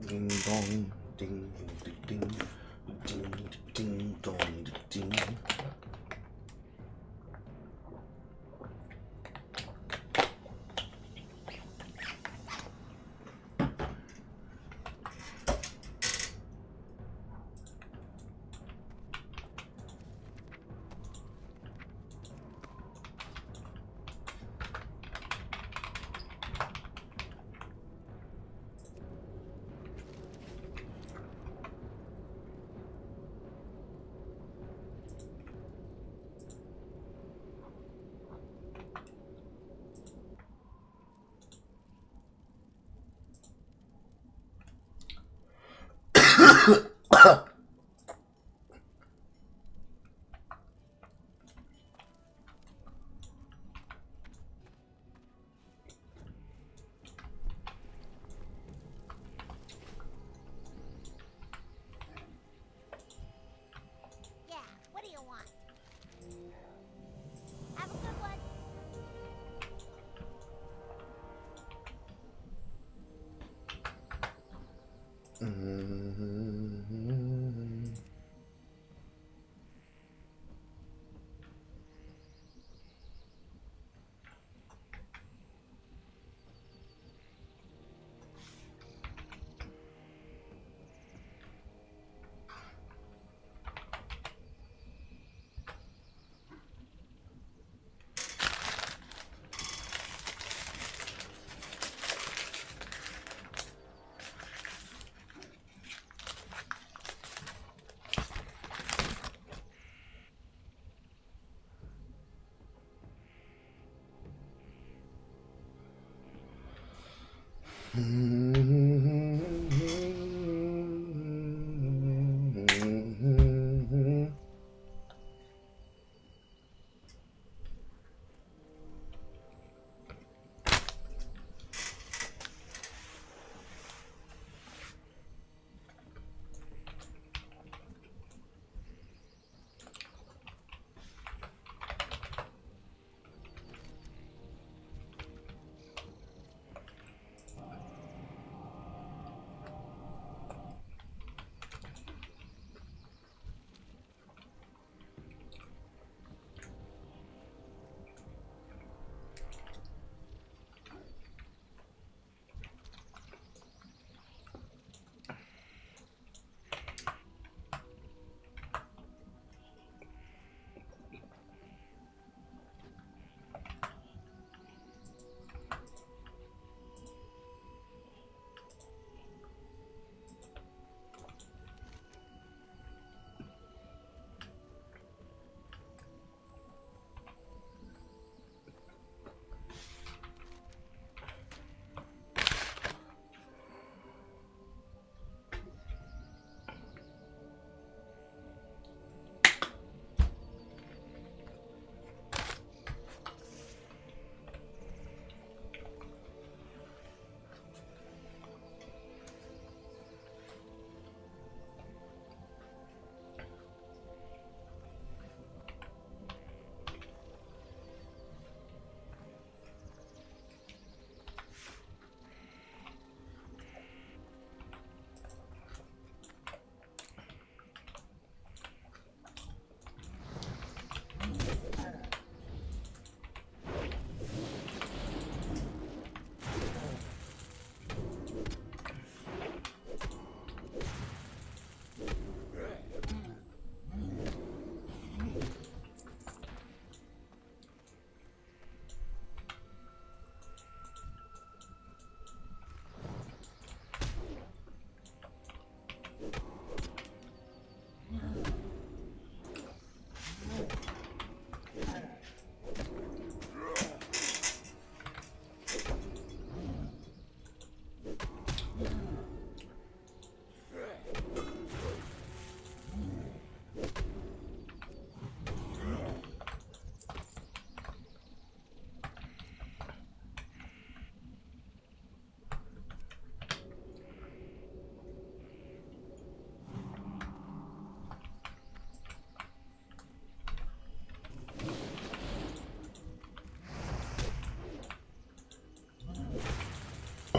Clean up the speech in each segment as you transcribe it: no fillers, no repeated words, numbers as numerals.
Ding dong, ding ding ding ding ding dong ding.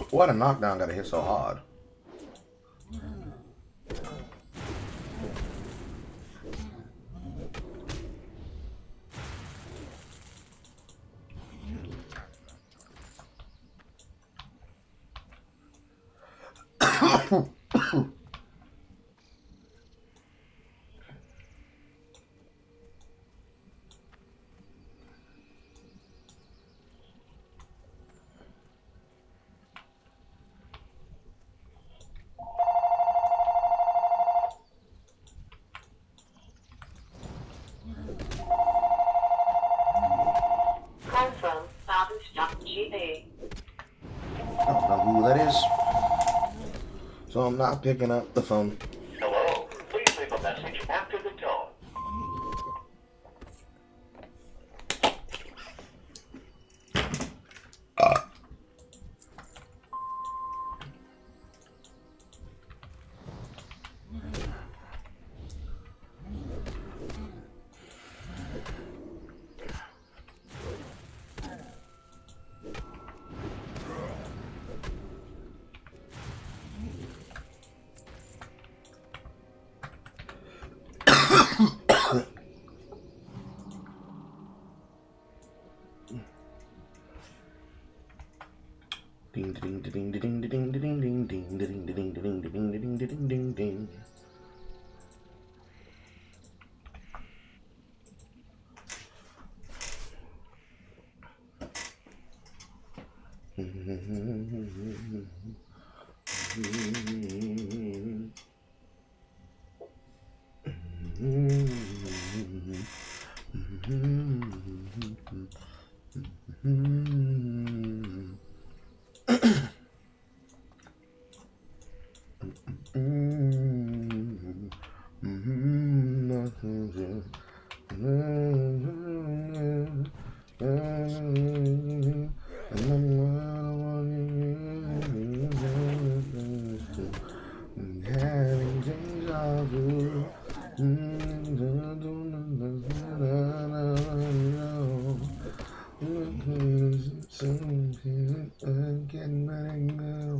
Why the knockdown gotta hit so hard? I don't know who that is, so I'm not picking up the phone. Hello, please leave a message after the tone. Ding ding ding ding ding ding ding ding ding ding ding ding ding ding ding ding ding ding. Having deja vu. Getting ready now.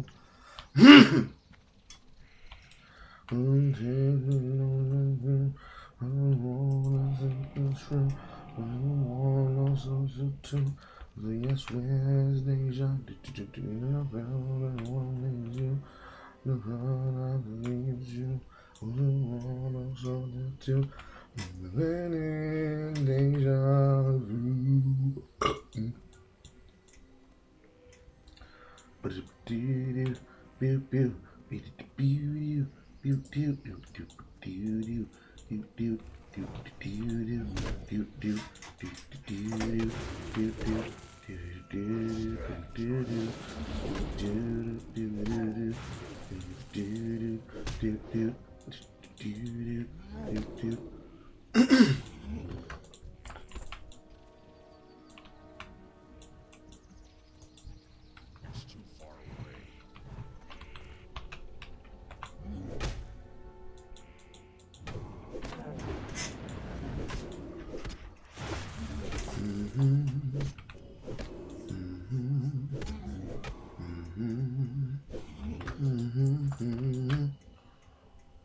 Yes, where's deja? The heart I believe you. To deja vu.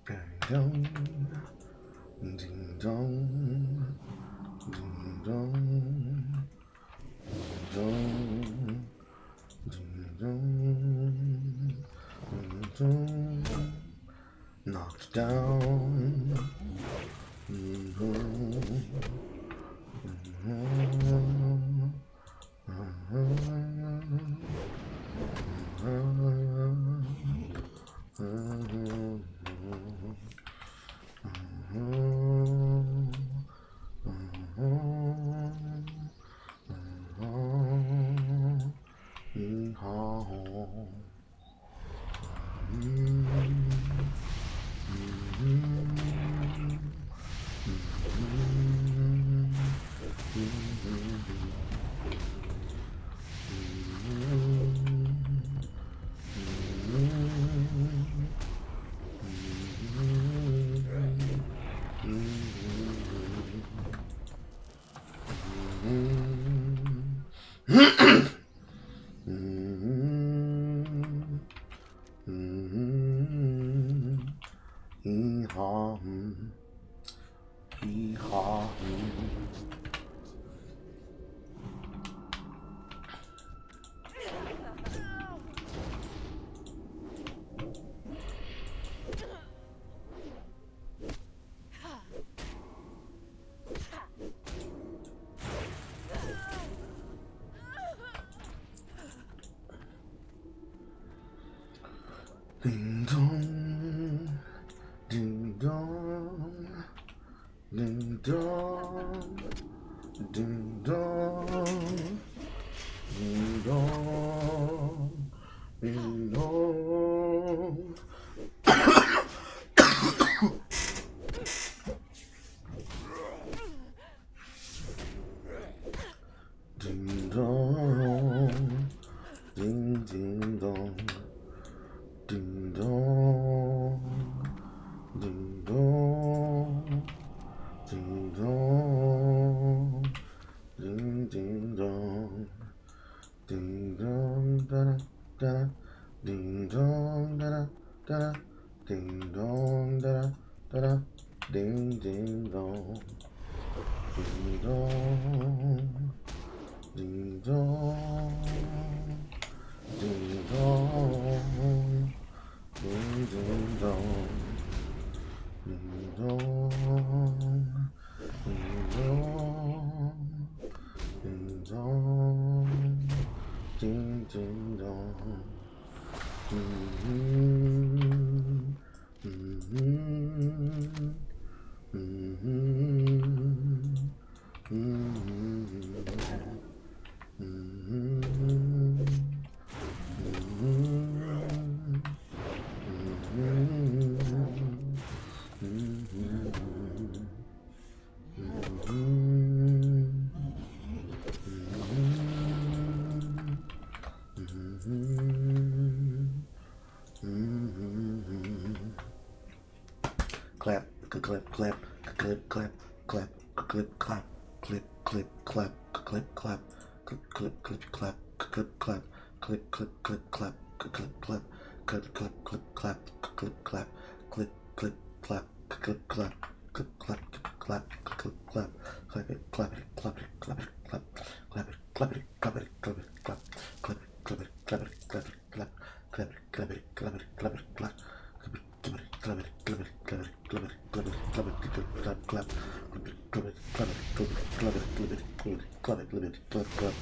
Ding dong, ding dong, dong, ding dong, ding dong, knocked down. Ding dong. Ding dong. Ding dong. Ding dong. Ding ding dong. Ding dong. Ding dong. Ding dong. Ding ding dong. Ding dong da da. Ding dong da da. Ding dong da da. Ding ding dong. Ding dong. Ding dong. Ding dong. Ding ding dong. Ding dong. Ding dong. Ding dong. Ding ding dong. Clap, clip, clap, clip, clap, clap, clip, clap, clip, clip, clap, clip, clap, clip, clip, clip, clap, clip, clap, clip, clip, clip, clap, clip, clap, clip, clip, clip, clap, clip, clap, clip, clip, clap, clip, clap, clip, clap, clap, clip, clap, clap it, clap it, clap it, clap it, clap, clap it, clap it, clap it, clap it, clap, clap it, clap it, clap it, clap it, clap, clap it, clap it, clap it, clap it, clap. Clap it, clap it, clap it, clap it, clap it, clap it, clap, clap, clap it, clap it, clap it, clap it, clap it, clap it, clap it, clap it, clap, clap.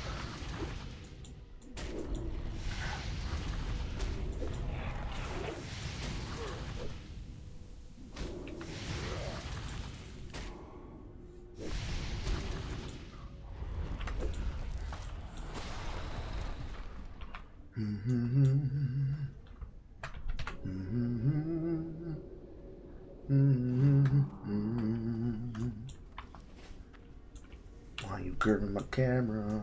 Why you curving my camera?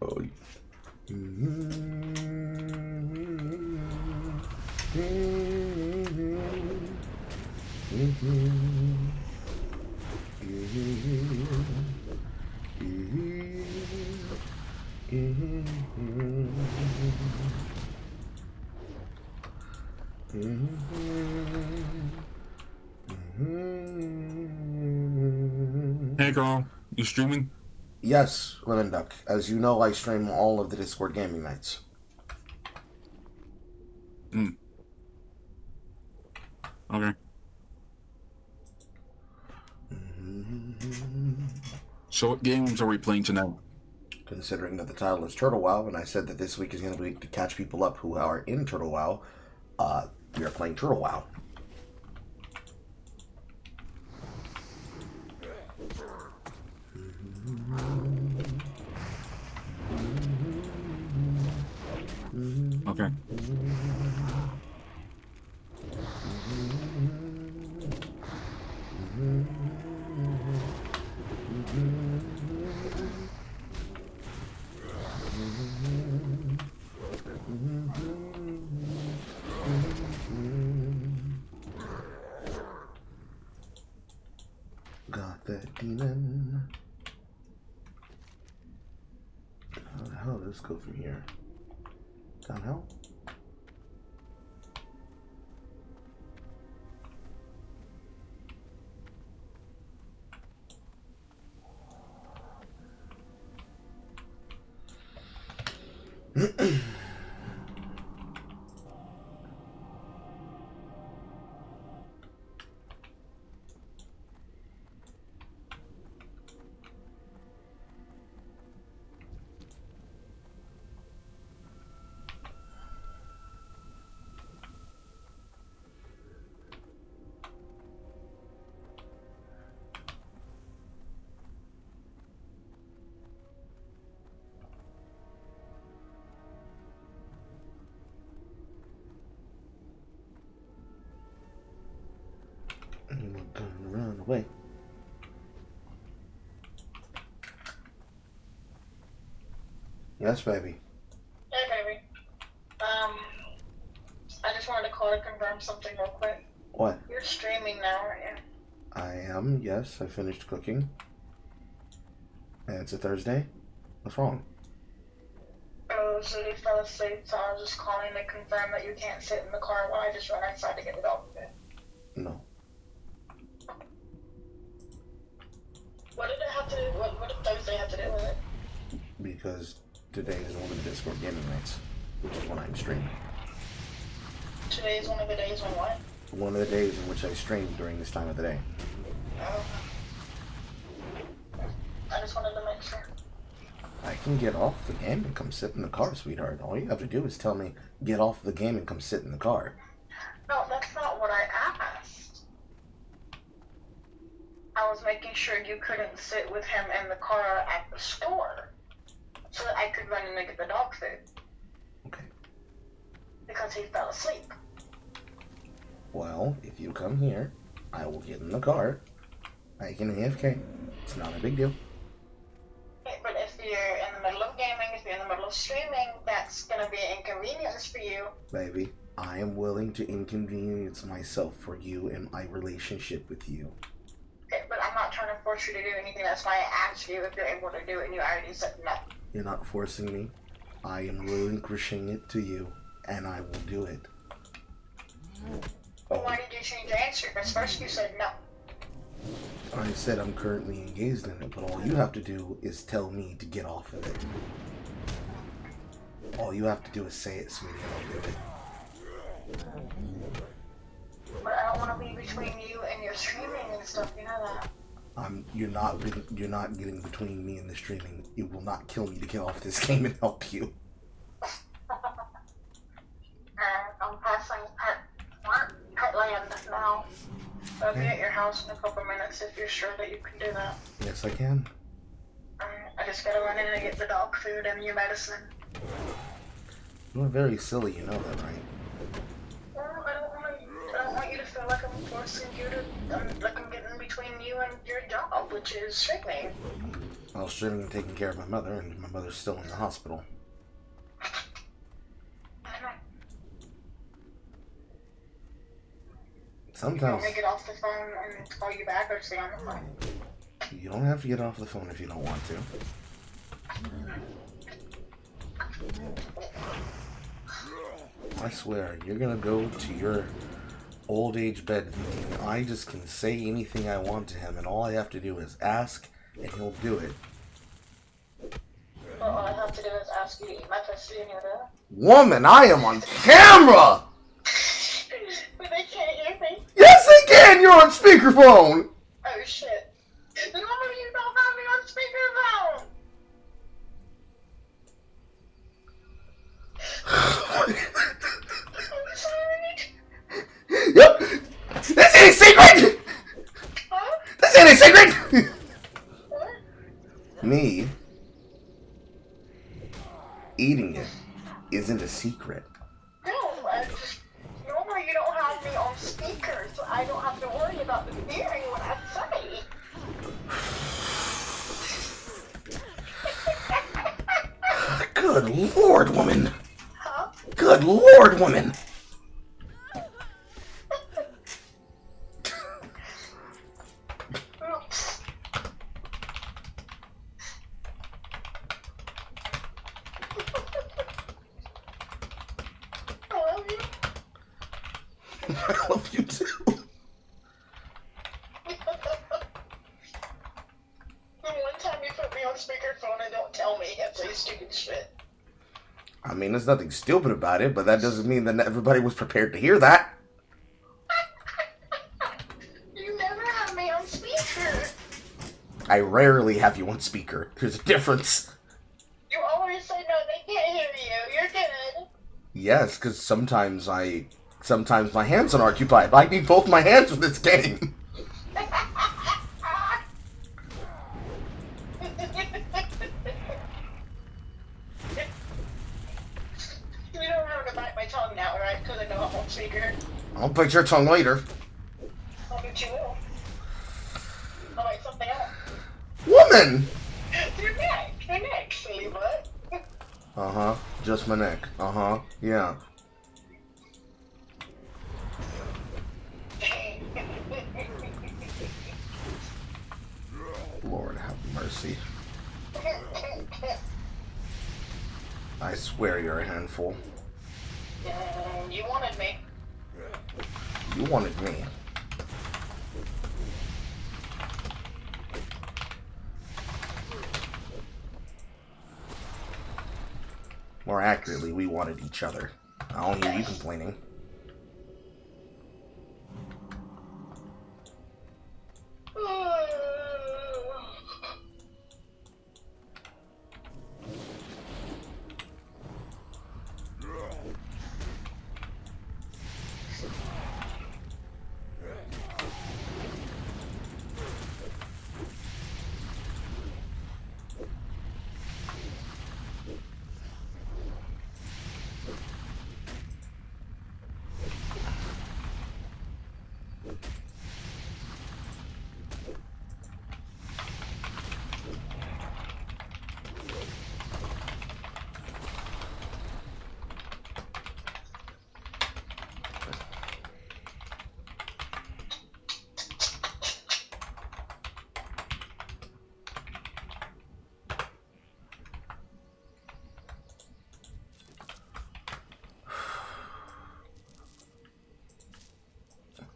Oh, Hey girl, you streaming? yes, Lemon Duck. As you know, I stream all of the Discord gaming nights. Okay. So what games are we playing tonight? Considering that the title is Turtle WoW, and I said that this week is going to be to catch people up who are in Turtle WoW, we are playing Turtle WoW. Okay. Got that demon. How the hell does this go from here? The hell? I'm gonna run away. Yes, baby. Hey, baby. I just wanted to call to confirm something real quick. What? You're streaming now, aren't you? I am, yes. I finished cooking. And it's a Thursday. What's wrong? Oh, so you fell asleep, so I was just calling to confirm that you can't sit in the car while I just run outside to get it off of it. No. What did it have to do? What did Thursday have to do with it? Because today is one of the Discord gaming nights, which is when I'm streaming. Today is one of the days when what? One of the days in which I stream during this time of the day. Oh. I just wanted to make sure. I can get off the game and come sit in the car, sweetheart. All you have to do is tell me, get off the game and come sit in the car. No, that's not what I asked. I was making sure you couldn't sit with him in the car at the store so that I could run and get the dog food. Okay. Because he fell asleep. Well, if you come here, I will get in the car. I can AFK. It's not a big deal. Okay, but if you're in the middle of gaming, if you're in the middle of streaming, that's going to be an inconvenience for you. Baby, I am willing to inconvenience myself for you and my relationship with you. Okay, but I'm not trying to force you to do anything. That's why I asked you if you're able to do it, and you already said no. You're not forcing me. I am relinquishing it to you, and I will do it. Well, why did you change your answer? Because first you said no. I said I'm currently engaged in it, but all you have to do is tell me to get off of it. All you have to do is say it, sweetie, and I'll do it. But I don't want to be between you and your streaming and stuff, you know that. You're not getting between me and the streaming. It will not kill me to get off this game and help you. I'm passing pet land now. I'll be at your house in a couple minutes if you're sure that you can do that. Yes, I can. I just gotta run in and get the dog food and your medicine. You're very silly, you know that, right? Well, I don't want you to feel like I'm forcing you to, like I'm getting between you and your job, which is streaming. I was streaming and taking care of my mother, and my mother's still in the hospital. I know. Sometimes You want me to get off the phone and call you back or stay on the phone? you don't have to get off the phone if you don't want to. I swear, you're gonna go to your old age bed thinking I just can say anything I want to him, and all I have to do is ask, and he'll do it. Well, all I have to do is ask you to eat my pussy and you'll do it. Woman, I am on camera! But they can't hear me. Yes, they can! You're on speakerphone! Oh shit. Then why do you don't have me on speakerphone? I'm sorry. Yep! This ain't a secret! Huh? This ain't a secret! What? Me eating it isn't a secret. No, normally you don't have me on speaker, so I don't have to worry about them hearing what I say. Good Lord, woman! Huh? Good Lord, woman! Oops. I love you too. One time you put me on speakerphone and don't tell me and say stupid shit. I mean, there's nothing stupid about it, but that doesn't mean that everybody was prepared to hear that. You never have me on speaker. I rarely have you on speaker. There's a difference. You always say no, they can't hear you. You're good. Yes, because sometimes my hands are occupied. I need both my hands for this game. You don't have to bite my tongue now, right? Because I know I'm on speaker. I'll bite your tongue later. I'll bet you will. I'll bite something else. Woman! Your neck, silly butt. Uh-huh. Just my neck. Uh-huh. Yeah. Lord have mercy. I swear you're a handful. You wanted me. You wanted me. More accurately, we wanted each other. I don't hear you complaining.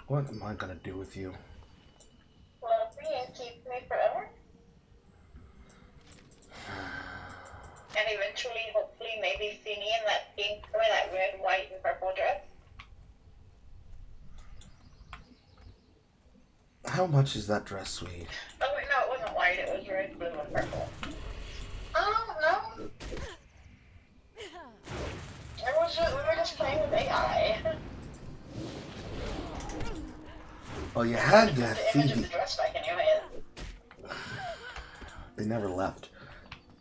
What am I gonna do with you? Love me and keep me forever. And eventually, hopefully, maybe see me in that pink, or that red, white, and purple dress. How much is that dress, sweet? Oh wait, no, it wasn't white. It was red, blue, and purple. I don't know. We were just playing with AI. Oh, you had to The image of Phoebe. the dress back in your head. They never left.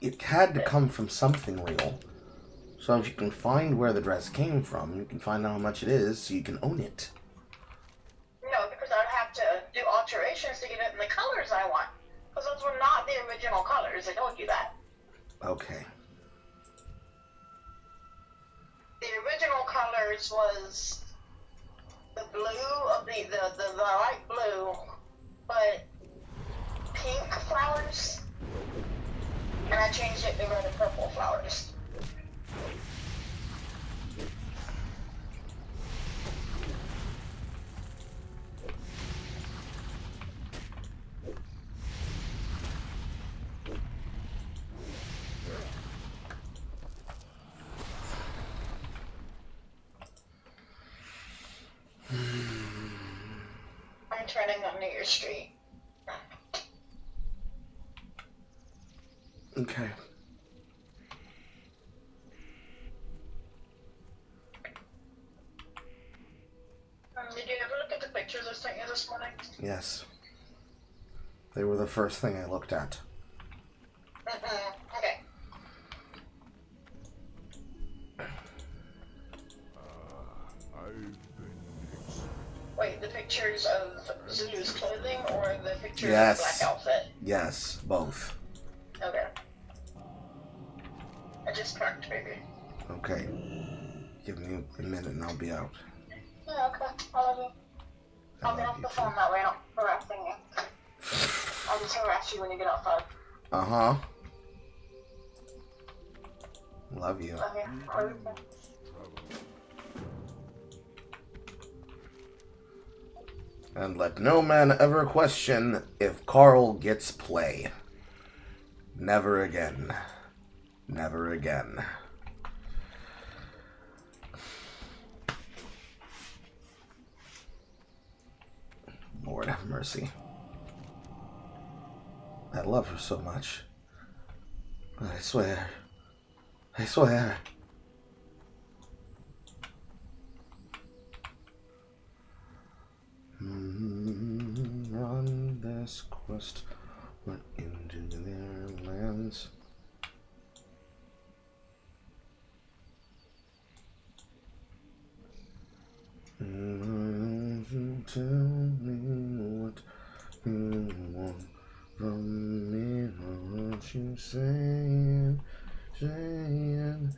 It had to come from something real. So if you can find where the dress came from, you can find out how much it is, so you can own it. No, because I'd have to do alterations to get it in the colors I want. Because those were not the original colors. I told you that. Okay. The original colors was the blue of the light blue, but pink flowers, and I changed it to red and purple flowers. I'm turning on New Year's Street. Okay. Did you ever look at the pictures I sent you this morning? Yes. They were the first thing I looked at. Okay. Wait, the pictures of Zulu's clothing or the pictures Yes. of the black outfit? Yes, both. Okay. I just cracked, baby. Okay. Give me a minute and I'll be out. Yeah, okay. I love you. I'll get off the phone that way. I don't harassing you. I'll just harass you when you get outside. Uh-huh. Love you. Love you. I love you. And let no man ever question if Carl gets play. Never again. Never again. Lord have mercy. I love her so much. But I swear. I swear. On this quest, went into their lands. Tell me what you want from me, what you saying, saying.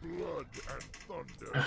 Blood and thunder.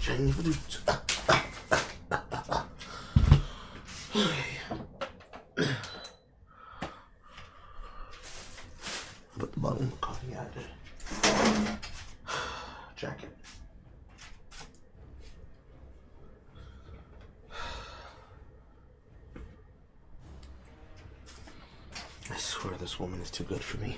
Change the Put the bottle in the coffee. Yeah, I did. Jacket. I swear this woman is too good for me.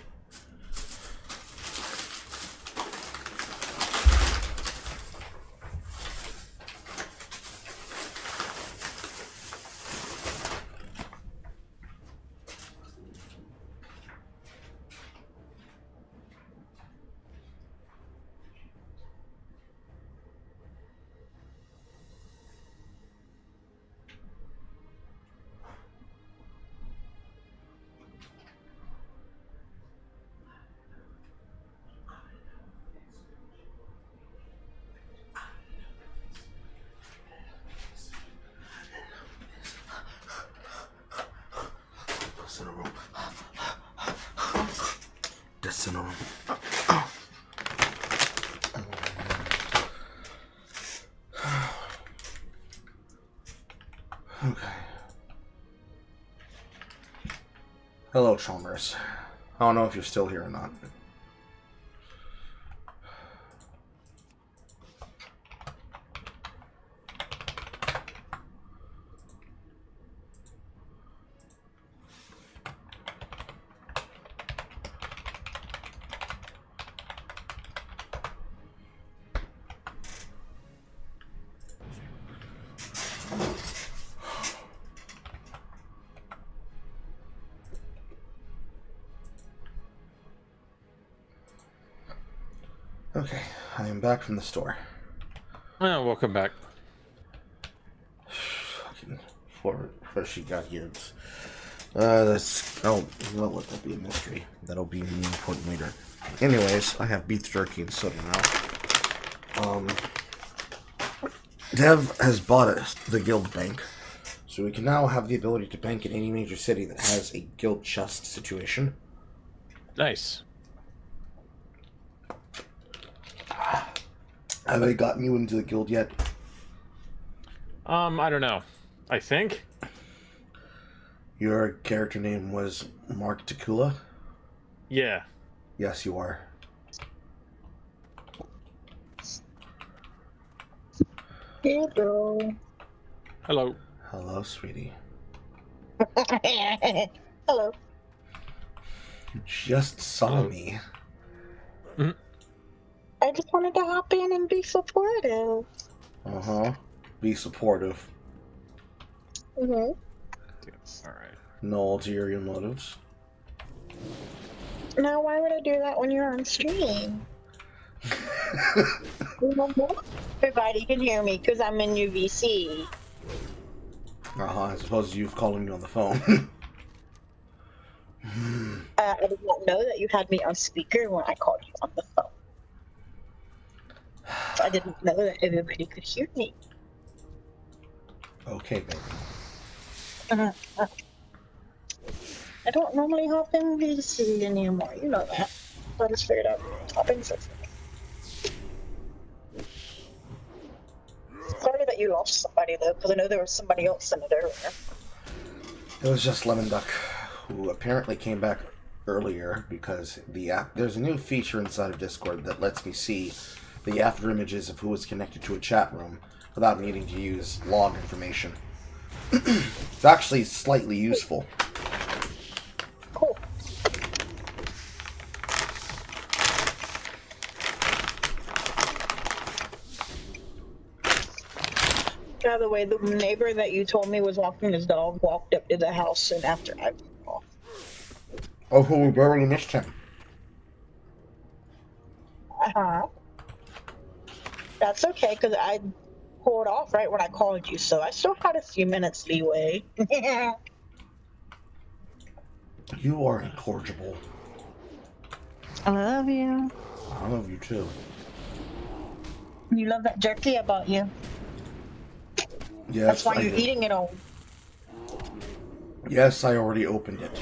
That's in a room. Okay. Hello, Chalmers. I don't know if you're still here or not. Okay, I am back from the store. Oh, welcome back. Fucking before she got here. That's I'll let that be a mystery. That'll be more important later. Anyways, I have beef jerky and soda now. Dev has bought the guild bank, so we can now have the ability to bank in any major city that has a guild chest situation. Nice. Have they gotten you into the guild yet? I don't know. I think. Your character name was Mark Tequila? Yeah. Yes, you are. Hello. Hello. Hello, sweetie. Hello. You just saw me. I just wanted to hop in and be supportive. Uh-huh. Be supportive. Mm-hmm. All right. No ulterior motives. Now, why would I do that when you're on stream? Everybody can hear me because I'm in UVC. Uh-huh. I suppose you've calling me on the phone. I did not know that you had me on speaker when I called you on the phone. I didn't know that everybody could hear me. Okay, baby. I don't normally hop in VC anymore, you know that. I just figured out hop in for Sorry that you lost somebody though, because I know there was somebody else in it earlier. It was just Lemon Duck, who apparently came back earlier because there's a new feature inside of Discord that lets me see the after images of who is connected to a chat room without needing to use log information. It's actually slightly useful. Cool. By the way, the neighbor that you told me was walking his dog walked up to the house and after I was off. Oh, who we barely missed him. Uh-huh. That's okay, because I pulled off right when I called you, so I still had a few minutes leeway. You are incorrigible. I love you. I love you too. You love that jerky about you. Yes, That's why I you're do. eating it all. Yes, I already opened it.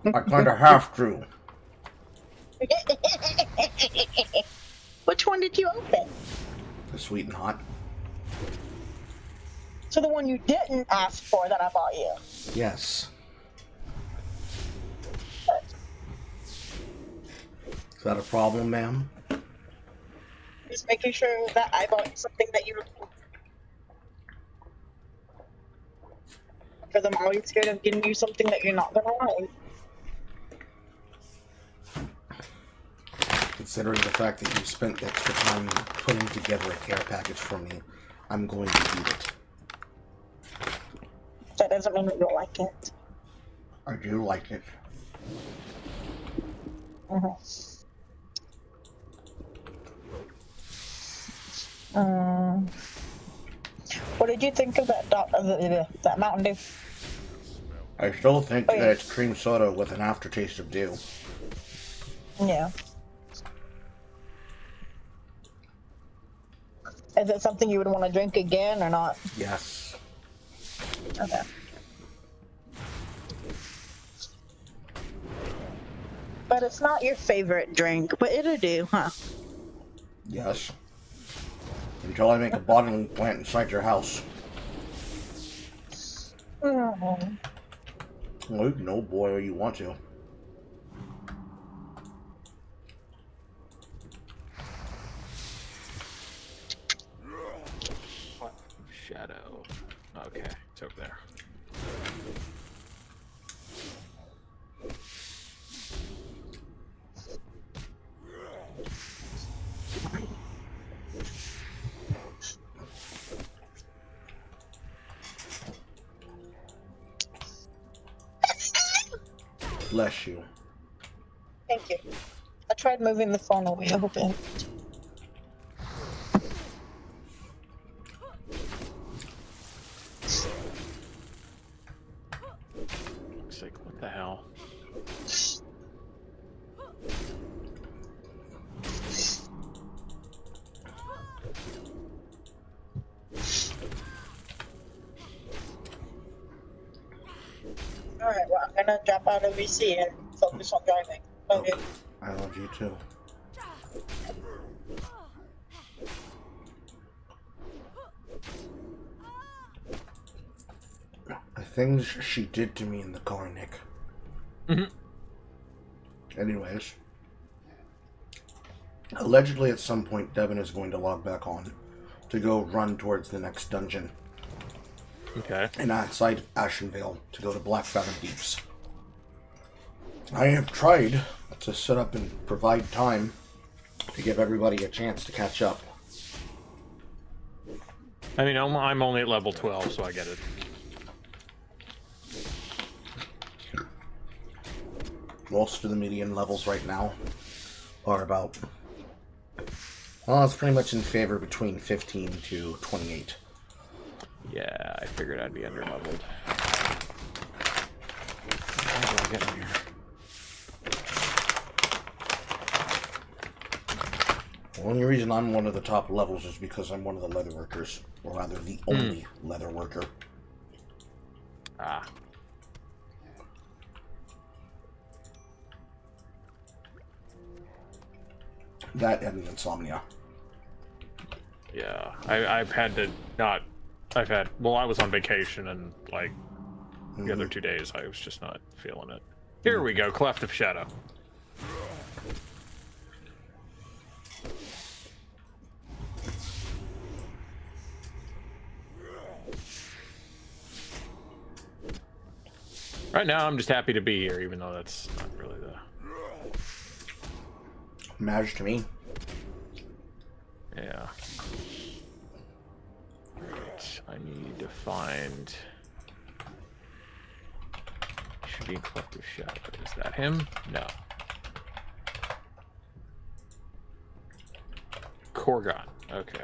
I kind of have to. Which one did you open? The sweet and hot. So the one you didn't ask for that I bought you. Yes. Is that a problem, ma'am? Just making sure that I bought something that you. Because I'm always scared of getting you something that you're not gonna like. Considering the fact that you spent extra time putting together a care package for me, I'm going to eat it. That doesn't mean that you'll like it. I do like it. What did you think of that Mountain Dew? I still think Oh, yeah. that it's cream soda with an aftertaste of dew. Yeah. Is it something you would want to drink again or not? Yes. Okay. But it's not your favorite drink, but it'll do, huh? Yes. Until I make a bottling plant inside your house. Mm. Well, you can old boy you want to. Shadow. Okay, it's over there. Bless you. Thank you. I tried moving the phone away. I hope it. Looks like, what the hell? Alright, well, I'm gonna drop out of VC and focus on driving. Okay. I love you too. The things she did to me in the car, Nick. Anyways. Allegedly at some point Devin is going to log back on to go run towards the next dungeon. Okay. And outside of Ashenvale to go to Blackfather Deeps. I have tried to set up and provide time to give everybody a chance to catch up. I mean, I'm only at level 12, so I get it. Most of the median levels right now are about, well, it's pretty much in favor between 15 to 28. Yeah, I figured I'd be underleveled. How do I get in here? The only reason I'm one of the top levels is because I'm one of the leather workers, or rather the only leather worker. Ah. That and the insomnia. Yeah, I've had to not. I've had. Well, I was on vacation, and like the other 2 days, I was just not feeling it. Here we go, Cleft of Shadow. Right now, I'm just happy to be here, even though that's not really the. Matters to me. Yeah. Right, I need to find. Should be Cleft of Shadow. Is that him? No. Korgon. Okay.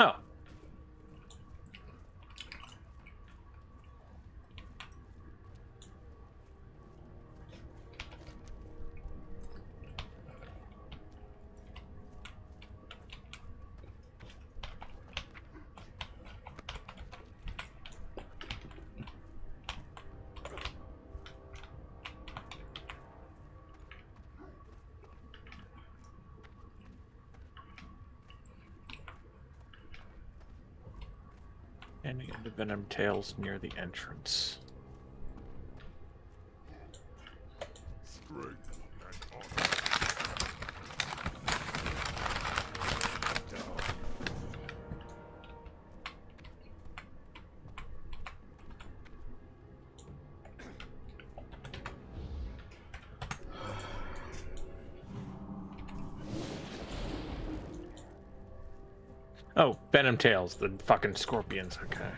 Oh. And into Venom Tails near the entrance. Strength and honor. Oh, Venom Tails, the fucking scorpions, okay.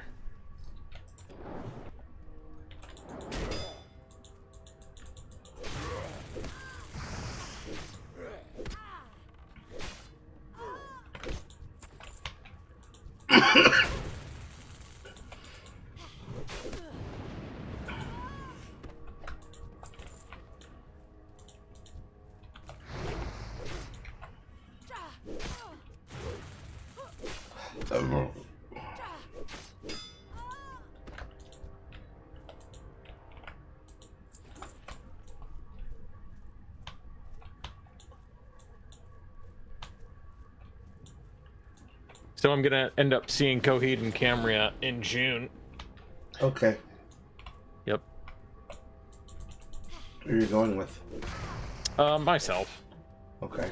So I'm gonna end up seeing Coheed and Cambria in June. Okay. Yep. Who are you going with? Myself. Okay.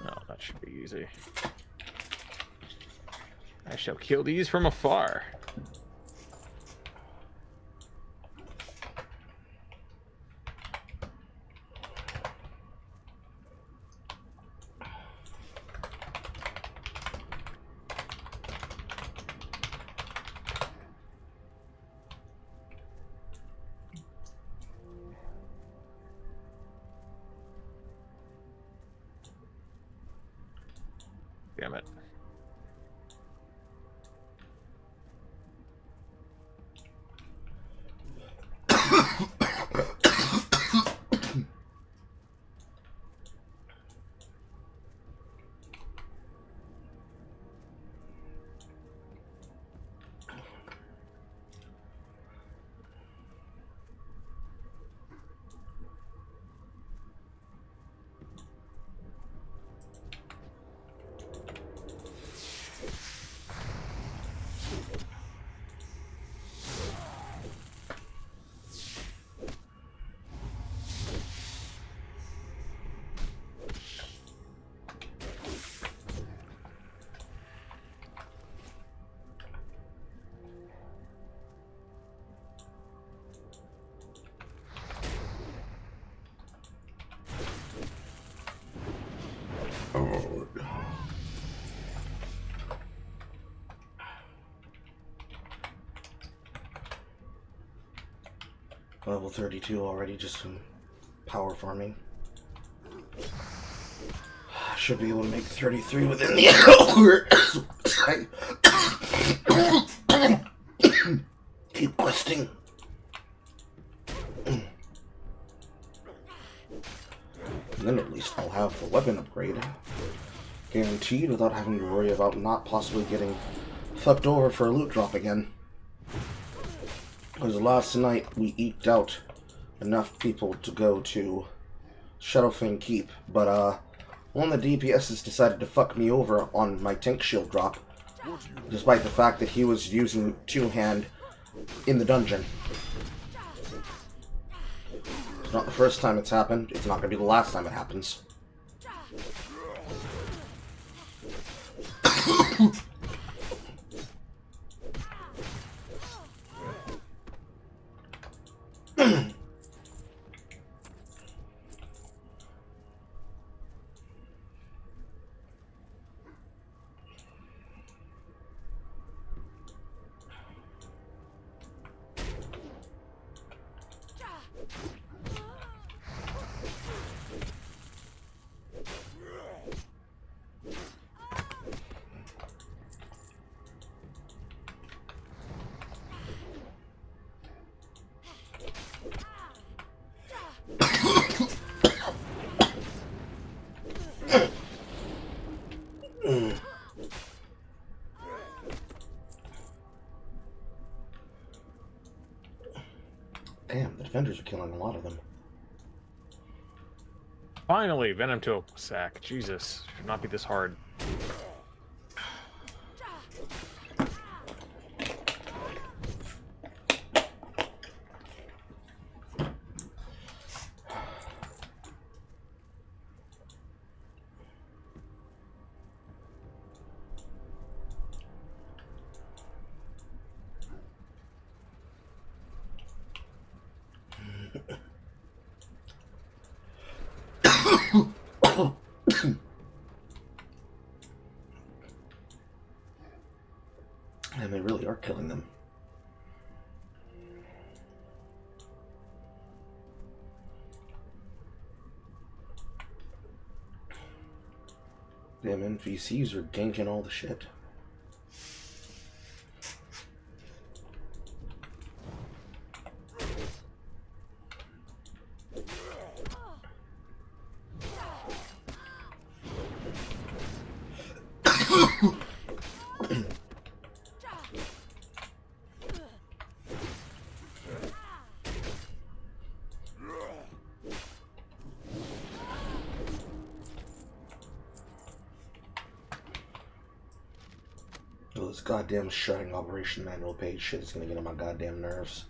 Oh, that should be easy. I shall kill these from afar. Damn it. Level 32 already, just some power farming. Should be able to make 33 within the hour. Keep questing. And then at least I'll have the weapon upgrade. Guaranteed without having to worry about not possibly getting fucked over for a loot drop again. Because last night we eked out enough people to go to Shadowfang Keep, but one of the DPSs decided to fuck me over on my tank shield drop, despite the fact that he was using two-hand in the dungeon. It's not the first time it's happened, it's not going to be the last time it happens. Damn, the defenders are killing a lot of them. Finally, Venom to a sack. Jesus, should not be this hard. And they really are killing them. Damn NPCs are ganking all the shit. Oh, this goddamn shutting operation manual page shit is gonna get on my goddamn nerves.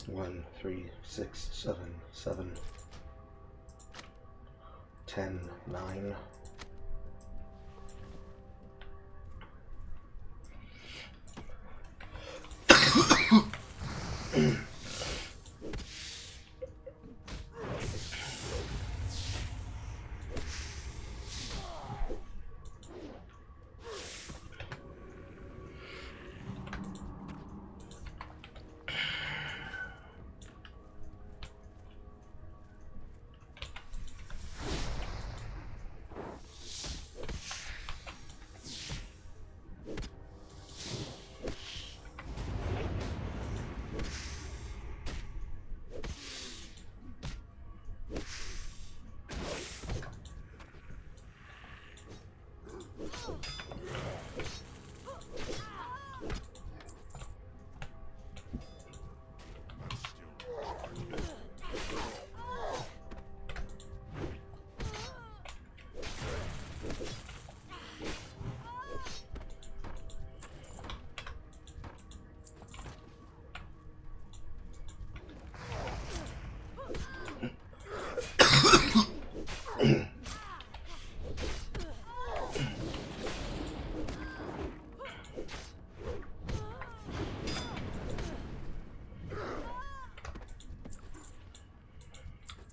One, 3, 6, 7, 7, 10, 9.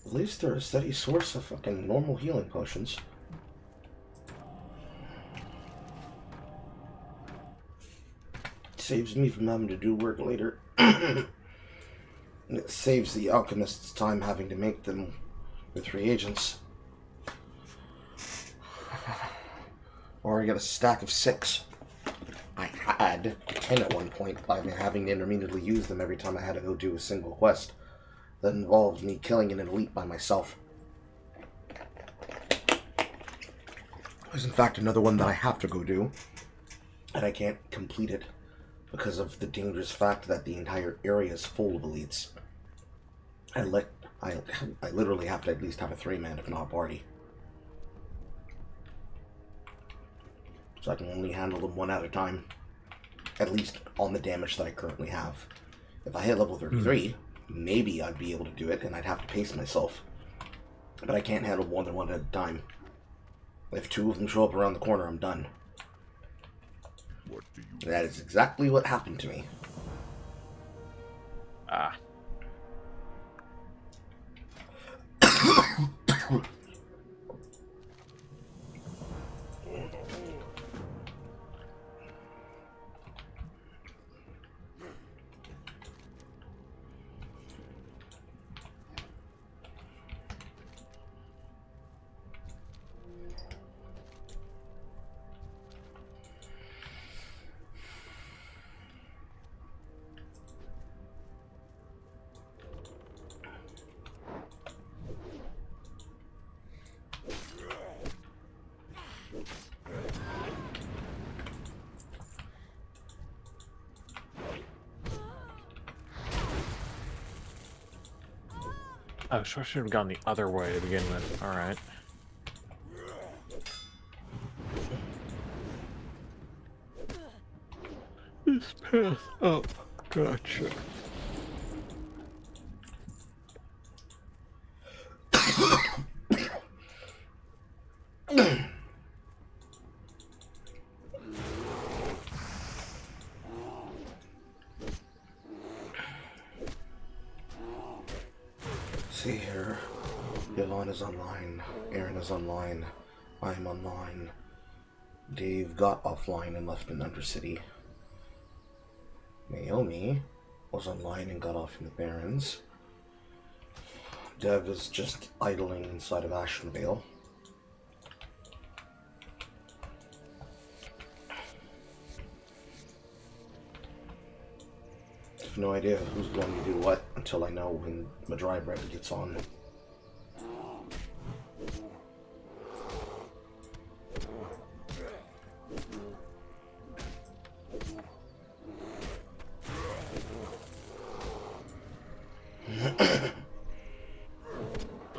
At least they're a steady source of fucking normal healing potions. Saves me from having to do work later. And it saves the alchemists time having to make them with reagents. Or I get a stack of 6. I had 10 at one point by me having to intermittently use them every time I had to go do a single quest that involved me killing an elite by myself. There's in fact another one that I have to go do, and I can't complete it because of the dangerous fact that the entire area is full of elites. I literally have to at least have a 3-man, if not a party. So I can only handle them one at a time, at least on the damage that I currently have. If I hit level 33, maybe I'd be able to do it, and I'd have to pace myself. But I can't handle more than one at a time. If 2 of them show up around the corner, I'm done. What do you That is exactly what happened to me. Ah. Oh, so I should have gone the other way to begin with. Alright. This path up. Gotcha. See here. Yvonne is online. Aaron is online. I'm online. Dave got offline and left in Undercity. Naomi was online and got off in the Barrens. Dev is just idling inside of Ashenvale. I have no idea who's going to do what until I know when my dry bread gets on.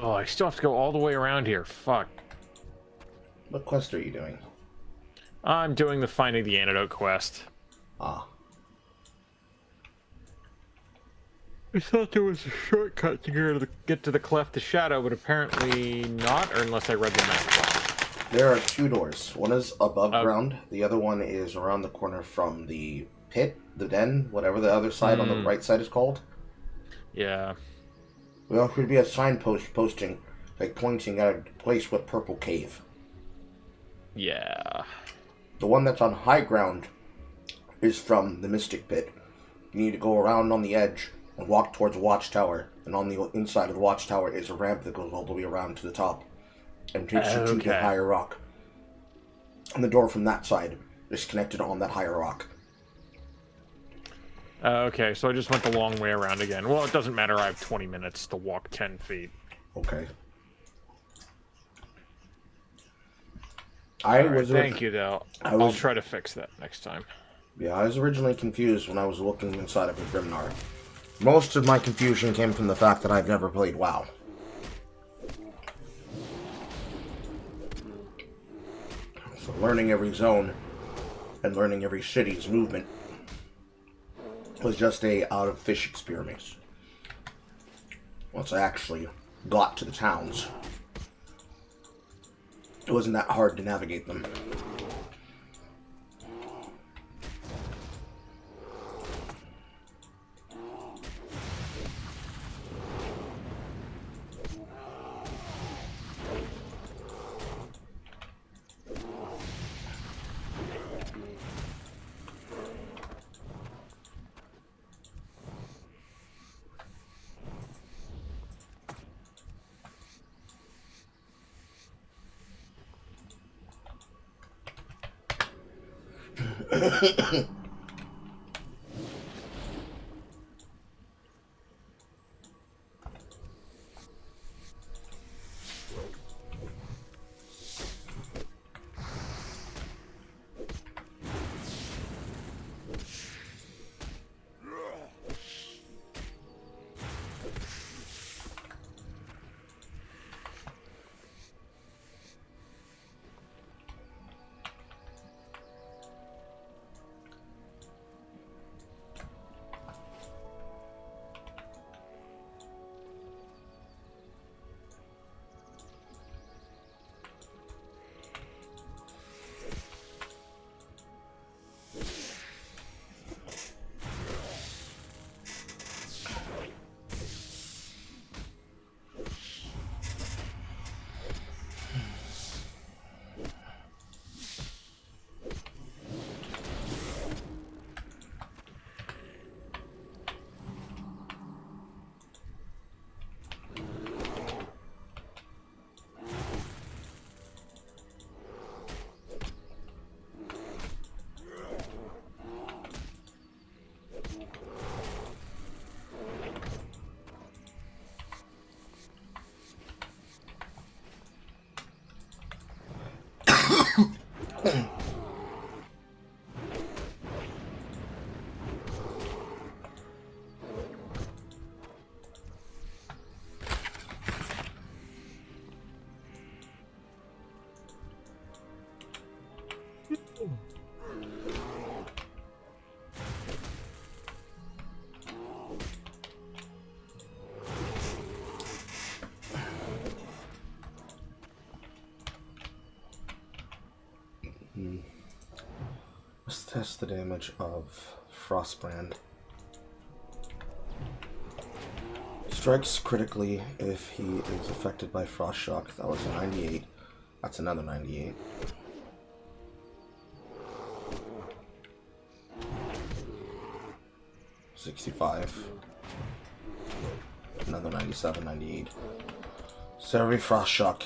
Oh, I still have to go all the way around here. Fuck. What quest are you doing? I'm doing the Finding the Antidote quest. Ah. I thought there was a shortcut to get to the Cleft of Shadow, but apparently not, or unless I read the map wrong. There are two doors. One is above ground. The other one is around the corner from the pit, the den, whatever the other side on the right side is called. Yeah. Well, there should be a signpost posting, like pointing at a place with purple cave. Yeah. The one that's on high ground is from the Mystic Pit. You need to go around on the edge and walk towards the Watchtower. And on the inside of the Watchtower is a ramp that goes all the way around to the top and takes you to the higher rock. And the door from that side is connected on that higher rock. Okay, so I just went the long way around again. Well, it doesn't matter. I have 20 minutes to walk 10 feet. Okay. Thank you, though. I'll try to fix that next time. Yeah, I was originally confused when I was looking inside of a Grimnar. Most of my confusion came from the fact that I've never played WoW. So learning every zone and learning every city's movement was just a out-of-fish experience. Once I actually got to the towns, it wasn't that hard to navigate them. Let's test the damage of Frostbrand. Strikes critically if he is affected by Frost Shock. That was a 98. That's another 98. $65. Another 97, 98. So every Frost Shock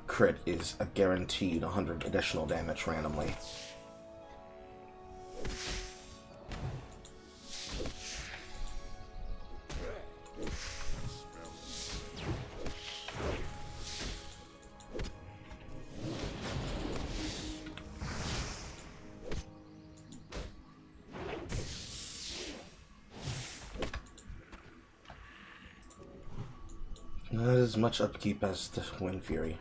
crit is a guaranteed 100 additional damage randomly. Not as much upkeep as the Wind Fury.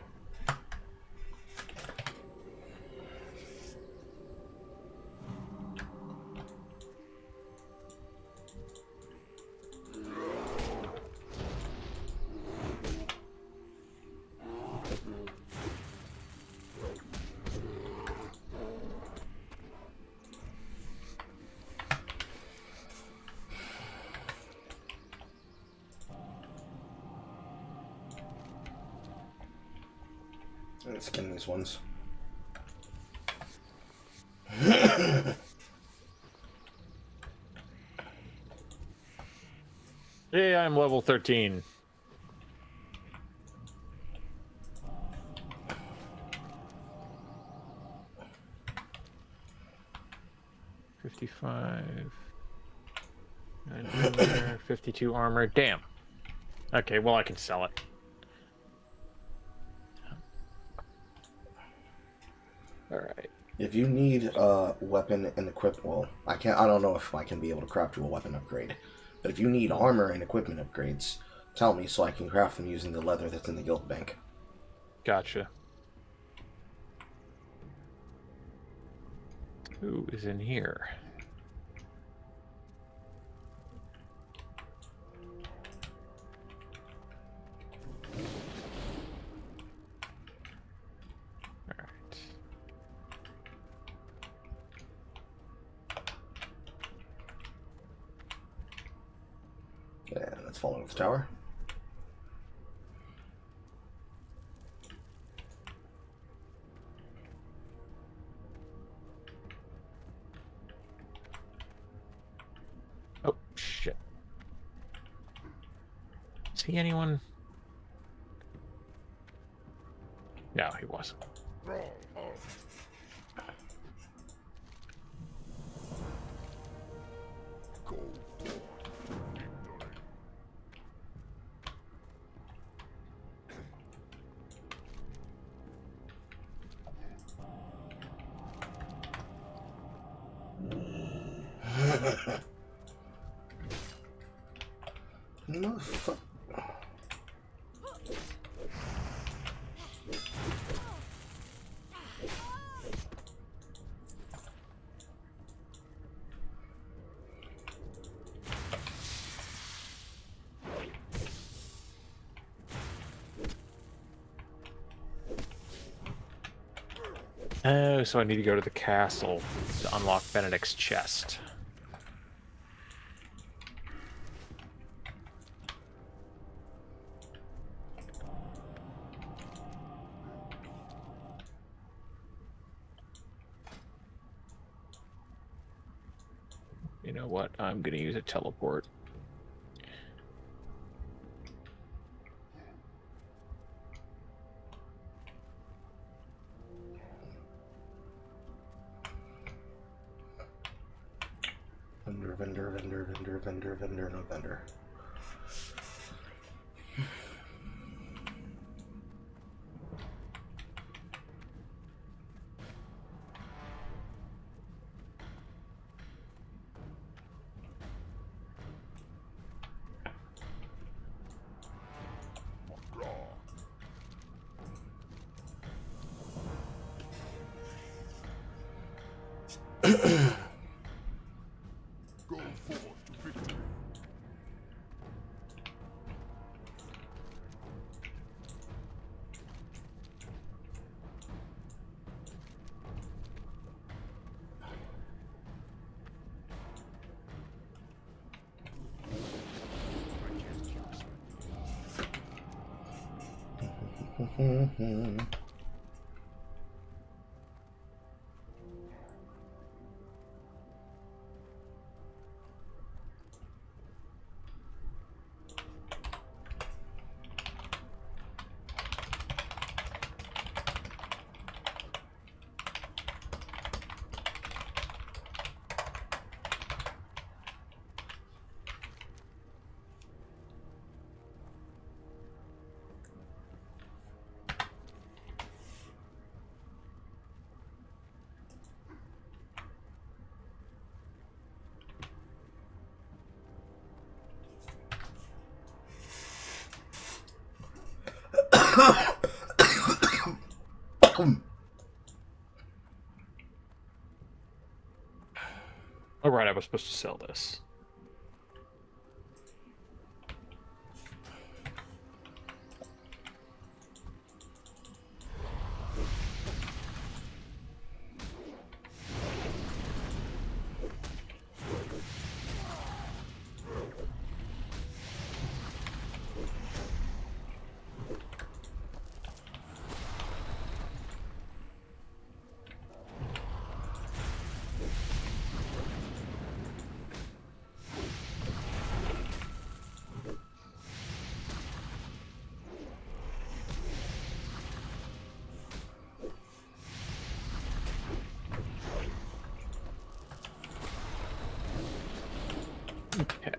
Let's skin these ones. Hey, I'm level 13. $55. 52 armor. Damn. Okay, well, I can sell it. Alright. If you need a weapon and equip, well, I don't know if I can be able to craft you a weapon upgrade. But if you need armor and equipment upgrades, tell me so I can craft them using the leather that's in the guild bank. Gotcha. Who is in here? And that's falling off the tower. Oh, shit. See anyone? No, he wasn't. Motherfucker. Oh, so I need to go to the castle to unlock Benedict's chest. You know what? I'm gonna use a teleport. Vendor, no vendor. Go forth to victory. Oh, right, I was supposed to sell this. Okay.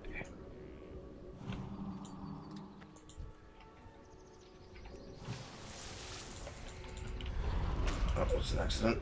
That was an accident.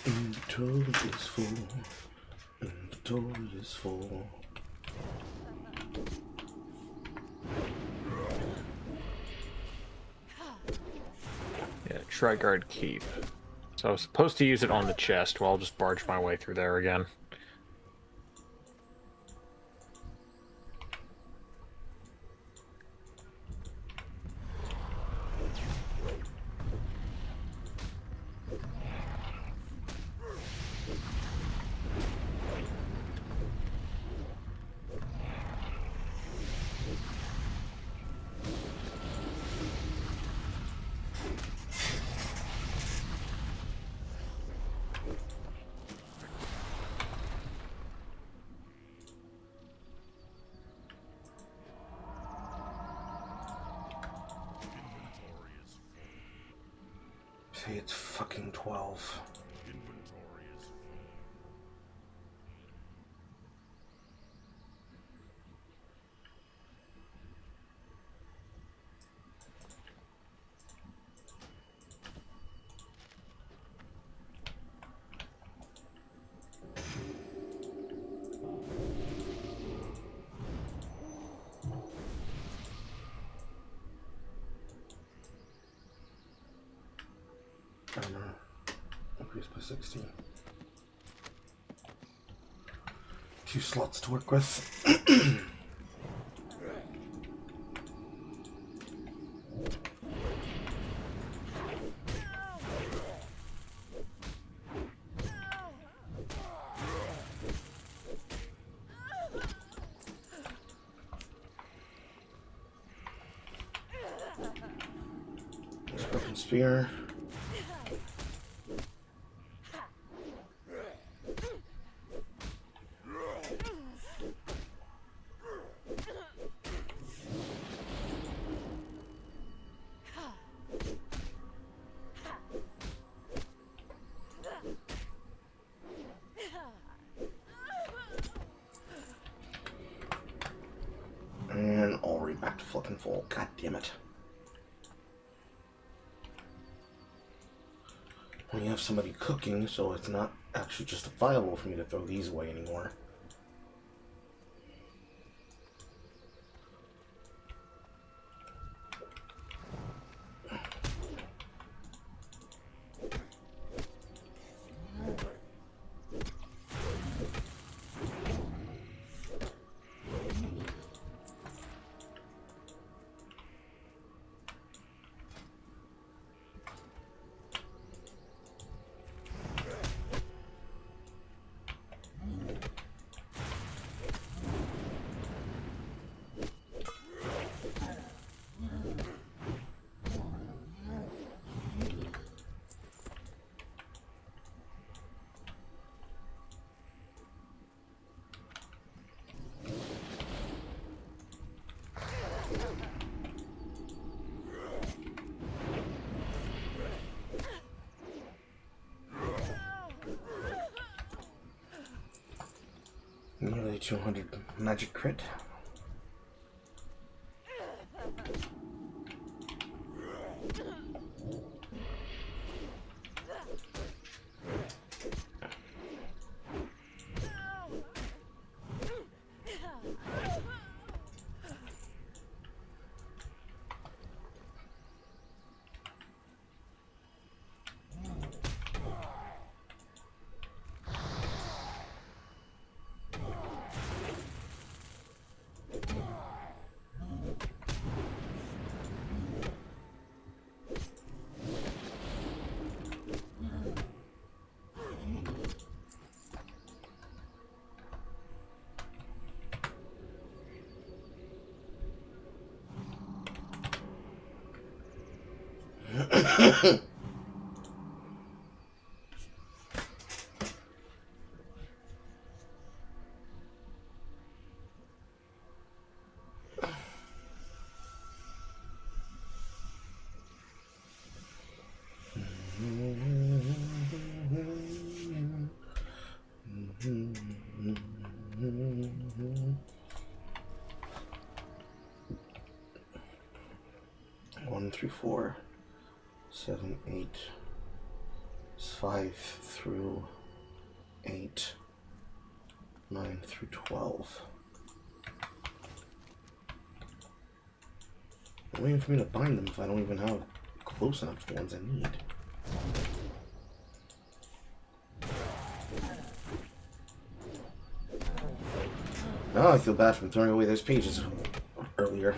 Inventory is full. Inventory is full. Yeah, Triguard Keep. So I was supposed to use it on the chest, well, I'll just barge my way through there again. Say it's fucking 12. Inventory is full. Armor increased by 16. 2 slots to work with. spear. And already back to fucking full. God damn it. We have somebody cooking, so it's not actually justifiable for me to throw these away anymore. Nearly 200 magic crit. One through 4, 7, 8, 5 through 8, 9 through 12. I'm waiting for me to bind them if I don't even have close enough to the ones I need. Now I feel bad for throwing away those pages earlier.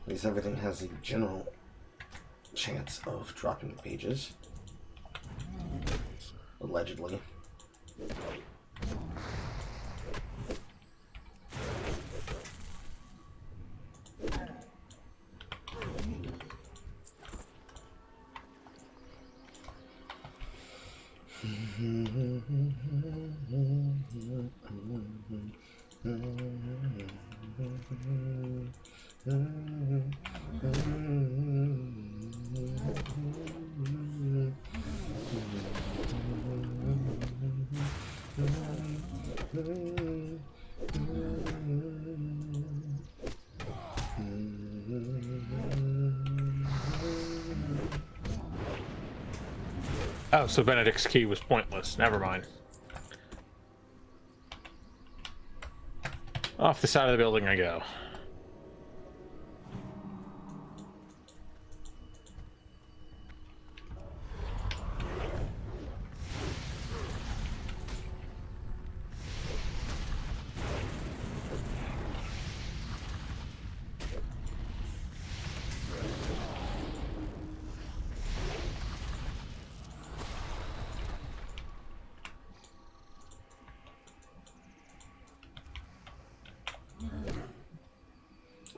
At least everything has a general chance of dropping pages. Allegedly. Oh, so Benedict's key was pointless. Never mind. Off the side of the building I go.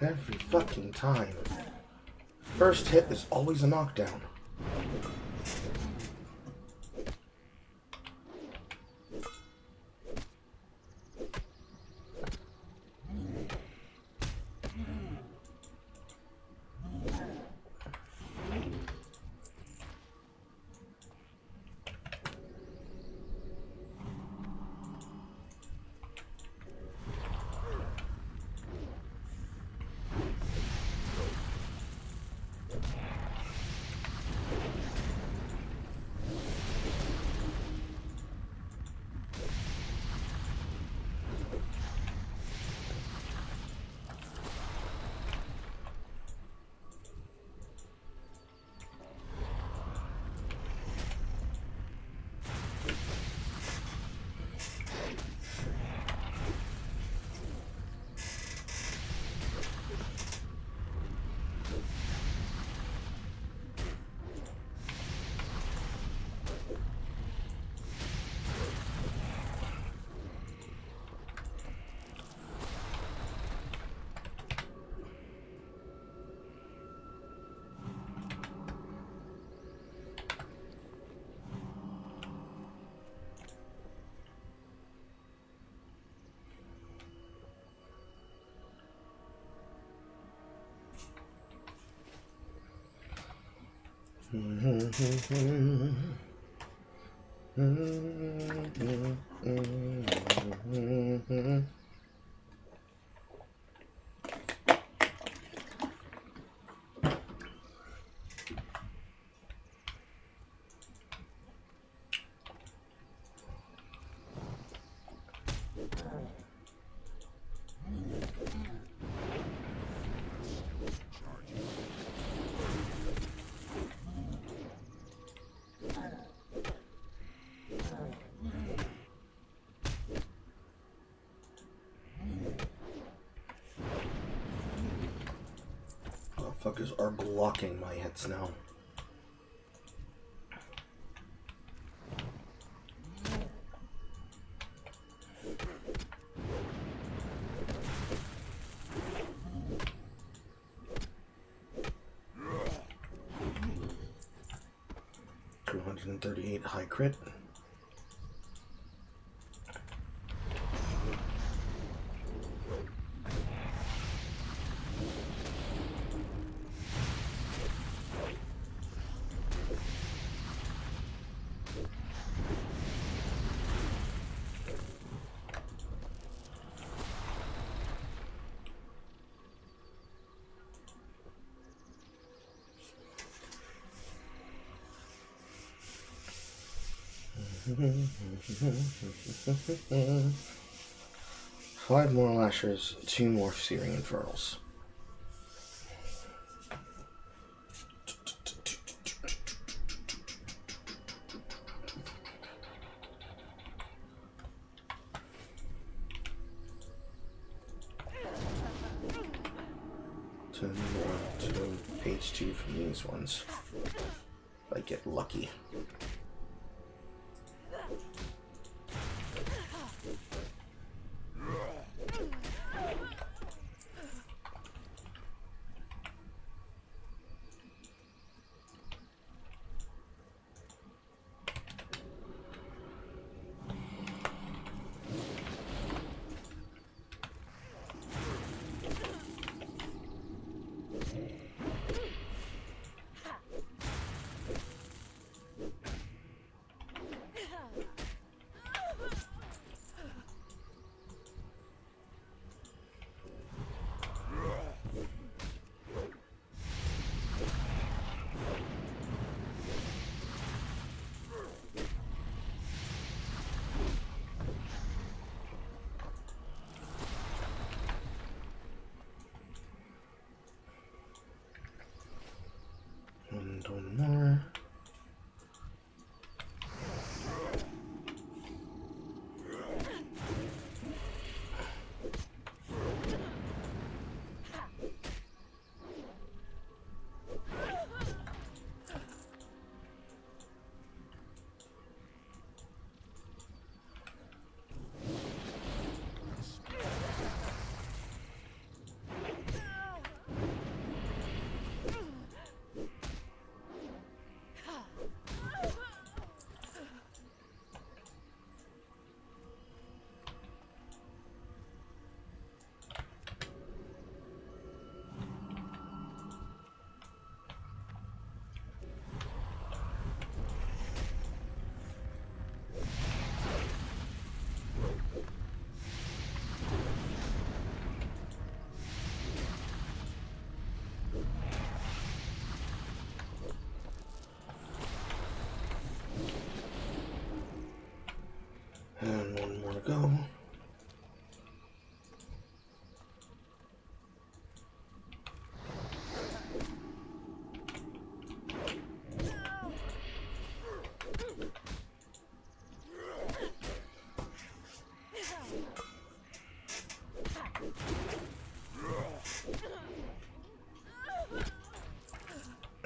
Every fucking time. First hit is always a knockdown. Motherfuckers are blocking my hits now. $238 high crit. Five more lashers, 2 more searing infernals. Ten more to page 2 from these ones. If I get lucky.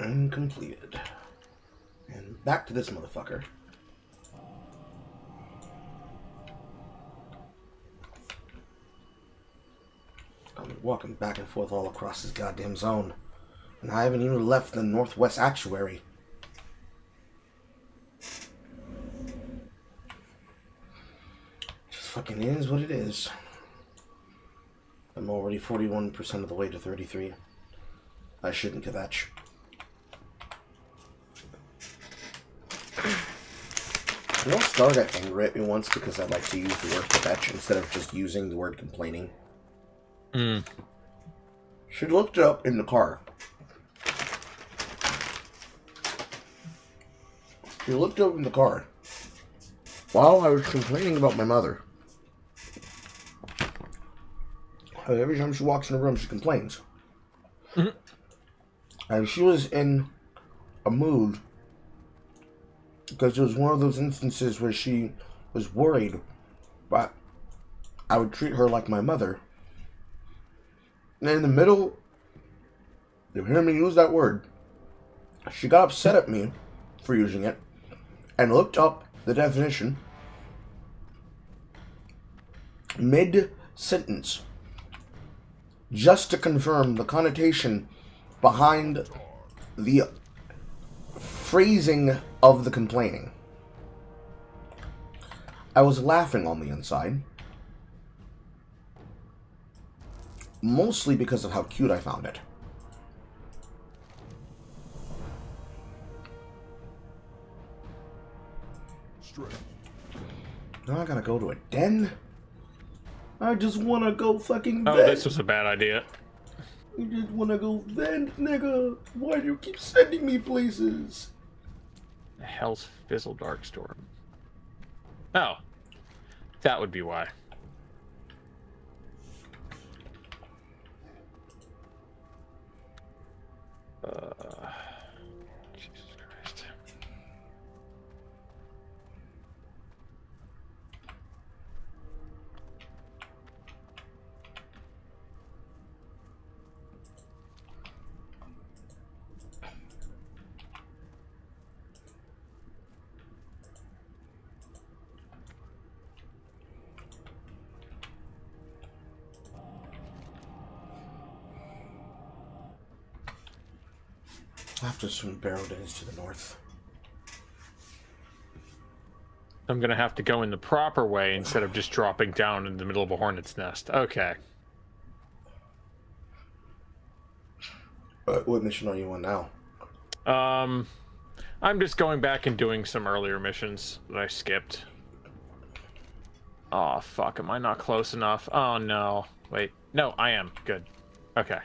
And completed. And back to this motherfucker. I'm walking back and forth all across this goddamn zone. And I haven't even left the northwest actuary. Just fucking is what it is. I'm already 41% of the way to 33. I shouldn't kvetch. You know, Star got angry at me once because I like to use the word kvetch instead of just using the word complaining. She looked it up in the car. She looked up in the car while I was complaining about my mother. Every time she walks in the room, she complains. And she was in a mood because it was one of those instances where she was worried but I would treat her like my mother. And in the middle, you hear me use that word, she got upset at me for using it and looked up the definition mid-sentence just to confirm the connotation behind the phrasing of the complaining. I was laughing on the inside, mostly because of how cute I found it. Strength. Now I gotta go to a den? I just wanna go fucking vent. Oh, this was a bad idea. I just wanna go vent, nigga. Why do you keep sending me places? The hell's Fizzle Dark Storm? Oh, that would be why. Jesus Christ. After some barrel days to the north. I'm gonna have to go in the proper way instead of just dropping down in the middle of a hornet's nest. Okay. What mission are you on now? I'm just going back and doing some earlier missions that I skipped. Oh, fuck. Am I not close enough? Oh, no. Wait. No, I am. Good. Okay.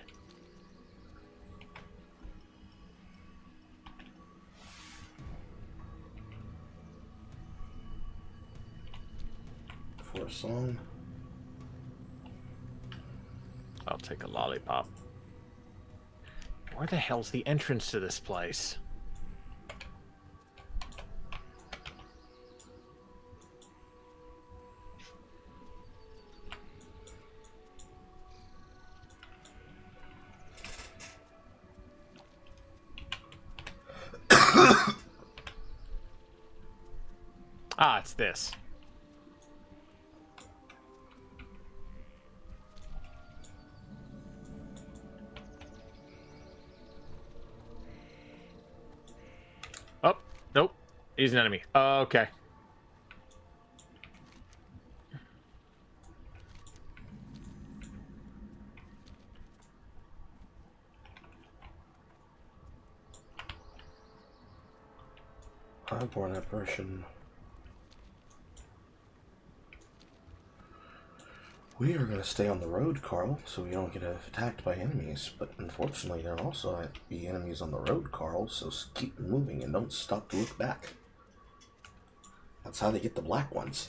For a song? I'll take a lollipop. Where the hell's the entrance to this place? Ah, it's this. Oh, nope. He's an enemy. Okay. Highborn apparition. We are going to stay on the road, Carl, so we don't get attacked by enemies. But unfortunately, there also might be enemies on the road, Carl, so keep moving and don't stop to look back. That's how they get the black ones.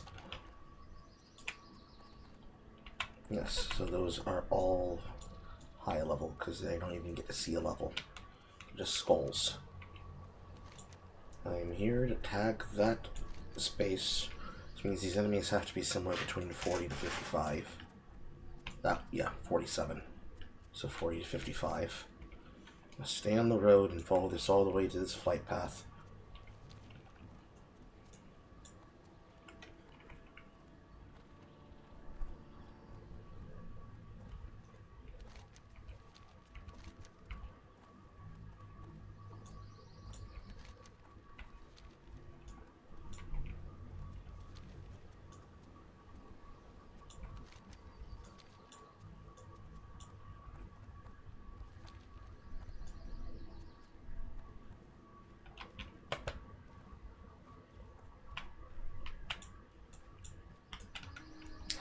Yes, so those are all high level, because they don't even get to see a level. Just skulls. I'm here to tag that space, which means these enemies have to be somewhere between 40 to 55. Yeah, 47. So 40 to 55. Stay on the road and follow this all the way to this flight path.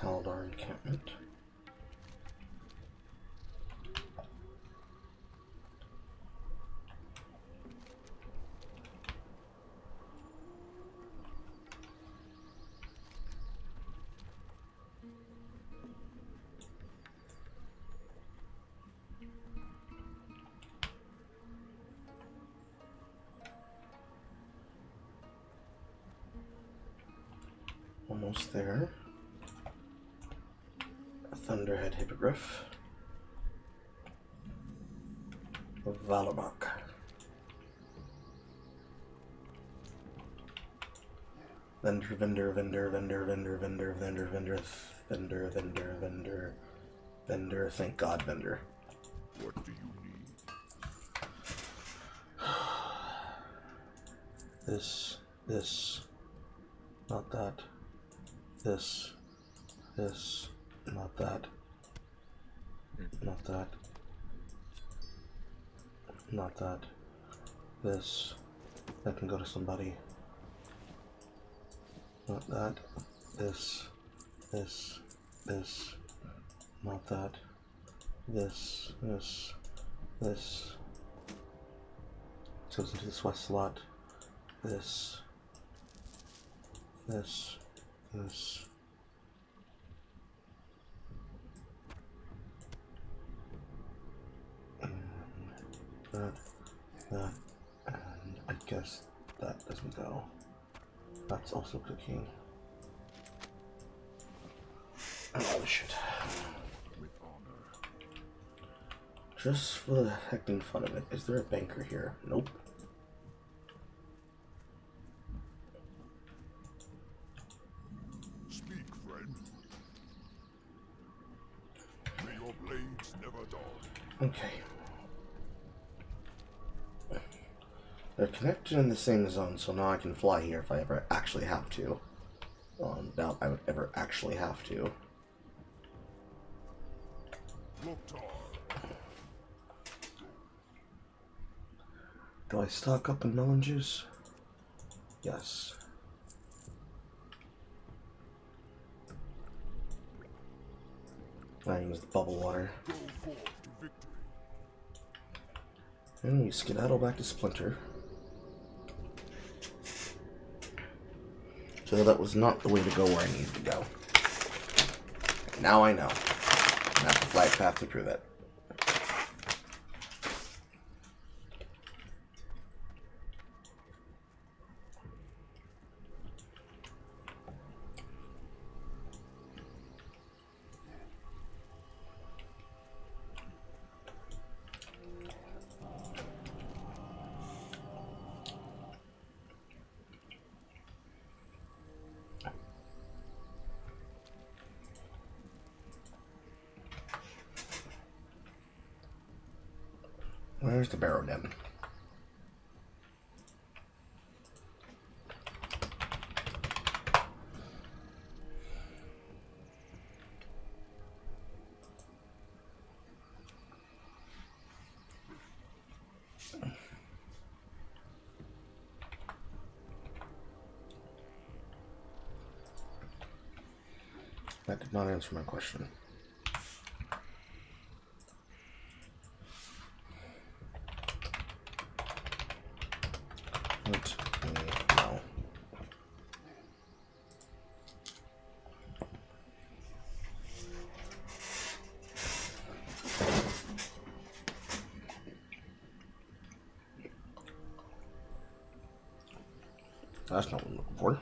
Haldar encampment. Almost there. Thunderhead Hippogriff. Valabak. Vendor. Thank God, vendor. What do you need? This, not that. This, not that. Not that. Not that. This, that can go to somebody. Not that. This, not that. This. Goes into this west slot. This. And that, and I guess that doesn't go. That's also cooking. Oh shit. With honor. Just for the heck and fun of it, is there a banker here? Nope. Speak, friend. May your blades never dull. Okay. They're connected in the same zone, so now I can fly here if I ever actually have to. Doubt I would ever actually have to. Loktar. Do I stock up on melon juice? Yes. I use the bubble water. Go forth to victory. And we skedaddle back to Splinter. So that was not the way to go where I needed to go. Now I know. And that's the flight path to prove it. Where's the barrow den? That did not answer my question. No. That's not what I'm looking for.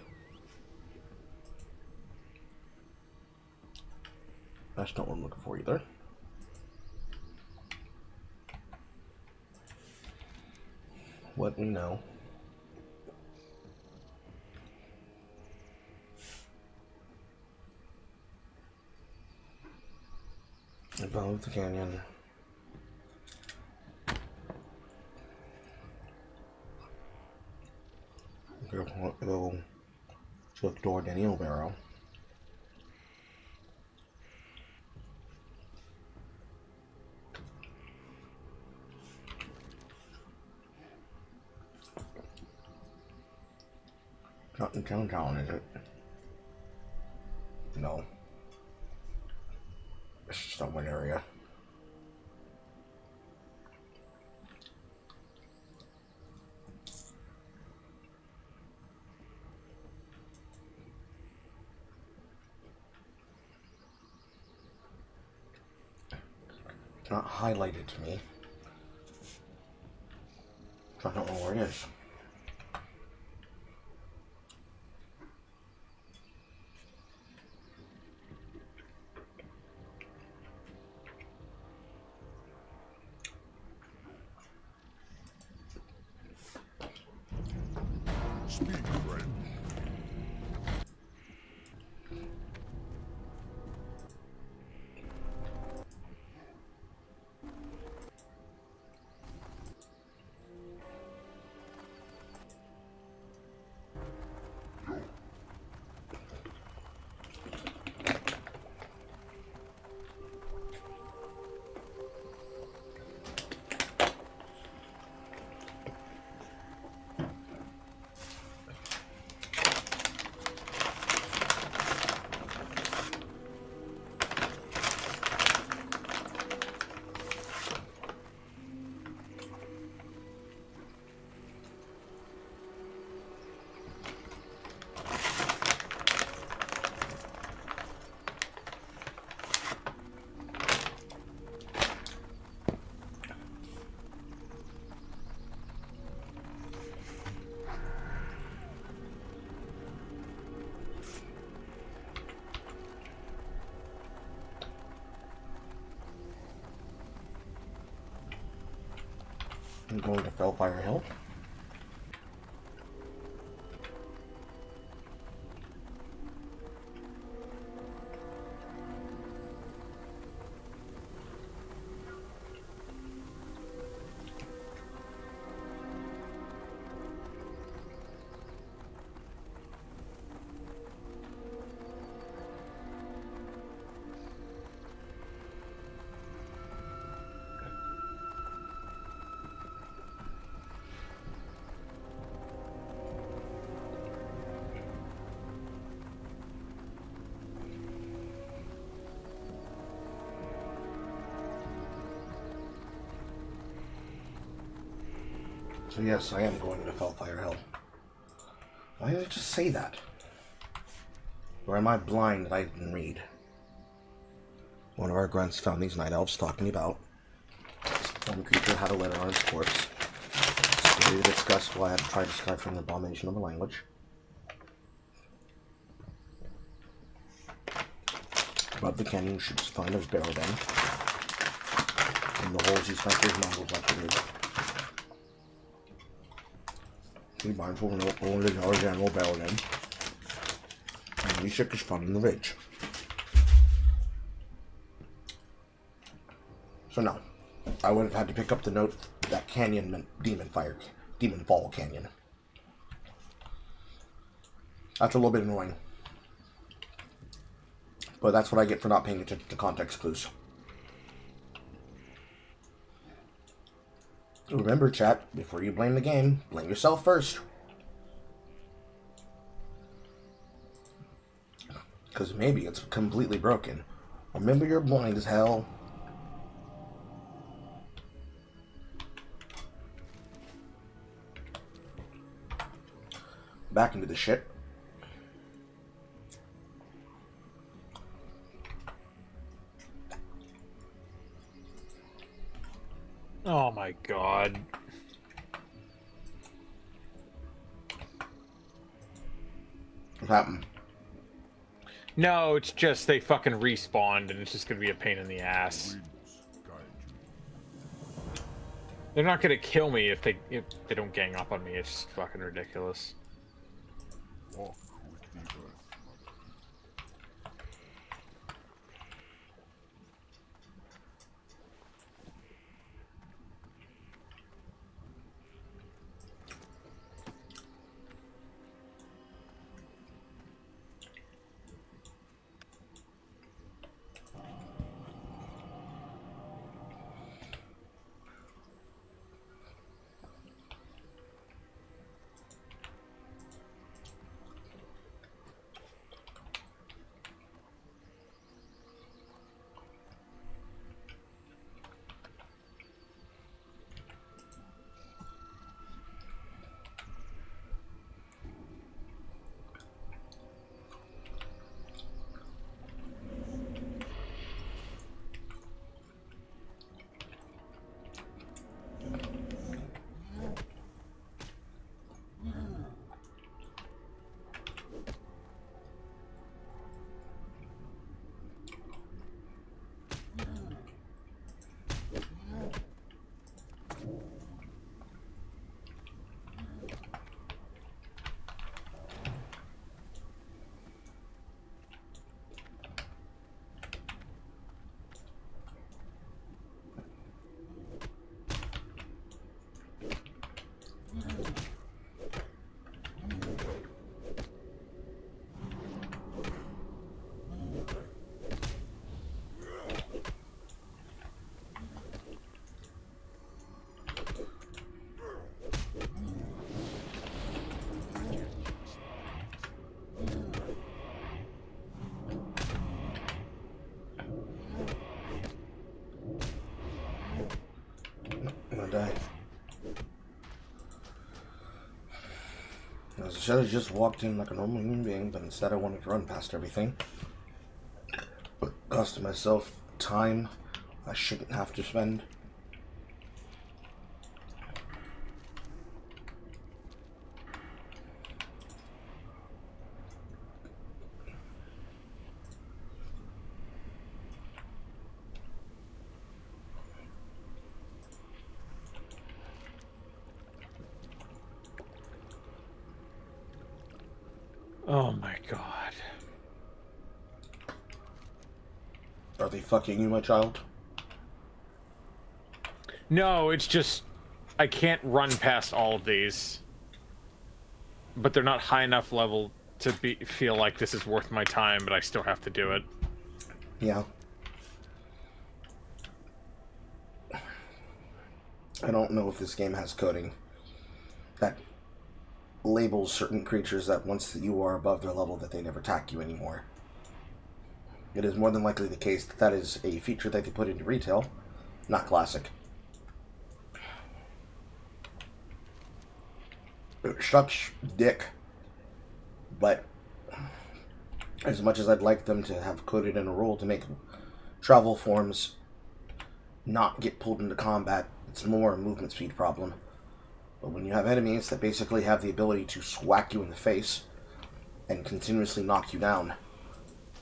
That's not what I'm looking for either. what we know. Above the canyon. Go to the door, Daniel Barrow. Not in downtown, is it? No. It's just a one area. It's not highlighted to me. So I don't know where it is. Speak, friend. I'm going to Fellfire Hill. So yes, I am going to Fellfire Hill. Why did I just say that? Or am I blind that I didn't read? One of our grunts found these night elves talking about some creature had a letter on its corpse. So we discussed why I had to try to decipher an abomination of a language. Above the canyon, you should find his barrel den. In the holes, these fighters mongols like to do. Be mindful of no only the general barrel den. And we shook is finding the ridge. So no, I would have had to pick up the note that canyon meant Demon Fall Canyon. That's a little bit annoying. But that's what I get for not paying attention to context clues. Remember, chat, before you blame the game, blame yourself first. Because maybe it's completely broken. Remember, you're blind as hell. Back into the shit. Oh my god. What happened? No, it's just they fucking respawned and it's just gonna be a pain in the ass. Winds guide you. They're not gonna kill me if they don't gang up on me. It's just fucking ridiculous. Walk with the earth, mother. I'm gonna die. I should have just walked in like a normal human being, but instead I wanted to run past everything. But costing myself time I shouldn't have to spend. Oh my god. Are they fucking you, my child? No, it's just I can't run past all of these. But they're not high enough level to feel like this is worth my time, but I still have to do it. Yeah. I don't know if this game has coding that labels certain creatures that once you are above their level that they never attack you anymore. It is more than likely the case that that is a feature that they put into retail, not classic. Such dick. But as much as I'd like them to have coded in a rule to make travel forms not get pulled into combat, it's more a movement speed problem. But when you have enemies that basically have the ability to swack you in the face and continuously knock you down,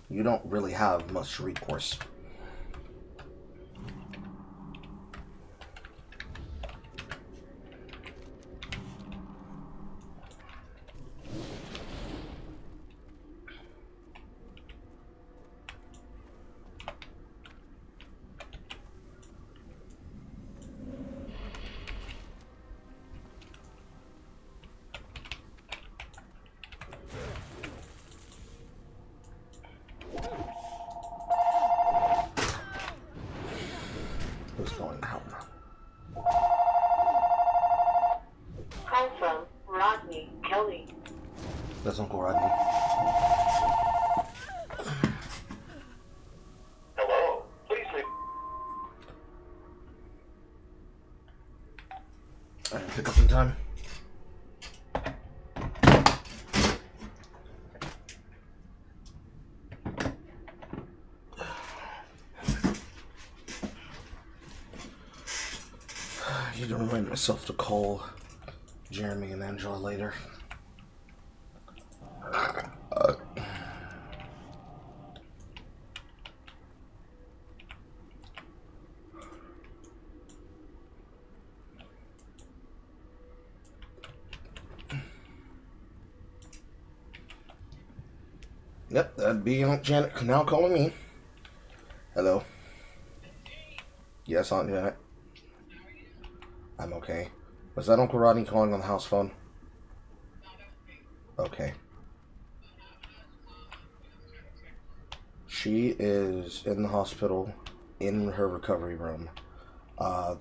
you don't really have much recourse. What's going on? Call from Rodney Kelly. That's Uncle Rodney. Hello. Please leave. Alright, pick up in time. I need to remind myself to call Jeremy and Angela later. Yep, that'd be Aunt Janet now calling me. Hello. Yes, Aunt Janet. I'm okay. Was that Uncle Rodney calling on the house phone? Okay. She is in the hospital in her recovery room.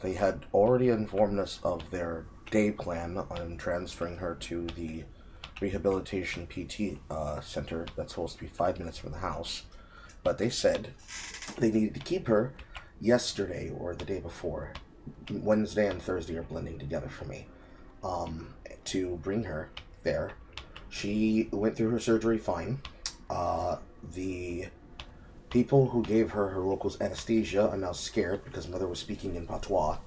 They had already informed us of their day plan on transferring her to the rehabilitation PT center that's supposed to be 5 minutes from the house. But they said they needed to keep her yesterday or the day before. Wednesday and Thursday are blending together for me. To bring her there. She went through her surgery fine. The people who gave her locals anesthesia are now scared because Mother was speaking in patois.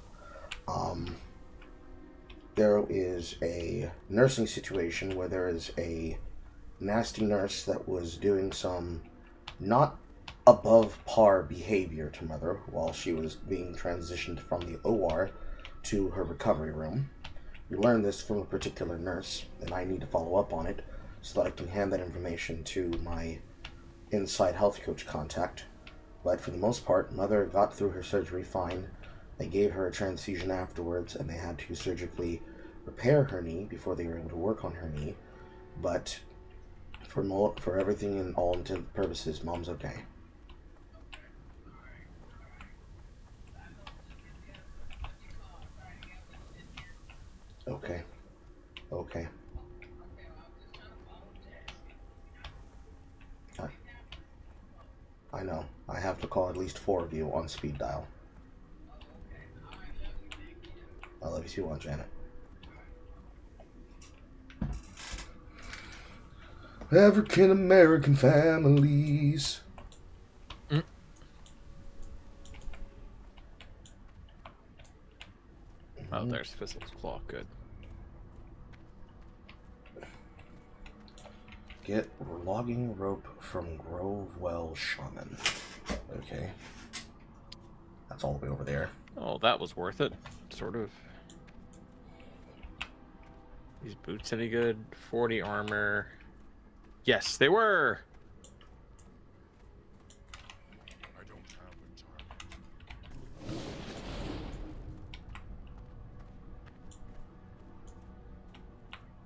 There is a nursing situation where there is a nasty nurse that was doing some not above par behavior to Mother while she was being transitioned from the OR to her recovery room. We learned this from a particular nurse, and I need to follow up on it so that I can hand that information to my inside health coach contact. But for the most part, Mother got through her surgery fine. They gave her a transfusion afterwards, and they had to surgically repair her knee before they were able to work on her knee. But for everything and all intents and purposes, Mom's okay. Okay. Okay. I know. I have to call at least 4 of you on speed dial. I love you too, Aunt Janet. African American families. Oh, there's Fizzle's Claw. Good. Get logging rope from Grovewell Shaman. Okay. That's all the way over there. Oh, that was worth it. Sort of. These boots any good? 40 armor. Yes, they were. I don't have entirely.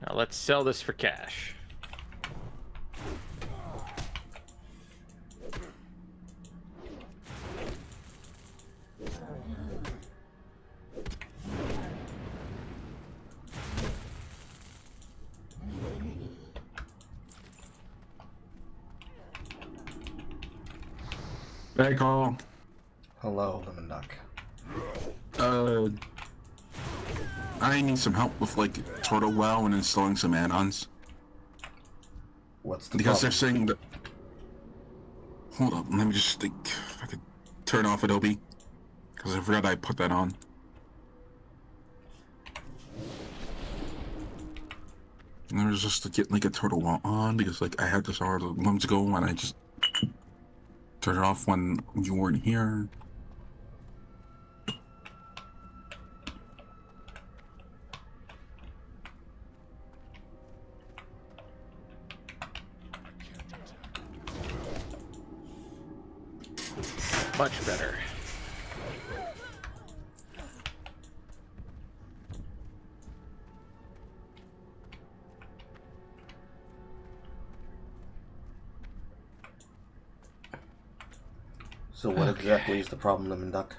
Now let's sell this for cash. Hey, Carl. Hello, Lemon Duck. I need some help with like TWOW and installing some add-ons. What's the Because problem? they're saying that. Hold up, let me just think if I could turn off Adobe. Because I forgot I put that on. And I was just to get like a TWOW on because like I had this already months ago and I just turned it off when you weren't here. Much better. So what exactly is the problem, Lemon Duck?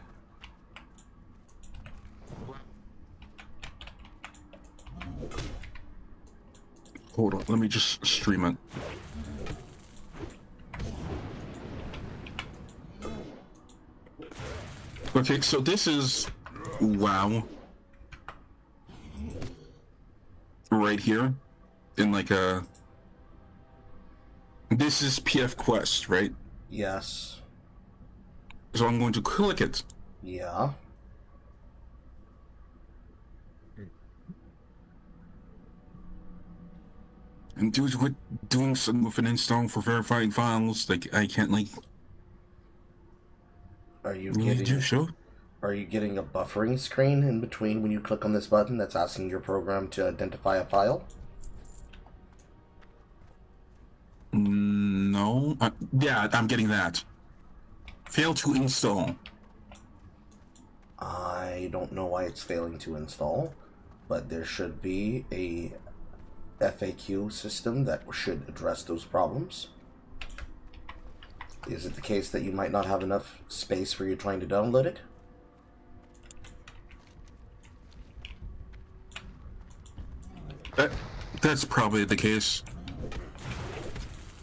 Hold on, let me just stream it. Okay, so this is WoW. Right here. In like a... This is PF Quest, right? Yes. So I'm going to click it. Yeah. And dude, what doing some with an install for verifying files? Like I can't like. Are you Did you getting show? Are you getting a buffering screen in between when you click on this button that's asking your program to identify a file? No. No. Yeah, I'm getting that. Fail to install. I don't know why it's failing to install, but there should be a FAQ system that should address those problems. Is it the case that you might not have enough space where you're trying to download it? That's probably the case.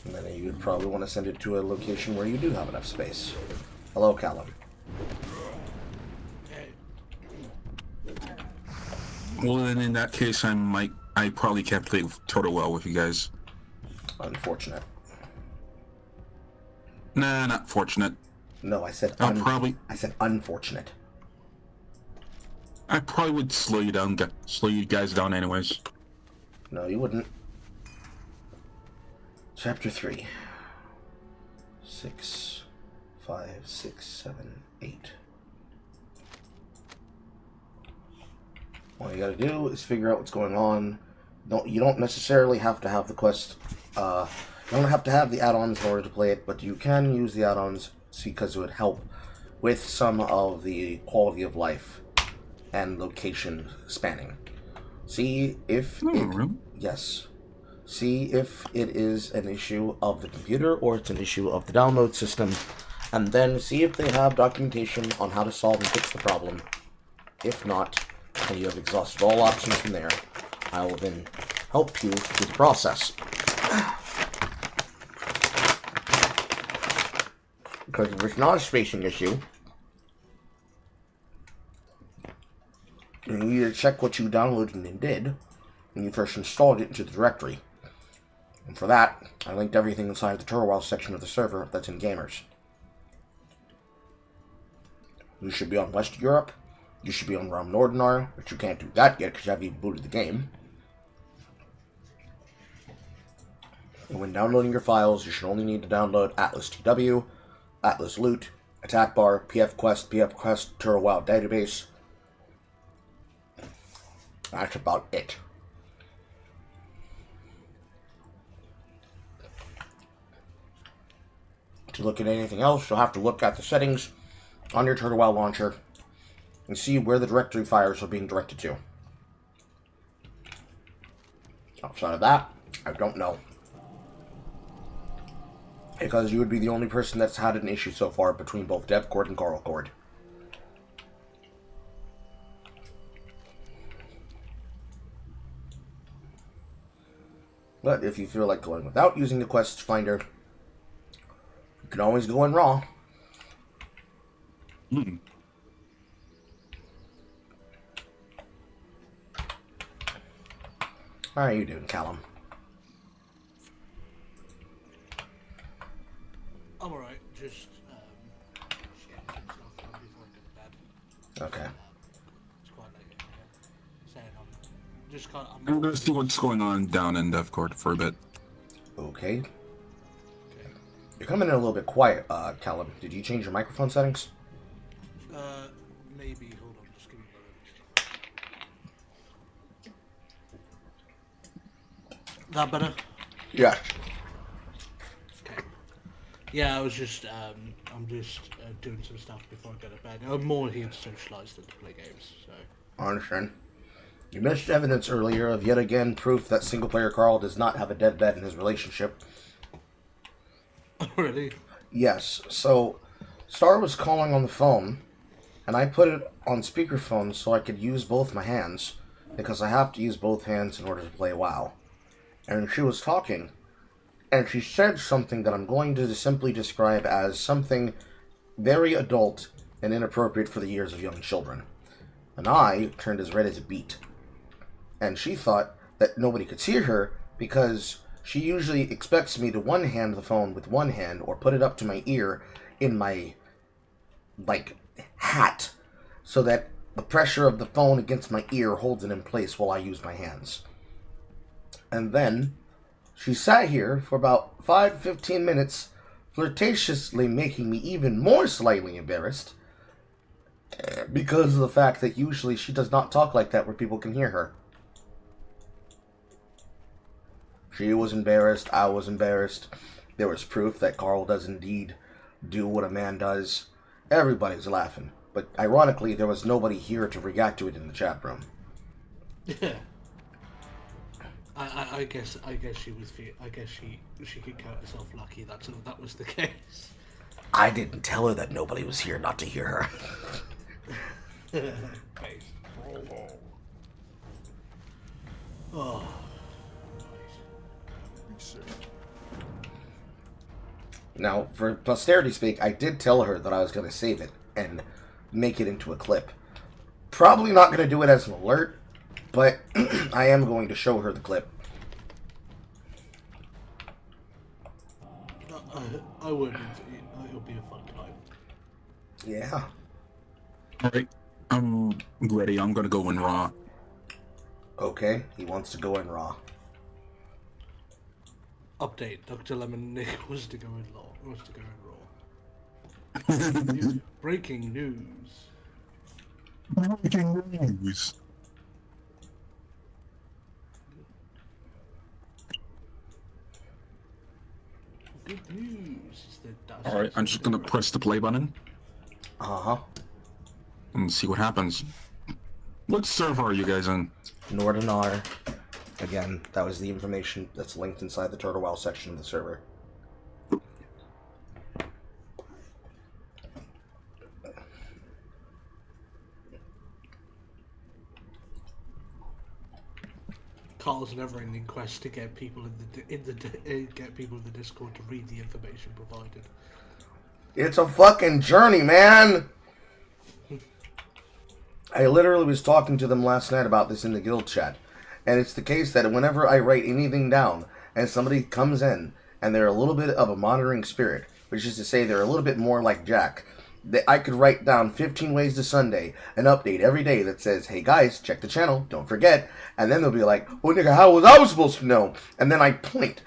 And then you'd probably want to send it to a location where you do have enough space. Hello, Callum. Well, then in that case, I probably can't play TWOW with you guys. Unfortunate. Nah, not fortunate. No, I said I said unfortunate. I probably would slow you guys down anyways. No, you wouldn't. Chapter 3. 6, 5, 6, 7, 8. All you gotta do is figure out what's going on. You don't necessarily have to have the quest. You don't have to have the add-ons in order to play it, but you can use the add-ons because it would help with some of the quality of life and location spanning. See if yes. See if it is an issue of the computer or it's an issue of the download system, and then see if they have documentation on how to solve and fix the problem. If not, and you have exhausted all options from there, I will then help you through the process. Because if it's not a spacing issue, you need to check what you downloaded and did when you first installed it into the directory. And for that, I linked everything inside the TWOW section of the server that's in Gamers. You should be on West Europe. You should be on Realm Nordinar, but you can't do that yet because you haven't even booted the game. And when downloading your files, you should only need to download Atlas TW, Atlas Loot, Attack Bar, PF Quest, TWOW Database. That's about it. To look at anything else, you'll have to look at the settings on your TWOW launcher and see where the directory files are being directed to. Outside of that, I don't know. Because you would be the only person that's had an issue so far between both DevCord and CoralCord. But if you feel like going without using the quest finder, you can always go in raw. How are you doing, Callum? I'm alright, just getting some stuff done before I go to bed. Okay. It's quite late here. Saying I'm just kind of... I'm gonna see what's going on down in DevCord for a bit. Okay. You're coming in a little bit quiet, Callum. Did you change your microphone settings? Maybe. Hold on, just give me a moment. That better? Yes. Okay. Yeah, I was just, I'm just doing some stuff before I go to bed. I'm more here to socialise than to play games, so... I understand. You missed evidence earlier of yet again proof that single-player Carl does not have a deathbed in his relationship. Really? Yes, so Star was calling on the phone, and I put it on speakerphone so I could use both my hands, because I have to use both hands in order to play WoW. And she was talking, and she said something that I'm going to simply describe as something very adult and inappropriate for the ears of young children. And I turned as red as a beet. And she thought that nobody could see her because she usually expects me to one-hand the phone with one hand or put it up to my ear in my, hat, so that the pressure of the phone against my ear holds it in place while I use my hands. And then she sat here for about 5-15 minutes, flirtatiously making me even more slightly embarrassed because of the fact that usually she does not talk like that where people can hear her. She was embarrassed, I was embarrassed, there was proof that Carl does indeed do what a man does, everybody's laughing. But ironically, there was nobody here to react to it in the chat room. Yeah. I guess she was. I guess she could count herself lucky that was the case. I didn't tell her that nobody was here not to hear her. Nice. Bravo. Oh. Be safe. Now, for posterity's sake, I did tell her that I was going to save it and make it into a clip. Probably not going to do it as an alert, but I am going to show her the clip. I would. It'll be a fun time. Yeah. Alright, I'm ready. I'm gonna go in raw. Okay, he wants to go in raw. Update: Dr. Lemon Nick was to go in raw. Breaking news. Breaking news. Good news. Alright, I'm just gonna press the play button Uh-huh. and see what happens. What server are you guys in? Nord and R. Again, that was the information that's linked inside the TWOW section of the server. Carl's never-ending quest to get people get people in the Discord to read the information provided. It's a fucking journey, man! I literally was talking to them last night about this in the guild chat. And it's the case that whenever I write anything down and somebody comes in and they're a little bit of a monitoring spirit, which is to say they're a little bit more like Jack, that I could write down 15 ways to Sunday, an update every day that says, hey guys, check the channel, don't forget. And then they'll be like, oh nigga, how was I supposed to know? And then I point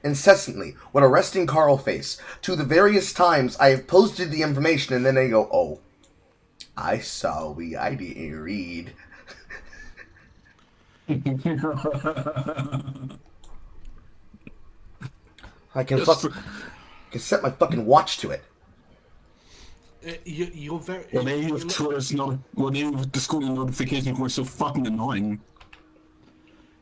incessantly with a resting Carl face to the various times I have posted the information, and then they go, oh, I saw I didn't read. I can set my fucking watch to it. You're very. Well, they have Twitter's not. Well, they have Discord notifications were so fucking annoying.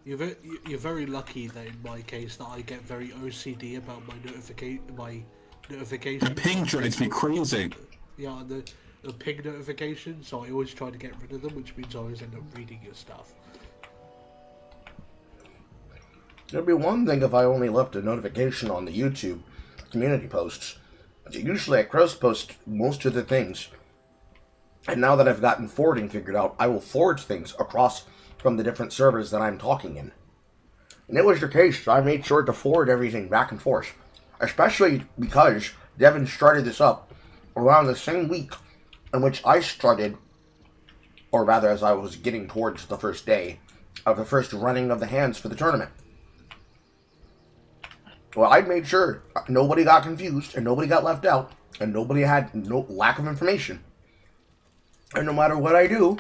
You're very lucky that in my case that I get very OCD about my notification. The ping drives me crazy. Yeah, the ping notification. So I always try to get rid of them, which means I always end up reading your stuff. It'd be one thing if I only left a notification on the YouTube community posts. Usually I cross-post most of the things. And now that I've gotten forwarding figured out, I will forward things across from the different servers that I'm talking in. And it was the case, so I made sure to forward everything back and forth. Especially because Devin started this up around the same week in which I started, or rather as I was getting towards the first day of the first running of the hands for the tournament. Well, I made sure nobody got confused and nobody got left out and nobody had no lack of information. And no matter what I do,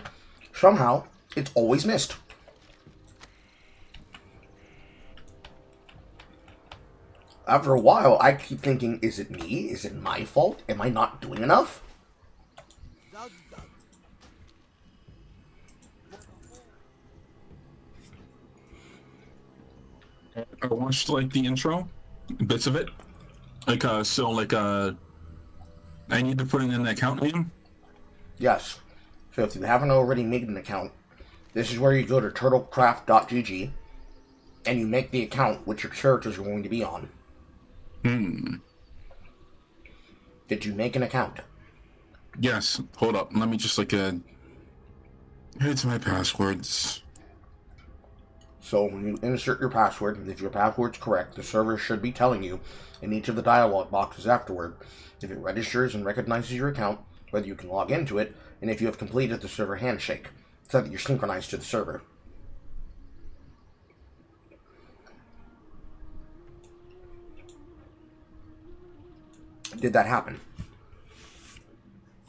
somehow it's always missed. After a while, I keep thinking, is it me? Is it my fault? Am I not doing enough? I watched like the intro, bits of it. I need to put in an account name. Yes. So if you haven't already made an account, this is where you go to turtlecraft.gg and you make the account which your characters are going to be on. Did you make an account? Yes. Hold up. Let me just it's my passwords. So when you insert your password, if your password's correct, the server should be telling you in each of the dialog boxes afterward if it registers and recognizes your account, whether you can log into it, and if you have completed the server handshake, so that you're synchronized to the server. Did that happen?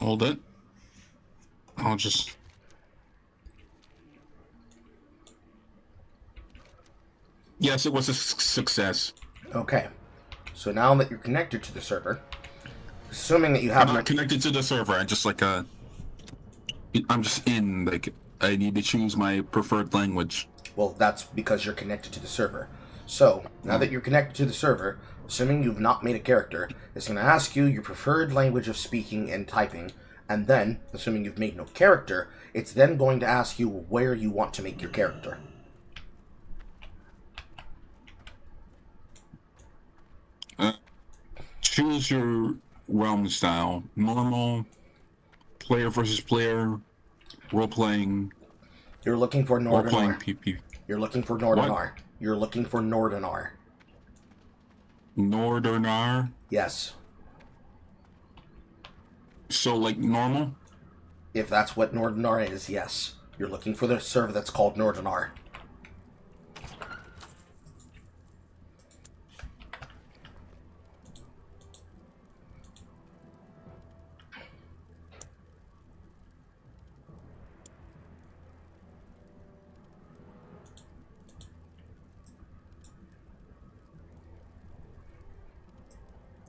Hold it. I'll just... Yes, it was a success. Okay. So now that you're connected to the server, assuming that you I'm have not connected to the server. I just like I'm just in. Like I need to choose my preferred language. well, that's because you're connected to the server. So now that you're connected to the server, assuming you've not made a character, it's going to ask you your preferred language of speaking and typing, and then, assuming you've made no character, it's then going to ask you where you want to make your character. Choose your realm style: normal, player versus player, role playing, You're looking for role playing Nordinar. PP. You're looking for Nordinar. You're looking for Nordinar. Northernar. Yes. So like normal. If that's what Nordinar is, yes. You're looking for the server that's called Nordinar.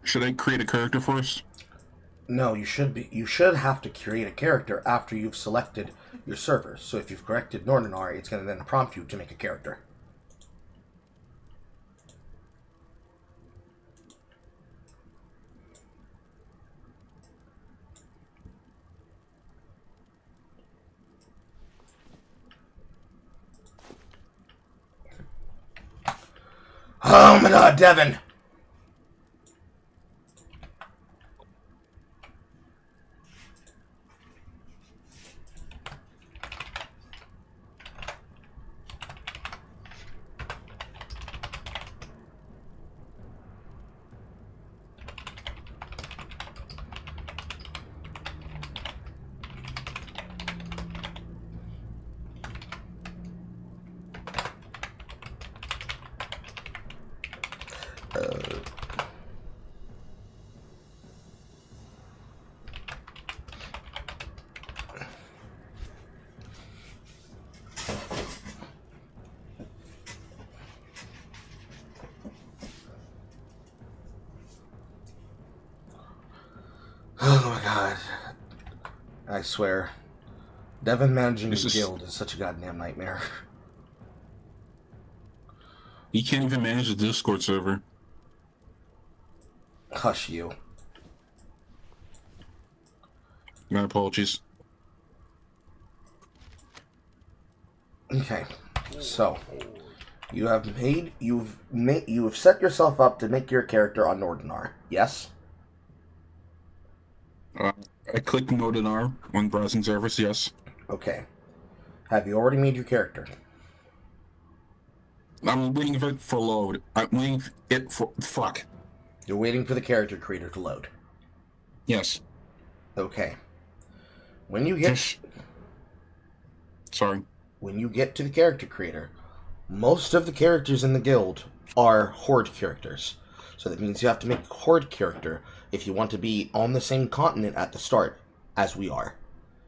Should I create a character first? No, you should have to create a character after you've selected your server. So if you've corrected Nordinar, it's going to then prompt you to make a character. Oh my god, Devin! Oh my god. I swear. Devin managing This a is- guild is such a goddamn nightmare. You can't even manage the Discord server. Hush you. My apologies. Okay. So, you have set yourself up to make your character on Nordinar. Yes? I click Nordinar on browsing service. Yes. Okay. Have you already made your character? I'm waiting for it for load. I'm waiting for it for fuck. You're waiting for the character creator to load. Yes. Okay. When you get Just... Sorry. when you get to the character creator, most of the characters in the guild are horde characters. So that means you have to make a horde character if you want to be on the same continent at the start as we are.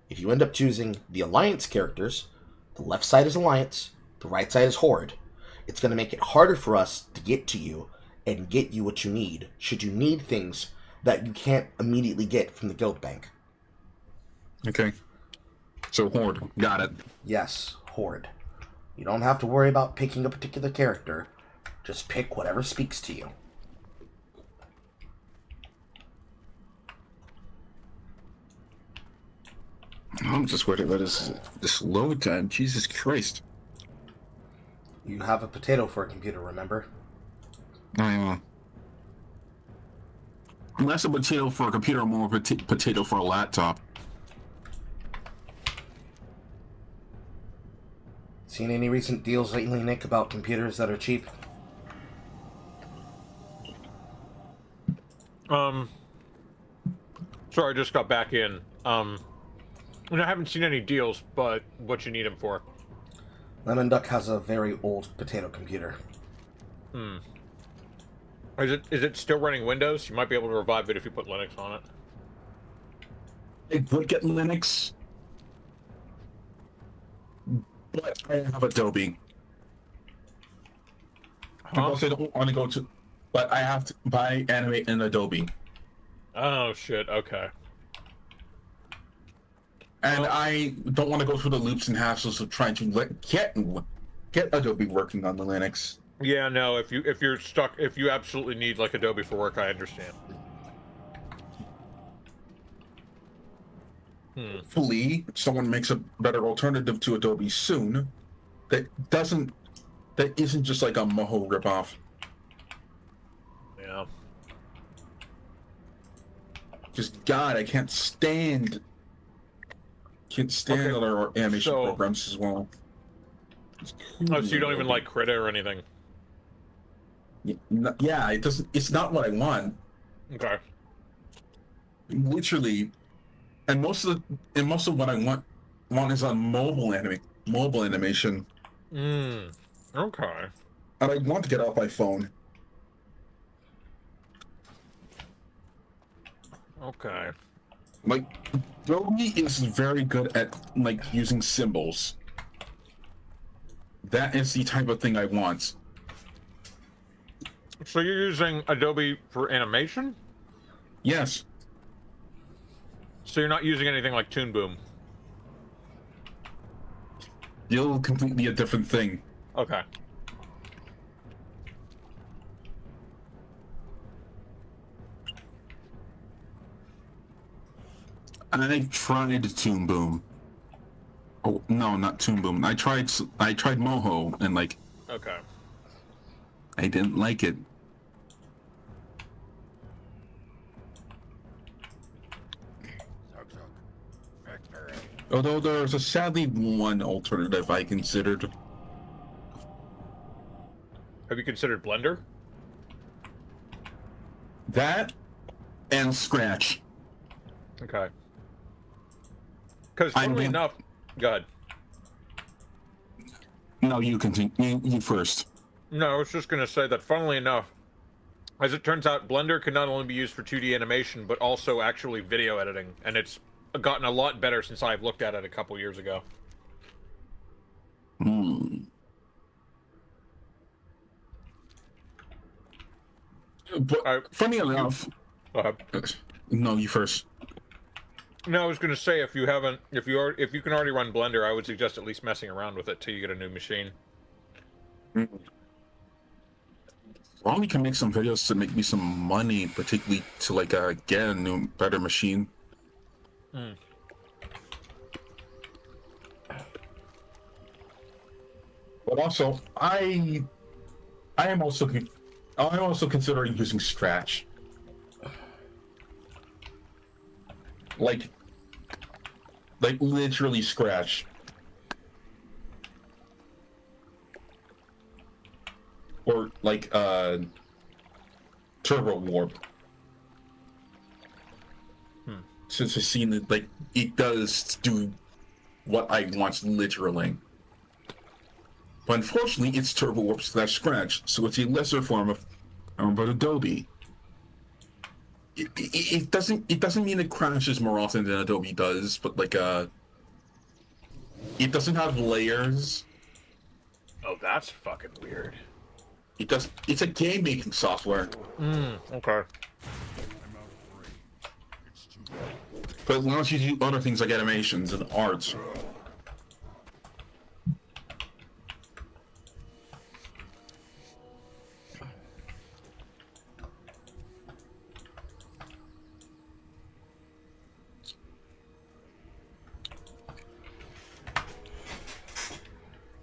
If you end up choosing the alliance characters, the left side is alliance, the right side is horde. It's going to make it harder for us to get to you and get you what you need, should you need things that you can't immediately get from the guild bank. Okay. So horde. Got it. Yes, horde. You don't have to worry about picking a particular character. Just pick whatever speaks to you. I'm just worried about this load time. Jesus Christ. You have a potato for a computer, remember? I'm less a potato for a computer, more of a potato for a laptop. Seen any recent deals lately, Nick, about computers that are cheap? Sorry, I just got back in. And I haven't seen any deals, but what you need them for? Lemon Duck has a very old potato computer. Is it still running Windows? You might be able to revive it if you put Linux on it. I would get Linux, but I have Adobe. Huh? Because I don't want to go to. but I have to buy Animate in Adobe. Oh shit. Okay. And I don't want to go through the loops and hassles of trying to get Adobe working on the Linux. Yeah, no. If you're stuck, if you absolutely need like Adobe for work, I understand. Hopefully, someone makes a better alternative to Adobe soon. That isn't just like a Moho ripoff. Yeah. Just God, I can't stand Okay, other animation so- programs as well. Oh, so you don't even like Krita or anything? Yeah, it doesn't. It's not what I want. Okay. Literally, and most of what I want is on mobile animation, Okay. and I want to get off my phone. Okay. Like, Adobe is very good at like using symbols. That is the type of thing I want. So you're using Adobe for animation? Yes. So you're not using anything like Toon Boom? Still completely a different thing. Okay. I've tried Toon Boom. Oh no, not Toon Boom. I tried Moho, and like Okay. I didn't like it. Although there's a sadly one alternative I considered. Have you considered Blender? That and Scratch. Okay. Because funnily enough, go ahead. No, you continue. You first. No, I was just going to say that funnily enough, as it turns out, Blender can not only be used for 2D animation, but also actually video editing. And it's gotten a lot better since I've looked at it a couple years ago. But funny enough, no, you first. No, I was going to say if you can already run Blender, I would suggest at least messing around with it till you get a new machine. Probably can make some videos to make me some money, particularly to like get a new, better machine. But also, I am also considering using Scratch. Like literally Scratch. Or like Turbo Warp. Since I've seen that like it does do what I want literally. But unfortunately it's Turbo Warp / Scratch, so it's a lesser form of Adobe. It doesn't mean it crashes more often than Adobe does, but like it doesn't have layers. Oh, that's fucking weird. It's a game making software. Okay. But it allows you to do other things like animations and art.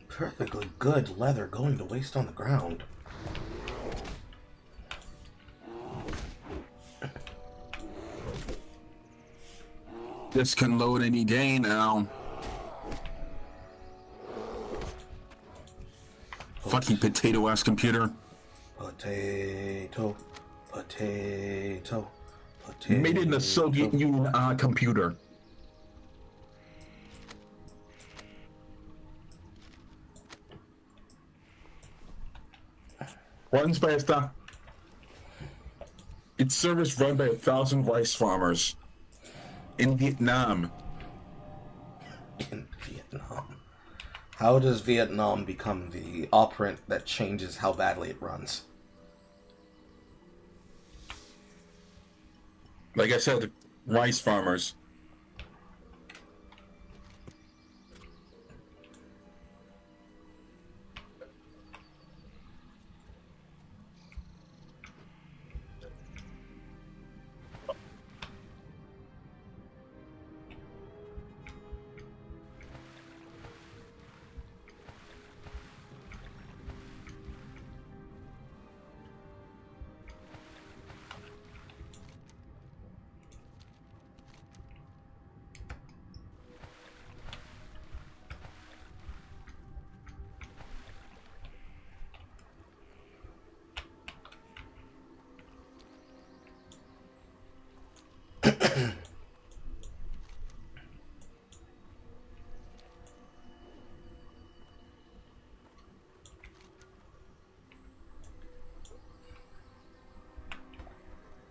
Perfectly good leather going to waste on the ground. This can load any day now. Fucking potato-ass computer. Potato. Made in the Soviet Union computer. Runs by its service run by 1,000 rice farmers in Vietnam. In Vietnam. How does Vietnam become the operant that changes how badly it runs? Like I said, the rice farmers.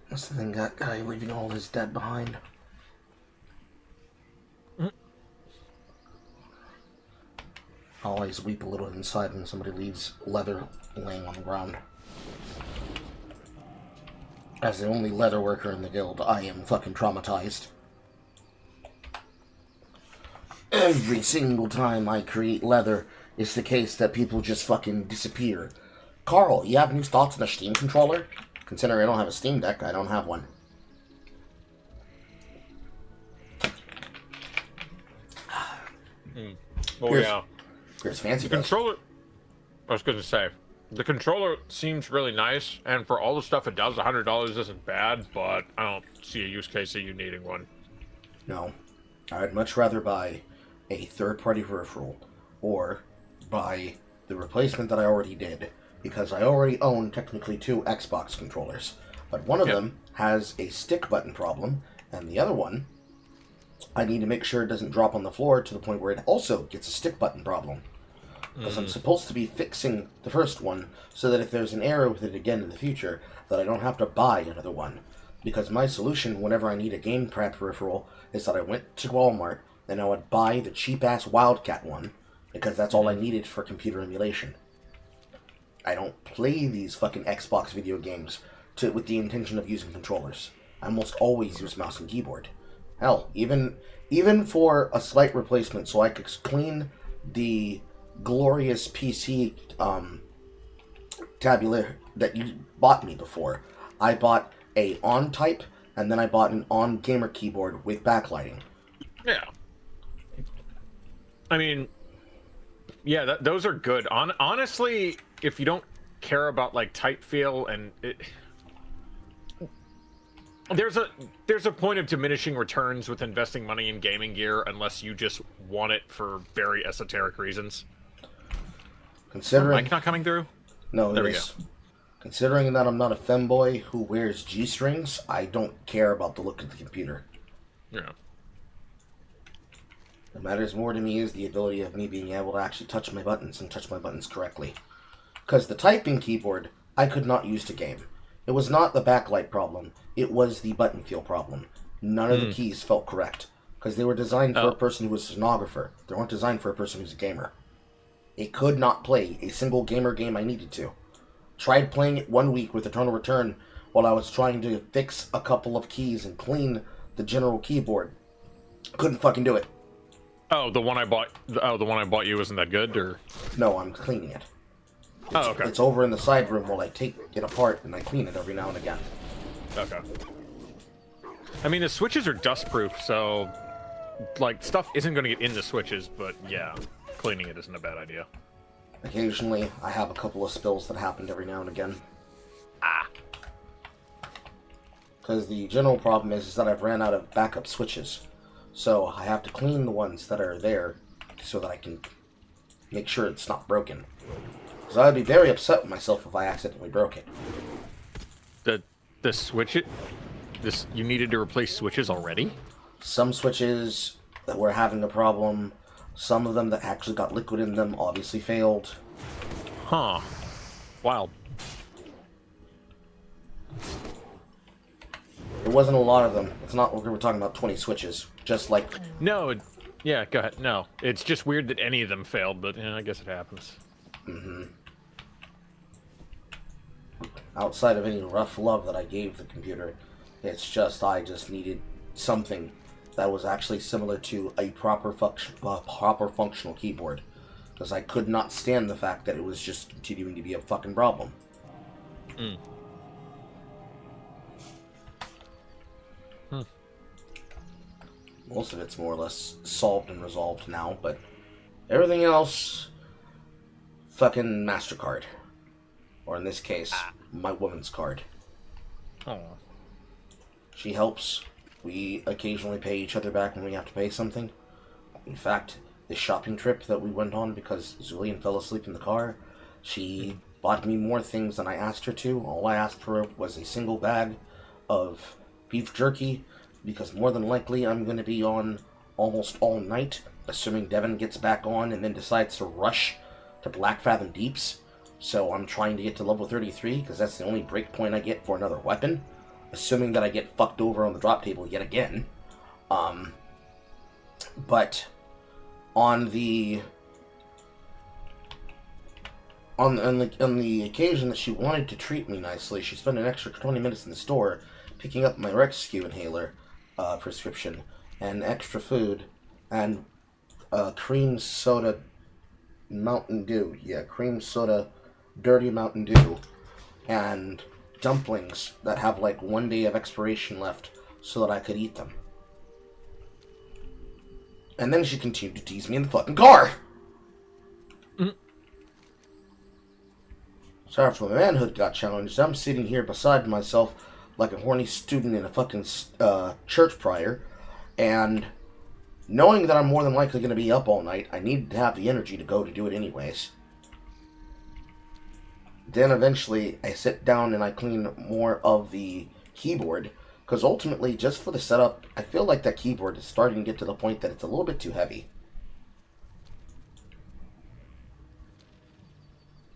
What's the thing, that guy leaving all his dead behind? I always weep a little inside when somebody leaves leather laying on the ground. As the only leather worker in the guild, I am fucking traumatized. Every single time I create leather, it's the case that people just fucking disappear. Carl, you have new thoughts on a Steam controller? Considering I don't have a Steam Deck, I don't have one. Oh, Here's- yeah. Here's fancy The best. controller... I was going to say, the controller seems really nice, and for all the stuff it does, $100 isn't bad, but I don't see a use case of you needing one. No. I'd much rather buy a third-party peripheral or buy the replacement that I already did, because I already own technically 2 Xbox controllers. But one of them has a stick button problem, and the other one, I need to make sure it doesn't drop on the floor to the point where it also gets a stick button problem. Because I'm supposed to be fixing the first one so that if there's an error with it again in the future, that I don't have to buy another one. Because my solution whenever I need a gamepad peripheral is that I went to Walmart and I would buy the cheap-ass Wildcat one, because that's all I needed for computer emulation. I don't play these fucking Xbox video games with the intention of using controllers. I almost always use mouse and keyboard. Hell, even for a slight replacement so I could clean the glorious PC tabular that you bought me before. I bought a on type, and then I bought an on gamer keyboard with backlighting. Yeah. I mean, yeah, those are good. Honestly, if you don't care about like type feel and it, there's a point of diminishing returns with investing money in gaming gear unless you just want it for very esoteric reasons. Considering Mic not coming through? no, There it we is. Considering that I'm not a femboy who wears G-strings, I don't care about the look of the computer. Yeah. What matters more to me is the ability of me being able to actually touch my buttons and touch my buttons correctly. Because the typing keyboard, I could not use to game. It was not the backlight problem, it was the button feel problem. None of the keys felt correct. Because they were designed for a person who was a stenographer. They weren't designed for a person who's a gamer. It could not play a single gamer game I needed to. Tried playing it 1 week with Eternal Return while I was trying to fix a couple of keys and clean the general keyboard. Couldn't fucking do it. Oh, the one I bought. Oh, the one I bought you isn't that good, or? No, I'm cleaning it. Oh, okay. It's over in the side room while I take it apart and I clean it every now and again. Okay. I mean, the switches are dust-proof, so like stuff isn't going to get in the switches. But yeah, cleaning it isn't a bad idea. Occasionally, I have a couple of spills that happened every now and again. Because the general problem is that I've ran out of backup switches. So I have to clean the ones that are there so that I can make sure it's not broken. Because I'd be very upset with myself if I accidentally broke it. The switch you needed to replace switches already? Some switches that were having a problem, some of them that actually got liquid in them obviously failed. Huh. Wild. There wasn't a lot of them. It's not like we were talking about 20 switches. Just like... No, yeah, go ahead. No, it's just weird that any of them failed, but I guess it happens. Mm-hmm. Outside of any rough love that I gave the computer, It's just I just needed something that was actually similar to a proper functional keyboard, because I could not stand the fact that it was just continuing to be a fucking problem. Mm. Most of it's more or less solved and resolved now, but everything else, fucking MasterCard. Or in this case, my woman's card. Oh. She helps. We occasionally pay each other back when we have to pay something. In fact, the shopping trip that we went on because Zulian fell asleep in the car, she bought me more things than I asked her to. All I asked for was a single bag of beef jerky, because more than likely I'm going to be on almost all night, assuming Devin gets back on and then decides to rush to Black Fathom Deeps. So I'm trying to get to level 33, because that's the only break point I get for another weapon, assuming that I get fucked over on the drop table yet again. But on the occasion that she wanted to treat me nicely, she spent an extra 20 minutes in the store picking up my rescue inhaler prescription and extra food and cream soda Mountain Dew. Yeah, cream soda dirty Mountain Dew and dumplings that have like 1 day of expiration left so that I could eat them. And then she continued to tease me in the fucking car. So after my manhood got challenged, I'm sitting here beside myself like a horny student in a fucking church prior, and knowing that I'm more than likely going to be up all night, I needed to have the energy to go to do it anyways. Then eventually I sit down and I clean more of the keyboard, because ultimately, just for the setup, I feel like that keyboard is starting to get to the point that it's a little bit too heavy.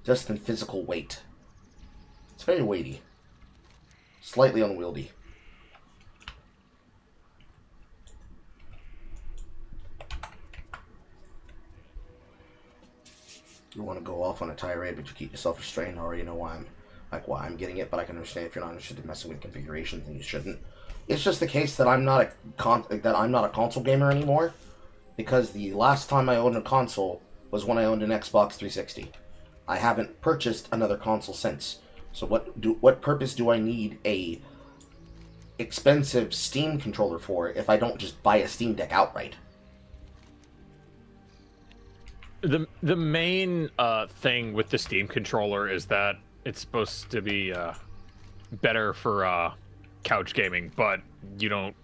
Just in physical weight. It's very weighty. Slightly unwieldy. You want to go off on a tirade, but you keep yourself restrained. I already know why I'm getting it, but I can understand if you're not interested in messing with configurations, then you shouldn't. It's just the case that I'm not a console gamer anymore, because the last time I owned a console was when I owned an Xbox 360. I haven't purchased another console since. So what purpose do I need a expensive Steam controller for if I don't just buy a Steam Deck outright? The main thing with the Steam controller is that it's supposed to be better for couch gaming, but you don't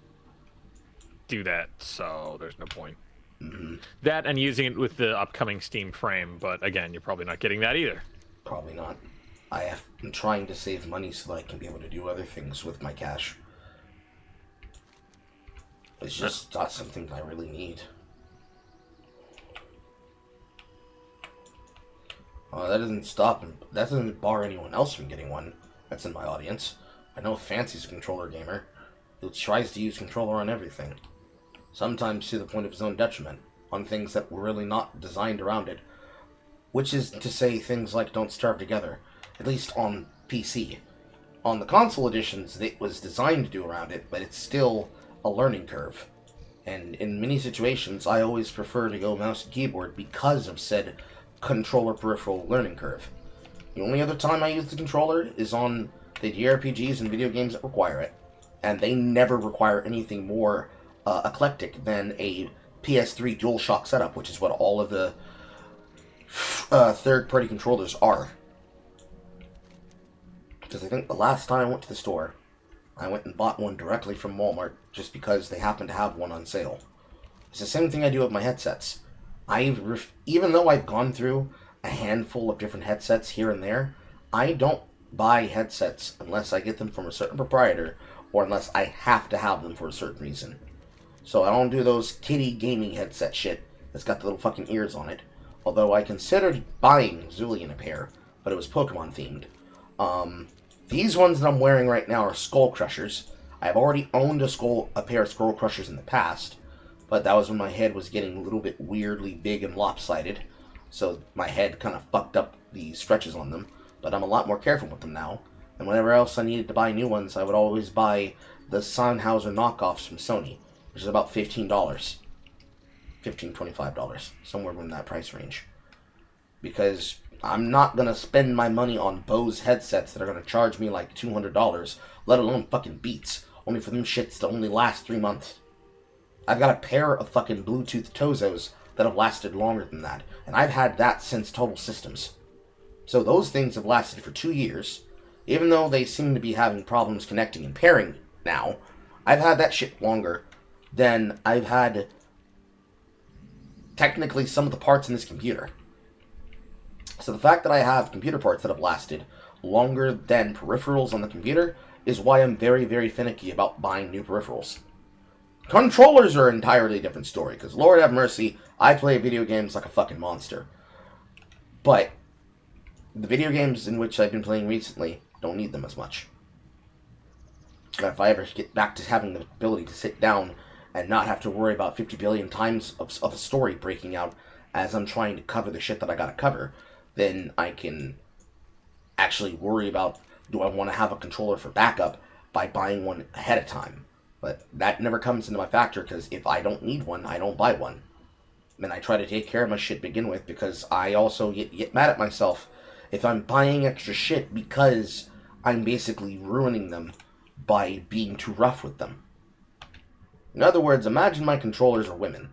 do that, so there's no point. Mm-hmm. That and using it with the upcoming Steam frame, but again, you're probably not getting that either. Probably not. I'm trying to save money so that I can be able to do other things with my cash. It's just not something I really need. That doesn't bar anyone else from getting one that's in my audience. I know Fancy's a controller gamer who tries to use controller on everything. Sometimes to the point of his own detriment, on things that were really not designed around it. Which is to say things like Don't Starve Together, at least on PC. On the console editions, it was designed to do around it, but it's still a learning curve. And in many situations, I always prefer to go mouse and keyboard because of said controller peripheral learning curve. The only other time I use the controller is on the JRPGs and video games that require it. And they never require anything more eclectic than a PS3 DualShock setup, which is what all of the third-party controllers are. Because I think the last time I went to the store, I went and bought one directly from Walmart just because they happened to have one on sale. It's the same thing I do with my headsets. Even though I've gone through a handful of different headsets here and there, I don't buy headsets unless I get them from a certain proprietor or unless I have to have them for a certain reason. So I don't do those kitty gaming headset shit that's got the little fucking ears on it. Although I considered buying Zulian a pair, but it was Pokemon themed. These ones that I'm wearing right now are Skull Crushers. I've already owned a pair of Skull Crushers in the past, but that was when my head was getting a little bit weirdly big and lopsided, so my head kind of fucked up the stretches on them, but I'm a lot more careful with them now, and whenever else I needed to buy new ones, I would always buy the Sennheiser knockoffs from Sony, which is about $15. $25, somewhere in that price range. Because I'm not going to spend my money on Bose headsets that are going to charge me like $200, let alone fucking Beats, only for them shits to only last 3 months. I've got a pair of fucking Bluetooth Tozos that have lasted longer than that, and I've had that since Total Systems. So those things have lasted for 2 years, even though they seem to be having problems connecting and pairing now. I've had that shit longer than I've had technically some of the parts in this computer. So the fact that I have computer parts that have lasted longer than peripherals on the computer is why I'm very, very finicky about buying new peripherals. Controllers are an entirely different story, because Lord have mercy, I play video games like a fucking monster. But the video games in which I've been playing recently don't need them as much. If I ever get back to having the ability to sit down and not have to worry about 50 billion times of a story breaking out as I'm trying to cover the shit that I gotta cover, then I can actually worry about, do I want to have a controller for backup by buying one ahead of time. But that never comes into my factor, because if I don't need one, I don't buy one. And I try to take care of my shit to begin with, because I also get mad at myself if I'm buying extra shit because I'm basically ruining them by being too rough with them. In other words, imagine my controllers are women.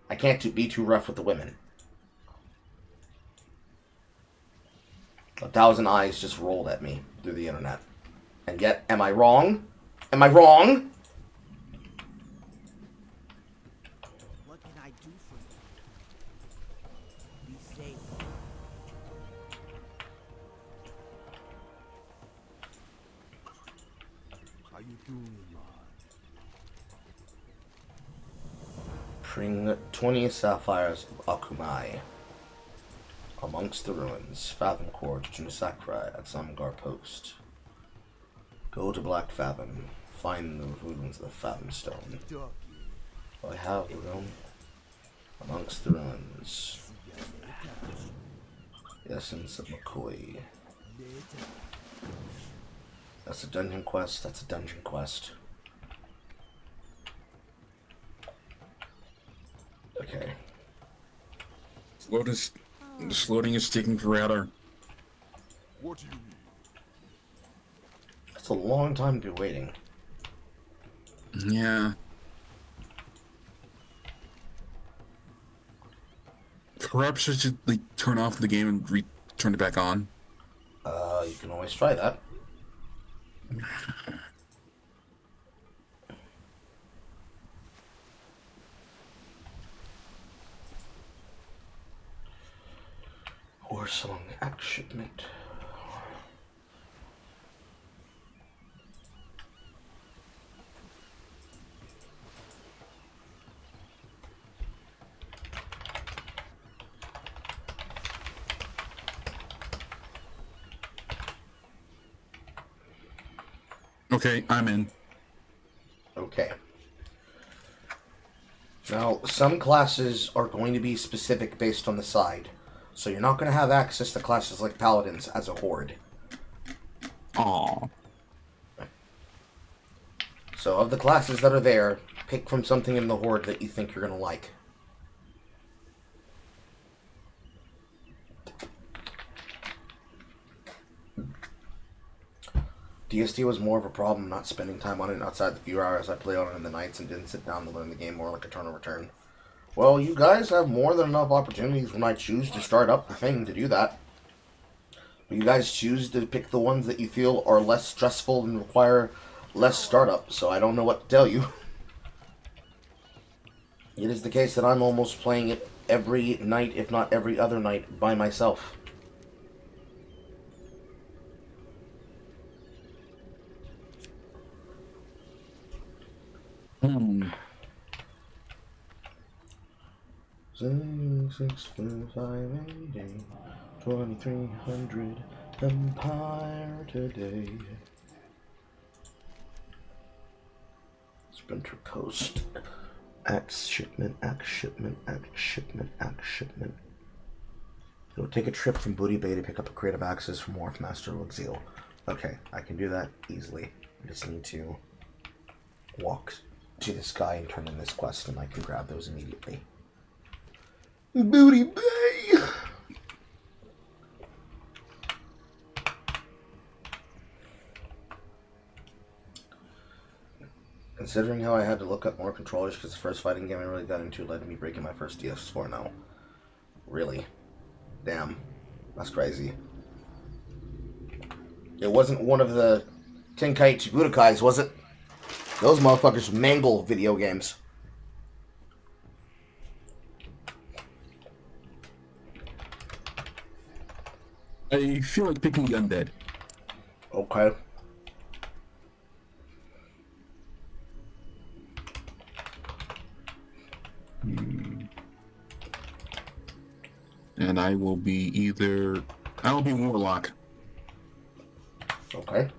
I can't be too rough with the women. 1,000 eyes just rolled at me through the internet. And yet, am I wrong? Am I wrong? What can I do for you? Be safe. How you doing, man? Bring 20 sapphires of Akumai. Amongst the ruins, Fathom Core to Junisakura at Samgar Post. Go to Black Fathom. Find the ruins of the Fathom Stone. I have the room. Amongst the ruins. The essence of McCoy. That's a dungeon quest. That's a dungeon quest. Okay. This loading is taking forever. What do you need? It's a long time to be waiting. Yeah. Perhaps I should turn off the game and turn it back on. You can always try that. Warsong Act Shipment. Okay, I'm in. Okay. Now, some classes are going to be specific based on the side. So you're not going to have access to classes like Paladins as a horde. Aww. So of the classes that are there, pick from something in the horde that you think you're going to like. DST was more of a problem not spending time on it outside the few hours I play on it in the nights and didn't sit down to learn the game more like Eternal Return. Well, you guys have more than enough opportunities when I choose to start up the thing to do that. But you guys choose to pick the ones that you feel are less stressful and require less startup, so I don't know what to tell you. It is the case that I'm almost playing it every night, if not every other night, by myself. Hmm. 6, 5, 8, 2300 Empire today. Sprinter Coast. Axe shipment, axe shipment, axe shipment, axe shipment. It'll take a trip from Booty Bay to pick up a crate of axes from Wharf Master Luxeal. Okay, I can do that easily. I just need to walk to this guy and turn in this quest, and I can grab those immediately. Booty Bay! Considering how I had to look up more controllers because the first fighting game I really got into led to me breaking my first DS4 now. Really? Damn. That's crazy. It wasn't one of the Tenkaichi Budokais, was it? Those motherfuckers mangle video games. I feel like picking the undead. Okay. And I will be Warlock. Okay.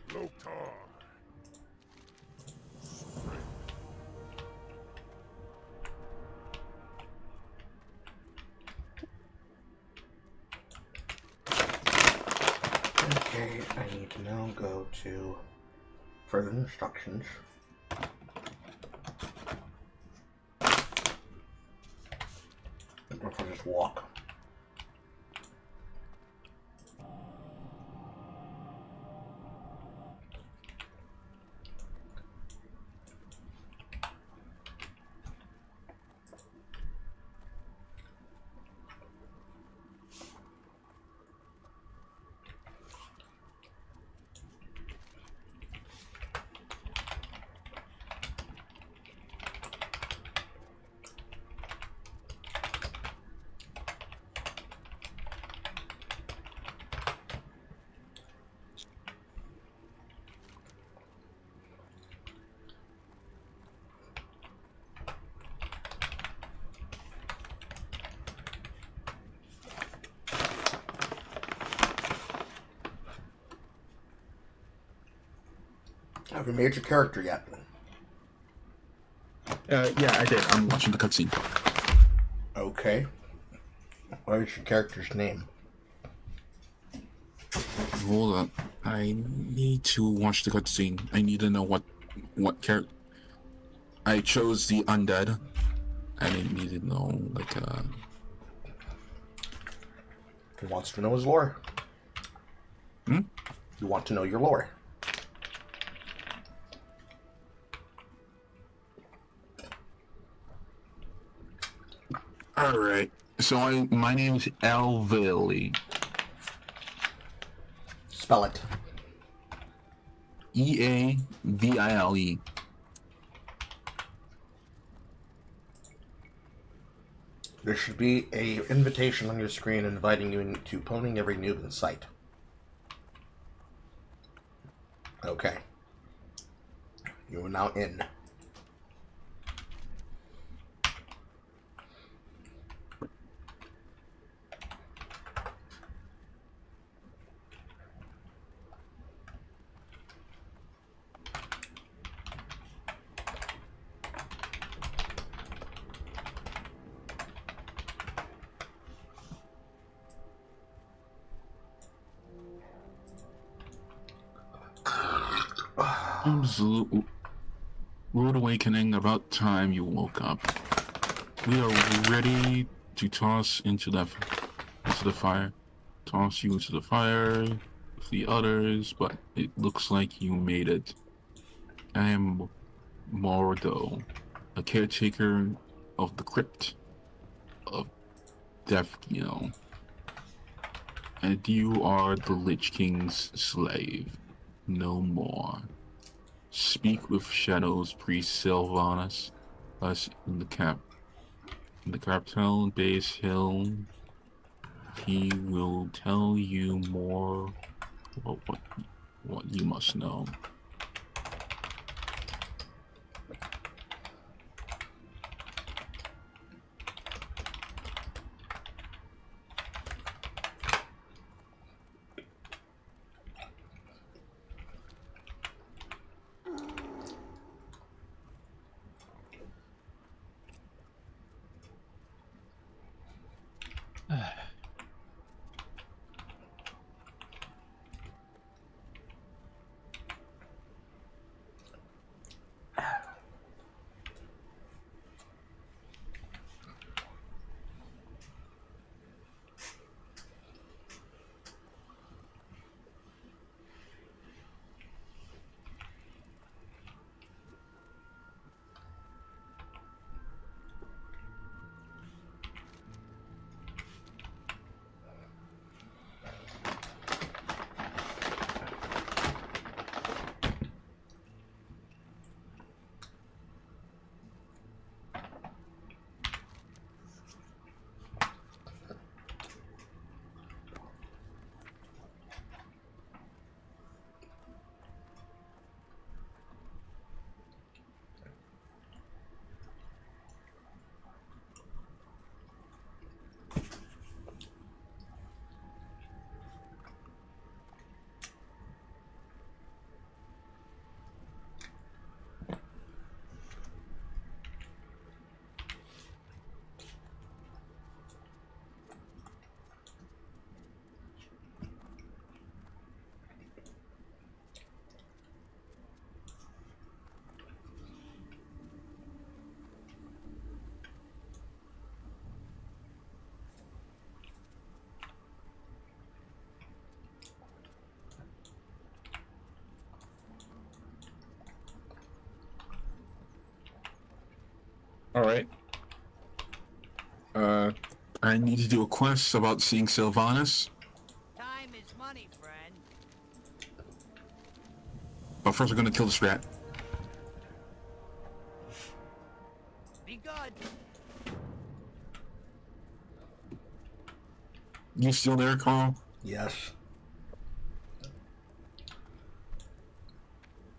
Loktar. Okay, I need to now go to further instructions. Or if I just walk. Have you made your character yet? Yeah, I did. I'm watching the cutscene. Okay. What is your character's name? Hold up. I need to watch the cutscene. I need to know what character. I chose the undead. I need to know He wants to know his lore. Hmm? You want to know your lore. All right. So my name is Elvili. Spell it. Eavile. There should be an invitation on your screen inviting you to pwning every noob in sight. Okay. You are now in. Absolute rude awakening. About time you woke up. We are ready to toss into the fire. Toss you into the fire with the others, but it looks like you made it. I am Mordo, a caretaker of the crypt of Death, and you are the Lich King's slave. No more. Speak with Shadow's priest Sylvanas, us in the Capitol Base Hill. He will tell you more about what you must know. All right. I need to do a quest about seeing Sylvanas. Time is money, friend. But first, I'm gonna kill this rat. Be good. You still there, Carl? Yes.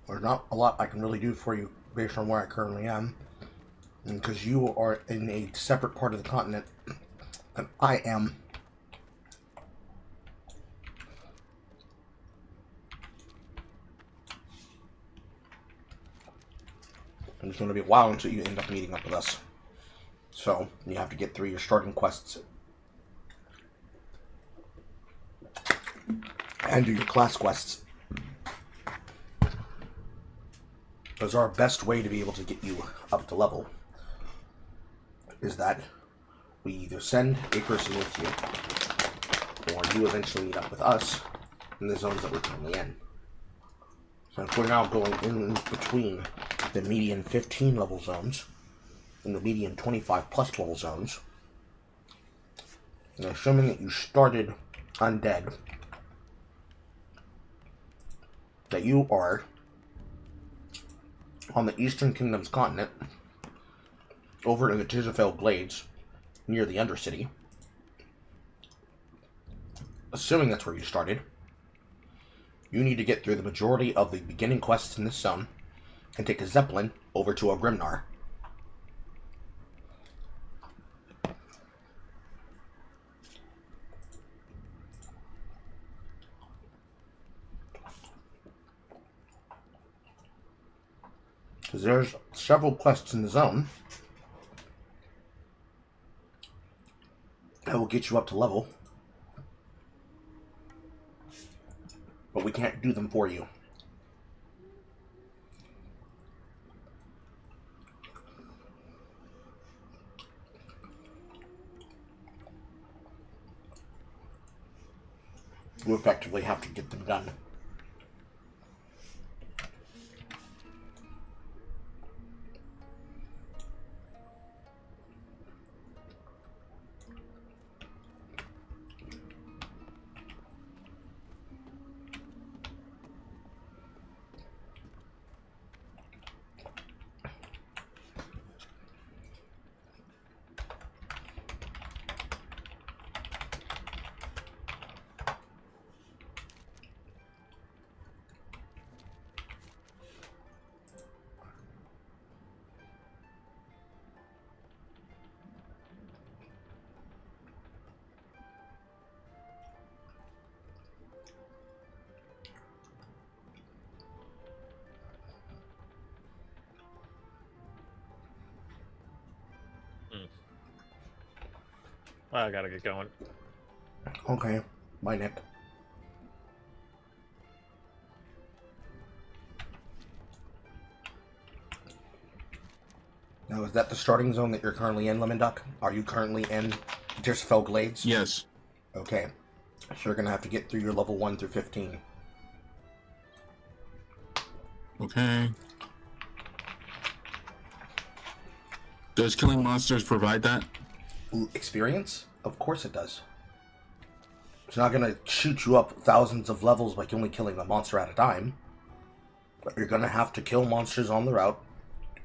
There's not a lot I can really do for you based on where I currently am. Because you are in a separate part of the continent than I am. And it's going to be a while until you end up meeting up with us. So, you have to get through your starting quests. And do your class quests. Those are our best way to be able to get you up to level. Is that we either send a person with you, or you eventually meet up with us in the zones that we're currently in. So if we're now going in between the median 15 level zones and the median 25 plus level zones, and assuming that you started undead, that you are on the Eastern Kingdom's continent, over in the Tizafel Glades, near the Undercity. Assuming that's where you started, you need to get through the majority of the beginning quests in this zone and take a Zeppelin over to a Grimnar. Because there's several quests in the zone that will get you up to level, but we can't do them for you. you effectively have to get them done. I gotta get going. Okay. Bye, Nick. Now, is that the starting zone that you're currently in, Lemon Duck? Are you currently in Deersfell Glades? Yes. Okay. So you're gonna have to get through your level 1 through 15. Okay. Does killing monsters provide that? Experience? Of course it does. It's not gonna shoot you up thousands of levels by only killing a monster at a time. But you're gonna have to kill monsters on the route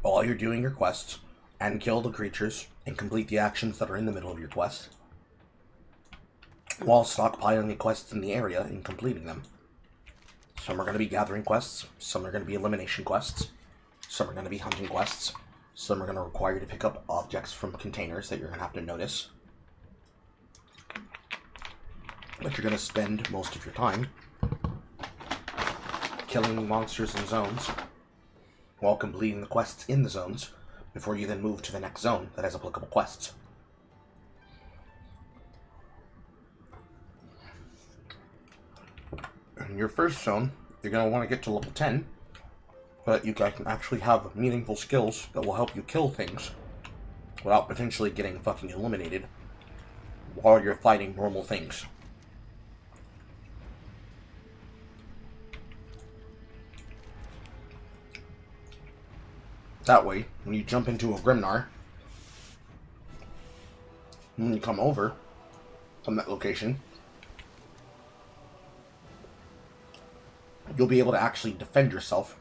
while you're doing your quests, and kill the creatures, and complete the actions that are in the middle of your quest, while stockpiling the quests in the area and completing them. Some are going to be gathering quests, some are going to be elimination quests, some are going to be hunting quests, some are going to require you to pick up objects from containers that you're going to have to notice. But you're going to spend most of your time killing monsters in zones while completing the quests in the zones before you then move to the next zone that has applicable quests. In your first zone, you're going to want to get to level 10, but you can actually have meaningful skills that will help you kill things without potentially getting fucking eliminated while you're fighting normal things. That way, when you jump into a Grimnar, when you come over from that location, you'll be able to actually defend yourself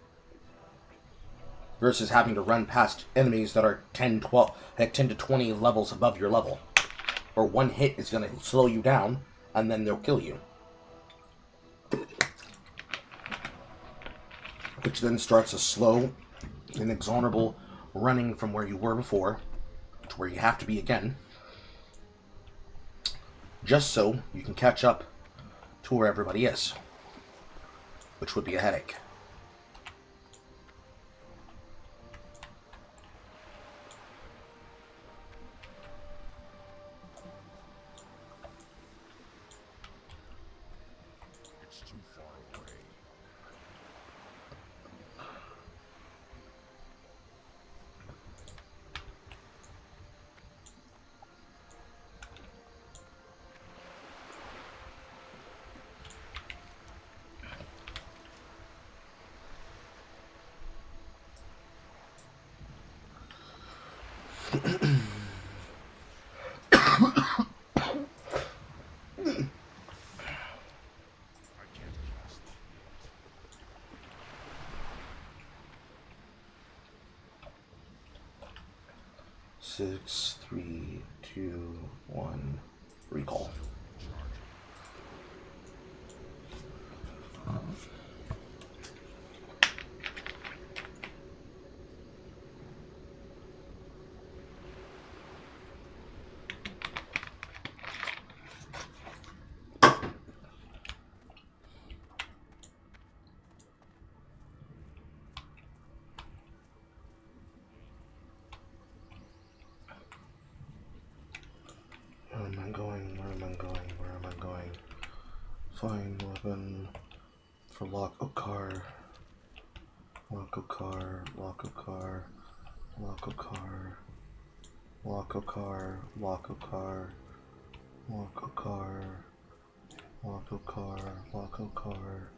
versus having to run past enemies that are 10 to 20 levels above your level. Or one hit is going to slow you down, and then they'll kill you. Which then starts a slow, inexorable running from where you were before to where you have to be again, just so you can catch up to where everybody is, which would be a headache. It's too far away. I can't pass that. 6, 3, 2, 1, recall. Where am I going? Where am I going? Where am I going? Find weapon for lock a car. Lock a car. Lock a car. Lock a car. Lock a car. Lock a car. Lock a car. Walk a car, walk a car,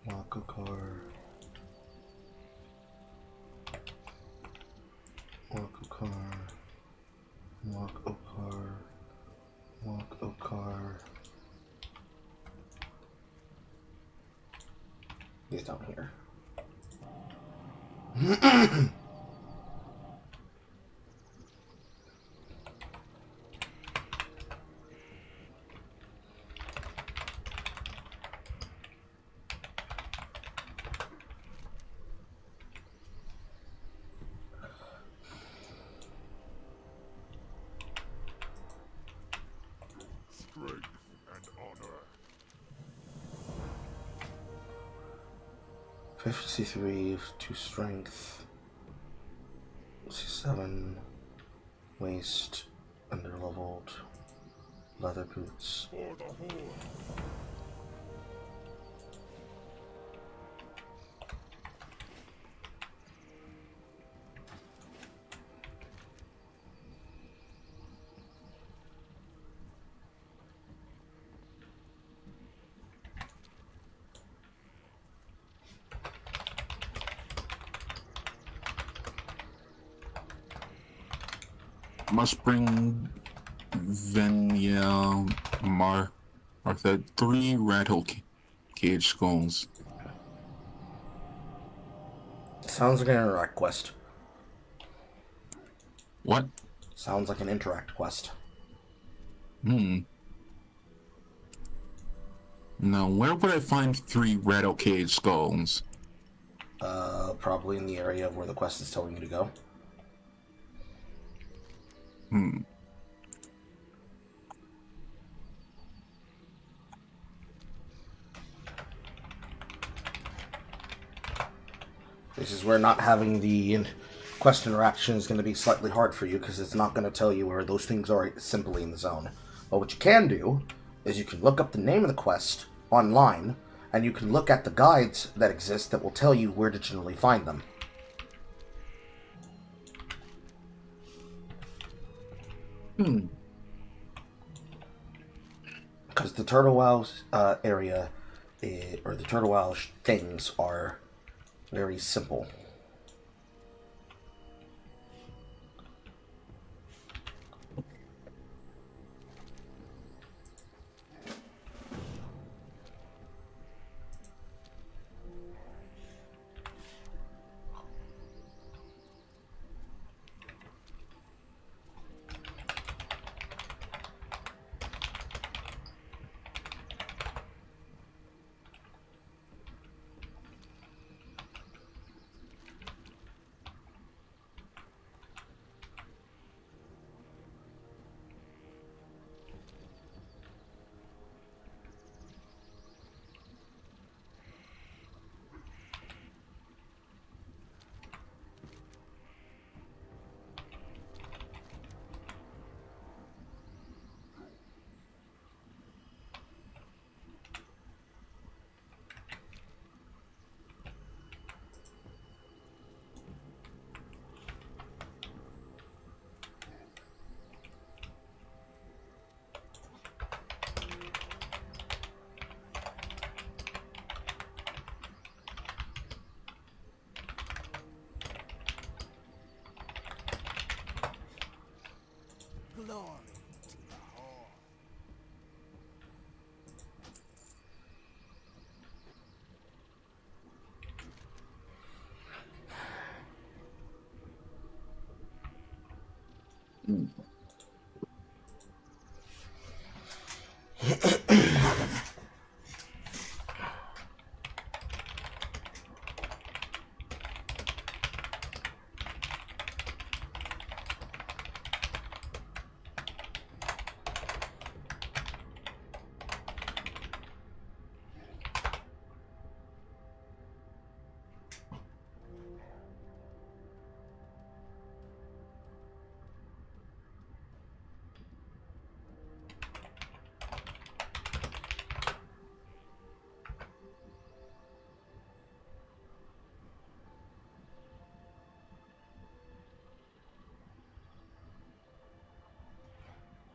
walk a car. Walk a car, walk a car, walk a car. He's down here. 53 to strength. 7 waist, underleveled, leather boots. Must bring Venia Martha 3 rattle cage skulls. Sounds like an interact quest. What? Sounds like an interact quest. Now, where would I find 3 rattle cage skulls? Probably in the area where the quest is telling you to go. This is where not having the quest interaction is going to be slightly hard for you, because it's not going to tell you where those things are simply in the zone. But what you can do is you can look up the name of the quest online, and you can look at the guides that exist that will tell you where to generally find them. Because the TWOW area, or the TWOW things are very simple. Glory to the Horde.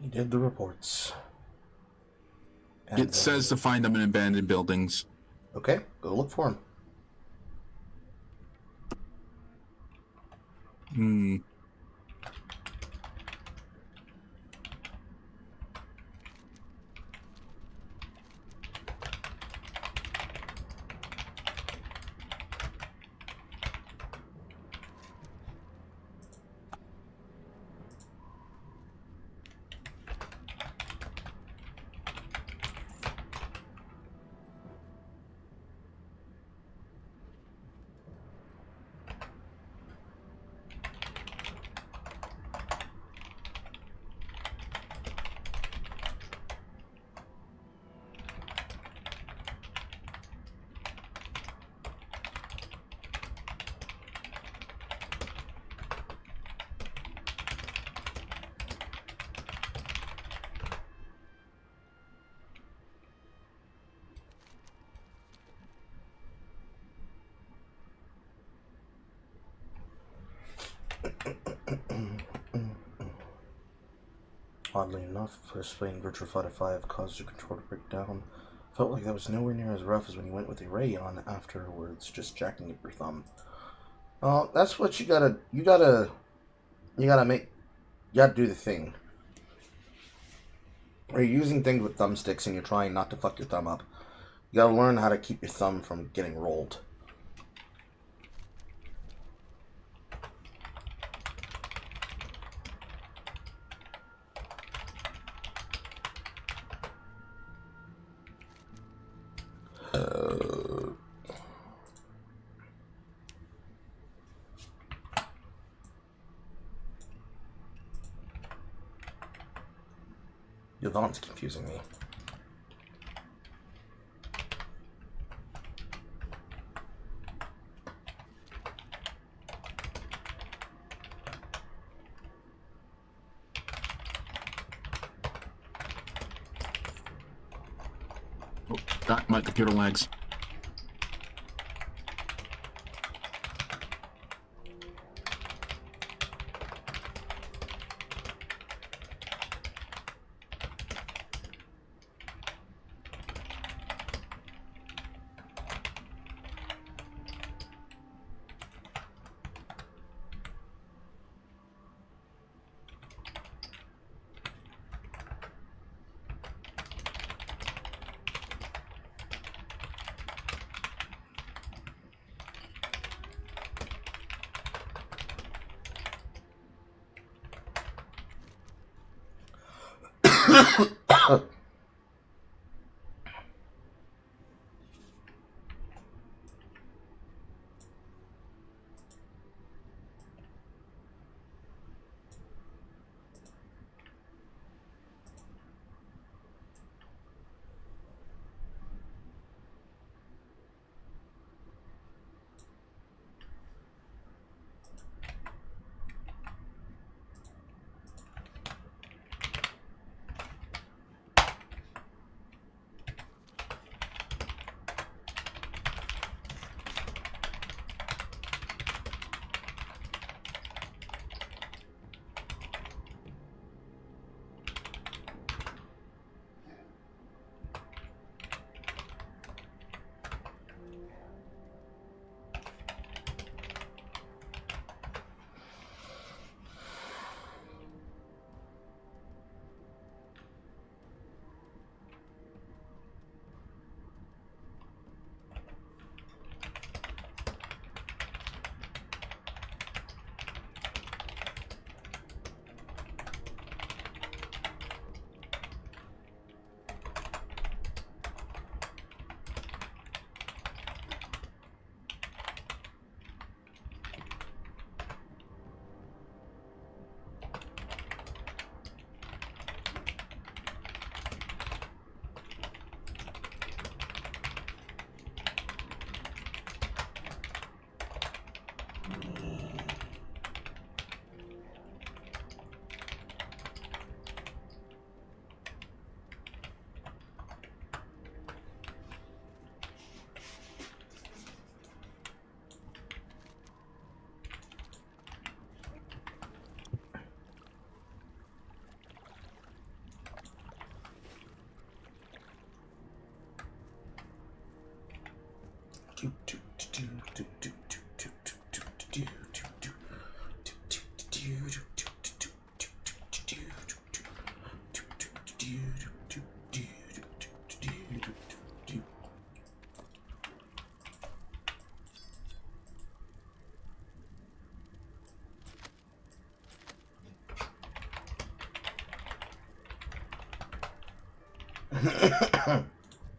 He did the reports. And, It says to find them in abandoned buildings. Okay, go look for him. Hmm. Oddly enough, first playing Virtua Fighter 5 caused your controller to break down. Felt like that was nowhere near as rough as when you went with a ray on afterwards, just jacking up your thumb. That's what you gotta do the thing. Or you're using things with thumbsticks and you're trying not to fuck your thumb up. You gotta learn how to keep your thumb from getting rolled. Your thumb's confusing me. Oh, got my computer lags.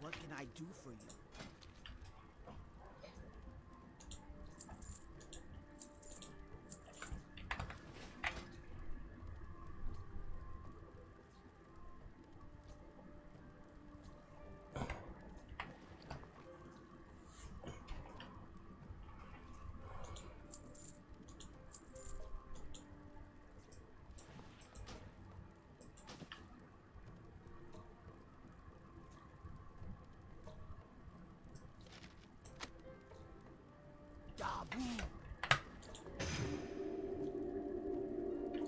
What can I do for you?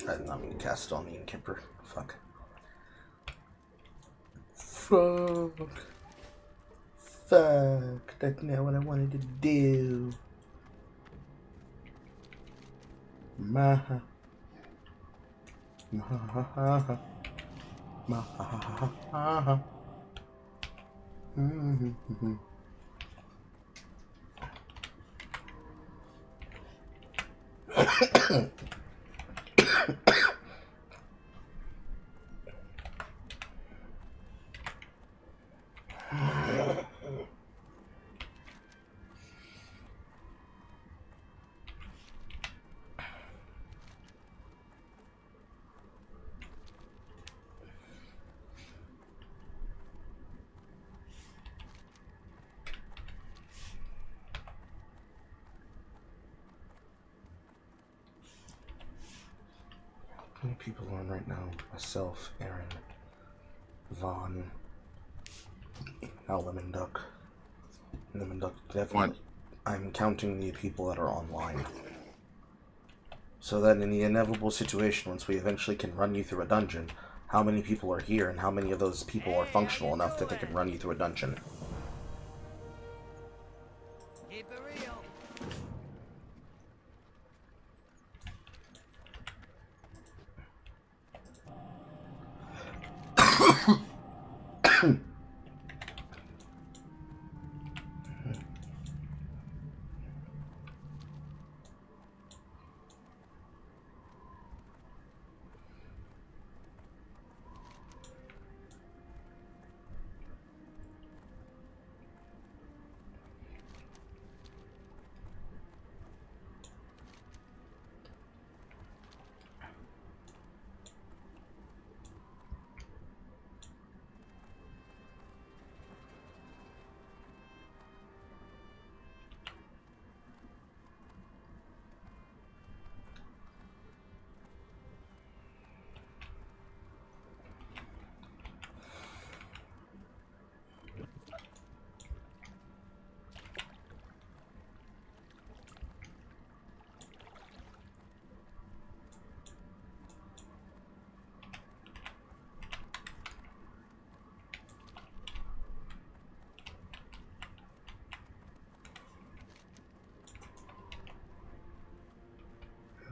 I did not mean to cast it on the Inkemper. Fuck. Fuck. Fuck. That's not what I wanted to do. Maha. Maha. Maha. Mm-hmm. How many people are on right now? Myself, Aaron, Vaughn, now Lemon Duck. Lemon Duck, definitely. I'm counting the people that are online. So that in the inevitable situation, once we eventually can run you through a dungeon, how many people are here and how many of those people are functional enough that they can run you through a dungeon? Keep it real.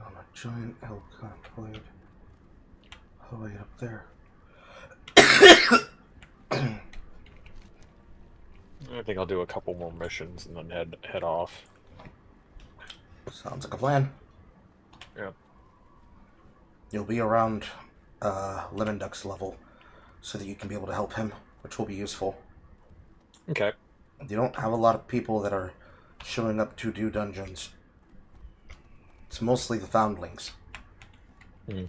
On a giant elk blade. How do I get up there? I think I'll do a couple more missions and then head off. Sounds like a plan. Yeah. You'll be around Lemon Duck's level so that you can be able to help him, which will be useful. Okay. You don't have a lot of people that are showing up to do dungeons. It's mostly the foundlings. Hmm.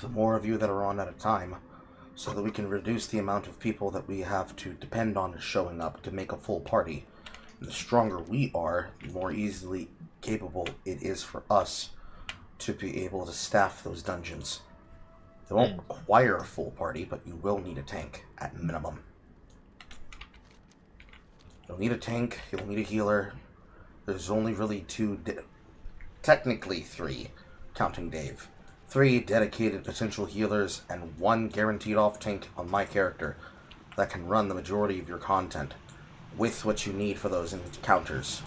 The more of you that are on at a time, so that we can reduce the amount of people that we have to depend on showing up to make a full party. And the stronger we are, the more easily capable it is for us to be able to staff those dungeons. They won't require a full party, but you will need a tank at minimum. You'll need a tank, you'll need a healer. There's only really technically three, counting Dave. 3 dedicated potential healers, and 1 guaranteed off tank on my character that can run the majority of your content with what you need for those encounters.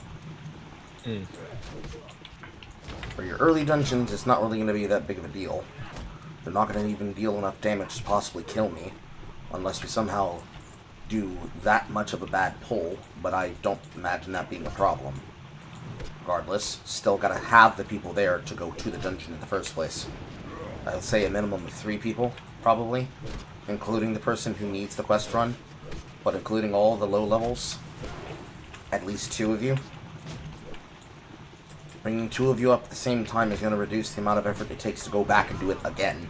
For your early dungeons, it's not really going to be that big of a deal. They're not going to even deal enough damage to possibly kill me, unless we somehow do that much of a bad pull, but I don't imagine that being a problem. Regardless, still gotta have the people there to go to the dungeon in the first place. I would say a minimum of 3 people, probably, including the person who needs the quest run, but including all the low levels, at least 2 of you. Bringing 2 of you up at the same time is going to reduce the amount of effort it takes to go back and do it again.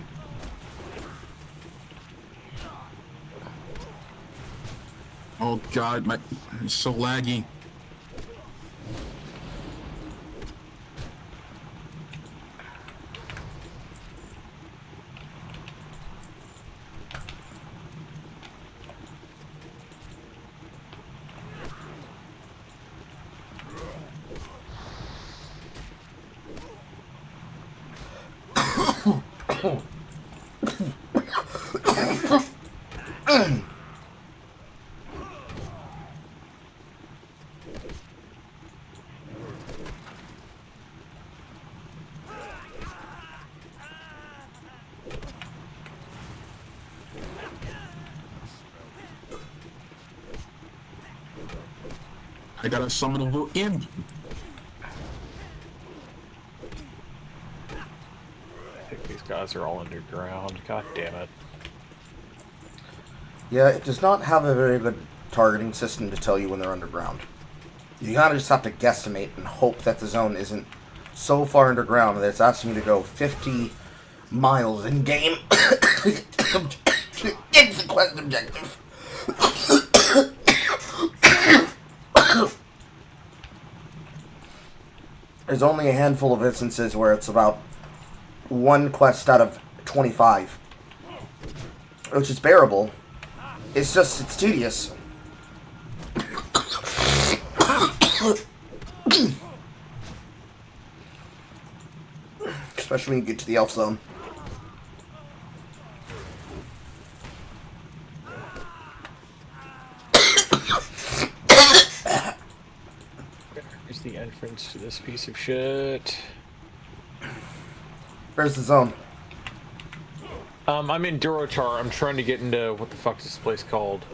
Oh god, it's so laggy. I gotta summon a little imp. I think these guys are all underground. God damn it. Yeah, it does not have a very good targeting system to tell you when they're underground. You gotta just have to guesstimate and hope that the zone isn't so far underground that it's asking you to go 50 miles in game to get the quest objective. There's only a handful of instances where it's about 1 quest out of 25, which is bearable. It's just, it's tedious. Especially when you get to the elf zone. Here's the entrance to this piece of shit. Where's the zone? I'm in Durotar. I'm trying to get into, what the fuck is this place called?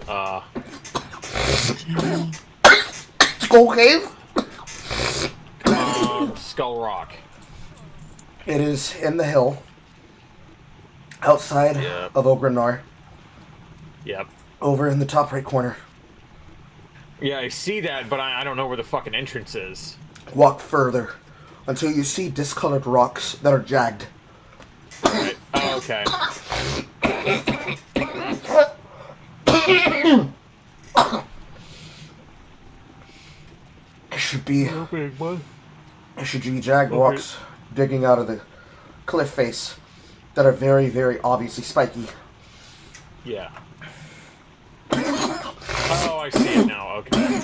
Skull Cave? Skull Rock. It is in the hill. Outside Yep. of Ogrenar. Yep. Over in the top right corner. Yeah, I see that, but I don't know where the fucking entrance is. Walk further until you see discolored rocks that are jagged. Right. Oh, okay. It should be What? it should be jagged rocks digging out of the cliff face that are very, very obviously spiky. Yeah. Oh, I see it now. Okay.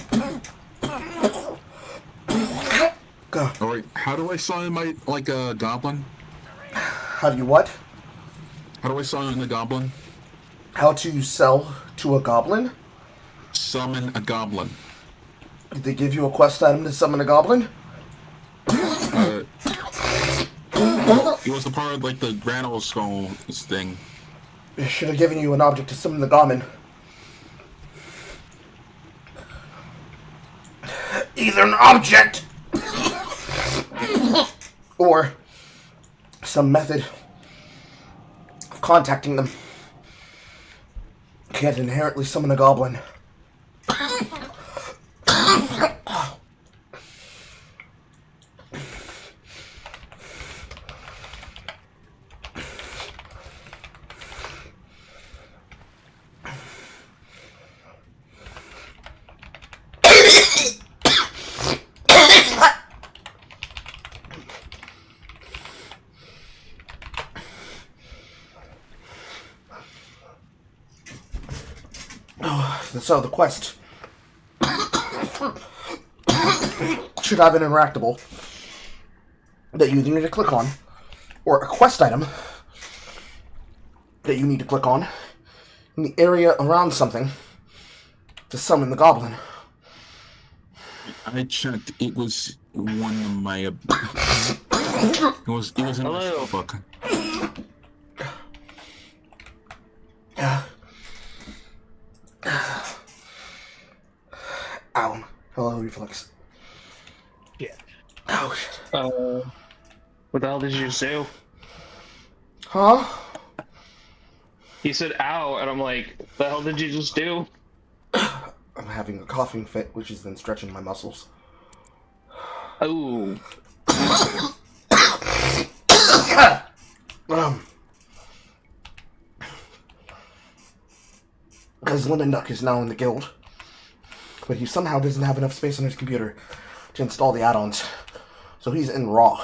Go. Alright, how do I summon my, like, a goblin? How do you what? How do I summon a goblin? How to sell to a goblin? Summon a goblin. Did they give you a quest item to summon a goblin? It was a part of, like, the Granite Skull thing. They should have given you an object to summon the goblin. Either an object or some method of contacting them. Can't inherently summon a goblin. So the quest should have an interactable that you need to click on or a quest item that you need to click on in the area around something to summon the goblin. I checked. It was one of my. It was in my Hello. book. Ow. Hello, Reflex. Yeah. Oh, shit. What the hell did you just do? Huh? He said, ow, and I'm like, the hell did you just do? I'm having a coughing fit, which is then stretching my muscles. Oh. Because Lemon Duck is now in the guild, but he somehow doesn't have enough space on his computer to install the add-ons, so he's in Raw.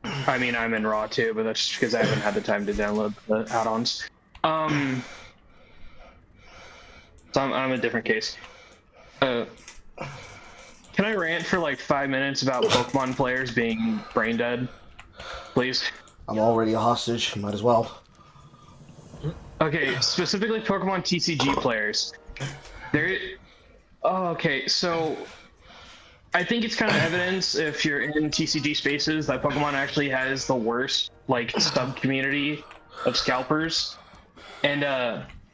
I mean, I'm in Raw too, but that's just because I haven't had the time to download the add-ons. So I'm a different case. Can I rant for like 5 minutes about Pokemon players being brain dead? Please? I'm already a hostage, might as well. Okay, specifically Pokemon TCG players. Okay, so I think it's kind of evidence if you're in TCG spaces that Pokemon actually has the worst like sub-community of scalpers. And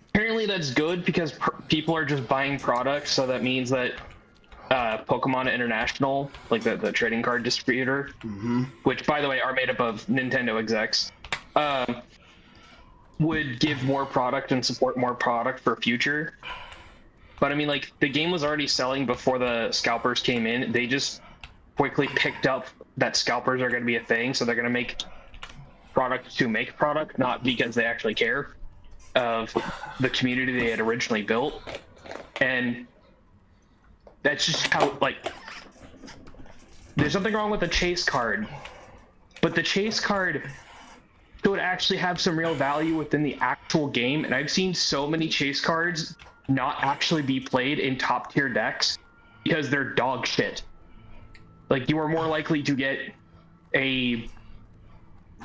apparently that's good because people are just buying products, so that means that Pokemon International, like the trading card distributor, which by the way are made up of Nintendo execs, would give more product and support more product for future. But I mean, like, the game was already selling before the scalpers came in. They just quickly picked up that scalpers are going to be a thing, so they're going to make product to make product, not because they actually care of the community they had originally built. And that's just how, like, there's nothing wrong with the chase card, but the chase card should actually have some real value within the actual game. And I've seen so many chase cards not actually be played in top tier decks because they're dog shit. Like, you are more likely to get a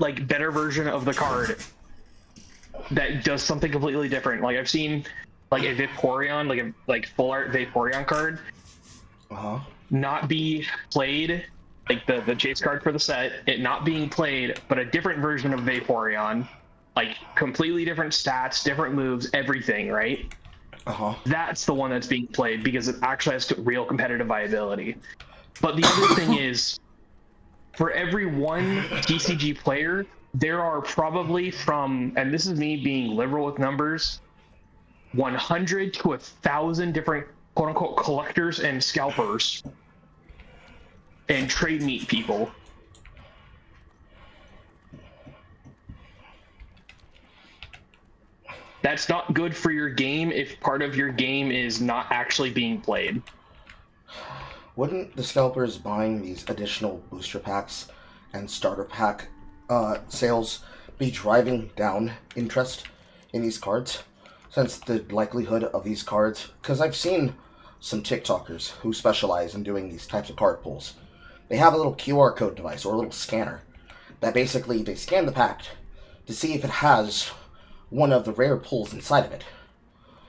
like better version of the card that does something completely different. Like, I've seen like a Vaporeon, like full art Vaporeon card not be played, like the chase card for the set, it not being played, but a different version of Vaporeon, like completely different stats, different moves, everything, right? That's the one that's being played because it actually has real competitive viability. But the other thing is, for every one TCG player, there are probably from, and this is me being liberal with numbers, 100 to 1,000 different quote-unquote collectors and scalpers and trade meet people. That's not good for your game if part of your game is not actually being played. Wouldn't the scalpers buying these additional booster packs and starter pack sales be driving down interest in these cards? Since the likelihood of these cards, because I've seen some TikTokers who specialize in doing these types of card pulls. They have a little QR code device or a little scanner that basically they scan the pack to see if it has one of the rare pulls inside of it.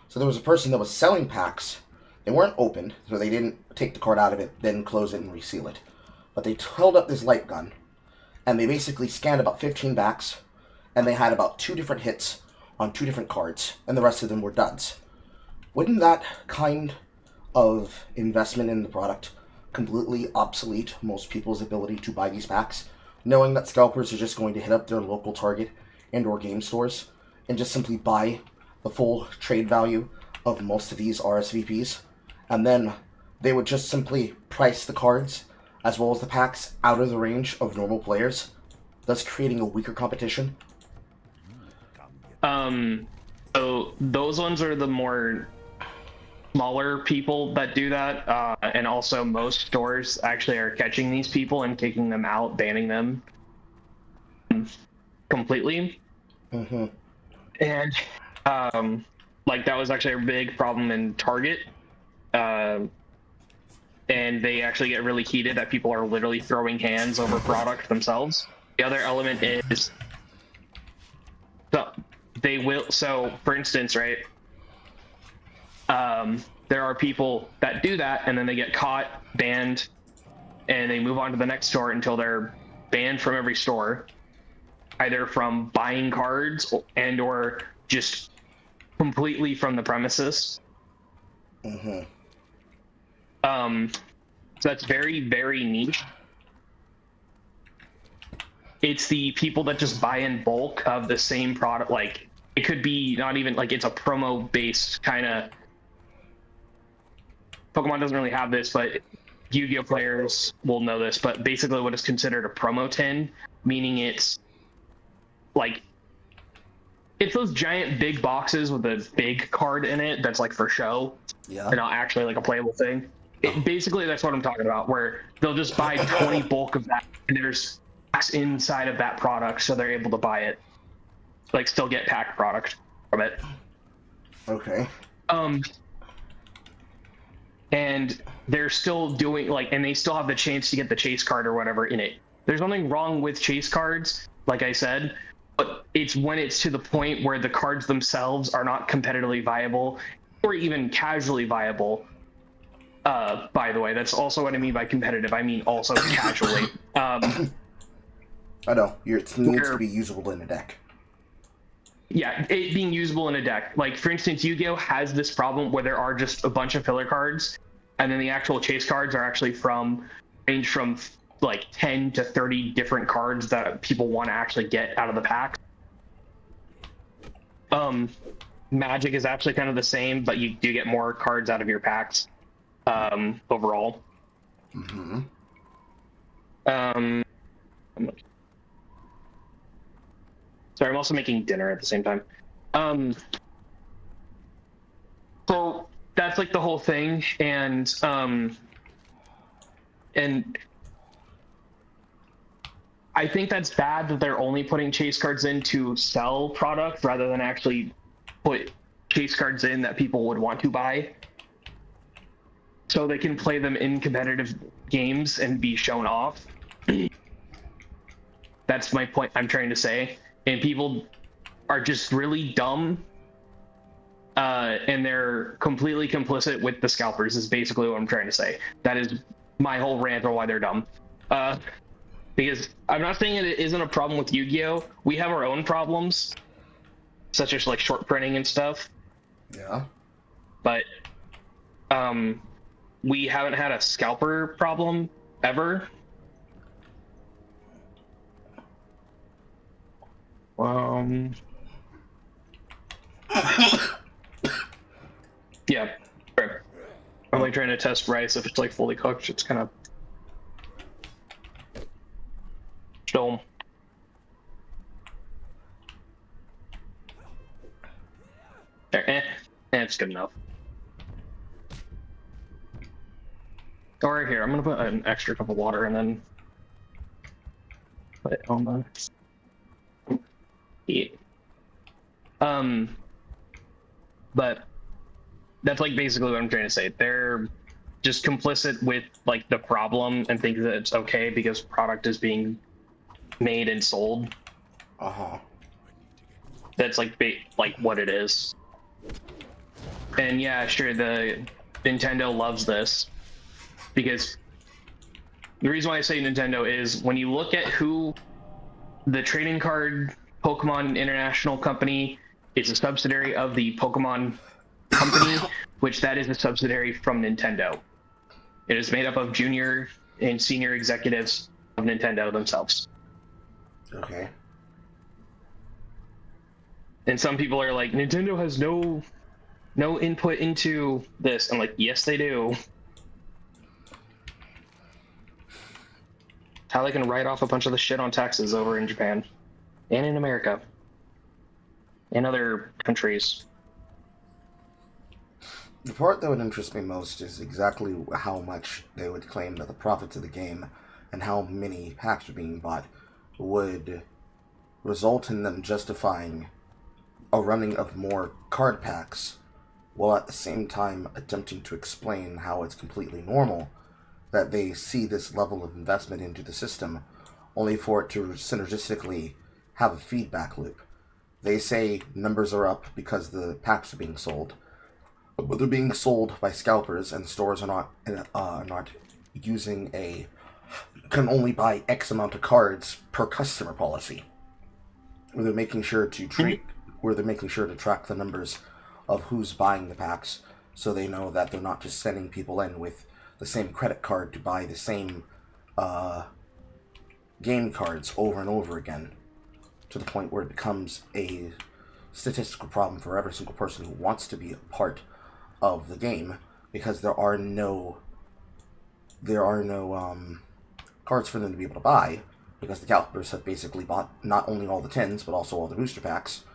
So there was a person that was selling packs. They weren't opened, so they didn't take the card out of it, then close it and reseal it. But they held up this light gun, and they basically scanned about 15 backs, and they had about 2 different hits on 2 different cards, and the rest of them were duds. Wouldn't that kind of investment in the product completely obsolete most people's ability to buy these packs, knowing that scalpers are just going to hit up their local Target and or game stores and just simply buy the full trade value of most of these RSVPs, and then they would just simply price the cards as well as the packs out of the range of normal players, thus creating a weaker competition? So those ones are the more smaller people that do that, and also most stores actually are catching these people and kicking them out, banning them completely. And like, that was actually a big problem in Target, and they actually get really heated that people are literally throwing hands over product themselves. The other element is, so they will. So, for instance, right? There are people that do that, and then they get caught, banned, and they move on to the next store until they're banned from every store, either from buying cards and/or just completely from the premises. Mm-hmm. So that's very, very niche. It's the people that just buy in bulk of the same product. Like, it could be not even like it's a promo based kind of. Pokemon doesn't really have this, but Yu-Gi-Oh players will know this. But basically, what is considered a promo tin, meaning it's like it's those giant big boxes with a big card in it that's like for show, Yeah. and not actually like a playable thing. Basically, that's what I'm talking about, where they'll just buy 20 bulk of that, and there's packs inside of that product, so they're able to buy it, like still get packed product from it. Okay. And they're still doing like, and they still have the chance to get the chase card or whatever in it. There's nothing wrong with chase cards, like I said, but it's when it's to the point where the cards themselves are not competitively viable or even casually viable. By the way, that's also what I mean by competitive. I mean also casually. I know. It needs to be usable in a deck. Yeah, it being usable in a deck. Like, for instance, Yu-Gi-Oh! Has this problem where there are just a bunch of filler cards, and then the actual chase cards are actually range from like 10 to 30 different cards that people want to actually get out of the pack. Magic is actually kind of the same, but you do get more cards out of your packs overall. Mm-hmm. Sorry, I'm also making dinner at the same time. So that's like the whole thing, and I think that's bad that they're only putting chase cards in to sell product rather than actually put chase cards in that people would want to buy, so they can play them in competitive games and be shown off. That's my point I'm trying to say. And people are just really dumb, and they're completely complicit with the scalpers is basically what I'm trying to say. That is my whole rant on why they're dumb. Because I'm not saying it isn't a problem with Yu-Gi-Oh! We have our own problems, such as like short printing and stuff. Yeah. But we haven't had a scalper problem ever. Yeah. Sure. I'm like trying to test rice if it's like fully cooked. It's kind of still. There, it's good enough. Or here, I'm gonna put an extra cup of water and then put it on the. Yeah. But that's like basically what I'm trying to say. They're just complicit with like the problem and think that it's okay because product is being made and sold. Uh-huh. That's like like what it is. And yeah, sure, the Nintendo loves this because the reason why I say Nintendo is when you look at who the trading card Pokemon International Company is a subsidiary of the Pokemon Company, which that is a subsidiary from Nintendo. It is made up of junior and senior executives of Nintendo themselves. Okay. And some people are like, Nintendo has no input into this. I'm like, yes, they do. How they can write off a bunch of the shit on taxes over in Japan and in America and other countries. The part that would interest me most is exactly how much they would claim that the profits of the game and how many packs are being bought would result in them justifying a running of more card packs, while at the same time attempting to explain how it's completely normal that they see this level of investment into the system only for it to synergistically have a feedback loop. They say numbers are up because the packs are being sold, but they're being sold by scalpers, and stores are not using can only buy X amount of cards per customer policy. Where they're making sure to track the numbers of who's buying the packs, so they know that they're not just sending people in with the same credit card to buy the same game cards over and over again, to the point where it becomes a statistical problem for every single person who wants to be a part of the game, because there are no cards for them to be able to buy, because the scalpers have basically bought not only all the tins, but also all the booster packs,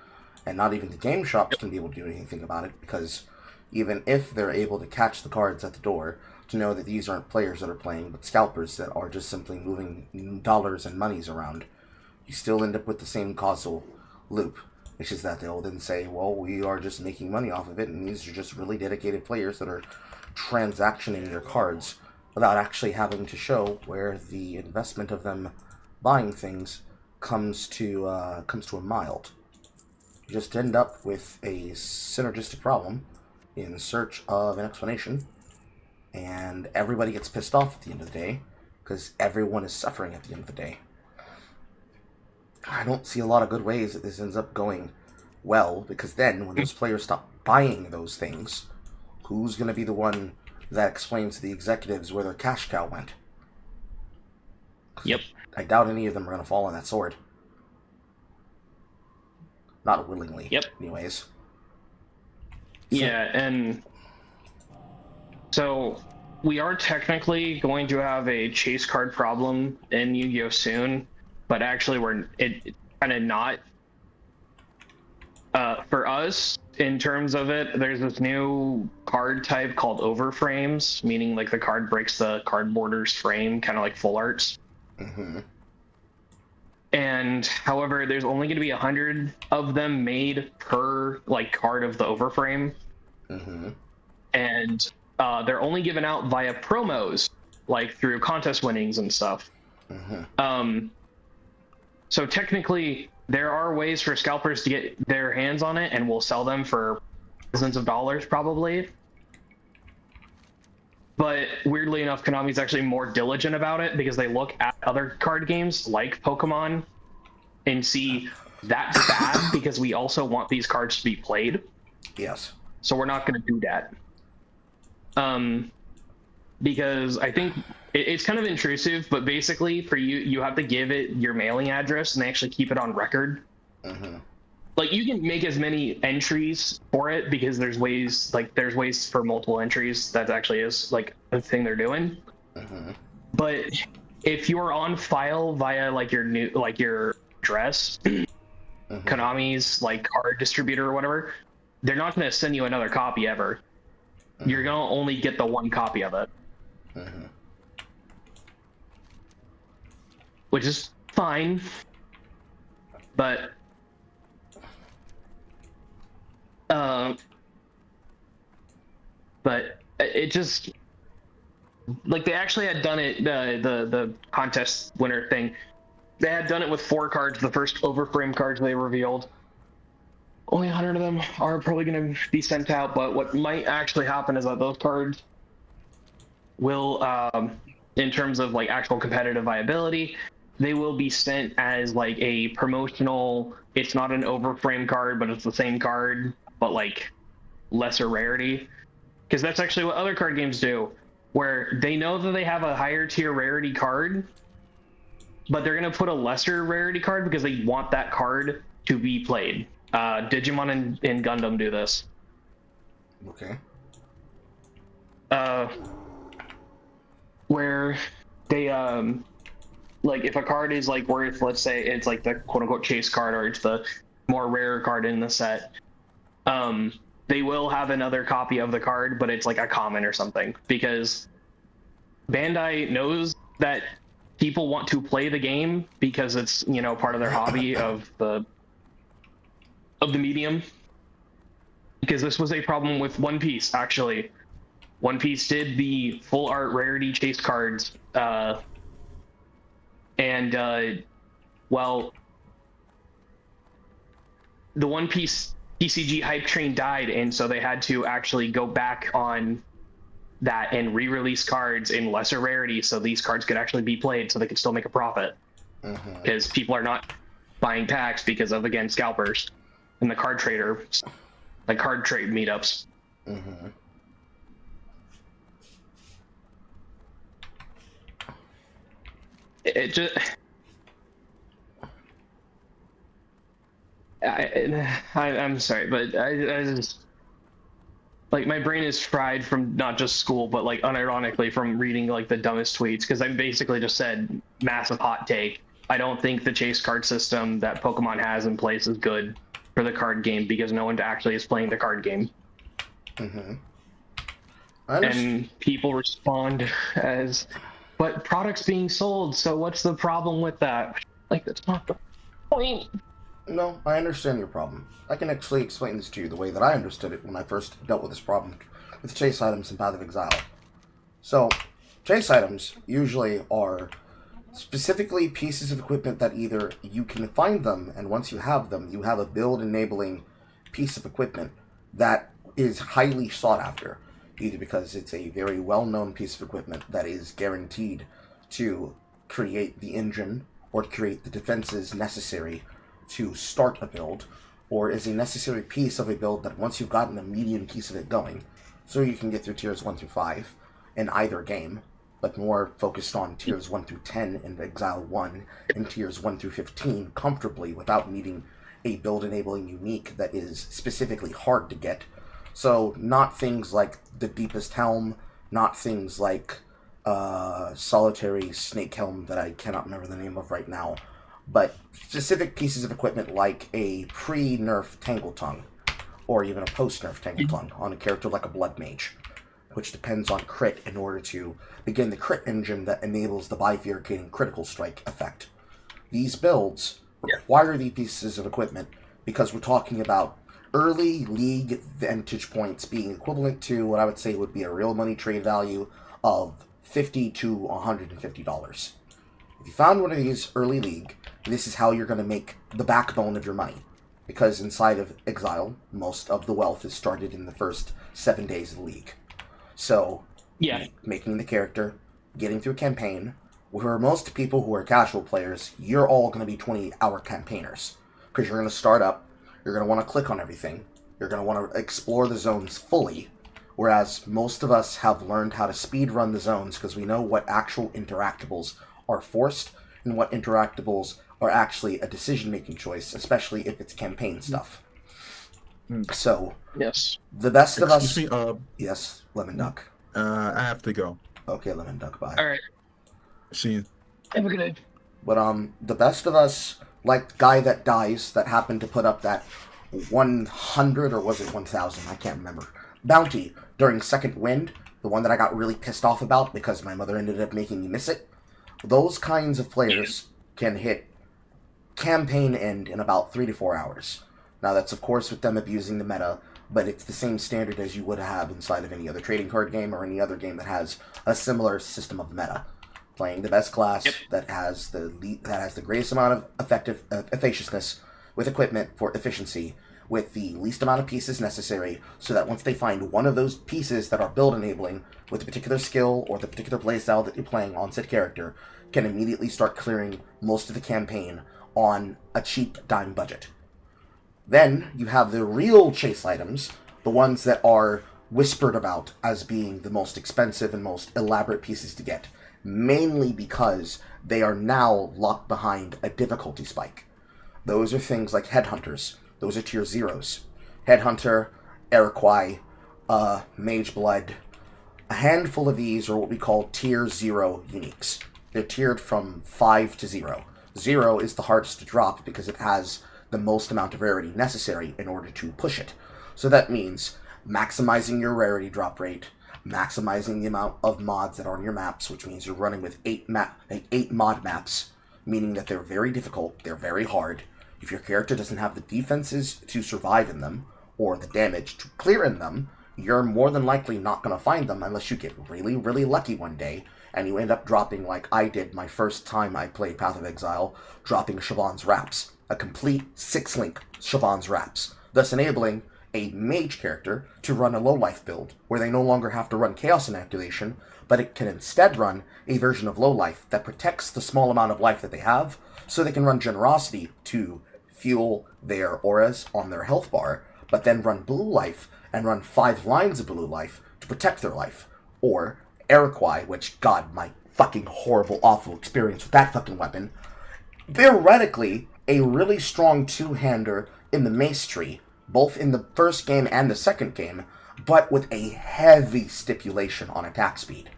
and not even the game shops can be able to do anything about it, because even if they're able to catch the cards at the door, to know that these aren't players that are playing, but scalpers that are just simply moving dollars and monies around, you still end up with the same causal loop. It's just that they'll then say, well, we are just making money off of it, and these are just really dedicated players that are transactioning their cards without actually having to show where the investment of them buying things comes to a mild. You just end up with a synergistic problem in search of an explanation, and everybody gets pissed off at the end of the day, because everyone is suffering at the end of the day. I don't see a lot of good ways that this ends up going well, because then when those players stop buying those things, who's going to be the one that explains to the executives where their cash cow went? Yep. I doubt any of them are going to fall on that sword. Not willingly. Yep. Anyways. Yeah, and so we are technically going to have a chase card problem in Yu-Gi-Oh! Soon, but actually it kind of not. For us, in terms of it, there's this new card type called overframes, meaning like the card breaks the card border's frame, kind of like full arts. Mm-hmm. And however, there's only going to be 100 of them made per like card of the overframe. Mm-hmm. And they're only given out via promos, like through contest winnings and stuff. Mm-hmm. So technically, there are ways for scalpers to get their hands on it, and we'll sell them for thousands of dollars probably. But weirdly enough, Konami's actually more diligent about it, because they look at other card games like Pokemon and see that's bad because we also want these cards to be played. Yes. So we're not going to do that. Because I think it's kind of intrusive, but basically for you have to give it your mailing address, and they actually keep it on record. Mm-hmm. Like, you can make as many entries for it, because there's ways for multiple entries. That actually is like a thing they're doing. Mm-hmm. But if you're on file via like your address, Mm-hmm. Konami's like card distributor or whatever, they're not going to send you another copy ever. Mm-hmm. You're going to only get the one copy of it. Mm-hmm. Which is fine, but it just, like, they actually had done it, the contest winner thing, they had done it with 4 cards, the first overframe cards they revealed. Only 100 of them are probably going to be sent out, but what might actually happen is that those cards will, in terms of like actual competitive viability, they will be sent as like a promotional, it's not an overframe card, but it's the same card, but like lesser rarity. Because that's actually what other card games do, where they know that they have a higher tier rarity card, but they're going to put a lesser rarity card because they want that card to be played. Digimon and Gundam do this. Okay. Where they like, if a card is like worth, let's say it's like the quote unquote chase card, or it's the more rare card in the set, they will have another copy of the card, but it's like a common or something, because Bandai knows that people want to play the game because it's, you know, part of their hobby of the medium. Because this was a problem with One Piece, actually. One Piece did the full art rarity chase cards, And well, the One Piece TCG hype train died, and so they had to actually go back on that and re-release cards in lesser rarity, so these cards could actually be played, so they could still make a profit. Because people are not buying packs because of, again, scalpers and the card trader, like card trade meetups. It just, I'm sorry, but I just, like, my brain is fried from not just school, but like unironically from reading like the dumbest tweets, because I basically just said massive hot take. I don't think the chase card system that Pokemon has in place is good for the card game because no one actually is playing the card game. And people respond as, but products being sold, so what's the problem with that? Like, that's not the point. No, I understand your problem. I can actually explain this to you the way that I understood it when I first dealt with this problem with chase items in Path of Exile. So, chase items usually are specifically pieces of equipment that either you can find them, and once you have them, you have a build-enabling piece of equipment that is highly sought after, either because it's a very well-known piece of equipment that is guaranteed to create the engine or create the defenses necessary to start a build, or is a necessary piece of a build that once you've gotten a medium piece of it going, so you can get through tiers 1 through 5 in either game, but more focused on tiers 1 through 10 in Exile 1 and tiers 1 through 15 comfortably without needing a build-enabling unique that is specifically hard to get. So not things like the Deepest Helm, not things like Solitary Snake Helm that I cannot remember the name of right now, but specific pieces of equipment like a pre-nerf Tangle Tongue, or even a post-nerf Tangle Tongue on a character like a Blood Mage, which depends on crit in order to begin the crit engine that enables the bifurcating critical strike effect. These builds require these pieces of equipment because we're talking about early league vantage points being equivalent to what I would say would be a real money trade value of $50 to $150. If you found one of these early league, this is how you're going to make the backbone of your money. Because inside of Exile, most of the wealth is started in the first 7 days of the league. So, making the character, getting through a campaign, where most people who are casual players, you're all going to be 20-hour campaigners. Because you're going to start up, you're going to want to click on everything, you're going to want to explore the zones fully, whereas most of us have learned how to speedrun the zones because we know what actual interactables are forced and what interactables are actually a decision-making choice, especially if it's campaign stuff. So, the best of us... Excuse me, yes, Lemon Duck. I have to go. Okay, Lemon Duck, bye. Alright. See you. Have a good day. But, the best of us, like Guy That Dies, that happened to put up that 100, or was it 1,000, I can't remember, bounty during Second Wind, the one that I got really pissed off about because my mother ended up making me miss it. Those kinds of players can hit campaign end in about 3 to 4 hours. Now that's of course with them abusing the meta, but it's the same standard as you would have inside of any other trading card game or any other game that has a similar system of meta. Playing the best class that has the greatest amount of effective efficaciousness with equipment for efficiency, with the least amount of pieces necessary, so that once they find one of those pieces that are build enabling with the particular skill or the particular playstyle that you're playing on said character, can immediately start clearing most of the campaign on a cheap dime budget. Then you have the real chase items, the ones that are whispered about as being the most expensive and most elaborate pieces to get, mainly because they are now locked behind a difficulty spike. Those are things like Headhunters. Those are tier 0s. Headhunter, Iroquois, Mage Blood. A handful of these are what we call tier 0 uniques. They're tiered from 5 to 0. 0 is the hardest to drop because it has the most amount of rarity necessary in order to push it. So that means maximizing your rarity drop rate, maximizing the amount of mods that are on your maps, which means you're running with 8 mod maps, meaning that they're very difficult, they're very hard. If your character doesn't have the defenses to survive in them, or the damage to clear in them, you're more than likely not going to find them unless you get really, really lucky one day, and you end up dropping, like I did my first time I played Path of Exile, dropping Siobhan's Wraps, a complete 6-link Siobhan's Wraps, thus enabling a mage character to run a low-life build, where they no longer have to run Chaos Inoculation, but it can instead run a version of low-life that protects the small amount of life that they have, so they can run Generosity to fuel their auras on their health bar, but then run Blue Life and run 5 lines of Blue Life to protect their life. Or Iroquois, which, God, my fucking horrible, awful experience with that fucking weapon. Theoretically, a really strong two-hander in the Mace tree, both in the first game and the second game, but with a heavy stipulation on attack speed.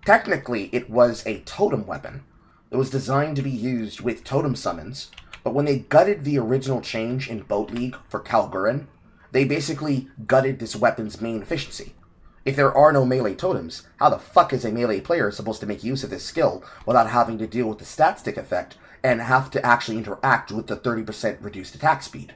Technically, it was a totem weapon. It was designed to be used with totem summons, but when they gutted the original change in Boat League for Kalgurin, they basically gutted this weapon's main efficiency. If there are no melee totems, how the fuck is a melee player supposed to make use of this skill without having to deal with the stat stick effect and have to actually interact with the 30% reduced attack speed?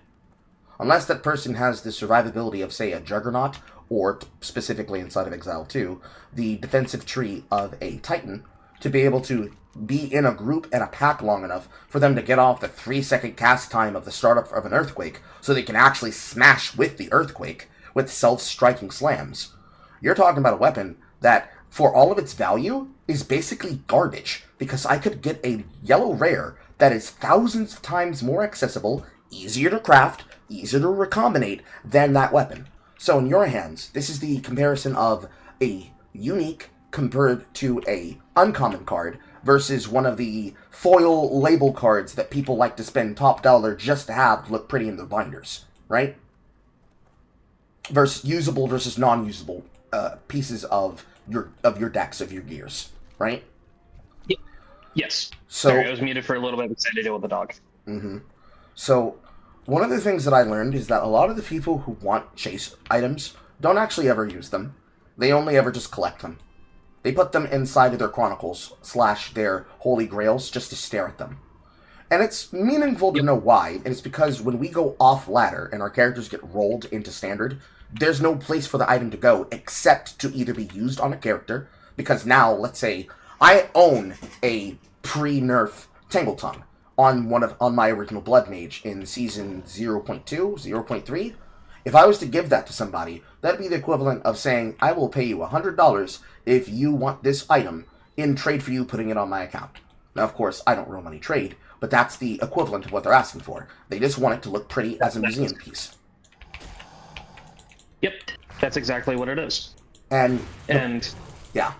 Unless that person has the survivability of, say, a Juggernaut, or, specifically inside of Exile 2, the defensive tree of a Titan, to be able to be in a group and a pack long enough for them to get off the 3-second cast time of the startup of an Earthquake, so they can actually smash with the Earthquake with self-striking slams. You're talking about a weapon that, for all of its value, is basically garbage, because I could get a yellow rare that is thousands of times more accessible, easier to craft, easier to recombinate than that weapon. So in your hands, this is the comparison of a unique compared to a uncommon card versus one of the foil label cards that people like to spend top dollar just to have look pretty in their binders, right? Versus usable versus non-usable pieces of your decks, of your gears, right? Yes. So, sorry, I was muted for a little bit because I had to deal with the dog. Mm-hmm. So, one of the things that I learned is that a lot of the people who want chase items don't actually ever use them. They only ever just collect them. They put them inside of their chronicles / their holy grails just to stare at them. And it's meaningful to know why, and it's because when we go off ladder and our characters get rolled into standard, there's no place for the item to go except to either be used on a character, because now, let's say, I own a pre-nerf Tangle Tongue on my original Blood Mage in Season 0.2, 0.3. If I was to give that to somebody, that'd be the equivalent of saying, I will pay you $100 if you want this item in trade for you putting it on my account. Now, of course, I don't real money trade, but that's the equivalent of what they're asking for. They just want it to look pretty as a museum piece. Yep, that's exactly what it is. And yeah.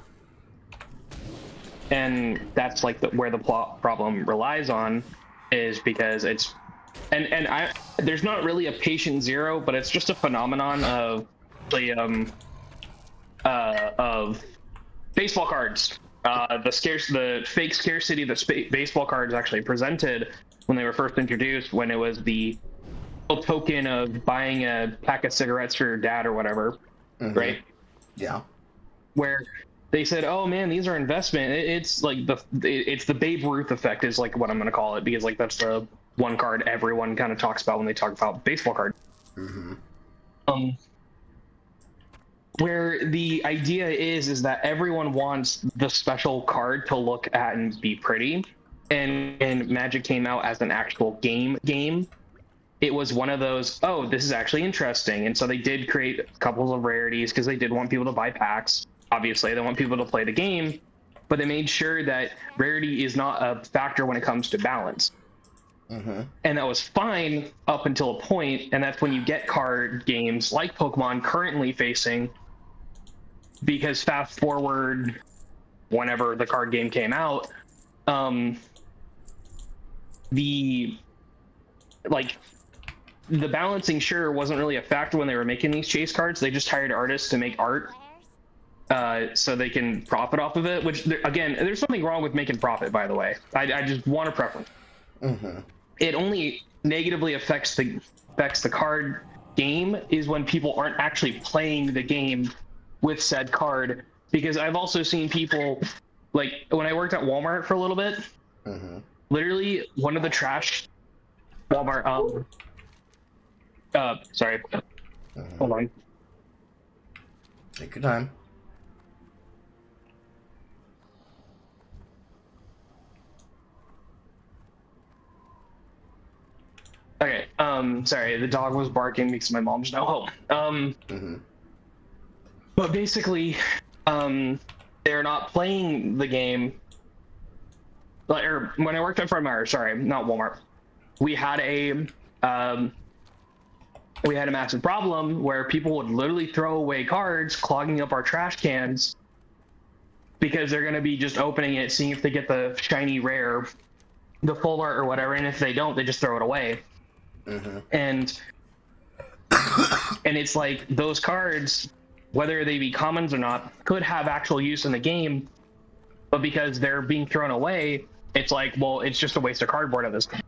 And that's like where the problem relies on, is because it's there's not really a patient zero, but it's just a phenomenon of baseball cards. The fake scarcity that baseball cards actually presented when they were first introduced, when it was the token of buying a pack of cigarettes for your dad or whatever, right? Yeah. Where they said, "Oh man, these are investment." It's like it's the Babe Ruth effect is like what I'm going to call it, because like that's the one card everyone kind of talks about when they talk about baseball cards. Where the idea is that everyone wants the special card to look at and be pretty, and Magic came out as an actual game. It was one of those, oh, this is actually interesting, and so they did create a couple of rarities because they did want people to buy packs. Obviously, they want people to play the game, but they made sure that rarity is not a factor when it comes to balance. And that was fine up until a point, and that's when you get card games like Pokemon currently facing, because fast forward whenever the card game came out, the balancing sure wasn't really a factor when they were making these chase cards. They just hired artists to make art so they can profit off of it, which, again, there's something wrong with making profit, by the way. I just want a preference. It only negatively affects the card game is when people aren't actually playing the game with said card, because I've also seen people, like when I worked at Walmart for a little bit, literally one of the trash Walmart sorry, hold on, take your time. Sorry, the dog was barking because my mom's now home. But basically, they're not playing the game. Or when I worked at Fred Meyer, sorry, not Walmart, we had a massive problem where people would literally throw away cards, clogging up our trash cans, because they're going to be just opening it, seeing if they get the shiny rare, the full art or whatever, and if they don't, they just throw it away. And it's like those cards, whether they be commons or not, could have actual use in the game, but because they're being thrown away, it's like, well, it's just a waste of cardboard at this point.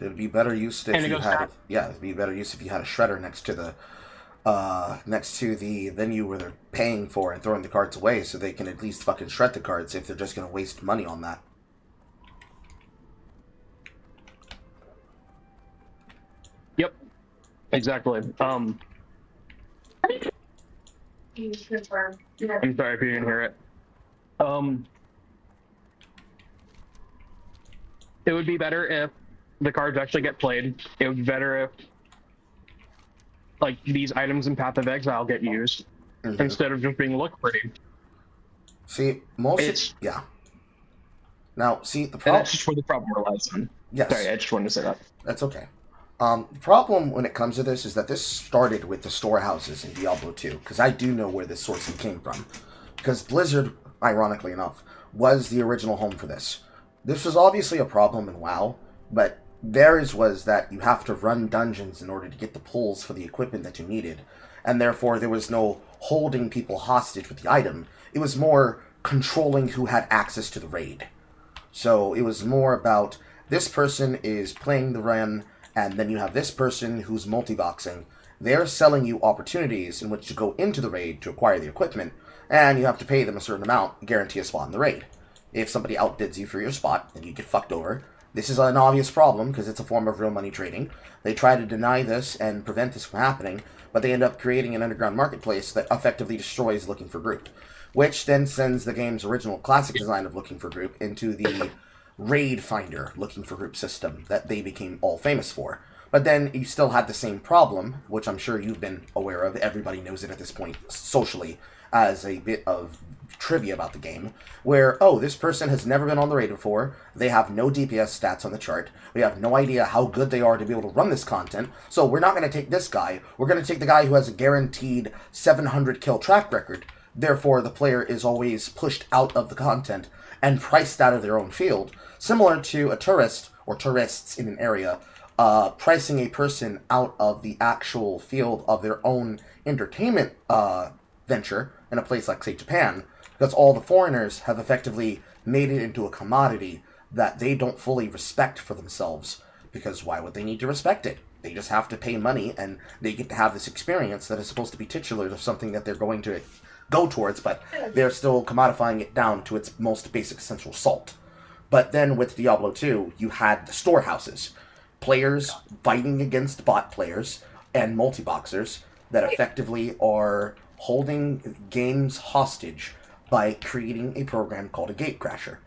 It'd be better use if you had, it'd be better use if you had a shredder next to the venue where they're paying for and throwing the cards away, so they can at least fucking shred the cards if they're just gonna waste money on that. Yep, exactly. I'm sorry if you didn't hear it. It would be better if the cards actually get played. It would be better if, like, these items in Path of Exile get used instead of just being look pretty. See, yeah. Now, see, the And problem... that's just where the problem relies on. Yes. Sorry, I just wanted to say that. That's okay. The problem when it comes to this is that this started with the storehouses in Diablo 2, because I do know where this sourcing came from. Because Blizzard, ironically enough, was the original home for this. This was obviously a problem in WoW, but theirs was that you have to run dungeons in order to get the pulls for the equipment that you needed, and therefore there was no holding people hostage with the item. It was more controlling who had access to the raid. So it was more about, this person is playing the run, and then you have this person who's multi-boxing. They're selling you opportunities in which to go into the raid to acquire the equipment, and you have to pay them a certain amount, guarantee a spot in the raid. If somebody outbids you for your spot, then you get fucked over. This is an obvious problem, because it's a form of real money trading. They try to deny this and prevent this from happening, but they end up creating an underground marketplace that effectively destroys Looking for Group, which then sends the game's original classic design of Looking for Group into the Raid Finder Looking for Group system that they became all famous for. But then you still had the same problem, which I'm sure you've been aware of, everybody knows it at this point socially, as a bit of trivia about the game, where, oh, this person has never been on the raid before, they have no DPS stats on the chart, we have no idea how good they are to be able to run this content, so we're not going to take this guy, we're going to take the guy who has a guaranteed 700 kill track record. Therefore, the player is always pushed out of the content and priced out of their own field, similar to a tourist, or tourists in an area, pricing a person out of the actual field of their own entertainment venture in a place like, say, Japan, because all the foreigners have effectively made it into a commodity that they don't fully respect for themselves, because why would they need to respect it? They just have to pay money, and they get to have this experience that is supposed to be titular of something that they're going to go towards, but they're still commodifying it down to its most basic essential salt. But then with Diablo 2, you had the storehouses. Players fighting against bot players and multi-boxers that effectively are holding games hostage by creating a program called a gatecrasher.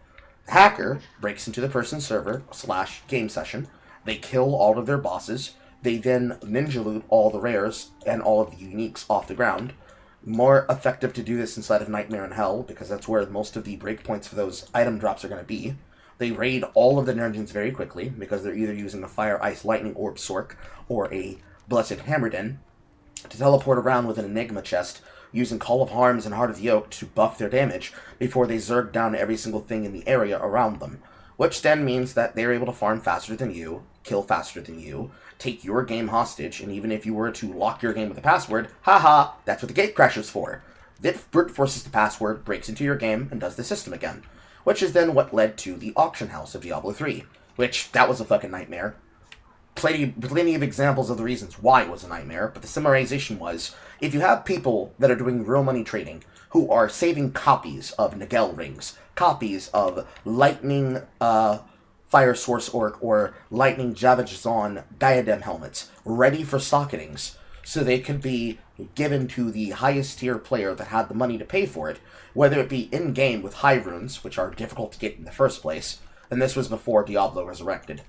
The hacker breaks into the person's server / game session. They kill all of their bosses. They then ninja loot all the rares and all of the uniques off the ground. More effective to do this inside of Nightmare in Hell, because that's where most of the breakpoints for those item drops are going to be. They raid all of the dungeons very quickly, because they're either using a Fire, Ice, Lightning Orb Sork or a Blessed Hammerden to teleport around with an Enigma chest, using Call of Harms and Heart of the Oak to buff their damage before they zerg down every single thing in the area around them. Which then means that they're able to farm faster than you, kill faster than you, take your game hostage, and even if you were to lock your game with a password, haha, that's what the gatecrasher's for. It brute forces the password, breaks into your game, and does the system again. Which is then what led to the auction house of Diablo 3, which, that was a fucking nightmare. Plenty of examples of the reasons why it was a nightmare, but the summarization was, if you have people that are doing real money trading, who are saving copies of Nagel rings, copies of Lightning Fire Source Orc or Lightning Javajazon diadem helmets, ready for socketings, so they could be given to the highest tier player that had the money to pay for it, whether it be in-game with high runes, which are difficult to get in the first place, and this was before Diablo Resurrected,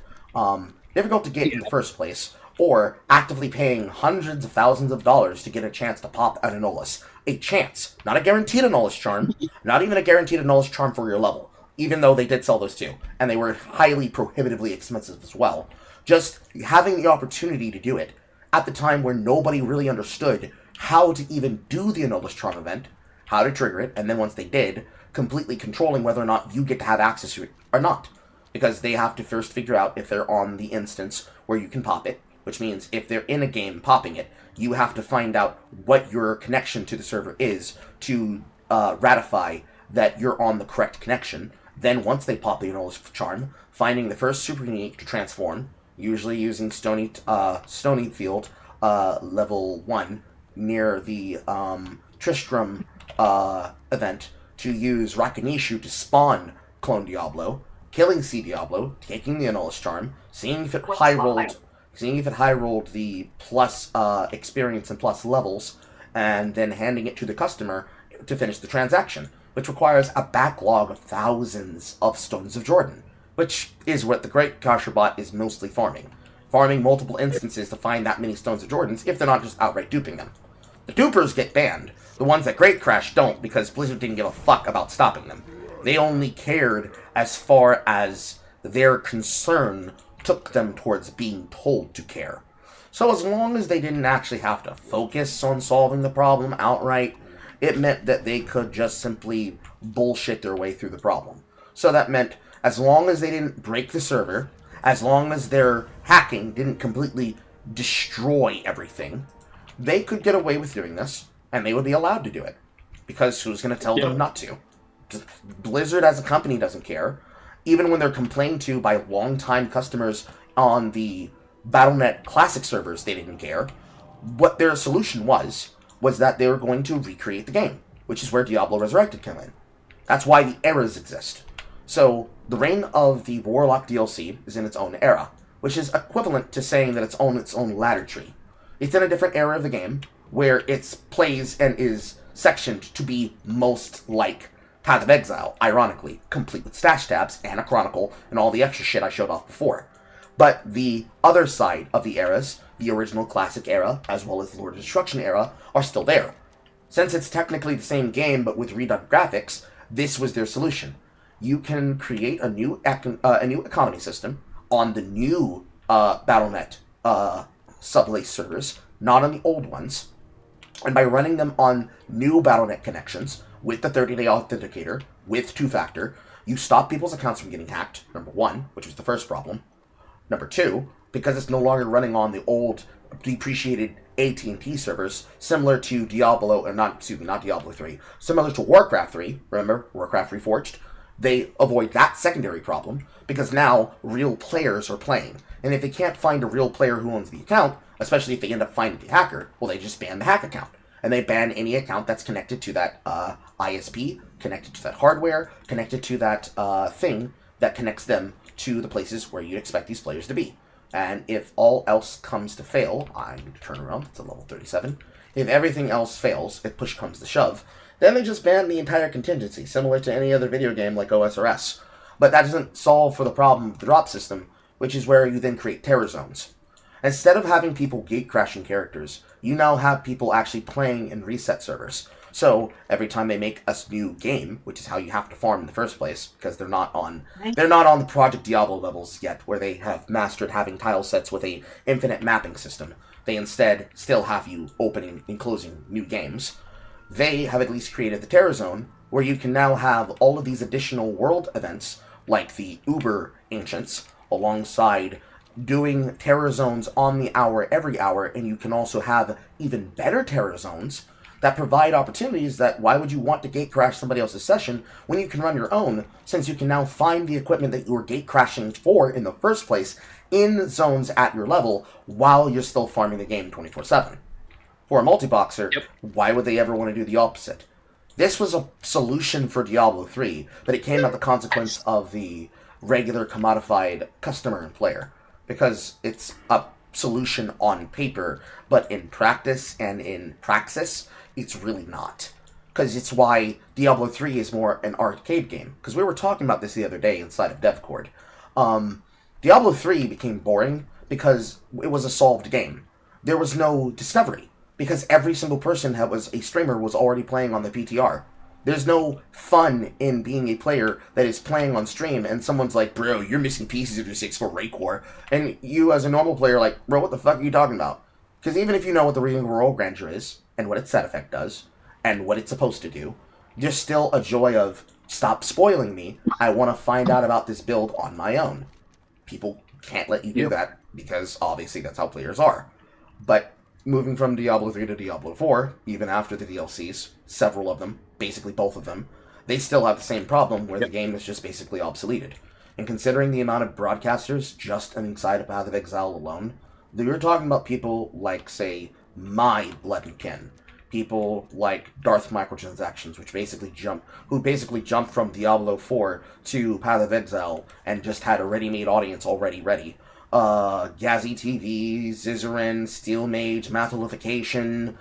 difficult to get in the first place, or actively paying hundreds of thousands of dollars to get a chance to pop an Anolis. A chance, not a guaranteed Anolis charm, not even a guaranteed Anolis charm for your level, even though they did sell those too, and they were highly prohibitively expensive as well. Just having the opportunity to do it at the time where nobody really understood how to even do the Anolis charm event, how to trigger it, and then once they did, completely controlling whether or not you get to have access to it or not. Because they have to first figure out if they're on the instance where you can pop it, which means if they're in a game popping it, you have to find out what your connection to the server is to ratify that you're on the correct connection. Then once they pop the Anolis charm, finding the first super unique to transform, usually using Stony Field level 1 near the Tristram event to use Rakanishu to spawn Clone Diablo, killing C Diablo, taking the Anolis charm, seeing if it high rolled the plus experience and plus levels, and then handing it to the customer to finish the transaction, which requires a backlog of thousands of Stones of Jordan, which is what the Great Crasher bot is mostly farming. Farming multiple instances to find that many Stones of Jordans if they're not just outright duping them. The dupers get banned. The ones that Great Crash don't, because Blizzard didn't give a fuck about stopping them. They only cared as far as their concern took them towards being told to care. So as long as they didn't actually have to focus on solving the problem outright, it meant that they could just simply bullshit their way through the problem. So that meant as long as they didn't break the server, as long as their hacking didn't completely destroy everything, they could get away with doing this, and they would be allowed to do it. Because who's going to tell them not to? Blizzard as a company doesn't care. Even when they're complained to by longtime customers on the Battle.net Classic servers, they didn't care. What their solution was that they were going to recreate the game, which is where Diablo Resurrected came in. That's why the eras exist. So, the Reign of the Warlock DLC is in its own era, which is equivalent to saying that it's on its own ladder tree. It's in a different era of the game, where it plays and is sectioned to be most like Path of Exile, ironically, complete with stash tabs and a chronicle and all the extra shit I showed off before. But the other side of the eras, the original Classic era, as well as the Lord of Destruction era, are still there. Since it's technically the same game but with redone graphics, this was their solution. You can create a new economy system on the new Battle.net subbase servers, not on the old ones, and by running them on new Battle.net connections with the 30-day authenticator, with two-factor, you stop people's accounts from getting hacked, number one, which was the first problem. Number two, because it's no longer running on the old depreciated AT&T servers, similar to not Diablo 3, similar to Warcraft 3, remember, Warcraft Reforged, they avoid that secondary problem, because now real players are playing. And if they can't find a real player who owns the account, especially if they end up finding the hacker, well, they just ban the hack account. And they ban any account that's connected to that ISP, connected to that hardware, connected to that thing that connects them to the places where you expect these players to be. And if all else comes to fail, I need to turn around, it's a level 37. If everything else fails, if push comes to shove, then they just ban the entire contingency, similar to any other video game like OSRS. But that doesn't solve for the problem of the drop system, which is where you then create terror zones. Instead of having people gate crashing characters, you now have people actually playing in reset servers. So every time they make a new game, which is how you have to farm in the first place, because they're not on the Project Diablo levels yet, where they have mastered having tile sets with a infinite mapping system. They instead still have you opening and closing new games. They have at least created the Terror Zone, where you can now have all of these additional world events, like the Uber Ancients, alongside doing terror zones on the hour every hour, and you can also have even better terror zones that provide opportunities that why would you want to gate crash somebody else's session when you can run your own, since you can now find the equipment that you were gate crashing for in the first place in zones at your level while you're still farming the game 24/7. For a multi-boxer, why would they ever want to do the opposite? This was a solution for Diablo 3, but it came at the consequence of the regular commodified customer and player, because it's a solution on paper, but in practice and in praxis, it's really not. Because it's why Diablo 3 is more an arcade game. Because we were talking about this the other day inside of DevCord. Diablo 3 became boring because it was a solved game. There was no discovery because every single person that was a streamer was already playing on the PTR. There's no fun in being a player that is playing on stream and someone's like, bro, you're missing pieces of your 6-4 Raycore. And you as a normal player like, bro, what the fuck are you talking about? Because even if you know what the Ring of Royal Grandeur is, and what its set effect does, and what it's supposed to do, there's still a joy of, stop spoiling me, I want to find out about this build on my own. People can't let you do that, because obviously that's how players are. But moving from Diablo 3 to Diablo 4, even after the DLCs, several of them, basically both of them, they still have the same problem where the game is just basically obsoleted. And considering the amount of broadcasters just inside of Path of Exile alone, you're talking about people like, say, my Blood and Kin. People like Darth Microtransactions, which basically jumped from Diablo 4 to Path of Exile and just had a ready-made audience already ready. Gazzy TV, Zizarin, Steel Mage, Matholification,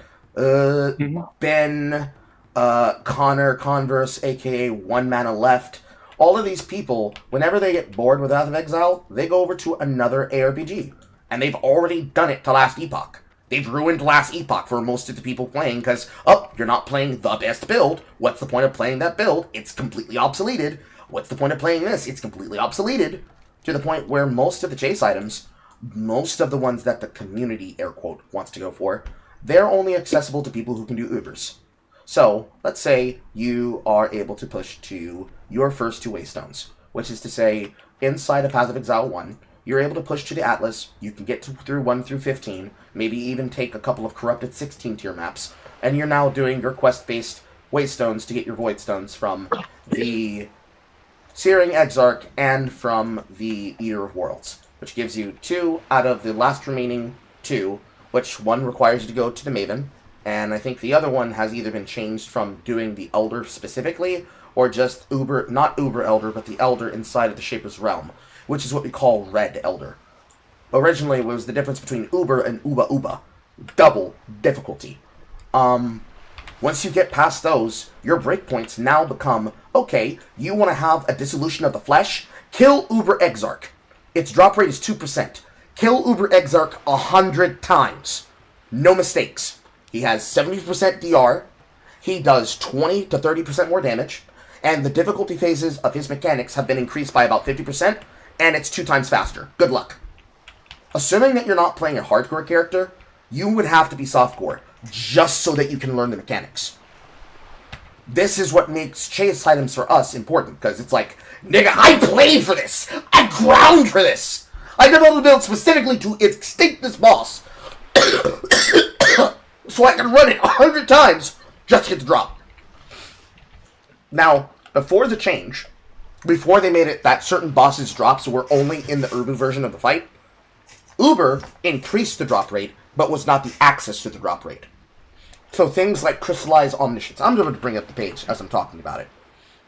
Ben, Connor, Converse, aka One Mana Left. All of these people, whenever they get bored with Path of Exile, they go over to another ARPG. And they've already done it to Last Epoch. They've ruined Last Epoch for most of the people playing because, you're not playing the best build. What's the point of playing that build? It's completely obsoleted. What's the point of playing this? It's completely obsoleted. To the point where most of the chase items, most of the ones that the community, air quote, wants to go for, they're only accessible to people who can do Ubers. So, let's say you are able to push to your first 2 Waystones, which is to say, inside of Path of Exile 1, you're able to push to the Atlas, you can get through 1 through 15, maybe even take a couple of corrupted 16-tier maps, and you're now doing your quest-based Waystones to get your Voidstones from the Searing Exarch and from the Eater of Worlds, which gives you 2 out of the last remaining 2, which one requires you to go to the Maven, and I think the other one has either been changed from doing the Elder specifically, or just not Uber Elder, but the Elder inside of the Shaper's Realm, which is what we call Red Elder. Originally, it was the difference between Uber and Uba Uba. Double difficulty. Once you get past those, your breakpoints now become, okay, you want to have a dissolution of the flesh? Kill Uber Exarch. Its drop rate is 2%. Kill Uber Exarch 100 times. No mistakes. He has 70% DR. He does 20 to 30% more damage. And the difficulty phases of his mechanics have been increased by about 50%. And it's 2 times faster. Good luck. Assuming that you're not playing a hardcore character, you would have to be softcore, just so that you can learn the mechanics. This is what makes chase items for us important, because it's like, nigga, I played for this! I ground for this! I developed a build specifically to extinct this boss, so I can run it 100 times just to get the drop. Now, before the change, before they made it that certain bosses' drops were only in the Uber version of the fight, Uber increased the drop rate, but was not the access to the drop rate. So things like Crystallized Omniscience. I'm going to bring up the page as I'm talking about it.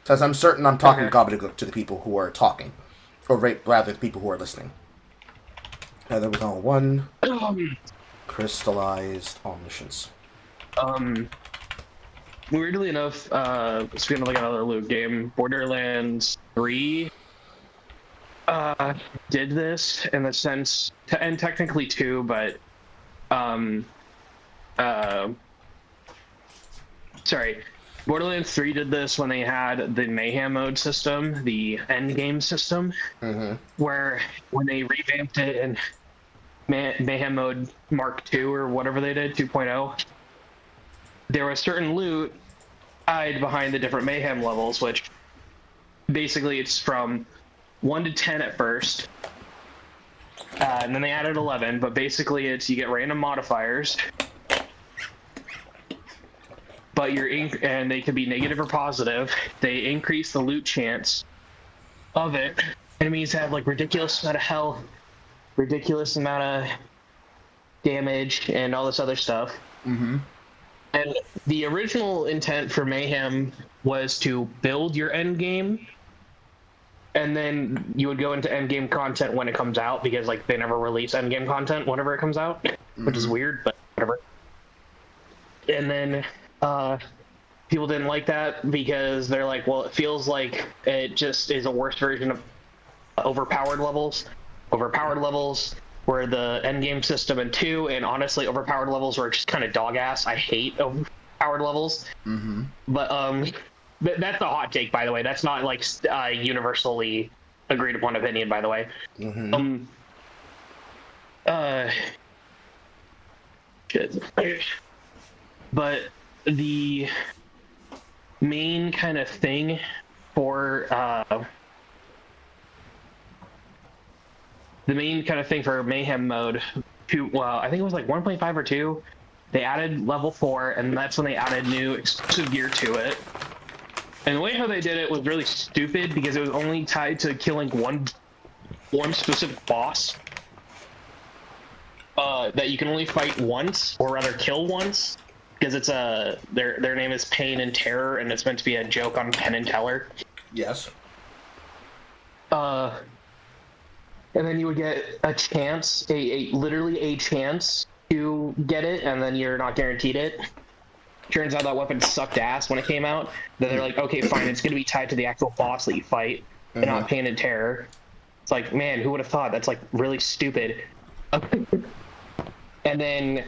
Because I'm certain I'm talking gobbledygook to the people who are talking. Or rather, the people who are listening. There was all one. Crystallized Omniscience. Weirdly enough, speaking of like another loot game, Borderlands 3 did this in the sense, and technically 2, but sorry, Borderlands 3 did this when they had the Mayhem mode system, the endgame system, where when they revamped it in Mayhem mode Mark II or whatever they did, 2.0, there was certain loot hide behind the different Mayhem levels, which basically it's from 1 to 10 at first, and then they added 11, but basically it's you get random modifiers, but and they can be negative or positive. They increase the loot chance of it. Enemies have like ridiculous amount of health, ridiculous amount of damage, and all this other stuff. And the original intent for Mayhem was to build your end game, and then you would go into end game content when it comes out, because like they never release end game content whenever it comes out, which is weird, but whatever. And then people didn't like that because they're like, well, it feels like it just is a worse version of overpowered levels, overpowered levels were the endgame system in 2, and honestly, overpowered levels were just kind of dog ass. I hate overpowered levels. Mm-hmm. But that's a hot take, by the way. That's not like universally agreed upon opinion, by the way. Mm-hmm. Shit. But the main kind of thing for Mayhem mode, I think it was like 1.5 or 2. They added level 4, and that's when they added new exclusive gear to it. And the way how they did it was really stupid because it was only tied to killing one specific boss that you can only fight once, or rather kill once, because it's their name is Pain and Terror, and it's meant to be a joke on Penn and Teller. Yes. And then you would get a chance, literally a chance to get it, and then you're not guaranteed it. Turns out that weapon sucked ass when it came out. Then they're like, okay, fine, it's going to be tied to the actual boss that you fight, and not Pain and Terror. It's like, man, who would have thought? That's like really stupid. And then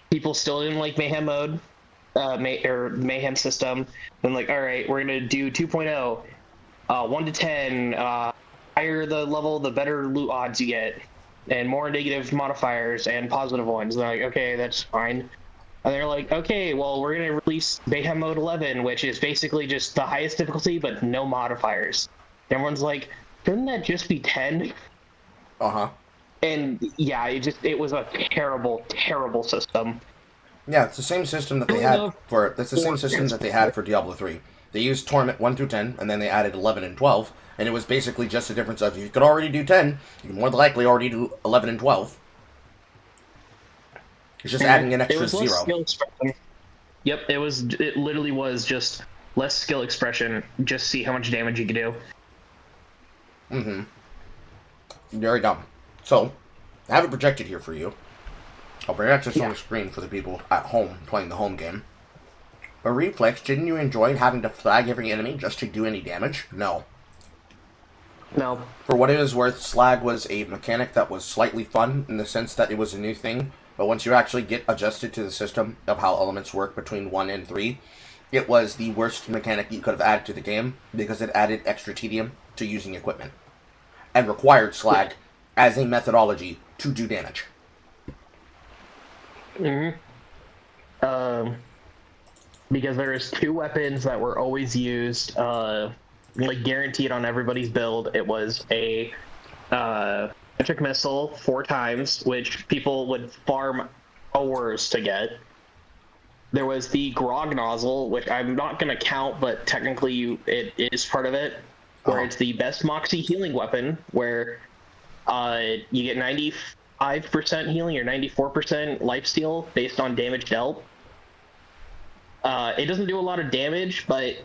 people still didn't like Mayhem mode, or Mayhem system. Then like, all right, we're going to do 2.0, 1 to 10, higher the level, the better loot odds you get, and more negative modifiers and positive ones. And they're like, okay, that's fine. And they're like, okay, well, we're going to release Mayhem Mode 11, which is basically just the highest difficulty, but no modifiers. Everyone's like, shouldn't that just be 10? Uh-huh. And yeah, it was a terrible, terrible system. Yeah, it's the same system that they had for Diablo 3. They used Torment 1 through 10, and then they added 11 and 12, and it was basically just the difference of, if you could already do 10, you can more than likely already do 11 and 12. It's just adding an extra 0. Yep, it literally was just less skill expression, just see how much damage you could do. Mm-hmm. Very dumb. So, I have it projected here for you. I'll bring it to on the screen for the people at home playing the home game. But Reflex, didn't you enjoy having to flag every enemy just to do any damage? No. No. For what it is worth, Slag was a mechanic that was slightly fun in the sense that it was a new thing, but once you actually get adjusted to the system of how elements work between 1 and 3, it was the worst mechanic you could have added to the game because it added extra tedium to using equipment and required Slag as a methodology to do damage. Because there is 2 weapons that were always used, like guaranteed on everybody's build. It was a electric missile 4 times, which people would farm hours to get. There was the grog nozzle, which I'm not going to count, but technically it is part of it, where it's the best Moxie healing weapon, where you get 95% healing or 94% lifesteal based on damage dealt. It doesn't do a lot of damage, but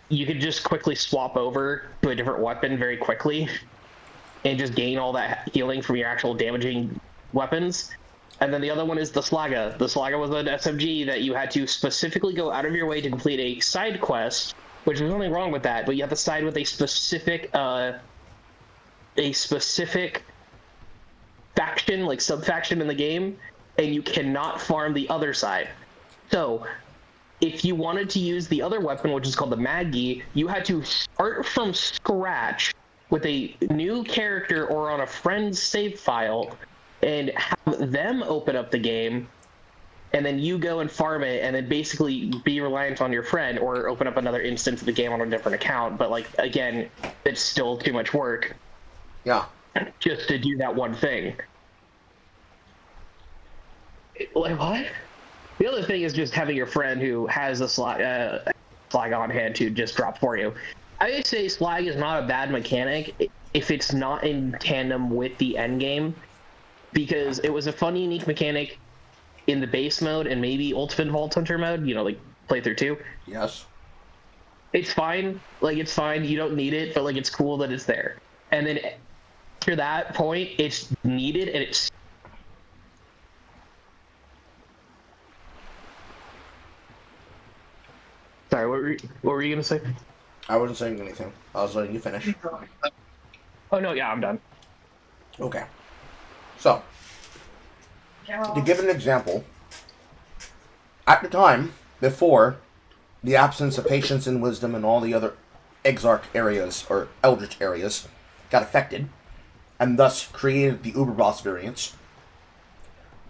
you could just quickly swap over to a different weapon very quickly and just gain all that healing from your actual damaging weapons. And then the other one is the Slaga. The Slaga was an SMG that you had to specifically go out of your way to complete a side quest, which is nothing wrong with that, but you have to side with a specific faction, like sub-faction in the game, and you cannot farm the other side. So, if you wanted to use the other weapon, which is called the Maggie, you had to start from scratch with a new character or on a friend's save file and have them open up the game, and then you go and farm it, and then basically be reliant on your friend or open up another instance of the game on a different account. But, like, again, it's still too much work. Yeah. Just to do that one thing. Like, what? The other thing is just having your friend who has a slag on hand to just drop for you. I would say slag is not a bad mechanic if it's not in tandem with the end game, because it was a fun, unique mechanic in the base mode and maybe Ultimate Vault Hunter mode, you know, like playthrough 2. Yes. It's fine. Like, it's fine. You don't need it, but, like, it's cool that it's there. And then after that point, it's needed, and it's... Sorry, what were you going to say? I wasn't saying anything. I was letting you finish. Oh no, yeah, I'm done. Okay. So, to give an example, at the time, before the absence of patience and wisdom and all the other Exarch areas, or Eldritch areas, got affected, and thus created the Uber Boss variants,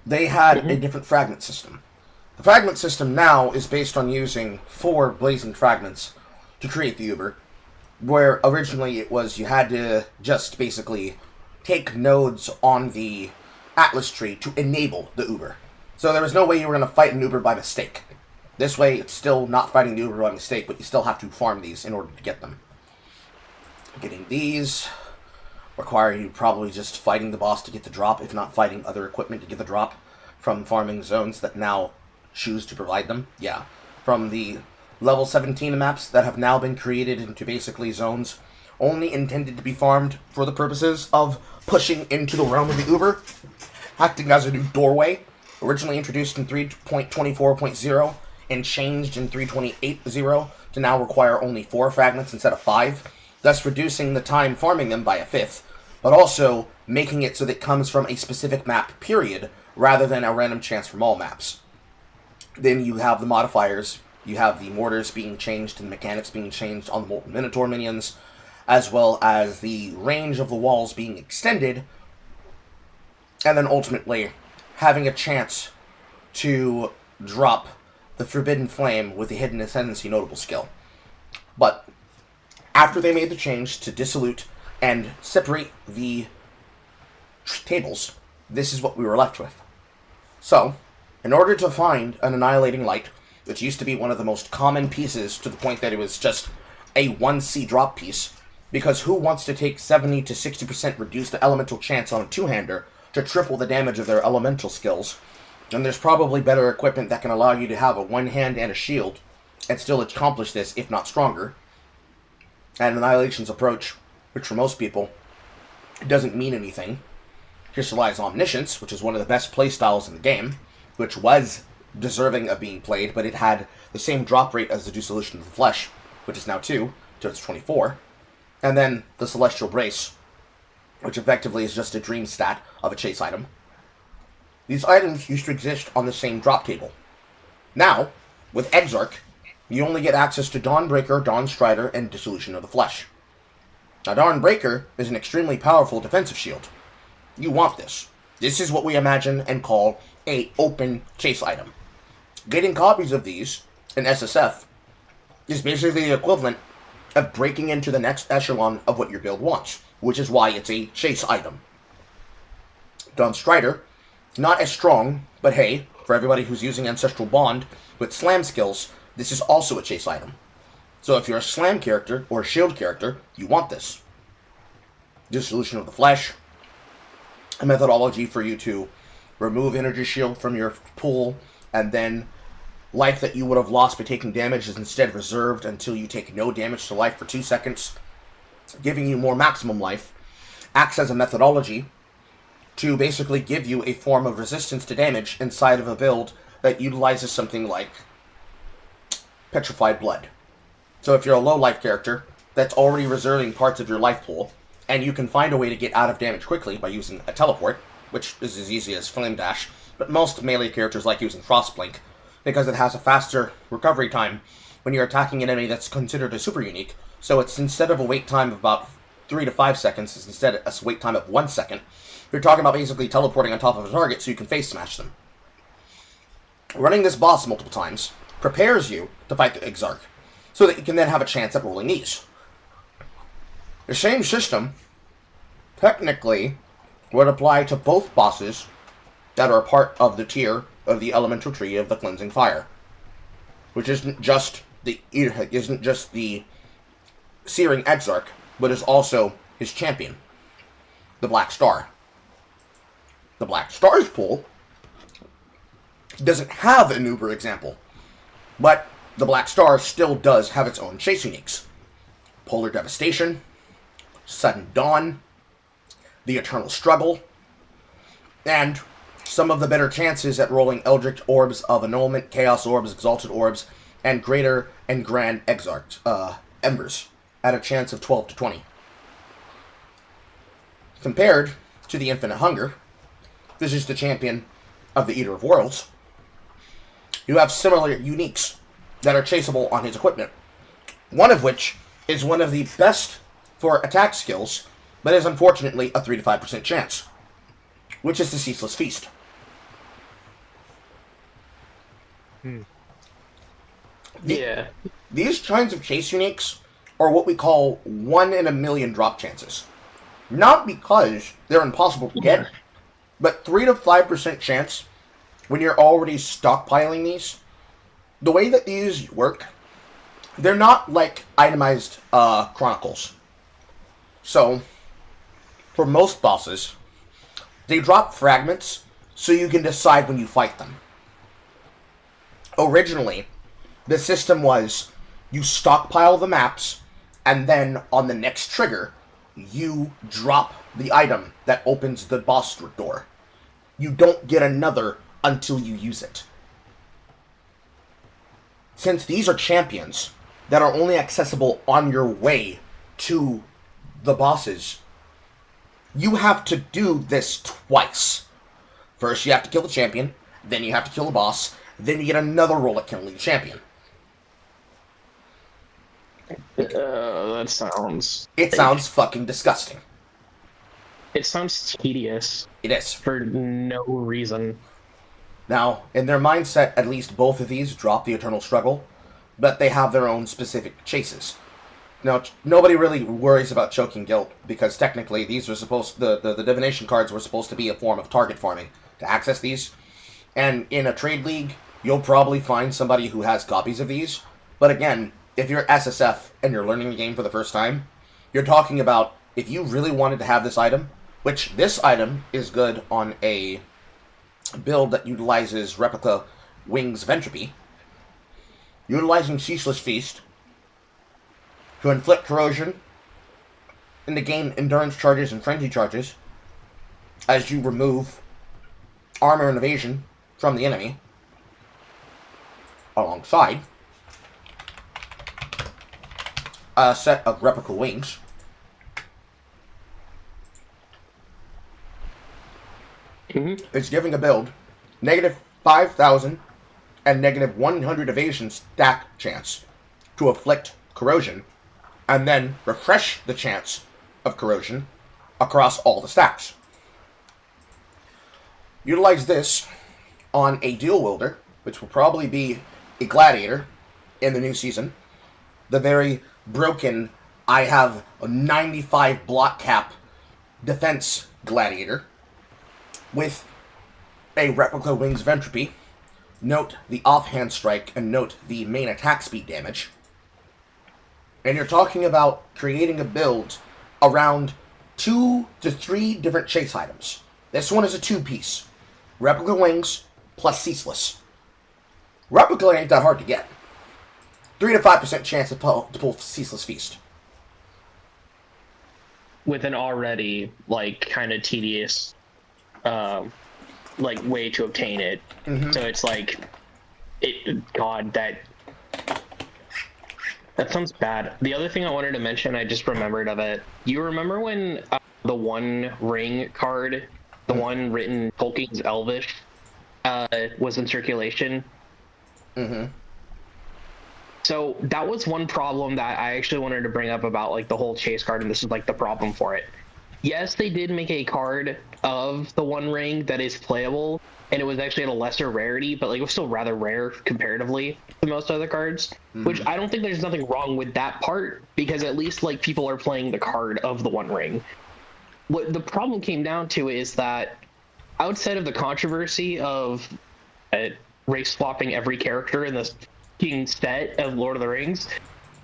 they had a different fragment system. The fragment system now is based on using 4 blazing fragments to create the Uber, where originally it was you had to just basically take nodes on the Atlas tree to enable the Uber. So there was no way you were going to fight an Uber by mistake. This way, it's still not fighting the Uber by mistake, but you still have to farm these in order to get them. Getting these require you probably just fighting the boss to get the drop, if not fighting other equipment to get the drop from farming zones that now choose to provide them. Yeah, from the level 17 maps that have now been created into basically zones only intended to be farmed for the purposes of pushing into the realm of the Uber, acting as a new doorway, originally introduced in 3.24.0 and changed in 3.28.0 to now require only 4 fragments instead of 5, thus reducing the time farming them by a fifth, but also making it so that it comes from a specific map, period, rather than a random chance from all maps. Then you have the modifiers, you have the mortars being changed and the mechanics being changed on the Molten Minotaur minions, as well as the range of the walls being extended, and then ultimately having a chance to drop the Forbidden Flame with the Hidden Ascendancy notable skill. But after they made the change to dissolute and separate the tables, this is what we were left with. So, in order to find an Annihilating Light, which used to be one of the most common pieces to the point that it was just a 1C drop piece, because who wants to take 70 to 60% reduced elemental chance on a two-hander to triple the damage of their elemental skills? And there's probably better equipment that can allow you to have a one hand and a shield and still accomplish this, if not stronger. And Annihilation's approach, which for most people doesn't mean anything, Crystallized Omniscience, which is one of the best playstyles in the game, which was deserving of being played, but it had the same drop rate as the Dissolution of the Flesh, which is now 2, so it's 24. And then the Celestial Brace, which effectively is just a dream stat of a chase item. These items used to exist on the same drop table. Now, with Exarch, you only get access to Dawnbreaker, Dawnstrider, and Dissolution of the Flesh. Now, Dawnbreaker is an extremely powerful defensive shield. You want this. This is what we imagine and call a open chase item. Getting copies of these in SSF is basically the equivalent of breaking into the next echelon of what your build wants, which is why it's a chase item. Dawnstrider, not as strong, but hey, for everybody who's using Ancestral Bond with slam skills, this is also a chase item. So if you're a slam character or a shield character, you want this. Dissolution of the Flesh, a methodology for you to remove energy shield from your pool, and then life that you would have lost by taking damage is instead reserved until you take no damage to life for 2 seconds, giving you more maximum life, acts as a methodology to basically give you a form of resistance to damage inside of a build that utilizes something like Petrified Blood. So if you're a low life character that's already reserving parts of your life pool, and you can find a way to get out of damage quickly by using a teleport, which is as easy as Flame Dash, but most melee characters like using Frostblink, because it has a faster recovery time when you're attacking an enemy that's considered a super unique. So it's instead of a wait time of about 3 to 5 seconds, it's instead a wait time of 1 second. You're talking about basically teleporting on top of a target so you can face smash them. Running this boss multiple times prepares you to fight the Exarch, so that you can then have a chance at rolling these. The same system, technically, would apply to both bosses that are part of the tier of the elemental tree of the Cleansing Fire, which isn't just the Searing Exarch, but is also his champion, the Black Star. The Black Star's pool doesn't have an Uber example, but the Black Star still does have its own chase uniques. Polar Devastation, Sudden Dawn, the Eternal Struggle, and some of the better chances at rolling Eldritch Orbs of Annulment, Chaos Orbs, Exalted Orbs, and Greater and Grand Exarch Embers at a chance of 12 to 20. compared to the Infinite Hunger, this is the champion of the Eater of Worlds, you have similar uniques that are chaseable on his equipment. One of which is one of the best for attack skills, but is unfortunately a 3 to 5% chance, which is the Ceaseless Feast. Yeah. These kinds of chase uniques are what we call 1 in a million drop chances. Not because they're impossible to get, but 3 to 5% chance when you're already stockpiling these. The way that these work, they're not like itemized chronicles. So, for most bosses, they drop fragments so you can decide when you fight them. Originally, the system was you stockpile the maps, and then on the next trigger, you drop the item that opens the boss door. You don't get another until you use it. Since these are champions that are only accessible on your way to the bosses, you have to do this twice. First, you have to kill the champion, then you have to kill the boss, then you get another roll at killing the champion. That sounds... It sounds fucking disgusting. It sounds tedious. It is. For no reason. Now, in their mindset, at least both of these drop the Eternal Struggle, but they have their own specific chases. Now, nobody really worries about Choking Guilt, because technically these were supposed... The divination cards were supposed to be a form of target farming to access these. And in a trade league, you'll probably find somebody who has copies of these. But again, if you're SSF and you're learning the game for the first time, you're talking about, if you really wanted to have this item, which this item is good on a build that utilizes Replica Wings of Entropy, utilizing Ceaseless Feast to inflict corrosion and to gain endurance charges and frenzy charges as you remove armor and evasion from the enemy, alongside a set of Replica Wings. It's giving a build negative 5,000 and negative 100 evasion stack chance to afflict corrosion, and then refresh the chance of corrosion across all the stacks. Utilize this on a dual wielder, which will probably be a gladiator in the new season. The very broken, I have a 95 block cap defense gladiator with a Replica Wings of Entropy. Note the offhand strike and note the main attack speed damage. And you're talking about creating a build around 2 to 3 different chase items. This one is a 2-piece. Replica Wings plus Ceaseless. Replica ain't that hard to get. 3 to 5% chance to pull Ceaseless Feast. With an already, like, kind of tedious, like, way to obtain it. So it's like, God, that sounds bad. The other thing I wanted to mention, I just remembered of it. You remember when the One Ring card, the one written Tolkien's Elvish, was in circulation? So that was one problem that I actually wanted to bring up about, like, the whole chase card, and this is, like, the problem for it. Yes, they did make a card of the One Ring that is playable, and it was actually at a lesser rarity, but, like, it was still rather rare comparatively to most other cards, which I don't think there's nothing wrong with that part, because at least, like, people are playing the card of the One Ring. What the problem came down to is that outside of the controversy of race swapping every character in this set of Lord of the Rings,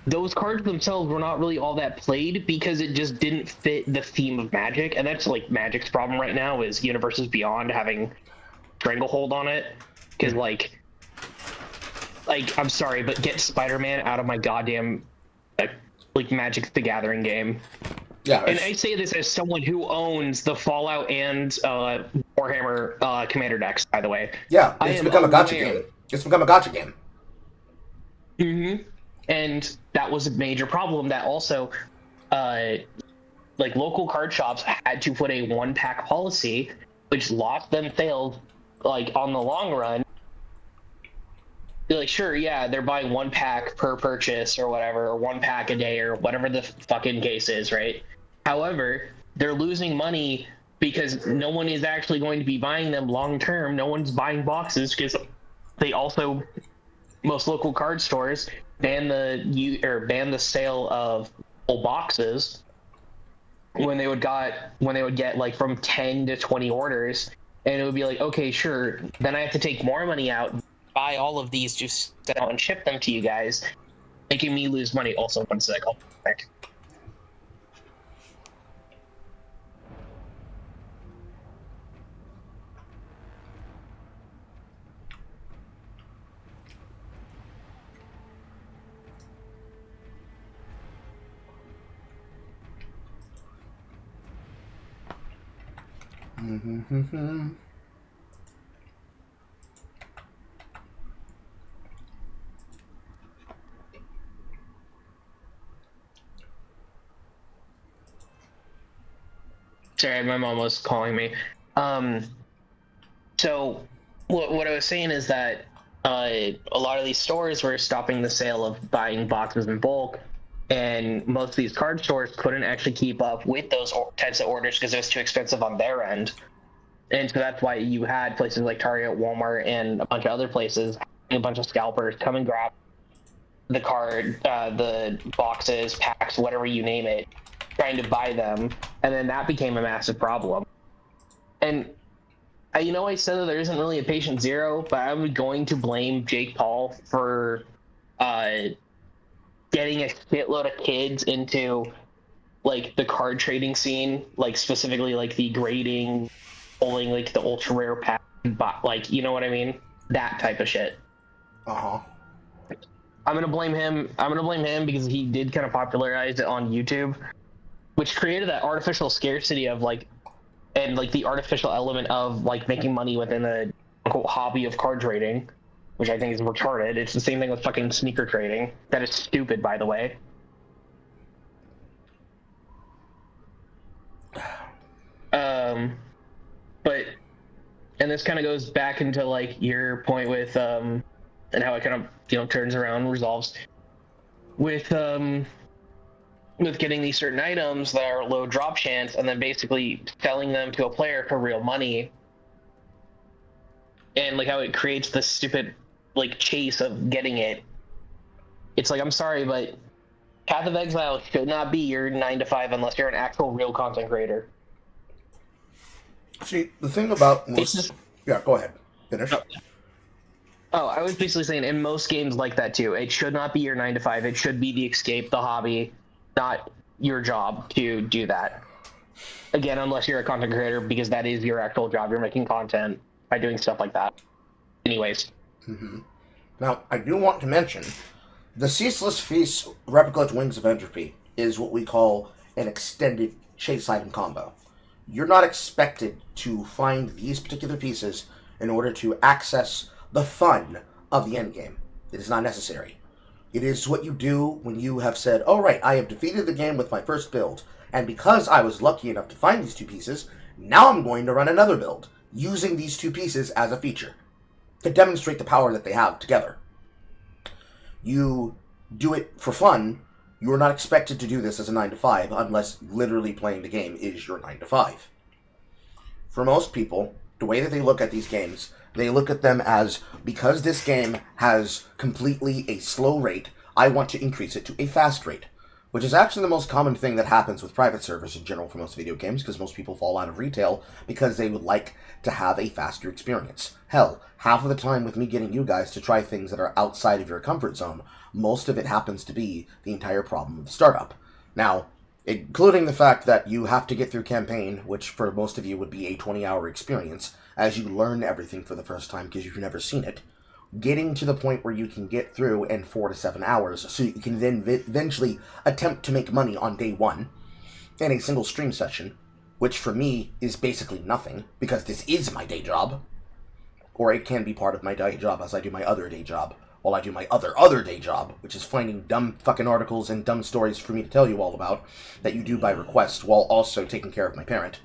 those cards themselves were not really all that played because it just didn't fit the theme of Magic, and that's, like, Magic's problem right now is Universes Beyond having stranglehold on it, because like I'm sorry, but get Spider-Man out of my goddamn like Magic the Gathering game. Yeah, and I say this as someone who owns the Fallout and Warhammer Commander decks, by the way. Yeah, it's become a gacha game. It's become a gacha game. And that was a major problem that also like local card shops had to put a 1-pack policy, which lost them sales like on the long run. They're like, sure, yeah, they're buying 1-pack per purchase or whatever, or 1-pack a day or whatever the fucking case is, right? However, they're losing money because no one is actually going to be buying them long term. No one's buying boxes because they also, most local card stores ban the sale of full boxes when they would get like from 10 to 20 orders, and it would be like, okay, sure, then I have to take more money out, buy all of these, just set out and ship them to you guys, making me lose money. Also, one sec, I'll be back. Sorry, my mom was calling me. So what I was saying is that a lot of these stores were stopping the sale of buying boxes in bulk, and most of these card stores couldn't actually keep up with those types of orders because it was too expensive on their end. And so that's why you had places like Target, Walmart, and a bunch of other places, a bunch of scalpers come and grab the card, the boxes, packs, whatever you name it, trying to buy them, and then that became a massive problem. And I said that there isn't really a patient zero, but I'm going to blame Jake Paul for getting a shitload of kids into like the card trading scene, like specifically like the grading, pulling like the ultra rare pack, like, you know what I mean? That type of shit. Uh-huh. I'm gonna blame him because he did kind of popularize it on YouTube, which created that artificial scarcity of like, and like the artificial element of like making money within the quote hobby of card trading, which I think is retarded. It's the same thing with fucking sneaker trading. That is stupid, by the way. But, and this kind of goes back into like your point with and how it kind of turns around, resolves with getting these certain items that are low drop chance and then basically selling them to a player for real money, and like how it creates this stupid like chase of getting it. It's like, I'm sorry, but Path of Exile should not be your 9 to 5 unless you're an actual real content creator. See, the thing about most... Yeah, go ahead. Finish. Oh, I was basically saying in most games like that too, it should not be your 9 to 5. It should be the escape, the hobby, not your job to do that. Again, unless you're a content creator, because that is your actual job. You're making content by doing stuff like that. Anyways. Mm-hmm. Now, I do want to mention, the Ceaseless Feast Replica Wings of Entropy is what we call an extended chase item combo. You're not expected to find these particular pieces in order to access the fun of the endgame. It is not necessary. It is what you do when you have said, all right, I have defeated the game with my first build, and because I was lucky enough to find these 2 pieces, now I'm going to run another build, using these 2 pieces as a feature, to demonstrate the power that they have together. You do it for fun. You are not expected to do this as a 9 to 5 unless literally playing the game is your 9 to 5. For most people, the way that they look at these games, they look at them as, because this game has completely a slow rate, I want to increase it to a fast rate. Which is actually the most common thing that happens with private servers in general for most video games, because most people fall out of retail because they would like to have a faster experience. Hell, half of the time with me getting you guys to try things that are outside of your comfort zone, most of it happens to be the entire problem of the startup. Now, including the fact that you have to get through campaign, which for most of you would be a 20-hour experience, as you learn everything for the first time because you've never seen it, getting to the point where you can get through in 4 to 7 hours, so you can then eventually attempt to make money on day 1 in a single stream session, which for me is basically nothing, because this is my day job, or it can be part of my day job as I do my other day job, while I do my other day job, which is finding dumb fucking articles and dumb stories for me to tell you all about that you do by request while also taking care of my parent.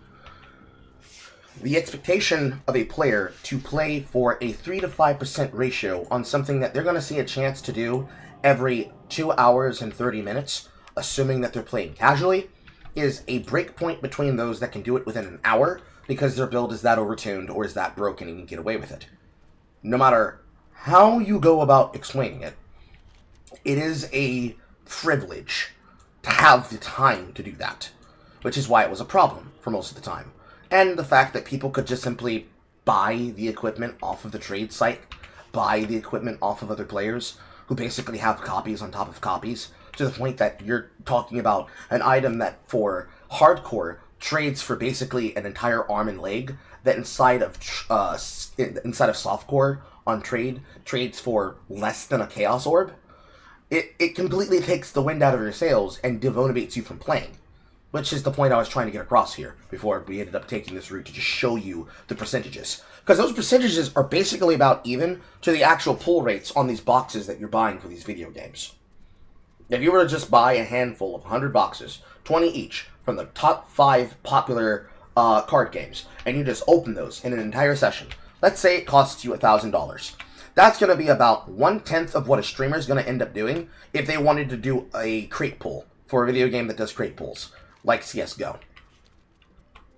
The expectation of a player to play for a 3 to 5% ratio on something that they're going to see a chance to do every 2 hours and 30 minutes, assuming that they're playing casually, is a break point between those that can do it within an hour because their build is that overtuned or is that broken and you can get away with it. No matter how you go about explaining it, it is a privilege to have the time to do that, which is why it was a problem for most of the time. And the fact that people could just simply buy the equipment off of the trade site, buy the equipment off of other players, who basically have copies on top of copies, to the point that you're talking about an item that for hardcore trades for basically an entire arm and leg, that inside of softcore on trades for less than a chaos orb. It completely takes the wind out of your sails and demotivates you from playing. Which is the point I was trying to get across here, before we ended up taking this route to just show you the percentages. Because those percentages are basically about even to the actual pull rates on these boxes that you're buying for these video games. If you were to just buy a handful of 100 boxes, 20 each, from the top 5 popular card games, and you just open those in an entire session, let's say it costs you $1,000. That's going to be about 1/10 of what a streamer is going to end up doing if they wanted to do a crate pull for a video game that does crate pulls, like CSGO.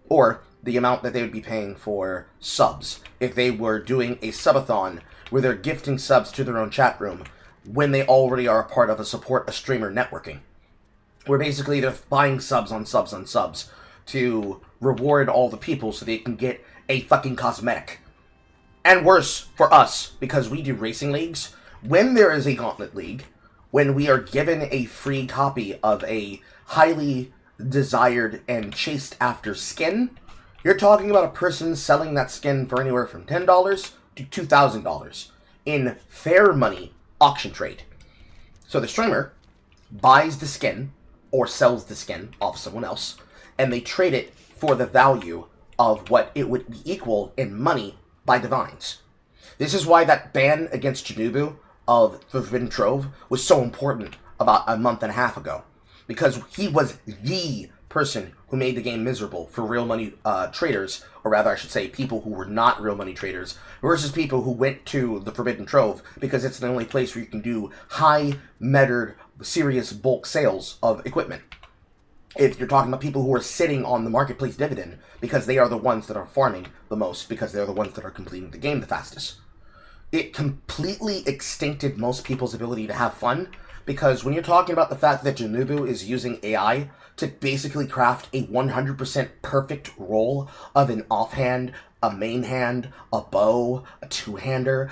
Or the amount that they would be paying for subs if they were doing a subathon where they're gifting subs to their own chat room when they already are a part of a support a streamer networking. Where basically they're buying subs on subs on subs to reward all the people so they can get a fucking cosmetic. And worse for us, because we do racing leagues, when there is a gauntlet league, when we are given a free copy of a highly desired and chased after skin, you're talking about a person selling that skin for anywhere from $10 to $2,000 in fair money auction trade. So the streamer buys the skin or sells the skin off someone else, and they trade it for the value of what it would be equal in money by divines. This is why that ban against Janubu of the Forbidden Trove was so important about a month and a half ago. Because he was the person who made the game miserable for real money traders, or rather I should say people who were not real money traders, versus people who went to the Forbidden Trove because it's the only place where you can do high mettered, serious bulk sales of equipment. If you're talking about people who are sitting on the marketplace dividend because they are the ones that are farming the most, because they're the ones that are completing the game the fastest. It completely extincted most people's ability to have fun. Because when you're talking about the fact that Janubu is using AI to basically craft a 100% perfect roll of an offhand, a main hand, a bow, a two-hander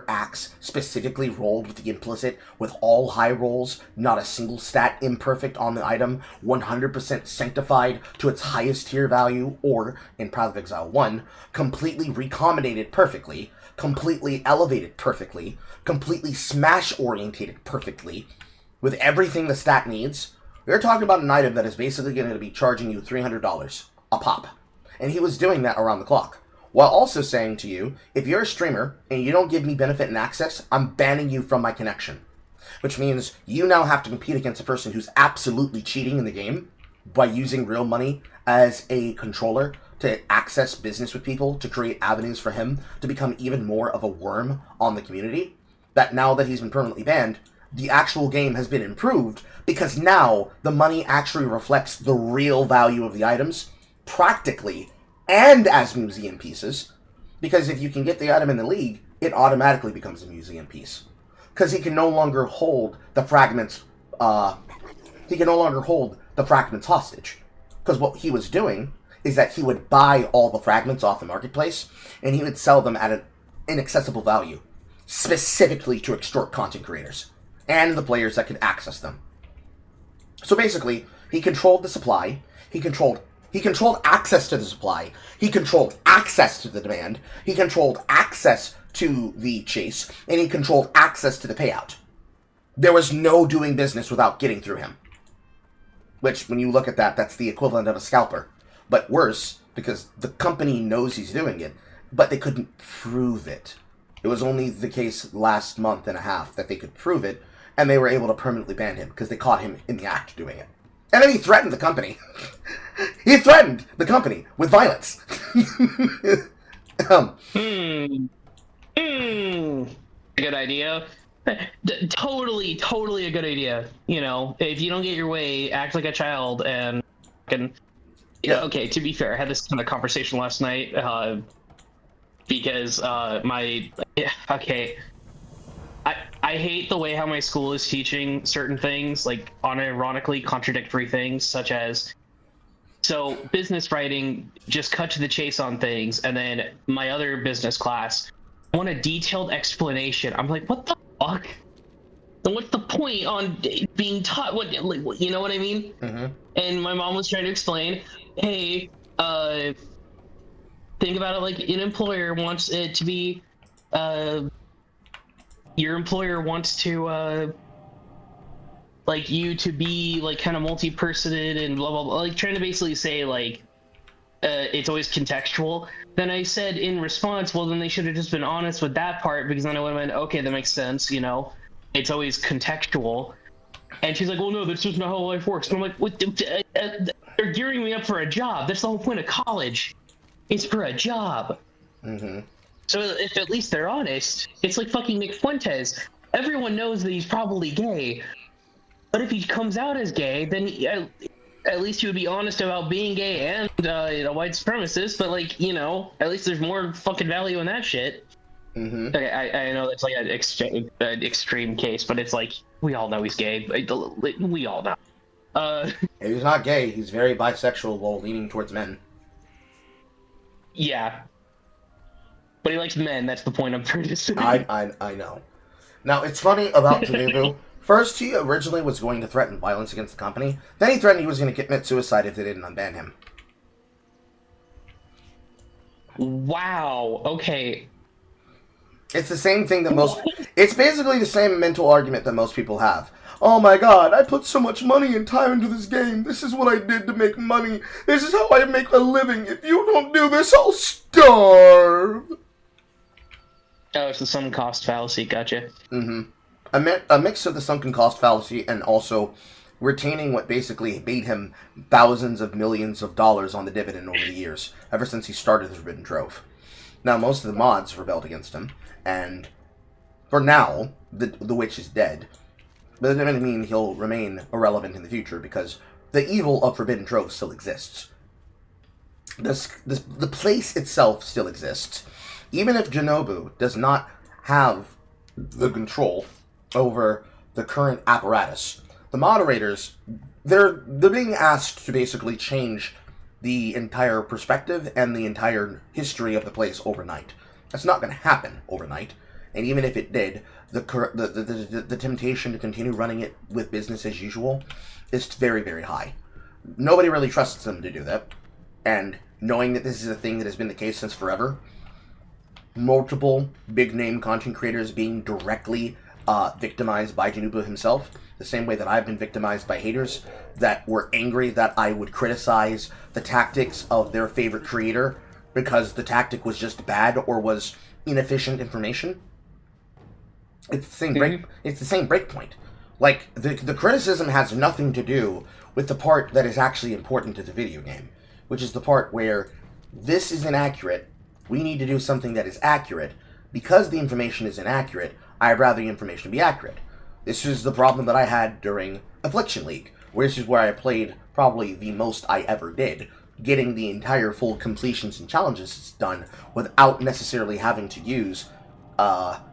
axe, specifically rolled with the implicit, with all high rolls, not a single stat imperfect on the item, 100% sanctified to its highest tier value, or, in Path of Exile 1, completely recombinated perfectly, completely elevated perfectly, completely smash-orientated perfectly, with everything the stat needs. We're talking about an item that is basically going to be charging you $300 a pop. And he was doing that around the clock. While also saying to you, if you're a streamer and you don't give me benefit and access, I'm banning you from my connection. Which means you now have to compete against a person who's absolutely cheating in the game by using real money as a controller to access business with people, to create avenues for him to become even more of a worm on the community. That now that he's been permanently banned, the actual game has been improved because now the money actually reflects the real value of the items, practically, and as museum pieces. Because if you can get the item in the league, it automatically becomes a museum piece. Because he can no longer hold the fragments, hostage. Because what he was doing is that he would buy all the fragments off the marketplace, and he would sell them at an inaccessible value, specifically to extort content creators, and the players that could access them. So basically, he controlled the supply, he controlled access to the supply, he controlled access to the demand, he controlled access to the chase, and he controlled access to the payout. There was no doing business without getting through him. Which, when you look at that, that's the equivalent of a scalper. But worse, because the company knows he's doing it, but they couldn't prove it. It was only the case last month and a half that they could prove it, and they were able to permanently ban him because they caught him in the act doing it. And then he threatened the company. He threatened the company with violence. Good idea. Totally a good idea. You know, if you don't get your way, act like a child and Yeah. Okay, to be fair, I had this kind of conversation last night because I hate the way how my school is teaching certain things, like unironically contradictory things, such as business writing, just cut to the chase on things, and then my other business class want a detailed explanation. I'm like, what the fuck? Then what's the point on being taught? What you know what I mean? Mm-hmm. And my mom was trying to explain, hey, think about it like an employer wants it to be, your employer wants to, like you to be like kind of multi-personed and blah, blah, blah, like trying to basically say like, it's always contextual. Then I said in response, well, then they should have just been honest with that part, because then I would have been, okay, that makes sense, you know, it's always contextual. And she's like, well, no, that's just not how life works. And I'm like, what? They're gearing me up for a job. That's the whole point of college. It's for a job. Mm-hmm. So if at least they're honest, it's like fucking Nick Fuentes. Everyone knows that he's probably gay. But if he comes out as gay, then at least he would be honest about being gay and a white supremacist. But like, you know, at least there's more fucking value in that shit. Mm-hmm. Okay, I know it's like an extreme case, but it's like we all know he's gay. We all know. If he's not gay, he's very bisexual while leaning towards men. Yeah. But he likes men, that's the point I'm trying to say. I know. Now, it's funny about Janubu. First, he originally was going to threaten violence against the company. Then he threatened he was going to commit suicide if they didn't unban him. Wow, okay. It's the same thing that most... It's basically the same mental argument that most people have. Oh my god, I put so much money and time into this game. This is what I did to make money. This is how I make a living. If you don't do this, I'll starve. Oh, it's the sunk cost fallacy, gotcha. Mm-hmm. A mix of the sunken cost fallacy and also retaining what basically made him thousands of millions of dollars on the dividend over the years, ever since he started the Forbidden Trove. Now, most of the mods rebelled against him, and for now, the witch is dead. But that doesn't mean he'll remain irrelevant in the future, because the evil of Forbidden Trove still exists. The place itself still exists. Even if Janobu does not have the control over the current apparatus, the moderators, they're being asked to basically change the entire perspective and the entire history of the place overnight. That's not going to happen overnight, and even if it did, the temptation to continue running it with business as usual is very, very high. Nobody really trusts them to do that, and knowing that this is a thing that has been the case since forever, multiple big-name content creators being directly victimized by Janubu himself, the same way that I've been victimized by haters that were angry that I would criticize the tactics of their favorite creator because the tactic was just bad or was inefficient information. It's the same It's the same breakpoint. Like the criticism has nothing to do with the part that is actually important to the video game, which is the part where this is inaccurate. We need to do something that is accurate. Because the information is inaccurate, I'd rather the information be accurate. This is the problem that I had during Affliction League, which is where I played probably the most I ever did, getting the entire full completions and challenges done without necessarily having to use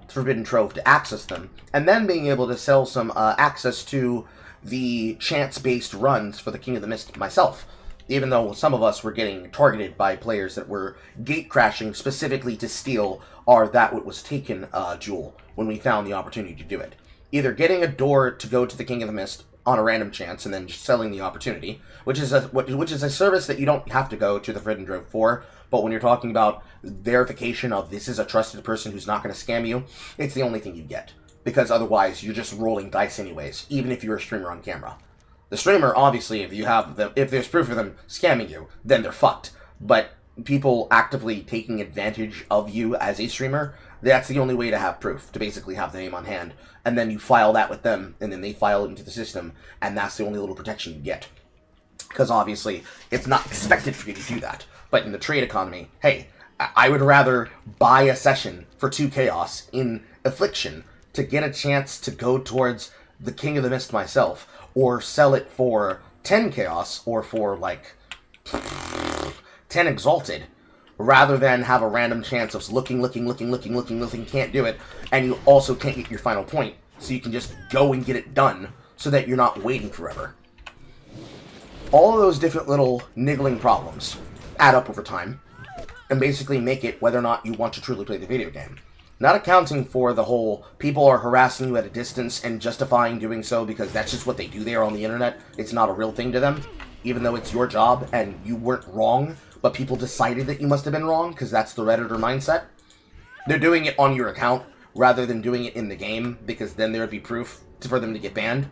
Forbidden Trove to access them, and then being able to sell some access to the chance-based runs for the King of the Mist myself. Even though some of us were getting targeted by players that were gate crashing specifically to steal our That What Was Taken jewel when we found the opportunity to do it. Either getting a door to go to the King of the Mist on a random chance and then just selling the opportunity, which is a service that you don't have to go to the Forbidden Trove for, but when you're talking about verification of this is a trusted person who's not going to scam you, it's the only thing you get. Because otherwise, you're just rolling dice anyways, even if you're a streamer on camera. The streamer, obviously, if there's proof of them scamming you, then they're fucked. But people actively taking advantage of you as a streamer, That's the only way to have proof, to basically have the name on hand. And then you file that with them, and then they file it into the system, and that's the only little protection you get. Because obviously, it's not expected for you to do that. But in the trade economy, hey, I would rather buy a session for 2 chaos in Affliction to get a chance to go towards the King of the Mist myself, or sell it for 10 chaos, or for, like, 10 exalted, rather than have a random chance of looking, can't do it, and you also can't get your final point, so you can just go and get it done, so that you're not waiting forever. All of those different little niggling problems add up over time, and basically make it whether or not you want to truly play the video game. Not accounting for the whole people are harassing you at a distance and justifying doing so because that's just what they do there on the internet. It's not a real thing to them, even though it's your job and you weren't wrong, but people decided that you must have been wrong because that's the Redditor mindset. They're doing it on your account rather than doing it in the game because then there would be proof for them to get banned.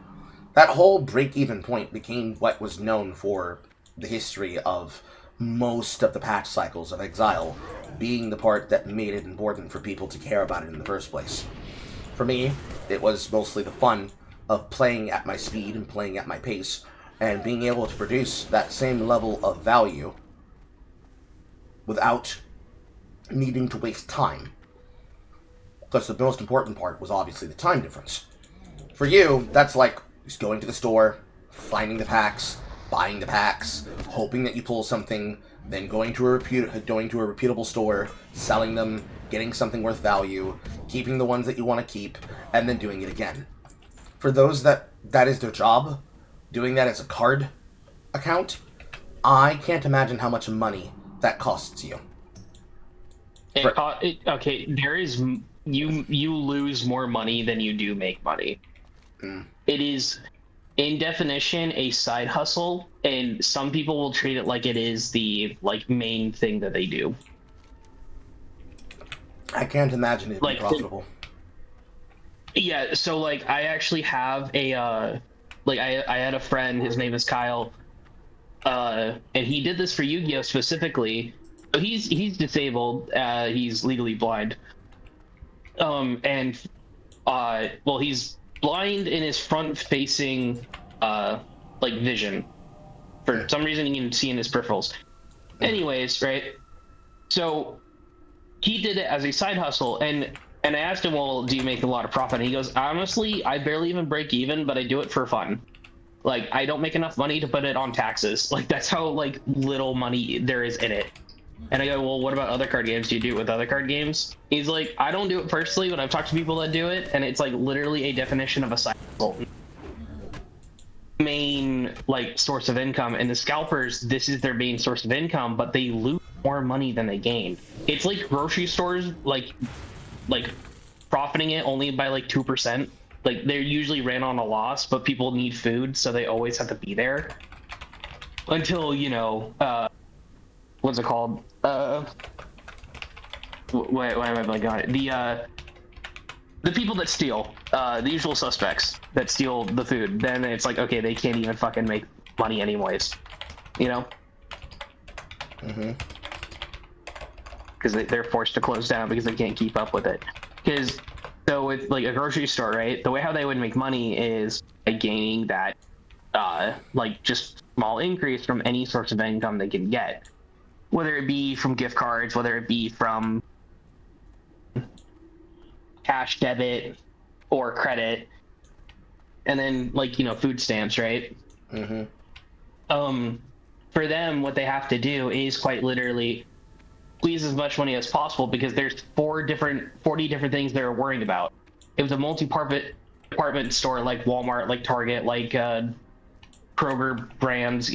That whole break-even point became what was known for the history of most of the patch cycles of Exile, being the part that made it important for people to care about it in the first place. For me, it was mostly the fun of playing at my speed and playing at my pace, and being able to produce that same level of value without needing to waste time. Because the most important part was obviously the time difference. For you, that's like just going to the store, finding the packs, buying the packs, hoping that you pull something, then going to a reputable store, selling them, getting something worth value, keeping the ones that you want to keep, and then doing it again. For those that is their job, doing that as a card account, I can't imagine how much money that costs you. Okay, there is you lose more money than you do make money. It is, in definition, a side hustle, and some people will treat it like it is the main thing that they do. I can't imagine it being profitable. Yeah, so I actually have a I had a friend, his name is Kyle, and he did this for Yu-Gi-Oh specifically. So he's disabled, he's legally blind. He's blind in his front-facing vision. For some reason, you can see in his peripherals. Anyways, right? So he did it as a side hustle, and I asked him, well, do you make a lot of profit? And he goes, honestly, I barely even break even, but I do it for fun. I don't make enough money to put it on taxes. That's how little money there is in it. And I go, well, what about other card games? Do you do it with other card games? He's like, I don't do it personally, but I've talked to people that do it, and it's literally a definition of a side hustle. Main source of income, and the scalpers, this is their main source of income, but they lose more money than they gain. It's like grocery stores profiting it only by 2%. They're usually ran on a loss, but people need food, so they always have to be there until what's it called? Why am I blanking on it? The people that steal, the usual suspects that steal the food, then it's okay, they can't even fucking make money anyways, Mm-hmm. Because they're forced to close down because they can't keep up with it. So with a grocery store, right? The way how they would make money is by gaining that, just small increase from any source of income they can get. Whether it be from gift cards, whether it be from cash debit or credit, and then food stamps, right? Mm-hmm. For them, what they have to do is quite literally squeeze as much money as possible because there's 40 different things they're worrying about. It was a multi-department store like Walmart, like Target, like Kroger brands,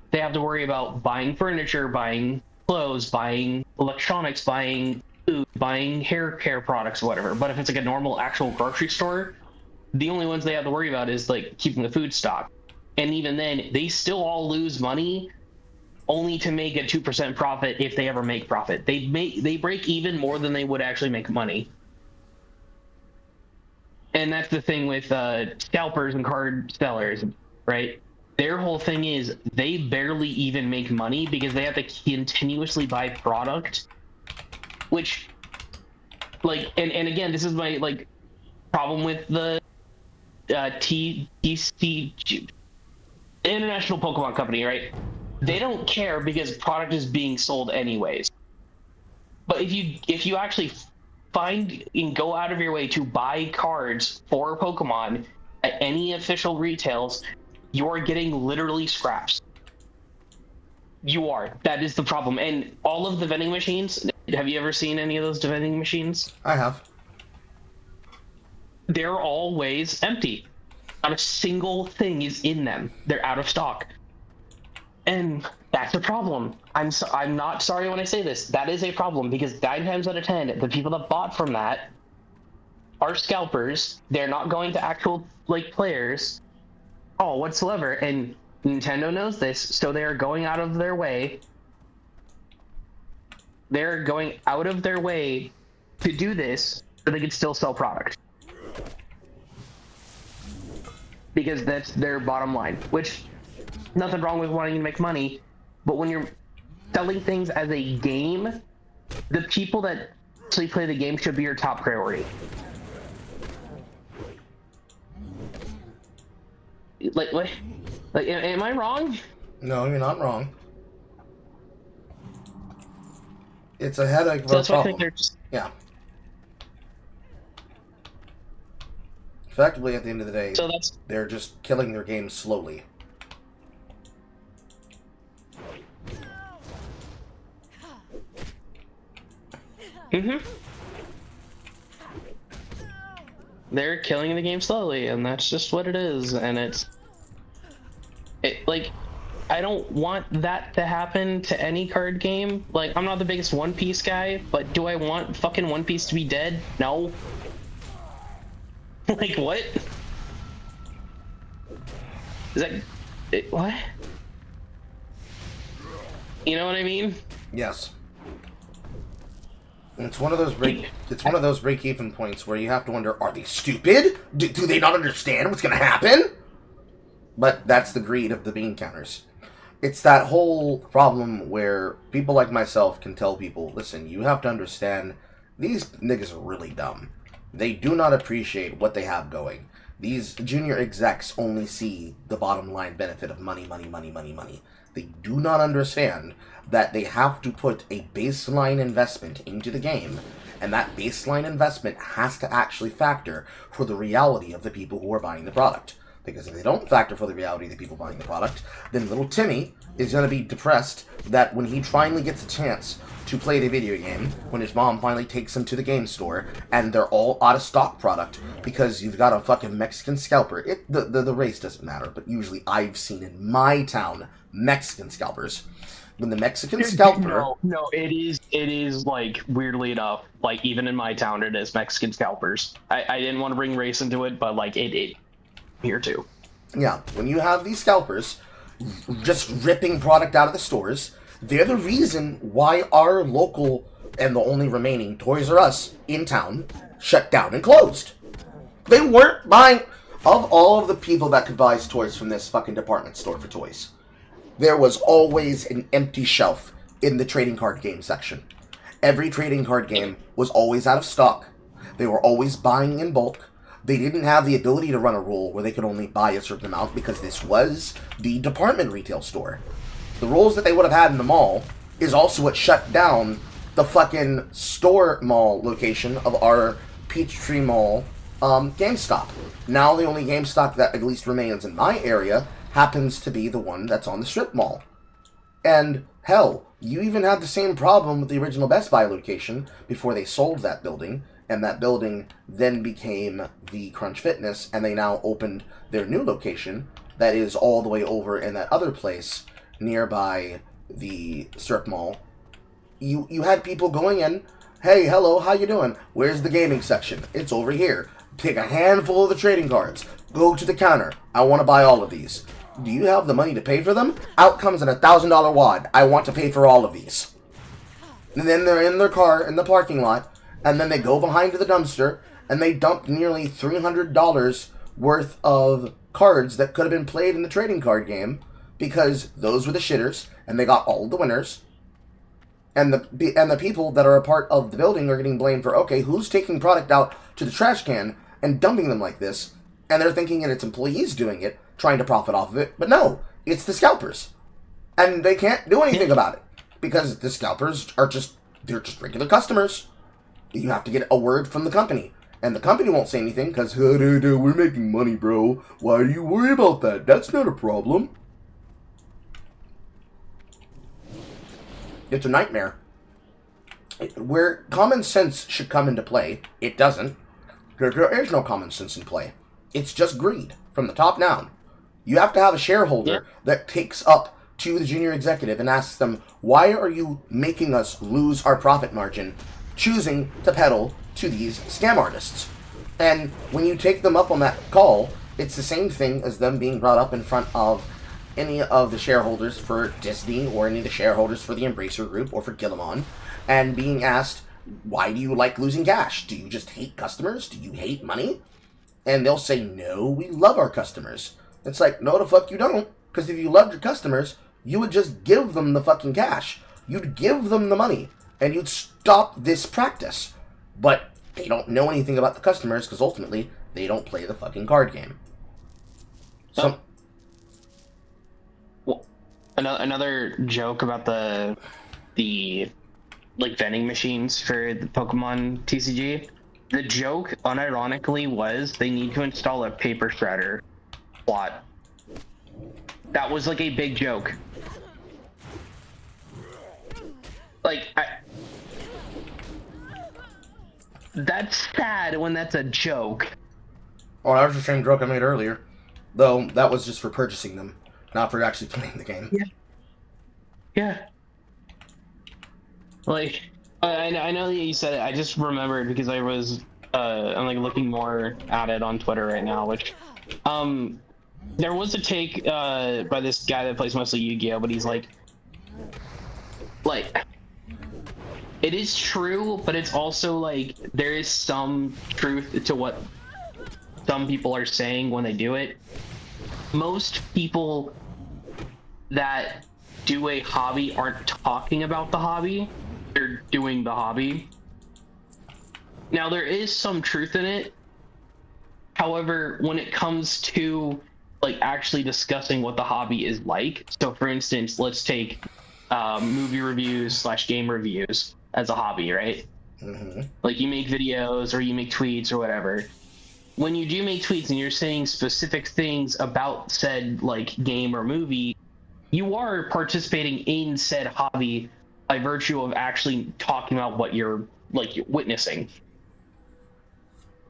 they have to worry about buying furniture, buying clothes, buying electronics, buying food, buying hair care products, whatever. But if it's a normal actual grocery store, the only ones they have to worry about is keeping the food stock. And even then, they still all lose money only to make a 2% profit if they ever make profit. They break even more than they would actually make money. And that's the thing with scalpers and card sellers, right? Their whole thing is they barely even make money because they have to continuously buy product, which Like, and again, this is my like problem with the TCG International Pokemon Company, right? They don't care because product is being sold anyways. But if you actually find and go out of your way to buy cards for Pokemon at any official retails, you are getting literally scraps. You are. That is the problem. And all of the vending machines, have you ever seen any of those vending machines? I have. They're always empty. Not a single thing is in them. They're out of stock. And that's a problem. I'm not sorry when I say this. That is a problem because 9 times out of 10, the people that bought from that are scalpers. They're not going to actual like players whatsoever. And Nintendo knows this, so they are going out of their way. They're going out of their way to do this so they can still sell product. Because that's their bottom line, which nothing wrong with wanting to make money, but when you're selling things as a game, the people that actually play the game should be your top priority. Like what? Like, am I wrong? No, you're not wrong. It's a headache of So a that's why I problem. think they're just... Yeah. Effectively, at the end of the day, So that's... they're just killing their game slowly. They're killing the game slowly, and that's just what it is. And like, I don't want that to happen to any card game. Like, I'm not the biggest One Piece guy, but do I want fucking One Piece to be dead? No. Like, what? Is that... what? You know what I mean? Yes. It's one of those break-even points where you have to wonder: are they stupid? Do they not understand what's going to happen? But that's the greed of the bean counters. It's that whole problem where people like myself can tell people, listen, you have to understand, these niggas are really dumb. They do not appreciate what they have going. These junior execs only see the bottom line benefit of money, money, money, money, money. They do not understand that they have to put a baseline investment into the game, and that baseline investment has to actually factor for the reality of the people who are buying the product. Because if they don't factor for the reality of the people buying the product, then little Timmy is going to be depressed that when he finally gets a chance to play the video game, when his mom finally takes him to the game store, and they're all out of stock product because you've got a fucking Mexican scalper. The race doesn't matter, but usually I've seen in my town Mexican scalpers. When the Mexican scalper... No, it is like, weirdly enough, like, even in my town, it is Mexican scalpers. I didn't want to bring race into it, but, like, it here too. Yeah, when you have these scalpers just ripping product out of the stores, they're the reason why our local and the only remaining Toys R Us in town shut down and closed. They weren't buying... Of all of the people that could buy toys from this fucking department store for toys, there was always an empty shelf in the trading card game section. Every trading card game was always out of stock. They were always buying in bulk. They didn't have the ability to run a rule where they could only buy a certain amount because this was the department retail store. The rules that they would have had in the mall is also what shut down the fucking store mall location of our Peachtree Mall GameStop. Now the only GameStop that at least remains in my area happens to be the one that's on the strip mall. And hell, you even had the same problem with the original Best Buy location before they sold that building, and that building then became the Crunch Fitness, and they now opened their new location that is all the way over in that other place nearby the strip mall. You had people going in, hey, hello, how you doing? Where's the gaming section? It's over here. Take a handful of the trading cards. Go to the counter. I want to buy all of these. Do you have the money to pay for them? Out comes an $1,000 wad. I want to pay for all of these. And then they're in their car in the parking lot, and then they go behind to the dumpster, and they dump nearly $300 worth of cards that could have been played in the trading card game, because those were the shitters, and they got all the winners. And the people that are a part of the building are getting blamed for, okay, who's taking product out to the trash can and dumping them like this? And they're thinking that it's employees doing it, trying to profit off of it. But no, it's the scalpers. And they can't do anything about it. Because the scalpers are they're just regular customers. You have to get a word from the company. And the company won't say anything because, we're making money, bro. Why do you worry about that? That's not a problem. It's a nightmare. Where common sense should come into play, it doesn't. There is no common sense in play. It's just greed from the top down. You have to have a shareholder that takes up to the junior executive and asks them, why are you making us lose our profit margin, choosing to peddle to these scam artists? And when you take them up on that call, it's the same thing as them being brought up in front of any of the shareholders for Disney or any of the shareholders for the Embracer Group or for Guillemot and being asked, why do you like losing cash? Do you just hate customers? Do you hate money? And they'll say, no, we love our customers. It's like, no, the fuck you don't. Because if you loved your customers, you would just give them the fucking cash. You'd give them the money. And you'd stop this practice. But they don't know anything about the customers because ultimately, they don't play the fucking card game. So, well, another joke about the like vending machines for the Pokemon TCG. The joke, unironically, was they need to install a paper shredder slot. That was like a big joke. Like, that's sad when that's a joke. Oh, that was the same joke I made earlier. Though, that was just for purchasing them, not for actually playing the game. Yeah. Like, I know that you said it. I just remembered because I was, I'm like looking more at it on Twitter right now, which, there was a take, by this guy that plays mostly Yu-Gi-Oh, but he's like, it is true, but it's also like, there is some truth to what some people are saying when they do it. Most people that do a hobby aren't talking about the hobby, they're doing the hobby. Now, there is some truth in it. However, when it comes to like actually discussing what the hobby is like, so for instance, let's take movie reviews / game reviews as a hobby, right? Mm-hmm. Like, you make videos or you make tweets or whatever. When you do make tweets and you're saying specific things about said like game or movie, you are participating in said hobby by virtue of actually talking about what you're like witnessing.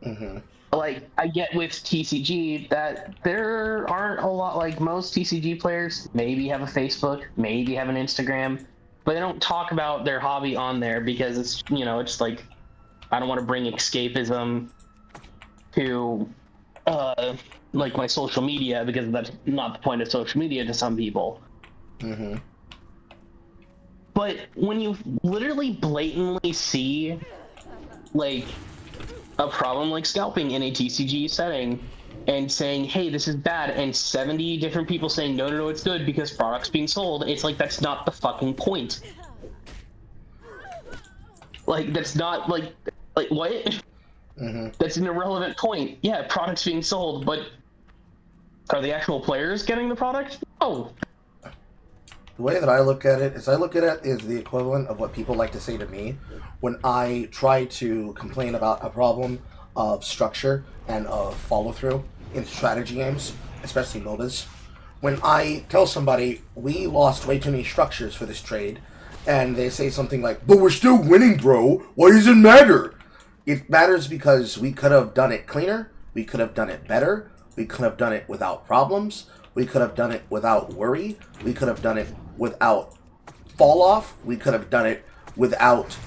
Mm-hmm. Like, I get with TCG that there aren't a lot, like most TCG players maybe have a Facebook, maybe have an Instagram, but they don't talk about their hobby on there because it's, you know, it's like, I don't want to bring escapism to like my social media because that's not the point of social media to some people. Mm-hmm. But when you literally blatantly see like a problem like scalping in a TCG setting and saying, hey, this is bad, and 70 different people saying, no, it's good because product's being sold, it's like, that's not the fucking point. Like, that's not, like what? Mm-hmm. That's an irrelevant point. Yeah, product's being sold, but are the actual players getting the product? No. The way that I look at it is the equivalent of what people like to say to me when I try to complain about a problem of structure and of follow-through in strategy games, especially MOBAs. When I tell somebody, we lost way too many structures for this trade, and they say something like, but we're still winning, bro, why does it matter? It matters because we could have done it cleaner, we could have done it better, we could have done it without problems, we could have done it without worry, we could have done it without fall off, we could have done it without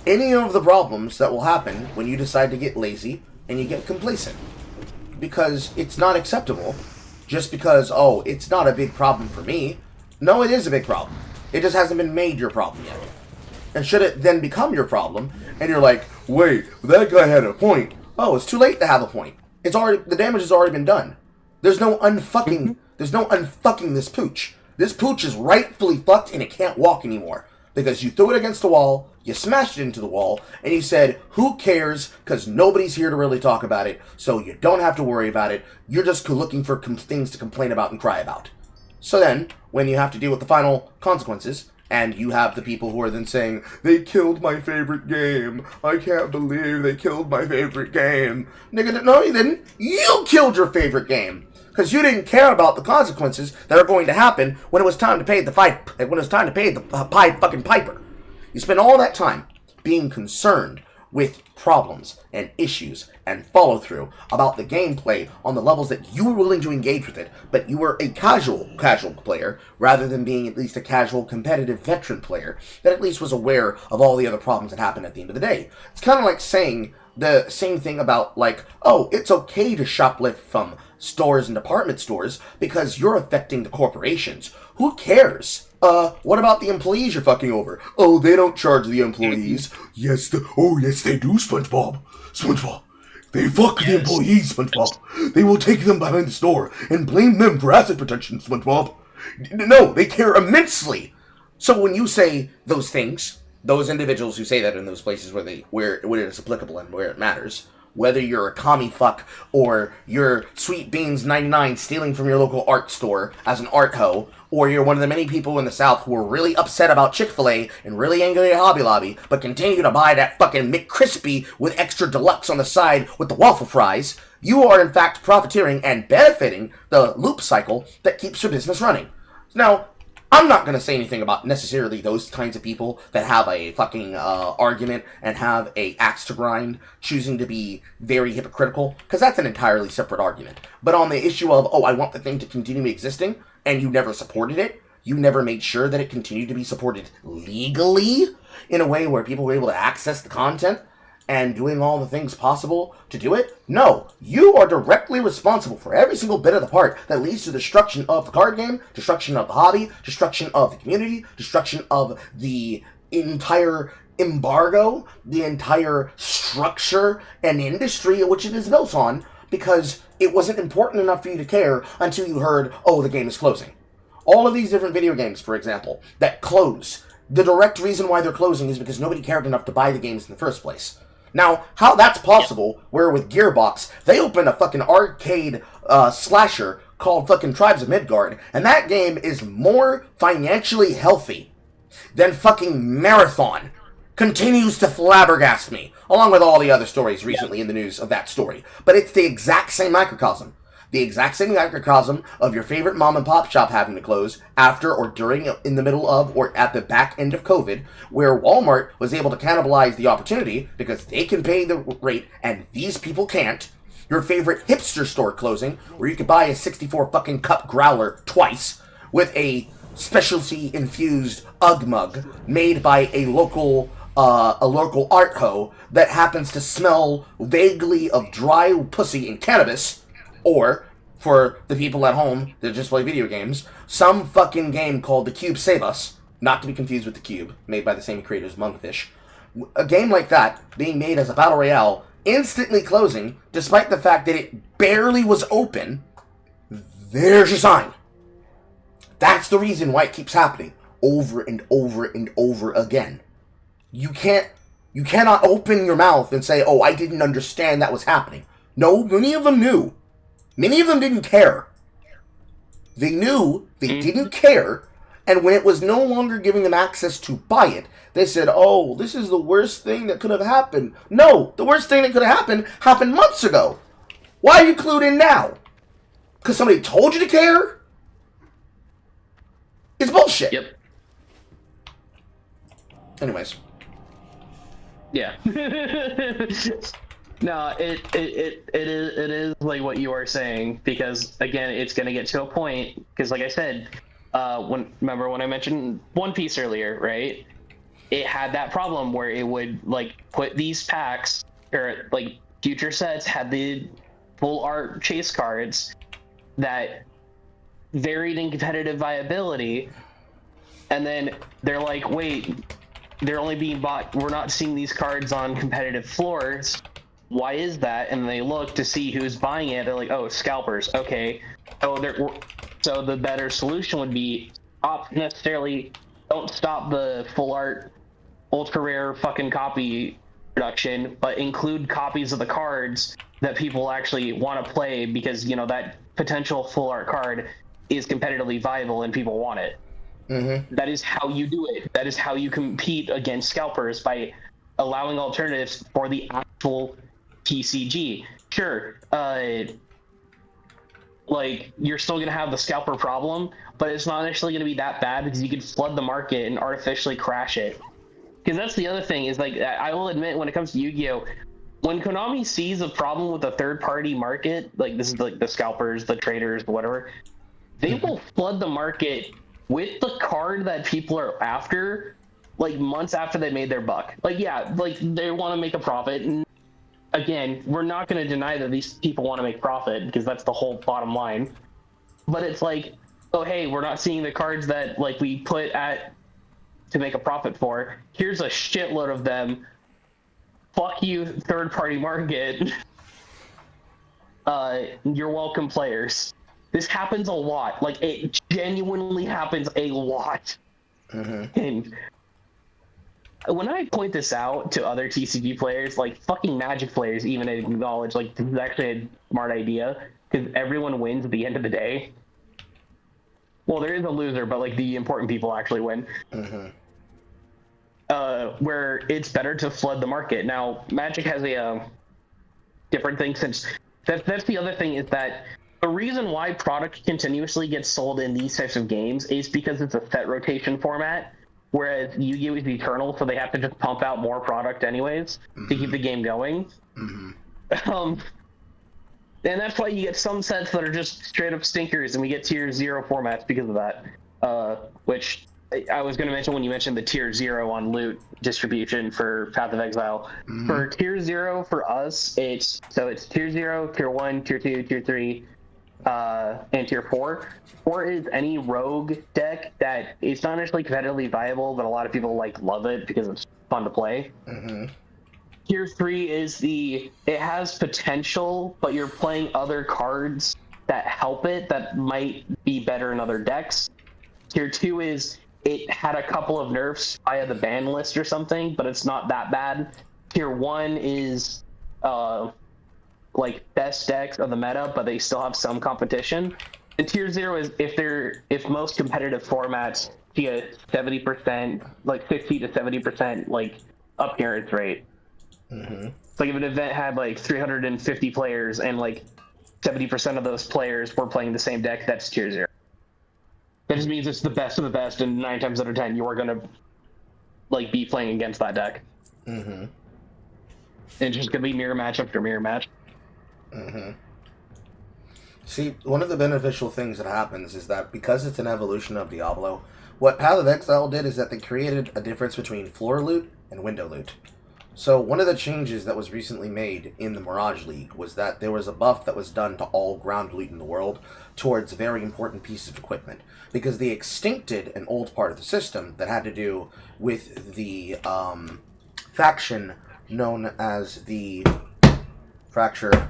any of the problems that will happen when you decide to get lazy and you get complacent. Because it's not acceptable just because, oh, it's not a big problem for me. No, it is a big problem. It just hasn't been made your problem yet. And should it then become your problem, and you're like, wait, that guy had a point. Oh, it's too late to have a point. It's already, the damage has already been done. There's no unfucking this pooch. This pooch is rightfully fucked and it can't walk anymore. Because you threw it against the wall, you smashed it into the wall, and you said, who cares, because nobody's here to really talk about it, so you don't have to worry about it. You're just looking for things to complain about and cry about. So then, when you have to deal with the final consequences, and you have the people who are then saying, they killed my favorite game. I can't believe they killed my favorite game. Nigga, no, you didn't. You killed your favorite game. Because you didn't care about the consequences that are going to happen when it was time to pay the fucking piper. You spent all that time being concerned with problems and issues and follow-through about the gameplay on the levels that you were willing to engage with it, but you were a casual player rather than being at least a casual competitive veteran player that at least was aware of all the other problems that happened at the end of the day. It's kind of like saying the same thing about, like, oh, it's okay to shoplift from stores and department stores because you're affecting the corporations. Who cares? What about the employees you're fucking over? Oh, they don't charge the employees. Yes, yes, they do, SpongeBob. SpongeBob. They fuck the employees, SpongeBob. They will take them behind the store and blame them for asset protection, SpongeBob. No, they care immensely. So when you say those things, those individuals who say that in those places where it is applicable and where it matters, whether you're a commie fuck or you're Sweet Beans 99 stealing from your local art store as an art hoe, or you're one of the many people in the South who are really upset about Chick-fil-A and really angry at Hobby Lobby, but continue to buy that fucking McCrispy with extra deluxe on the side with the waffle fries, you are in fact profiteering and benefiting the loop cycle that keeps your business running. Now, I'm not going to say anything about necessarily those kinds of people that have a fucking argument and have a axe to grind, choosing to be very hypocritical, because that's an entirely separate argument. But on the issue of, oh, I want the thing to continue existing, and you never supported it, you never made sure that it continued to be supported legally, in a way where people were able to access the content, and doing all the things possible to do it? No, you are directly responsible for every single bit of the part that leads to destruction of the card game, destruction of the hobby, destruction of the community, destruction of the entire embargo, the entire structure and industry which it is built on, because it wasn't important enough for you to care until you heard, oh, the game is closing. All of these different video games, for example, that close, the direct reason why they're closing is because nobody cared enough to buy the games in the first place. Now, how that's possible, where with Gearbox, they opened a fucking arcade slasher called fucking Tribes of Midgard, and that game is more financially healthy than fucking Marathon. Continues to flabbergast me, along with all the other stories recently in the news of that story. But it's the exact same microcosm. The exact same microcosm of your favorite mom and pop shop having to close after or during, in the middle of, or at the back end of COVID, where Walmart was able to cannibalize the opportunity because they can pay the rate and these people can't. Your favorite hipster store closing, where you could buy a 64 fucking cup growler twice with a specialty infused Ugg mug made by a local art hoe that happens to smell vaguely of dry pussy and cannabis. Or, for the people at home that just play video games, some fucking game called The Cube Save Us, not to be confused with The Cube, made by the same creators, Monkfish. A game like that, being made as a battle royale, instantly closing, despite the fact that it barely was open, there's your sign. That's the reason why it keeps happening, over and over and over again. You cannot open your mouth and say, oh, I didn't understand that was happening. No, many of them knew. Many of them didn't care. They knew, they didn't care, and when it was no longer giving them access to buy it, they said, oh, this is the worst thing that could have happened. No, the worst thing that could have happened months ago. Why are you clued in now? Because somebody told you to care? It's bullshit. Yep. Anyways. Yeah. No, it is like what you are saying, because again, it's gonna get to a point, because like I said, remember when I mentioned One Piece earlier, right? It had that problem where it would like put these packs, or like future sets had the full art chase cards that varied in competitive viability, and then they're like, wait, they're only being bought, we're not seeing these cards on competitive floors. Why is that? And they look to see who's buying it. They're like, oh, scalpers. Okay. So the better solution would be necessarily don't stop the full art, ultra rare fucking copy production, but include copies of the cards that people actually want to play because, you know, that potential full art card is competitively viable and people want it. That is how you do it. That is how you compete against scalpers, by allowing alternatives for the actual TCG. Sure, like, you're still going to have the scalper problem, but it's not actually going to be that bad because you can flood the market and artificially crash it. Because that's the other thing, is like, I will admit, when it comes to Yu-Gi-Oh, when Konami sees a problem with a third-party market, like this is like the scalpers, the traders, whatever, they will flood the market with the card that people are after, like months after they made their buck. Like, yeah, like they want to make a profit. And again, we're not going to deny that these people want to make profit because that's the whole bottom line. But it's like, oh, hey, we're not seeing the cards that like we put at to make a profit for. Here's a shitload of them. Fuck you, third-party market. You're welcome, players. This happens a lot. Like, it genuinely happens a lot. And when I point this out to other TCG players, like fucking Magic players even acknowledge, like, this is actually a smart idea because everyone wins at the end of the day. Well, there is a loser, but like the important people actually win. Where it's better to flood the market. Now, Magic has a different thing, since that's the other thing, is that the reason why product continuously gets sold in these types of games is because it's a set rotation format, whereas Yu-Gi-Oh is eternal, so they have to just pump out more product anyways to keep the game going. And that's why you get some sets that are just straight up stinkers, and we get tier 0 formats because of that. Which I was going to mention when you mentioned the tier 0 on loot distribution for Path of Exile. For tier 0 for us, it's tier 0, tier 1, tier 2, tier 3, and tier 4. 4 is any rogue deck that it's not actually competitively viable, but a lot of people like love it because it's fun to play. Tier 3 is it has potential, but you're playing other cards that help it that might be better in other decks. Tier 2 is it had a couple of nerfs via the ban list or something, but it's not that bad. Tier 1 is like best decks of the meta, but they still have some competition. And tier 0 is if most competitive formats see a 70%, like 50 to 70% like appearance rate. It's like if an event had like 350 players and like 70% of those players were playing the same deck, that's tier 0. That just means it's the best of the best, and 9 times out of 10 you are gonna like be playing against that deck. And it's just gonna be mirror match after mirror match. See, one of the beneficial things that happens is that because it's an evolution of Diablo, what Path of Exile did is that they created a difference between floor loot and window loot. So one of the changes that was recently made in the Mirage League was that there was a buff that was done to all ground loot in the world towards very important pieces of equipment, because they extincted an old part of the system that had to do with the faction known as the Fracture,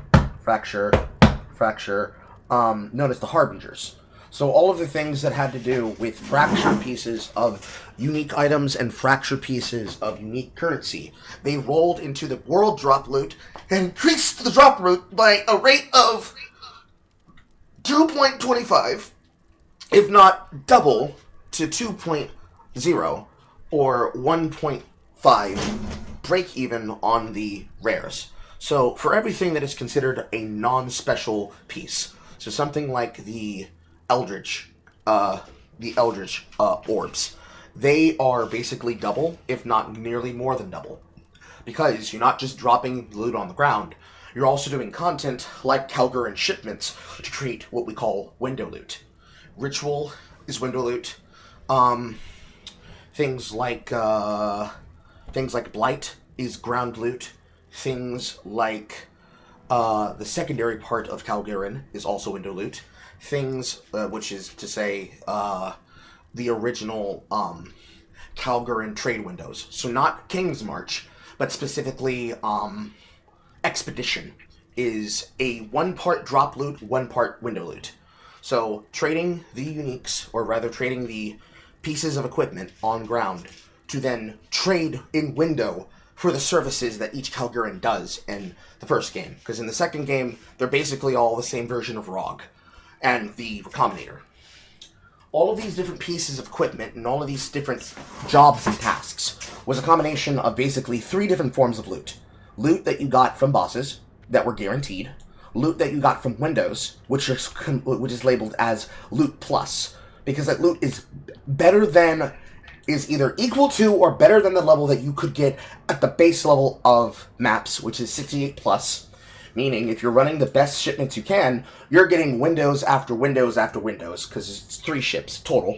known as the Harbingers. So all of the things that had to do with fracture pieces of unique items and fracture pieces of unique currency, they rolled into the world drop loot and increased the drop loot by a rate of 2.25, if not double, to 2.0 or 1.5 break even on the rares. So for everything that is considered a non-special piece, so something like the Eldritch orbs, they are basically double, if not nearly more than double, because you're not just dropping loot on the ground, you're also doing content like Calgar and shipments to create what we call window loot. Ritual is window loot. Things like Blight is ground loot. Things like the secondary part of Calgarin is also window loot. Things, which is to say, the original Calgarin trade windows. So not King's March, but specifically Expedition is a 1 part drop loot, 1 part window loot. So trading the uniques, or rather trading the pieces of equipment on ground to then trade in window for the services that each Calgarian does in the first game. Because in the second game, they're basically all the same version of ROG and the Recombinator. All of these different pieces of equipment and all of these different jobs and tasks was a combination of basically 3 different forms of loot. Loot that you got from bosses that were guaranteed. Loot that you got from windows, which is labeled as loot plus, because that loot is better than, is either equal to or better than the level that you could get at the base level of maps, which is 68 plus. Meaning, if you're running the best shipments you can, you're getting windows after windows after windows, because it's 3 ships total.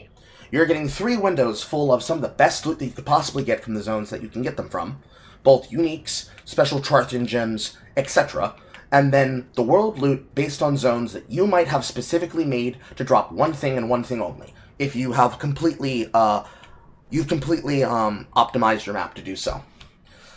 You're getting 3 windows full of some of the best loot that you could possibly get from the zones that you can get them from. Both uniques, special Charthan gems, etc. And then the world loot based on zones that you might have specifically made to drop one thing and one thing only. If you have completely, optimized your map to do so.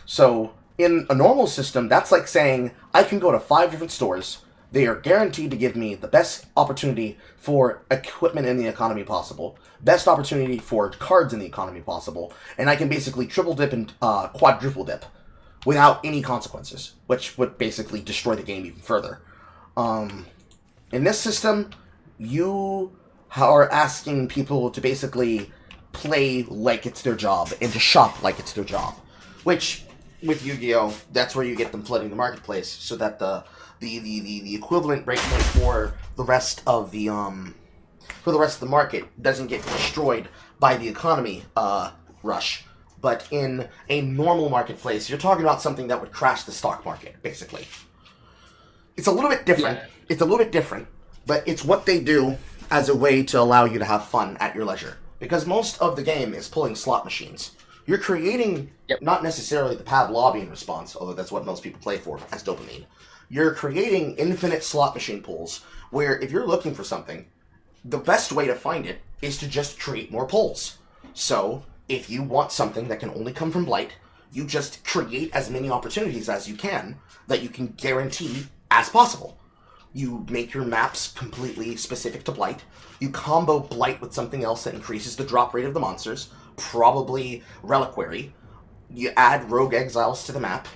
So, in a normal system, that's like saying, I can go to 5 different stores, they are guaranteed to give me the best opportunity for equipment in the economy possible, best opportunity for cards in the economy possible, and I can basically triple dip and quadruple dip without any consequences, which would basically destroy the game even further. In this system, you are asking people to basically play like it's their job and to shop like it's their job, which with Yu-Gi-Oh, that's where you get them flooding the marketplace, so that the equivalent breakpoint for the rest of the market doesn't get destroyed by the economy rush. But in a normal marketplace, you're talking about something that would crash the stock market, basically. It's a little bit different. Yeah. It's a little bit different, but it's what they do as a way to allow you to have fun at your leisure. Because most of the game is pulling slot machines. You're creating, not necessarily the Pavlovian response, although that's what most people play for as dopamine. You're creating infinite slot machine pulls, where if you're looking for something, the best way to find it is to just create more pulls. So, if you want something that can only come from Blight, you just create as many opportunities as you can that you can guarantee as possible. You make your maps completely specific to Blight. You combo Blight with something else that increases the drop rate of the monsters, probably Reliquary. You add Rogue Exiles to the map.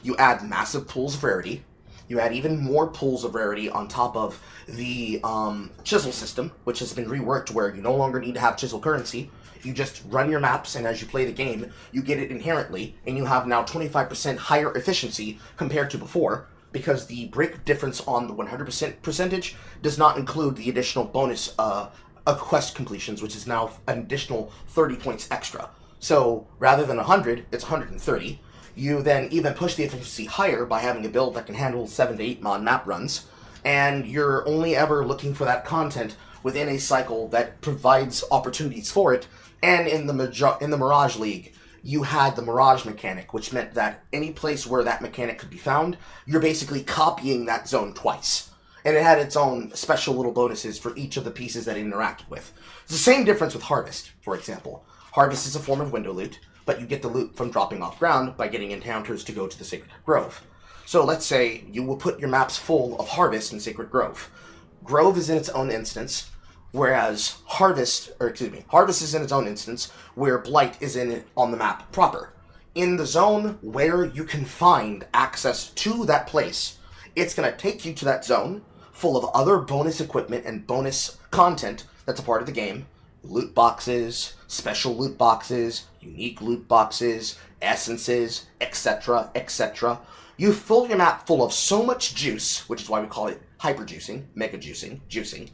You add massive pools of rarity. You add even more pools of rarity on top of the Chisel system, which has been reworked where you no longer need to have Chisel currency. You just run your maps, and as you play the game, you get it inherently, and you have now 25% higher efficiency compared to before, because the break difference on the 100% percentage does not include the additional bonus of quest completions, which is now an additional 30 points extra. So, rather than 100, it's 130. You then even push the efficiency higher by having a build that can handle 7 to 8 mod map runs, and you're only ever looking for that content within a cycle that provides opportunities for it. And in the Mirage League, you had the Mirage mechanic, which meant that any place where that mechanic could be found, you're basically copying that zone twice. And it had its own special little bonuses for each of the pieces that it interacted with. It's the same difference with Harvest, for example. Harvest is a form of window loot, but you get the loot from dropping off ground by getting encounters to go to the Sacred Grove. So let's say you will put your maps full of Harvest and Sacred Grove. Grove is in its own instance, whereas Harvest is in its own instance, where Blight is in it on the map proper. In the zone where you can find access to that place, it's going to take you to that zone, full of other bonus equipment and bonus content that's a part of the game. Loot boxes, special loot boxes, unique loot boxes, essences, etc., etc. You fill your map full of so much juice, which is why we call it hyper-juicing, mega-juicing,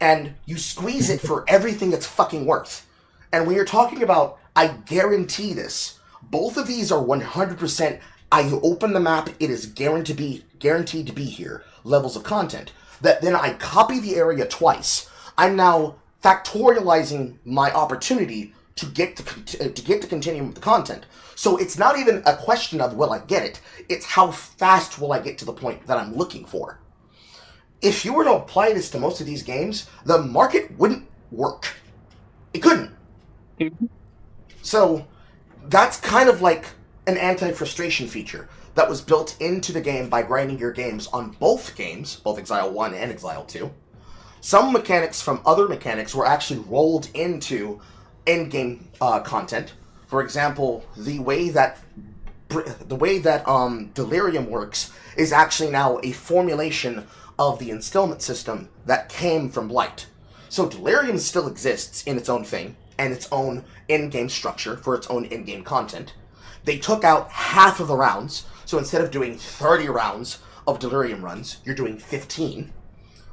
and you squeeze it for everything it's fucking worth. And when you're talking about, I guarantee this, both of these are 100%, I open the map, it is guaranteed to be here, levels of content, that then I copy the area twice. I'm now factorializing my opportunity to get to continue with the content. So it's not even a question of will I get it, it's how fast will I get to the point that I'm looking for. If you were to apply this to most of these games, the market wouldn't work. It couldn't. So that's kind of like an anti-frustration feature that was built into the game by grinding your games on both games, both Exile 1 and Exile 2. Some mechanics from other mechanics were actually rolled into in-game content. For example, the way that Delirium works is actually now a formulation of the instillment system that came from Blight. So Delirium still exists in its own thing, and its own in-game structure for its own in-game content. They took out half of the rounds, so instead of doing 30 rounds of Delirium runs, you're doing 15.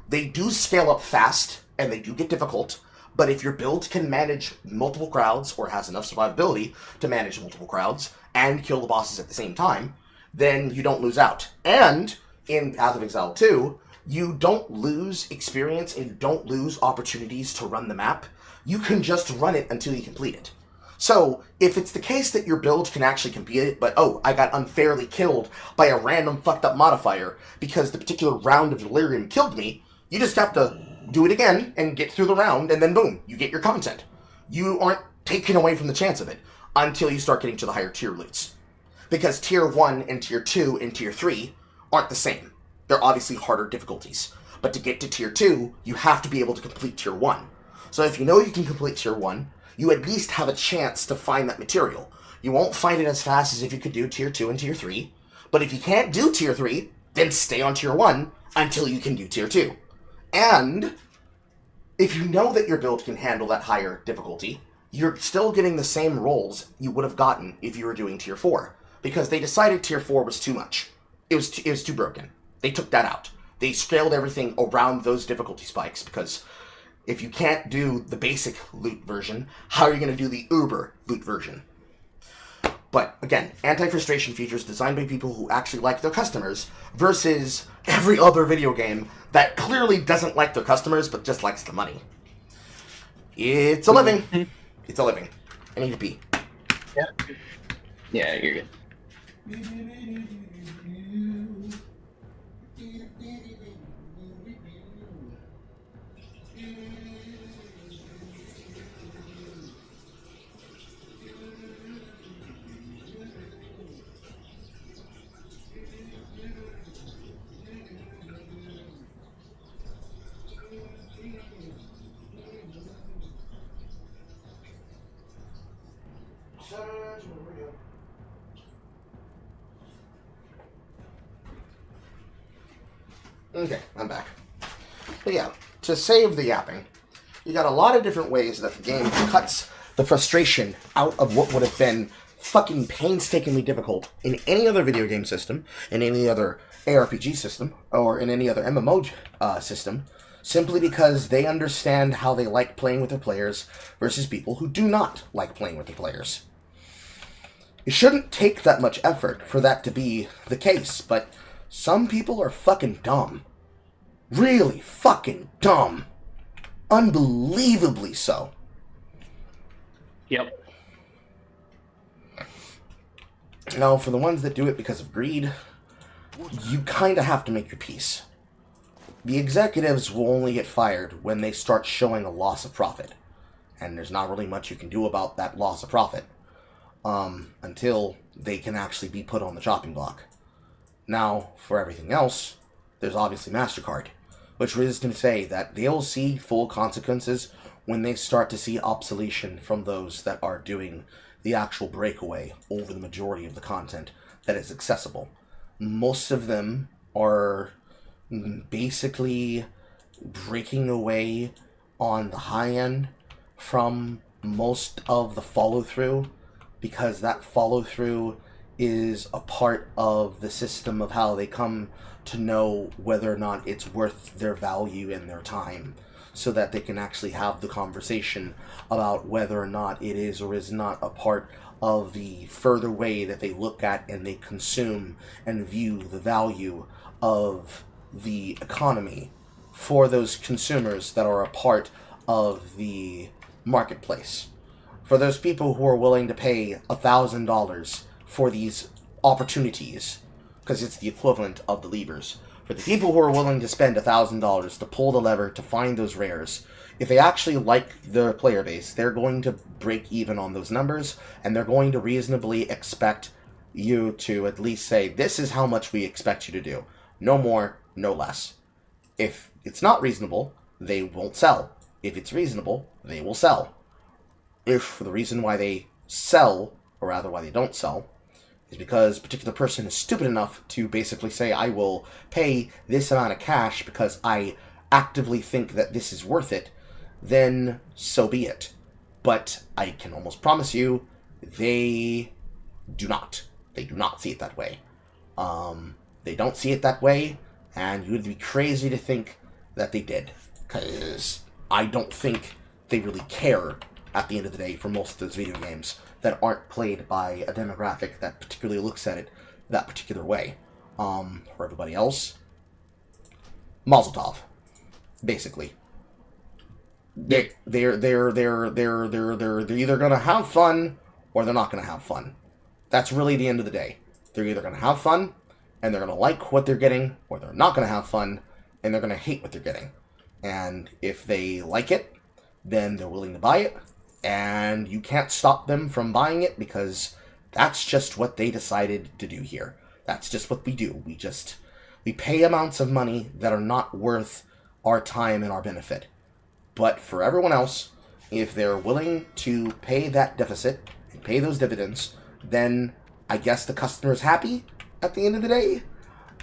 They do scale up fast, and they do get difficult, but if your build can manage multiple crowds, or has enough survivability to manage multiple crowds, and kill the bosses at the same time, then you don't lose out. And in Path of Exile 2, you don't lose experience and you don't lose opportunities to run the map. You can just run it until you complete it. So, if it's the case that your build can actually complete it, but oh, I got unfairly killed by a random fucked up modifier because the particular round of Delirium killed me, you just have to do it again and get through the round, and then boom, you get your content. You aren't taken away from the chance of it until you start getting to the higher tier loots. Because tier 1 and tier 2 and tier 3 aren't the same. They're obviously harder difficulties. But to get to tier 2, you have to be able to complete tier 1. So if you know you can complete tier 1, you at least have a chance to find that material. You won't find it as fast as if you could do tier 2 and tier 3. But if you can't do tier 3, then stay on tier 1 until you can do tier 2. And if you know that your build can handle that higher difficulty, you're still getting the same rolls you would have gotten if you were doing tier 4. Because they decided tier 4 was too much. It was too broken. They took that out. They scaled everything around those difficulty spikes, because if you can't do the basic loot version, how are you going to do the uber loot version? But again, anti-frustration features designed by people who actually like their customers versus every other video game that clearly doesn't like their customers but just likes the money. It's a living. It's a living. I need to pee. Yeah. Yeah, you're good. Okay, I'm back. But yeah, to save the yapping, you got a lot of different ways that the game cuts the frustration out of what would have been fucking painstakingly difficult in any other video game system, in any other ARPG system, or in any other MMO system, simply because they understand how they like playing with their players versus people who do not like playing with their players. It shouldn't take that much effort for that to be the case, but some people are fucking dumb. Really fucking dumb. Unbelievably so. Yep. Now, for the ones that do it because of greed, you kind of have to make your peace. The executives will only get fired when they start showing a loss of profit. And there's not really much you can do about that loss of profit until they can actually be put on the chopping block. Now, for everything else, there's obviously MasterCard, which is to say that they'll see full consequences when they start to see obsolescence from those that are doing the actual breakaway over the majority of the content that is accessible. Most of them are basically breaking away on the high end from most of the follow-through, because that follow-through is a part of the system of how they come to know whether or not it's worth their value and their time, so that they can actually have the conversation about whether or not it is or is not a part of the further way that they look at and they consume and view the value of the economy for those consumers that are a part of the marketplace. For those people who are willing to pay $1,000 for these opportunities, because it's the equivalent of the levers. For the people who are willing to spend $1,000 to pull the lever to find those rares, if they actually like their player base, they're going to break even on those numbers, and they're going to reasonably expect you to at least say, this is how much we expect you to do. No more, no less. If it's not reasonable, they won't sell. If it's reasonable, they will sell. if the reason why they sell, or rather why they don't sell, is because a particular person is stupid enough to basically say, I will pay this amount of cash because I actively think that this is worth it, then so be it. But I can almost promise you, they do not. They do not see it that way. They don't see it that way, and you would be crazy to think that they did. Because I don't think they really care at the end of the day for most of those video games that aren't played by a demographic that particularly looks at it that particular way. For everybody else, Mazel tov, basically. They're either gonna have fun or they're not gonna have fun. That's really the end of the day. They're either gonna have fun and they're gonna like what they're getting, or they're not gonna have fun and they're gonna hate what they're getting. And if they like it, then they're willing to buy it, and you can't stop them from buying it because that's just what they decided to do here. That's just what we do. We pay amounts of money that are not worth our time and our benefit. But for everyone else, if they're willing to pay that deficit and pay those dividends, then I guess the customer's happy at the end of the day.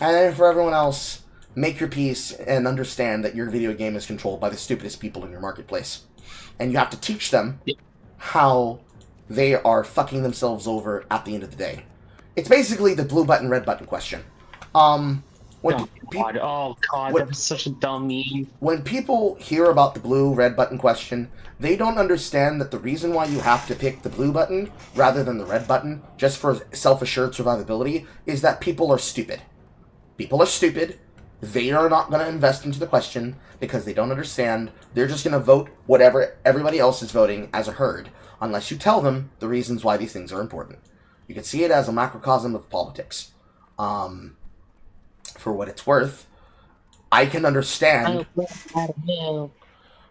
And then for everyone else, make your peace and understand that your video game is controlled by the stupidest people in your marketplace. And you have to teach them how they are fucking themselves over at the end of the day. It's basically the blue button, red button question. God, that was such a dumb meme. When people hear about the blue, red button question, they don't understand that the reason why you have to pick the blue button rather than the red button, just for self-assured survivability, is that people are stupid. People are stupid. They are not going to invest into the question because they don't understand. They're just going to vote whatever everybody else is voting as a herd, unless you tell them the reasons why these things are important. You can see it as a macrocosm of politics. For what it's worth, I can understand.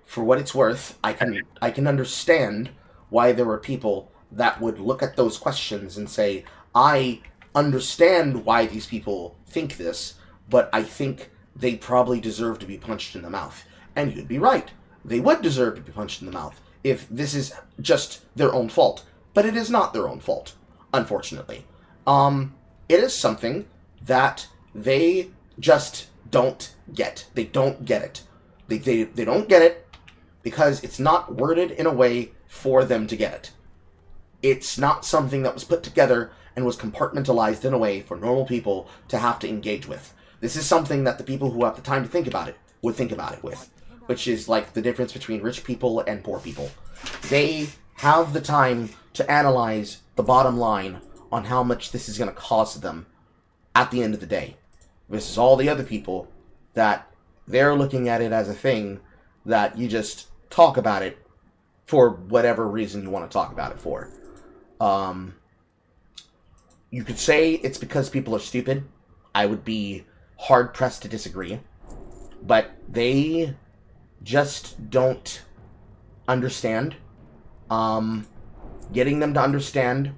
For what it's worth, I can understand why there were people that would look at those questions and say, I understand why these people think this, but I think they probably deserve to be punched in the mouth. And you'd be right. They would deserve to be punched in the mouth if this is just their own fault. But it is not their own fault, unfortunately. It is something that they just don't get. They don't get it. They don't get it because it's not worded in a way for them to get it. It's not something that was put together and was compartmentalized in a way for normal people to have to engage with. This is something that the people who have the time to think about it would think about it with, which is like the difference between rich people and poor people. They have the time to analyze the bottom line on how much this is going to cost them at the end of the day. Versus all the other people that they're looking at it as a thing that you just talk about it for whatever reason you want to talk about it for. You could say it's because people are stupid. I would be hard-pressed to disagree. But they just don't understand. Getting them to understand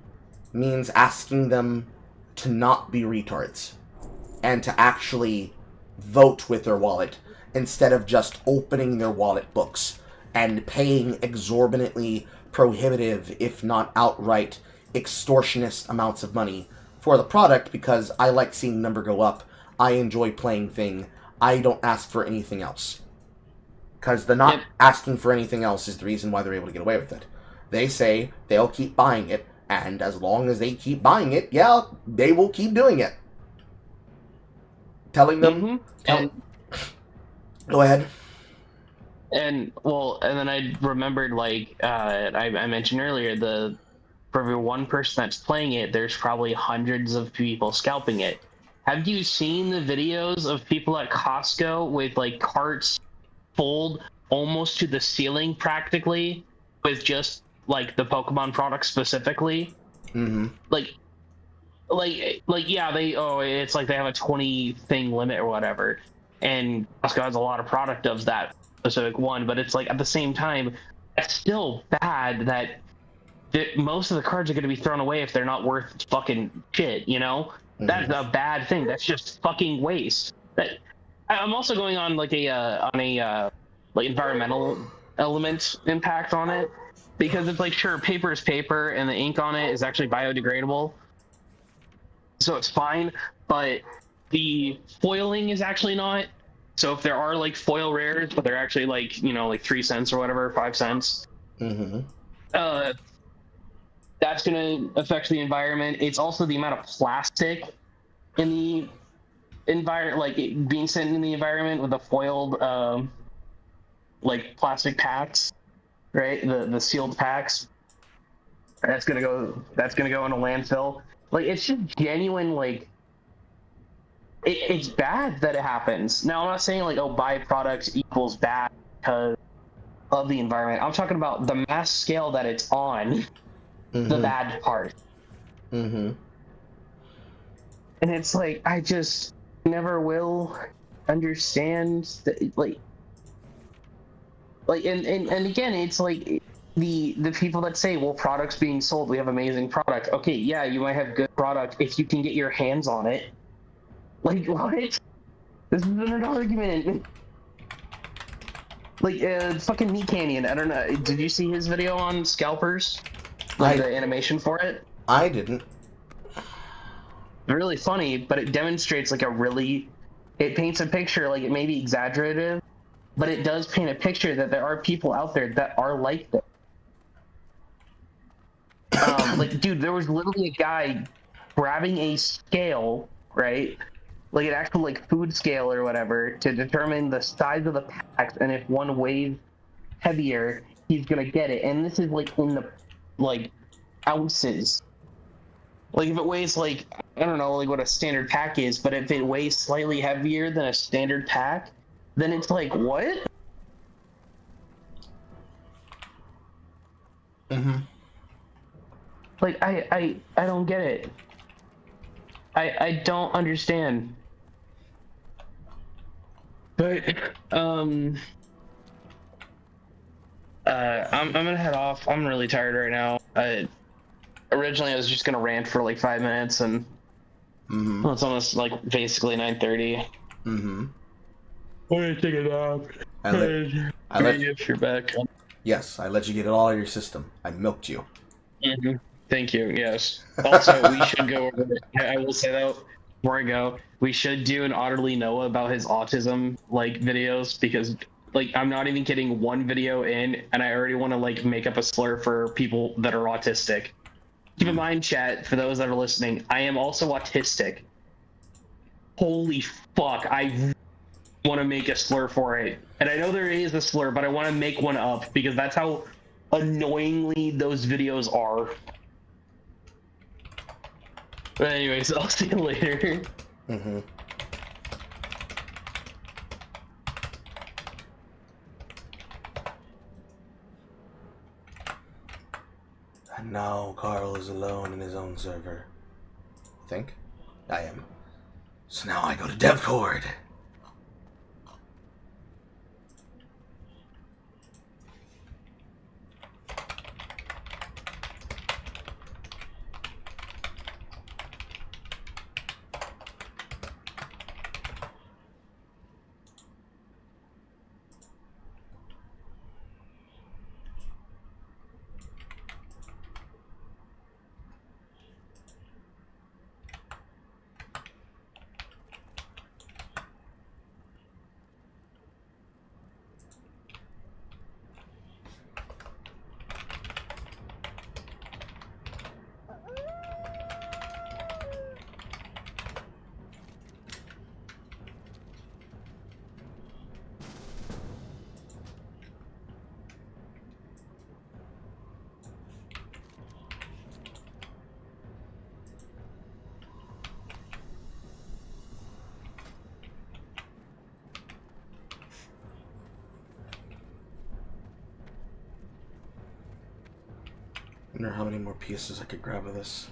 means asking them to not be retards and to actually vote with their wallet instead of just opening their wallet books and paying exorbitantly prohibitive, if not outright extortionist amounts of money for the product because I like seeing the number go up. I enjoy playing thing. I don't ask for anything else. Because the not asking for anything else is the reason why they're able to get away with it. They say they'll keep buying it, and as long as they keep buying it, yeah, they will keep doing it. Telling them... Go ahead. And then I remembered, like, I mentioned earlier, for every one person that's playing it, there's probably hundreds of people scalping it. Have you seen the videos of people at Costco with, like, carts full almost to the ceiling, practically, with just, like, the Pokemon products specifically? Mm-hmm. Like, yeah, it's like they have a 20 thing limit or whatever, and Costco has a lot of product of that specific one, but it's like, at the same time, it's still bad that most of the cards are going to be thrown away if they're not worth fucking shit, you know? Mm-hmm. That's a bad thing. That's just fucking waste. I'm also going on like a like environmental element impact on it. because it's like, sure, paper is paper and the ink on it is actually biodegradable, so it's fine, but the foiling is actually not. So if there are like foil rares, but they're actually like, you know, like 3 cents or whatever, 5 cents, uh, that's going to affect the environment. It's also the amount of plastic in the environment, like it being sent in the environment with the foiled, like plastic packs, right? The sealed packs. That's gonna go. That's gonna go in a landfill. Like it's just genuine. Like it's bad that it happens. Now I'm not saying like, oh, byproducts equals bad because of the environment. I'm talking about the mass scale that it's on. The bad part. And it's like I just never will understand that, and again, it's like the people that say, well, products being sold, we have amazing product. Okay, yeah, you might have good product if you can get your hands on it. Like what? This isn't an argument. Like fucking Meat Canyon. I don't know. Did you see his video on scalpers? Like the animation for it? I didn't. Really funny, but it demonstrates like it paints a picture, like it may be exaggerative, but it does paint a picture that there are people out there that are like this. Like, dude, there was literally a guy grabbing a scale, right? Like an actual like food scale or whatever to determine the size of the packs, and if one weighs heavier, he's gonna get it. And this is like in the like ounces. Like if it weighs like, I don't know like what a standard pack is, but if it weighs slightly heavier than a standard pack, then it's like what? Like I don't get it. I don't understand. But I'm gonna head off. I'm really tired right now. Originally I was just gonna rant for like 5 minutes, and well, it's almost like basically 9:30. I'm gonna take it off. I let You're back. Yes, I let you get it all out of your system. I milked you. Thank you. Yes. Also, we should go over. I will say that before I go, we should do an Otterly Noah about his autism like videos, because like I'm not even kidding. One video in, and I already want to like make up a slur for people that are autistic. Keep in mind, chat, for those that are listening, I am also autistic. Holy fuck! I want to make a slur for it, and I know there is a slur, but I want to make one up because that's how annoyingly those videos are. But anyways, I'll see you later. And now Carl is alone in his own server. I think I am. So now I go to DevCord. I wonder how many more pieces I could grab of this.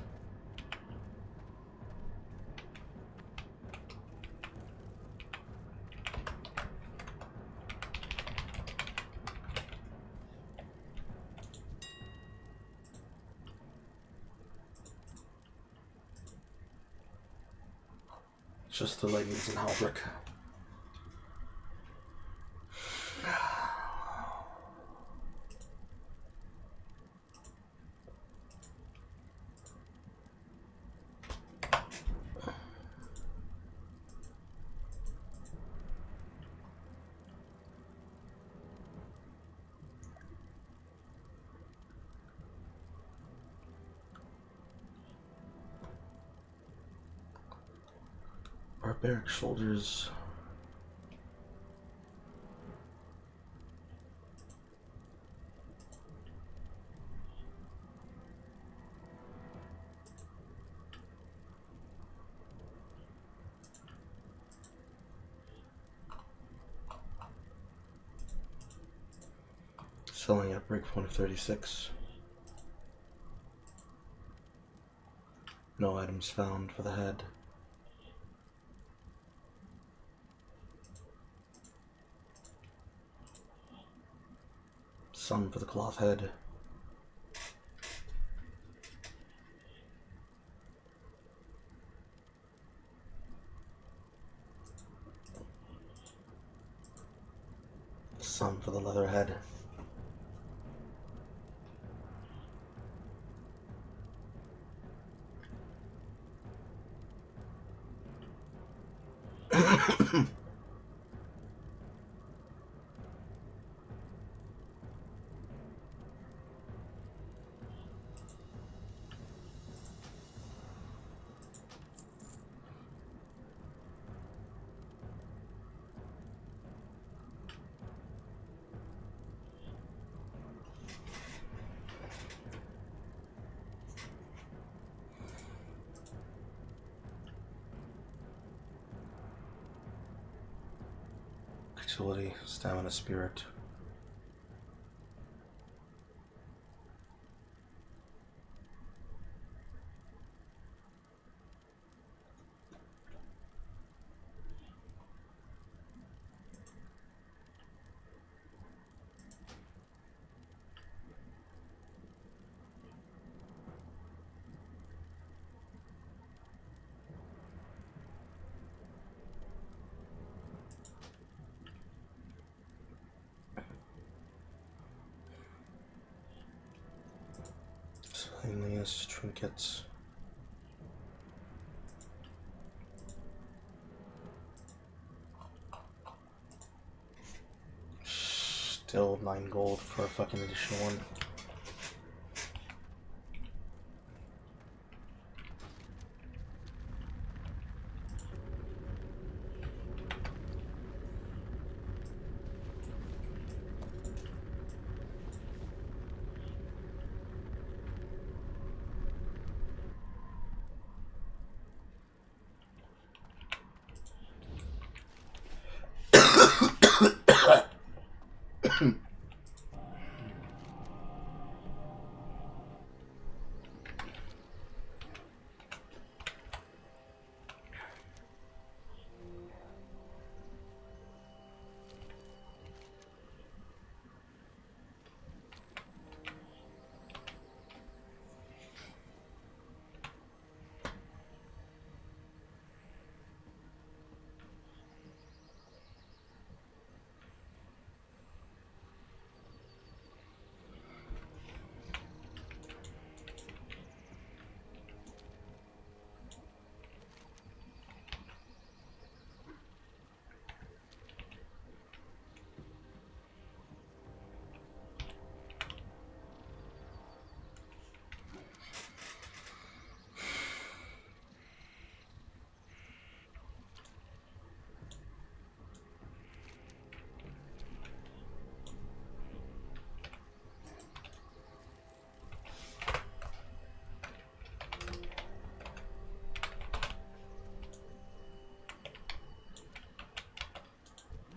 Just the leggings and halberd. Barbaric soldiers. Selling at breakpoint of 36. No items found for the head. Some for the cloth head. Some for the leather head. Agility, stamina, spirit. Miscellaneous trinkets. Still 9 gold for a fucking additional one.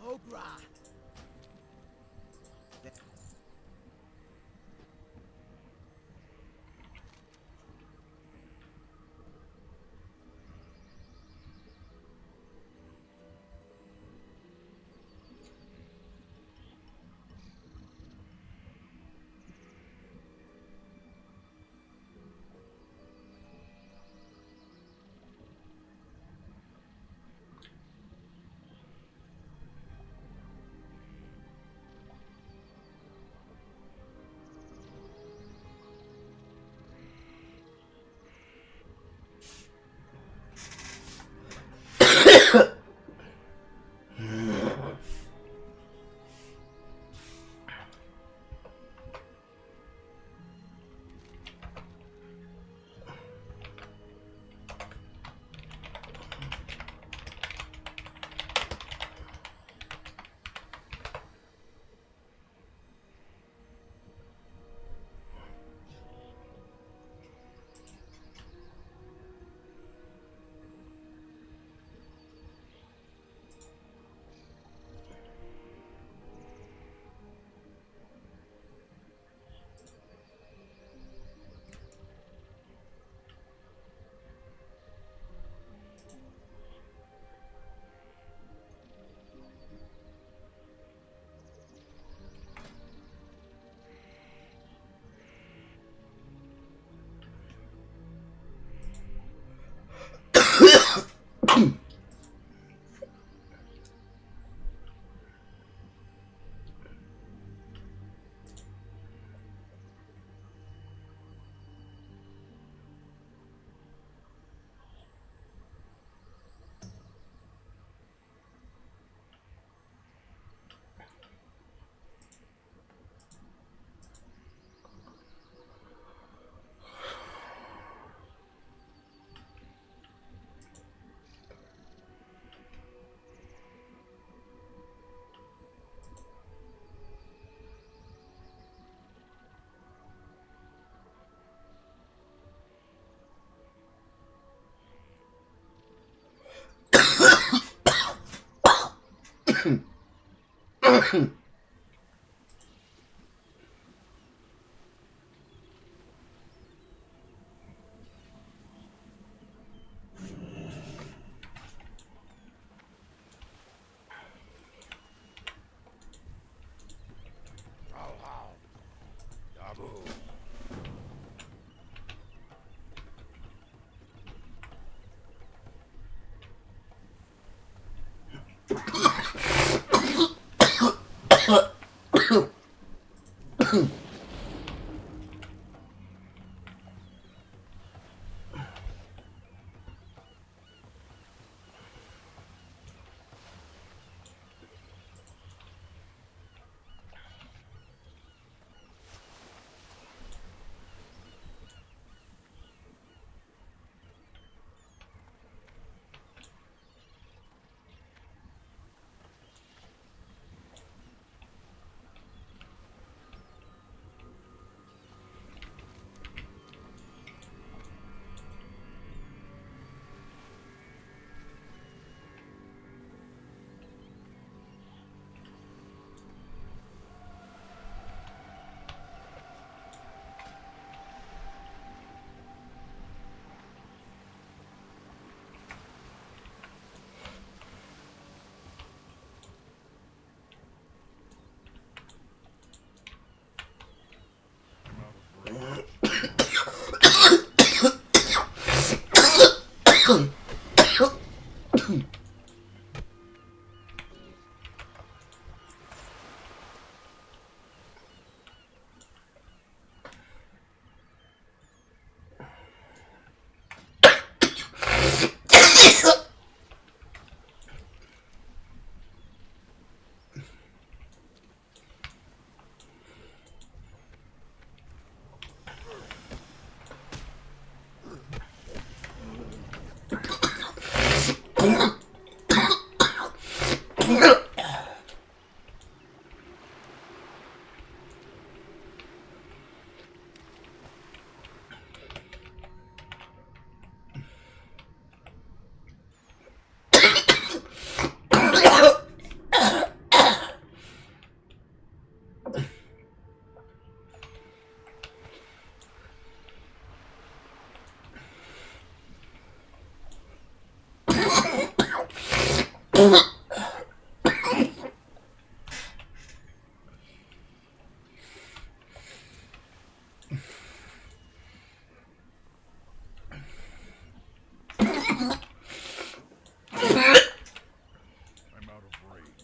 Mogra. Yabu. I'm out of rage.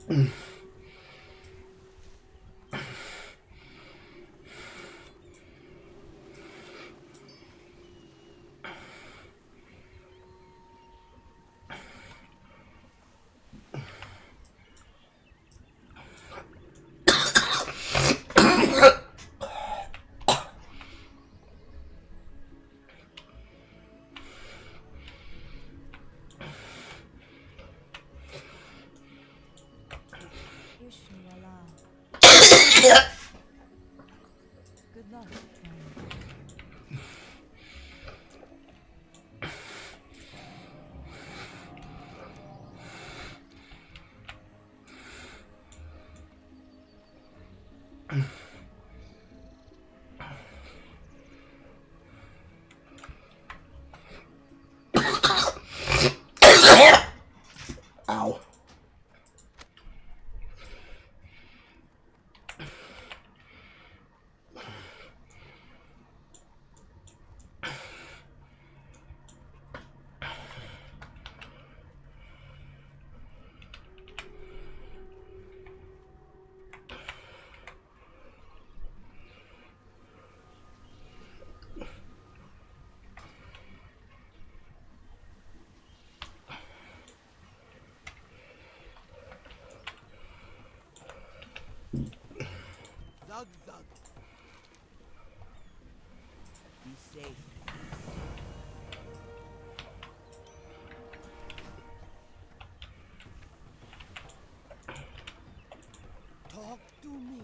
Wish you well. Good luck, friend. Ow. Zug zug. Be safe. Talk to me.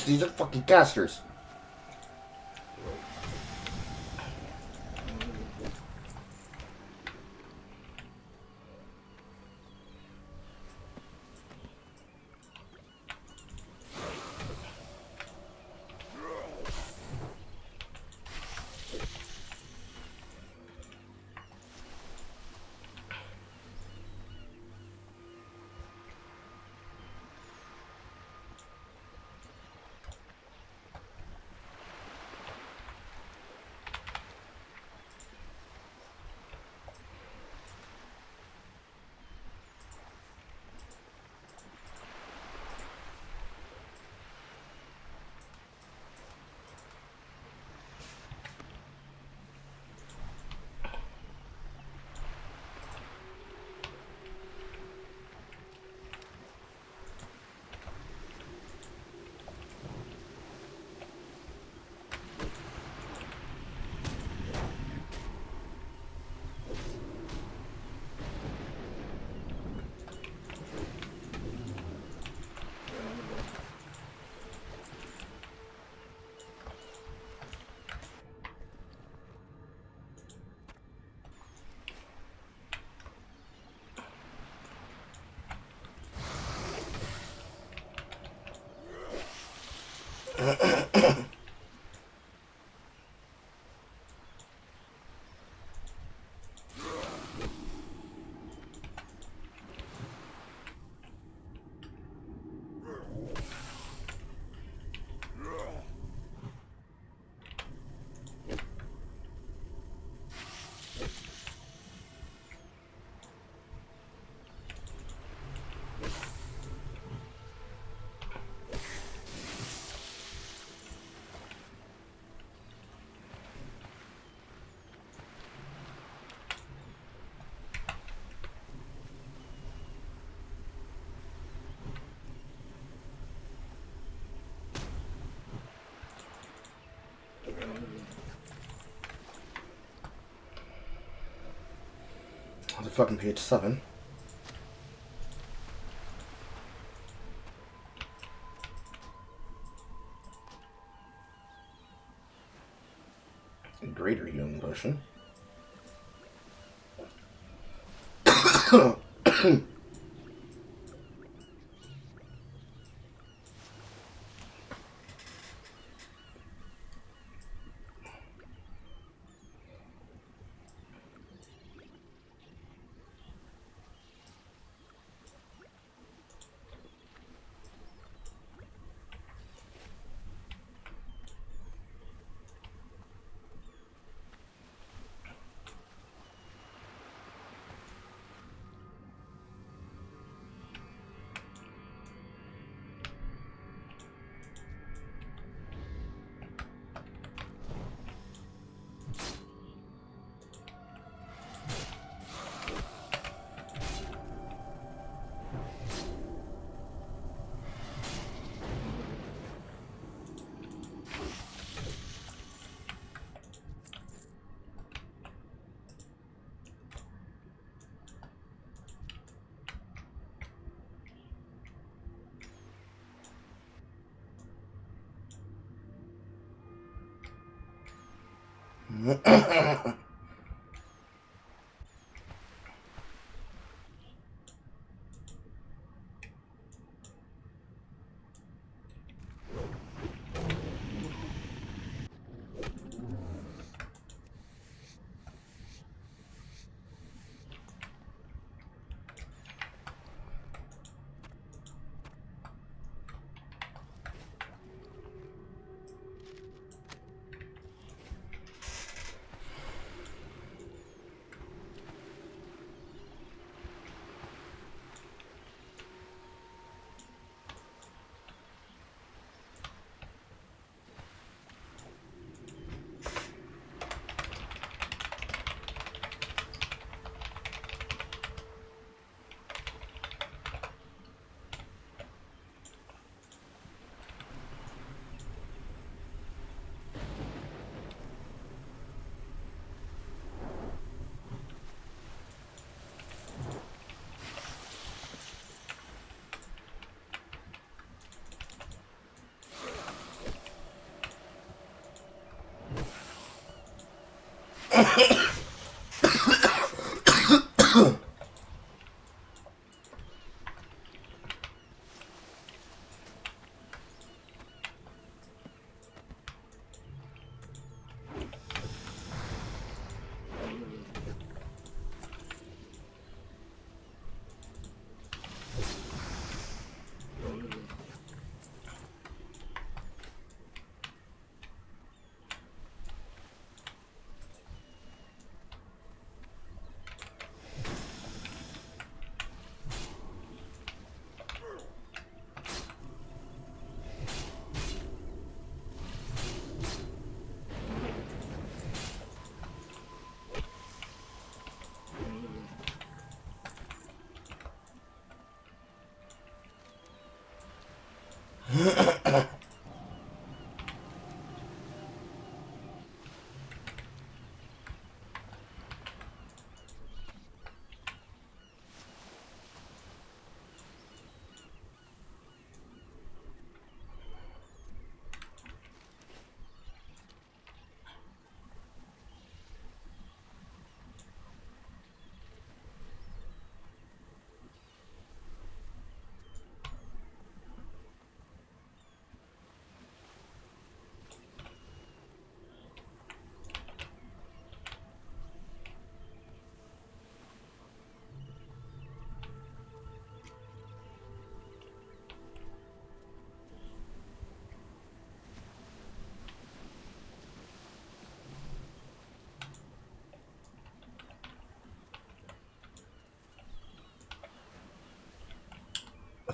These are fucking casters. The fucking page 7. Greater healing potion.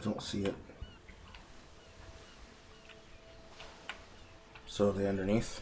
don't see it. So are they underneath?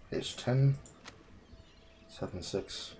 Page 10, 7, 6.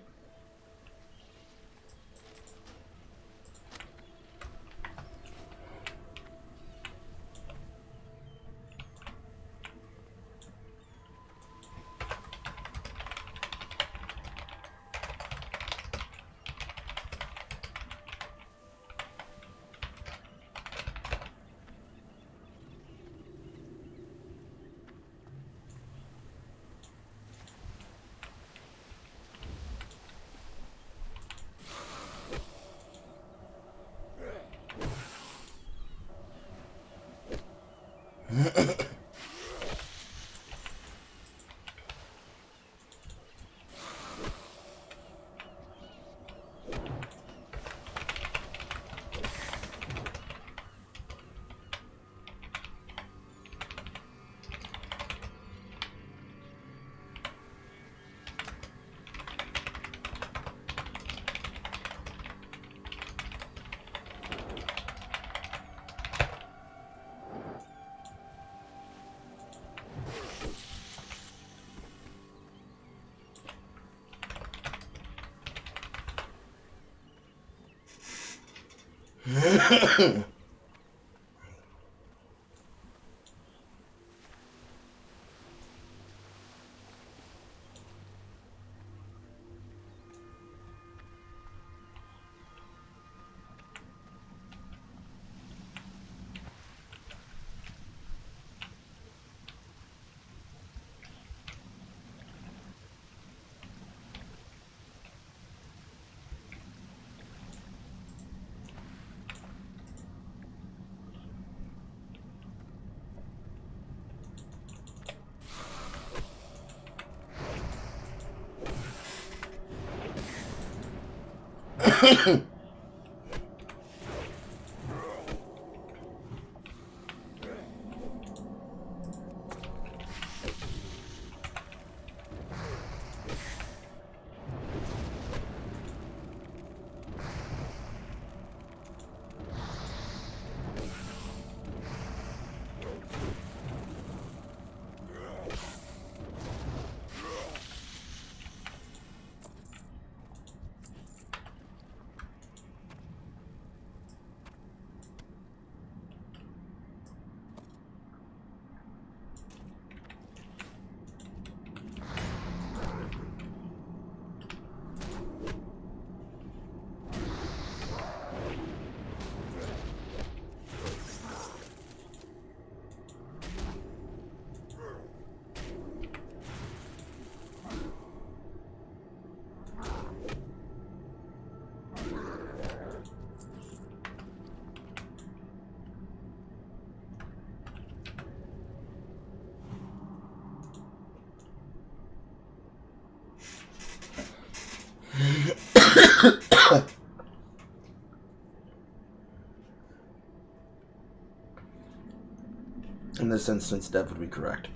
In this instance, Dev would be correct.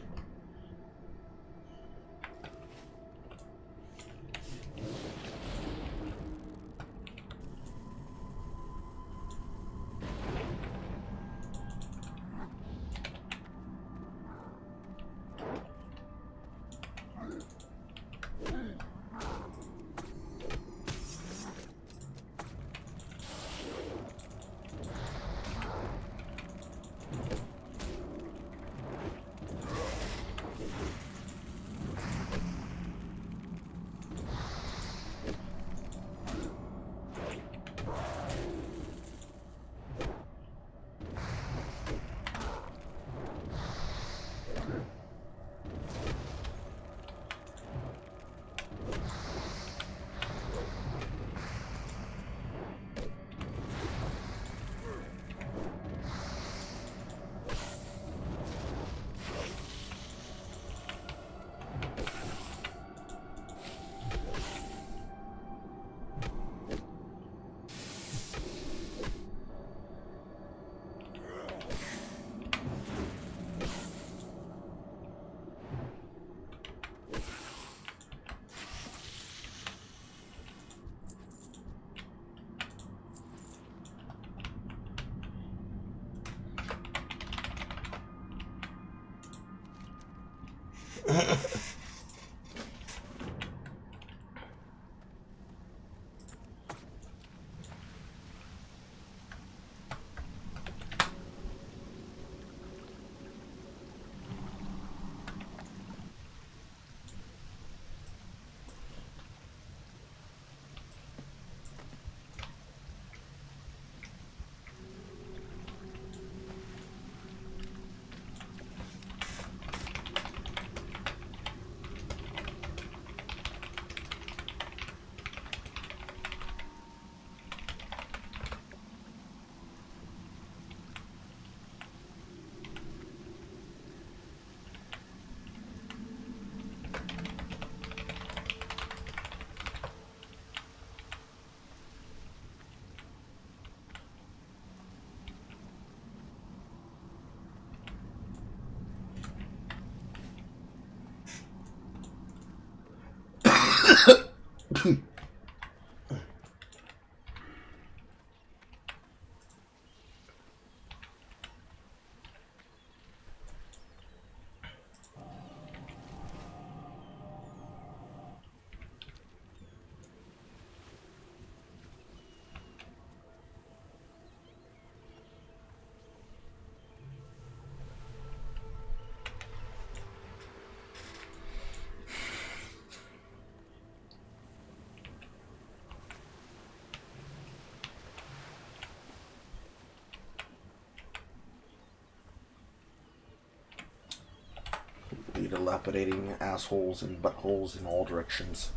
Be dilapidating assholes and buttholes in all directions.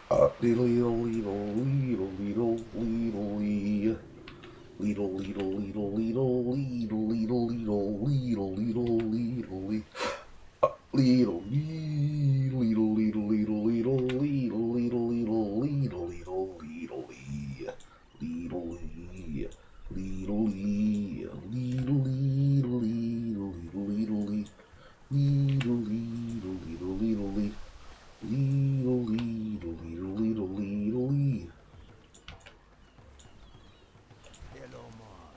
Leedle, leedle, leedle, leedle, leedle, leedle, lee. Leedle, leedle, leedle, leedle, leedle, leedle, leedle, leedle, leedle, leedle, lee. Leedle, lee, leedle, leedle, leedle, leedle, leedle, leedle, leedle, leedle, leedle, leedle, lee. Leedle, lee. Leedle, lee. Leedle, leedle, leedle, leedle, leedle, lee. Leedle, leedle, leedle, leedle, lee. Leedle, leedle, leedle, leedle, leedle, lee. Hello, Mar.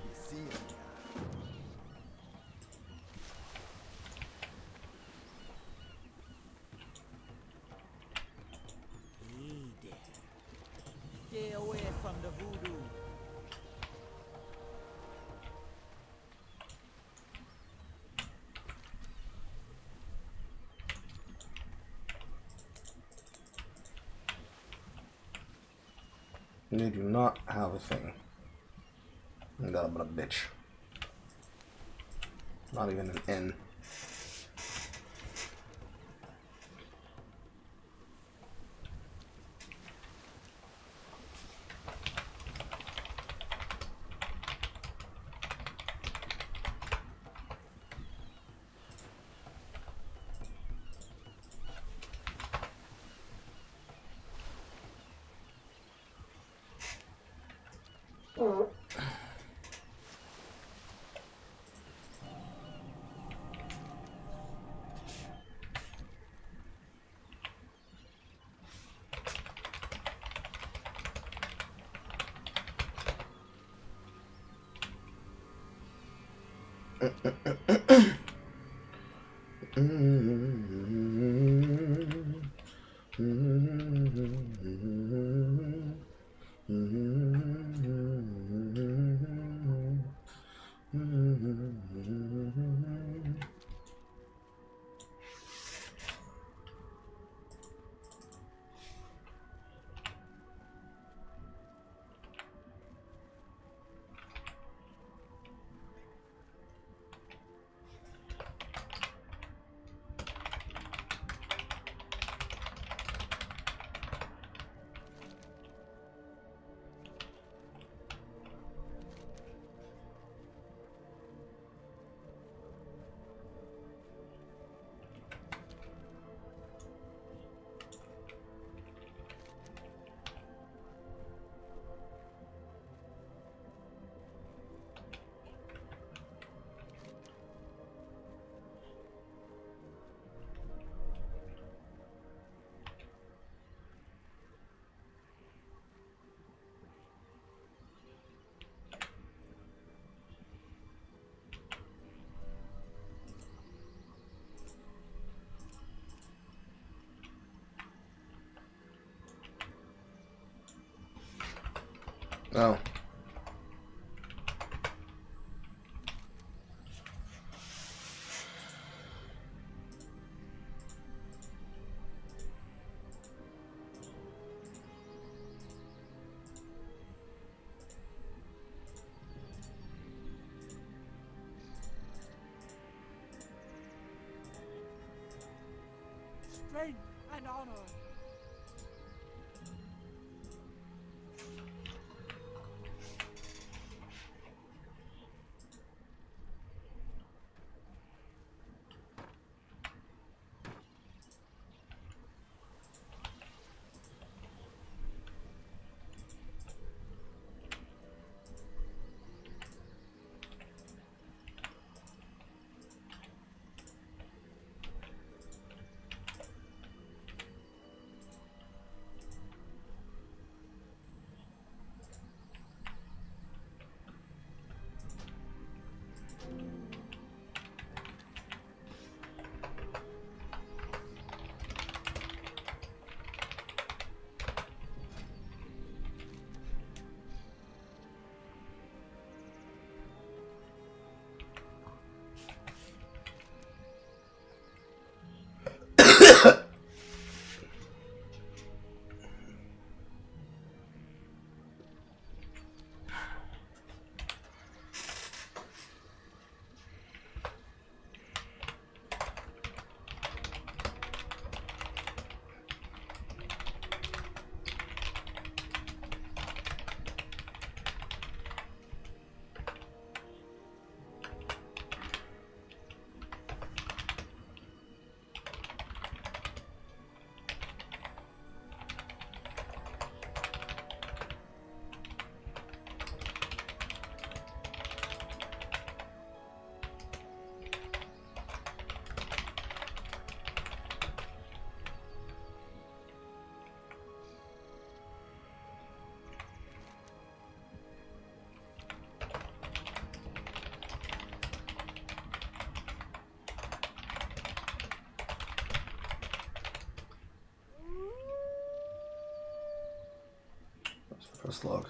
You see him now. Hey there. Stay away from the voodoo. They do not have a thing. That but a bitch. Not even an N. Oh. Strength and honor. First log.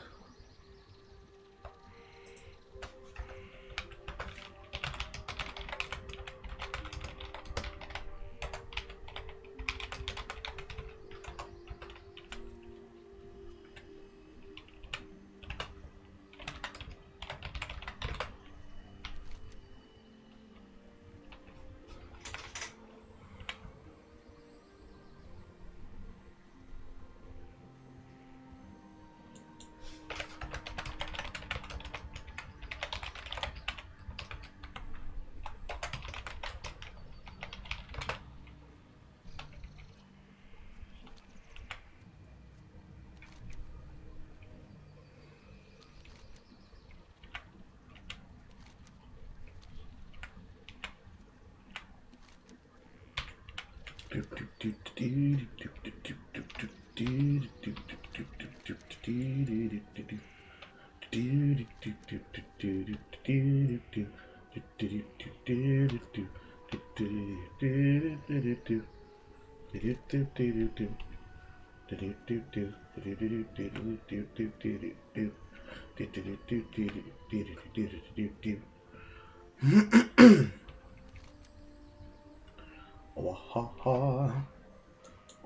Oh ha ha.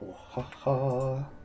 Oh ha ha.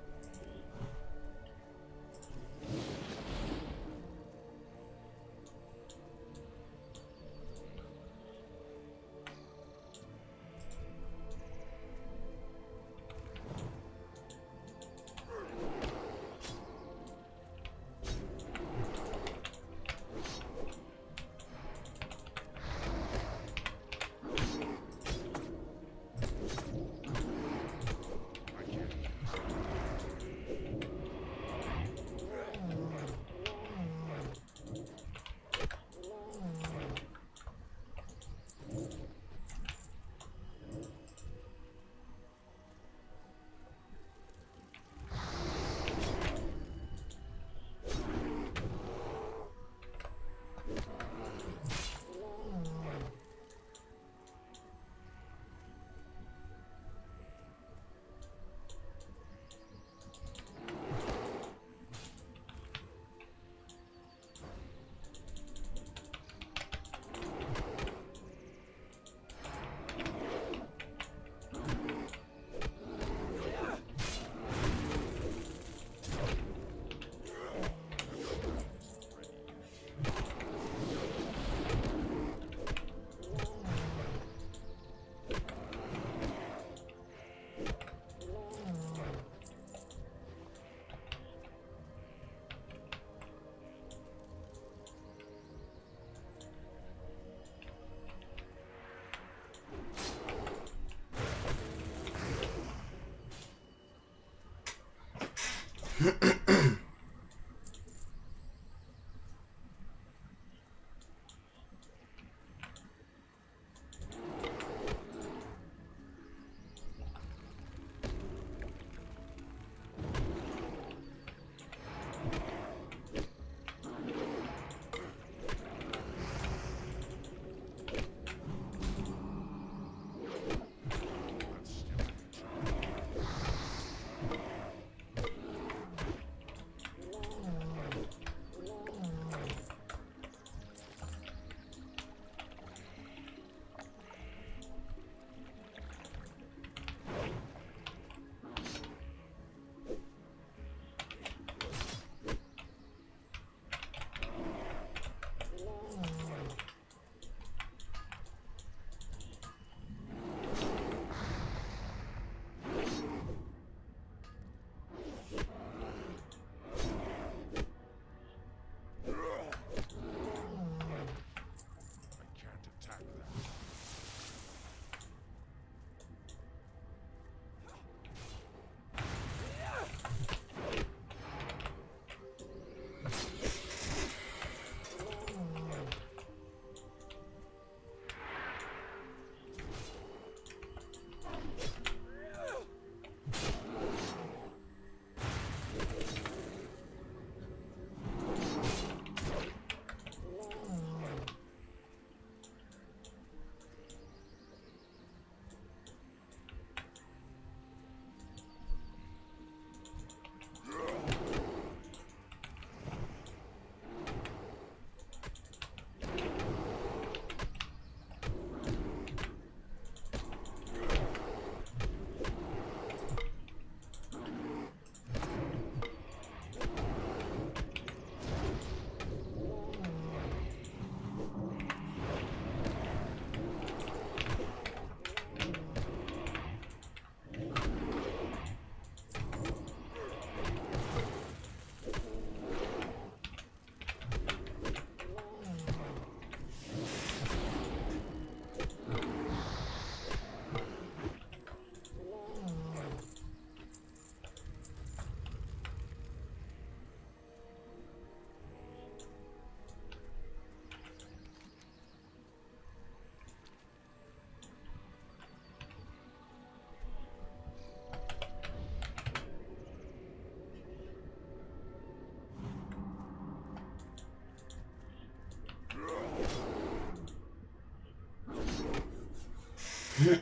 Page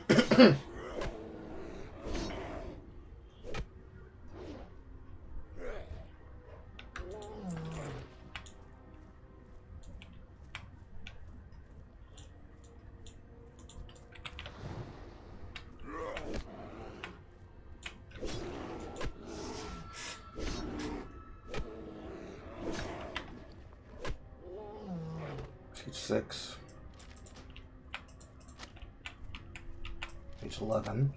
6. Page 11.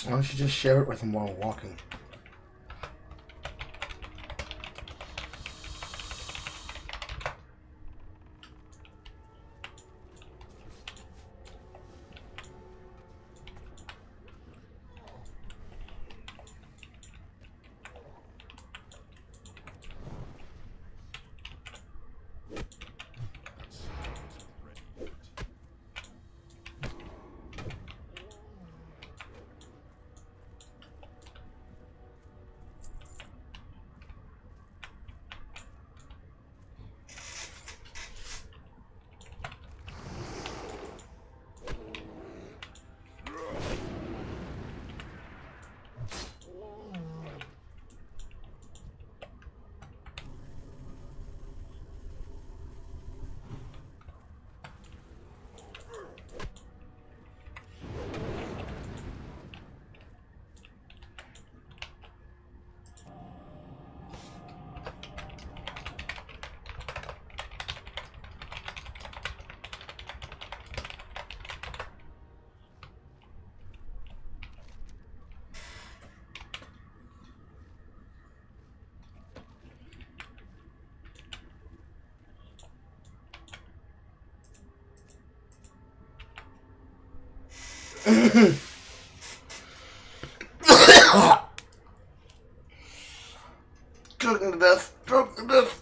Why don't you just share it with him while walking? Choking to death. Choking to death.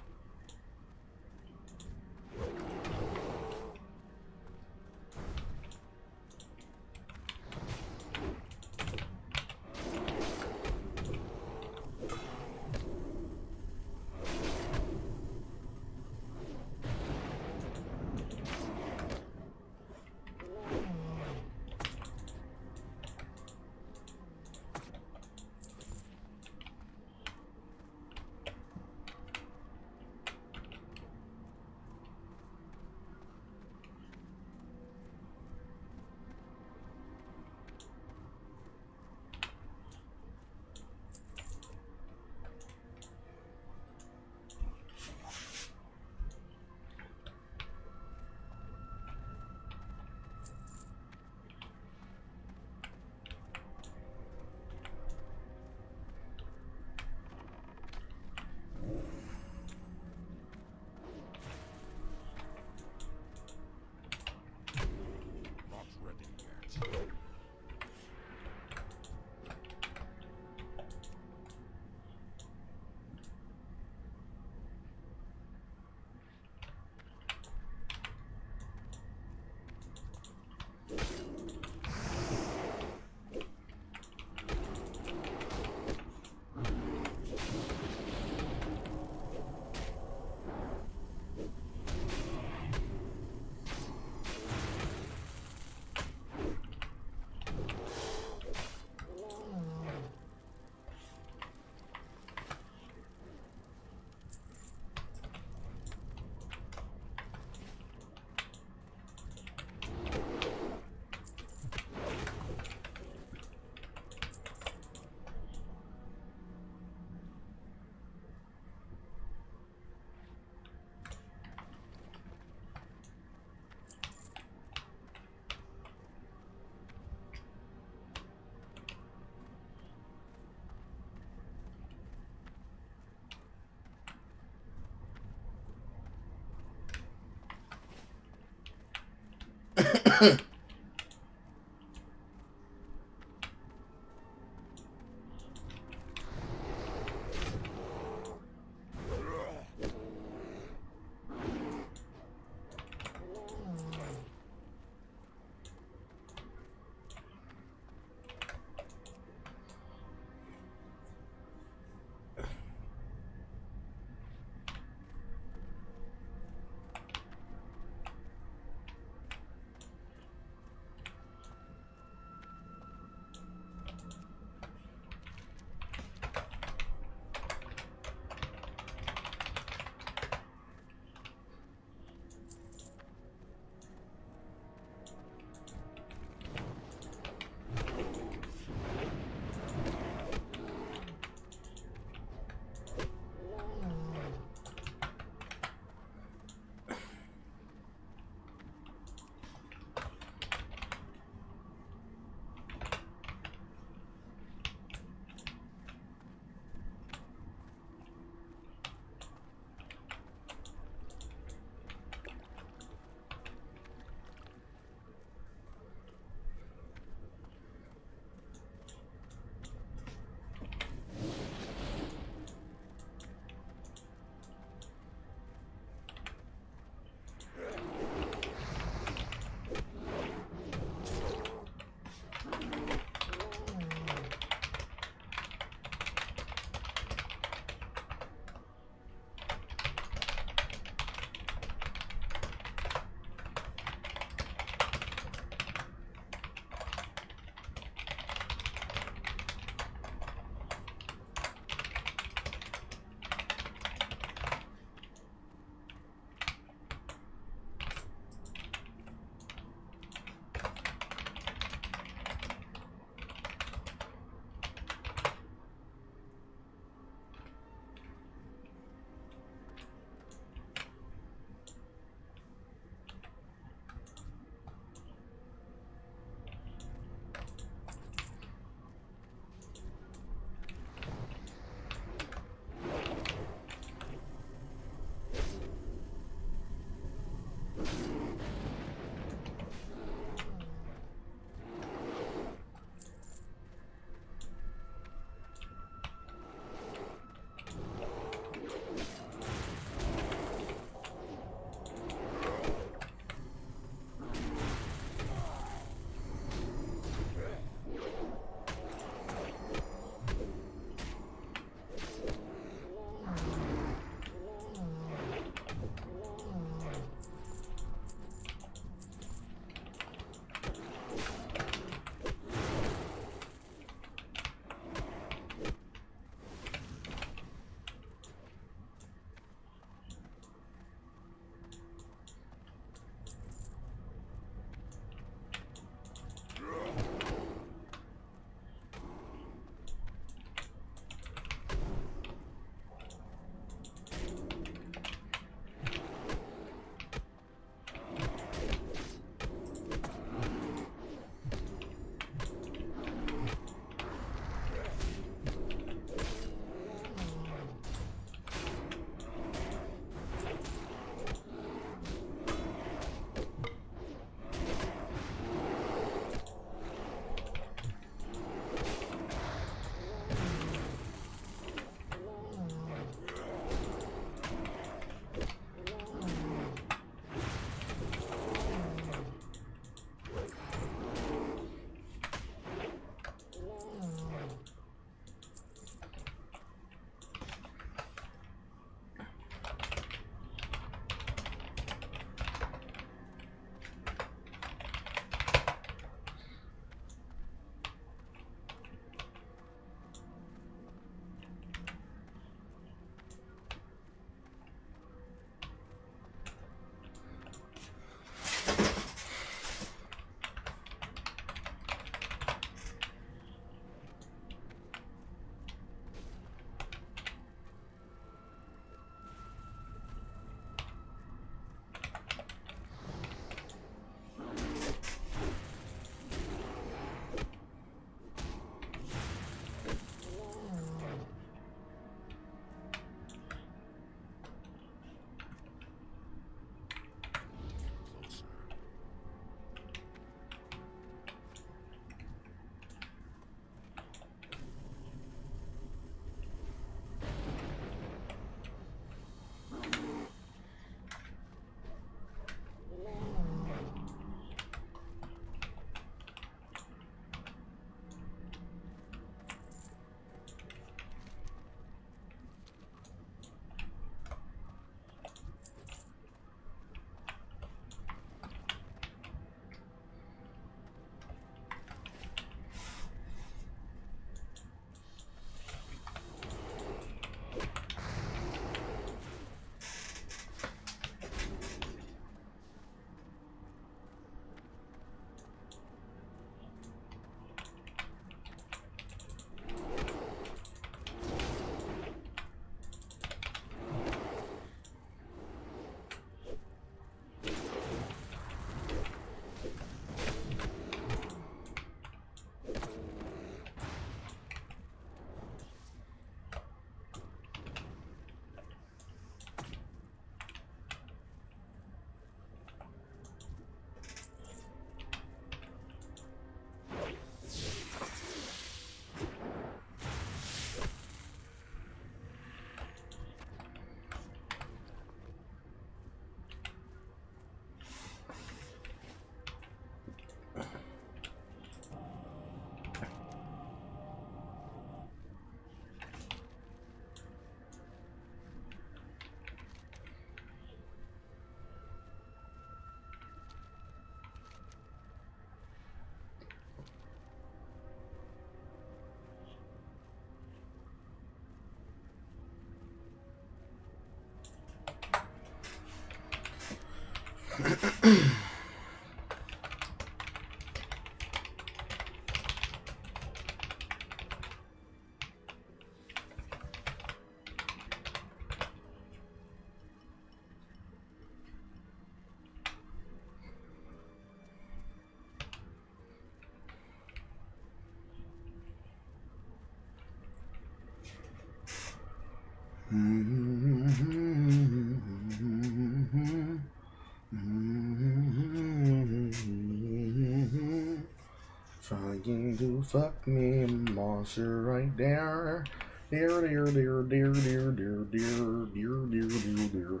Trying to fuck me, monster right there. Dear, dear, dear, dear, dear, dear, dear, dear, dear, dear, dear.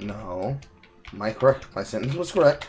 No. My sentence was correct.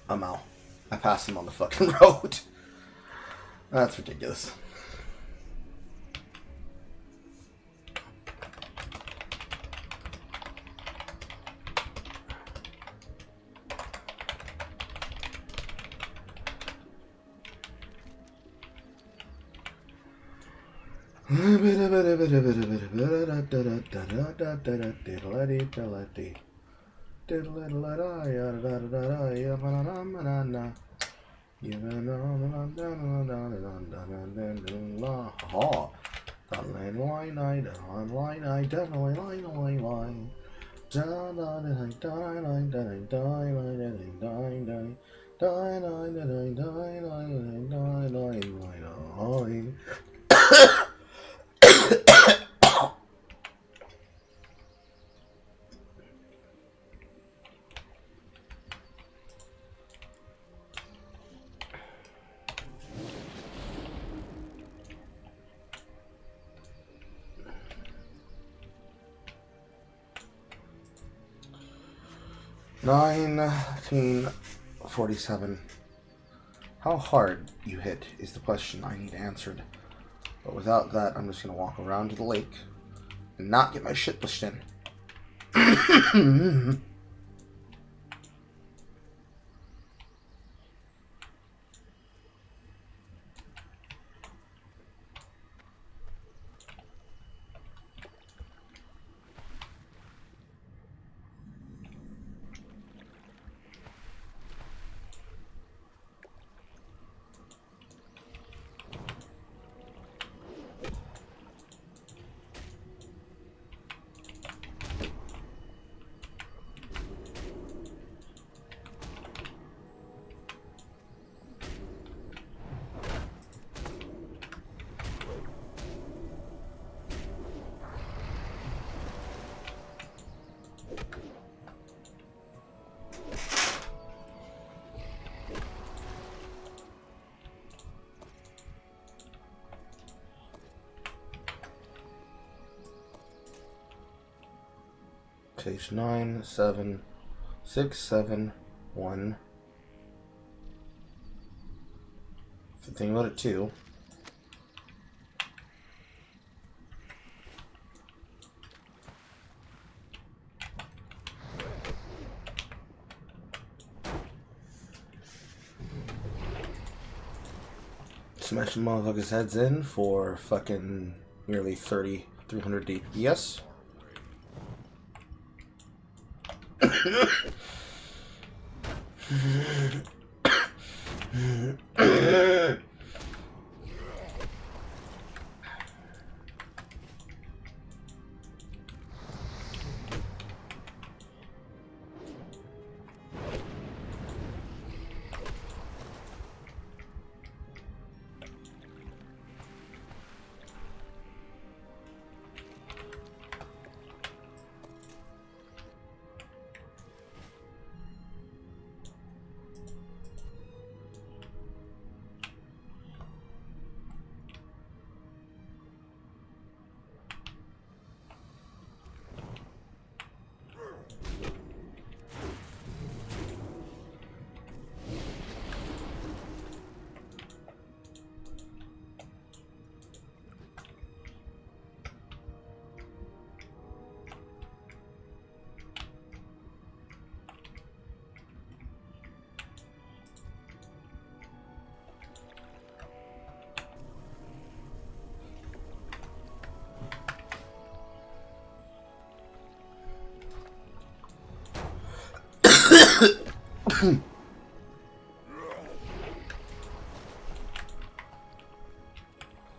I'm out. I passed him on the fucking road. That's ridiculous. $19.47. How hard you hit is the question I need answered. But without that, I'm just going to walk around to the lake and not get my shit pushed in. 9, 7, 6, 7, 1. The thing about it too. Smash the motherfuckers' heads in for fucking nearly 300 DPS.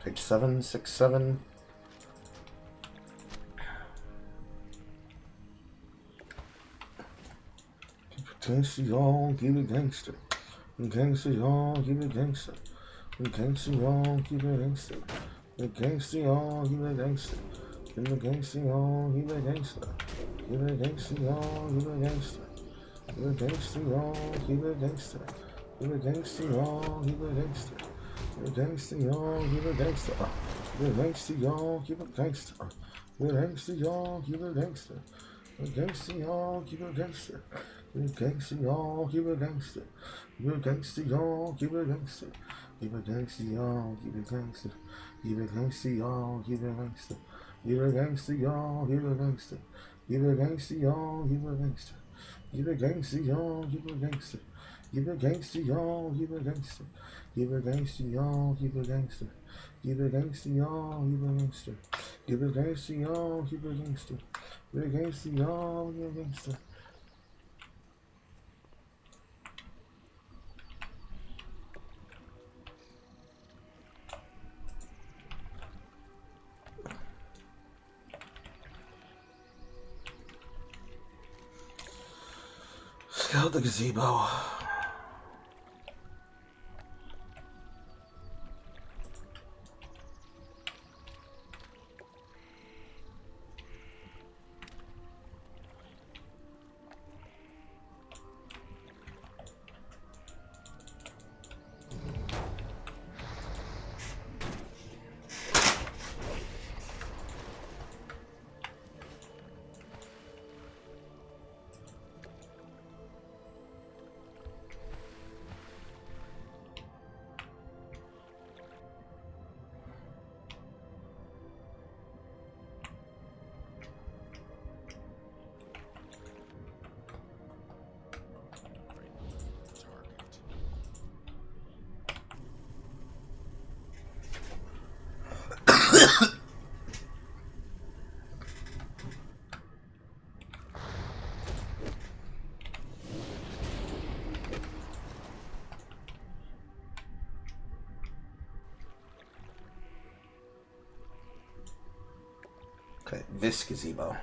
Page 767. Keep it gangster, y'all. Keep it gangster. Gangster, y'all. Keep it gangster. Gangster, y'all. Keep it gangster. Gangster, y'all. Keep it gangster. Keep it gangster, y'all. Keep it gangster. Keep it gangster, y'all. Keep it gangster. Keep it gangster, y'all. Keep it gangster. Keep it gangster, y'all. Keep it gangster. Keep it gangster, y'all. Keep it gangster. Keep it gangster, y'all. Keep it gangster. Keep it gangster, y'all. Keep it gangster. Keep it gangster, y'all. Keep it gangster. Keep it gangster, y'all. Keep it gangster. Keep it gangster, y'all. Keep it gangster. Keep it gangster, y'all. Keep it gangster. Keep it gangster, y'all. Keep it gangster. Keep it gangster, y'all. Keep it gangster. Keep it gangster, y'all. Keep it gangster. Keep it gangster, y'all. Keep it gangster. Keep it gangster, y'all. Keep it gangster. Keep it gangster, y'all. Keep it gangster. Keep it gangster, y'all. Keep it gangster. Keep it gangster, y'all. Keep it gangster. Keep it gangster, y'all. Keep it gangster. Scout the gazebo. Okay, this gazebo.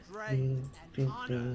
Strength and honor.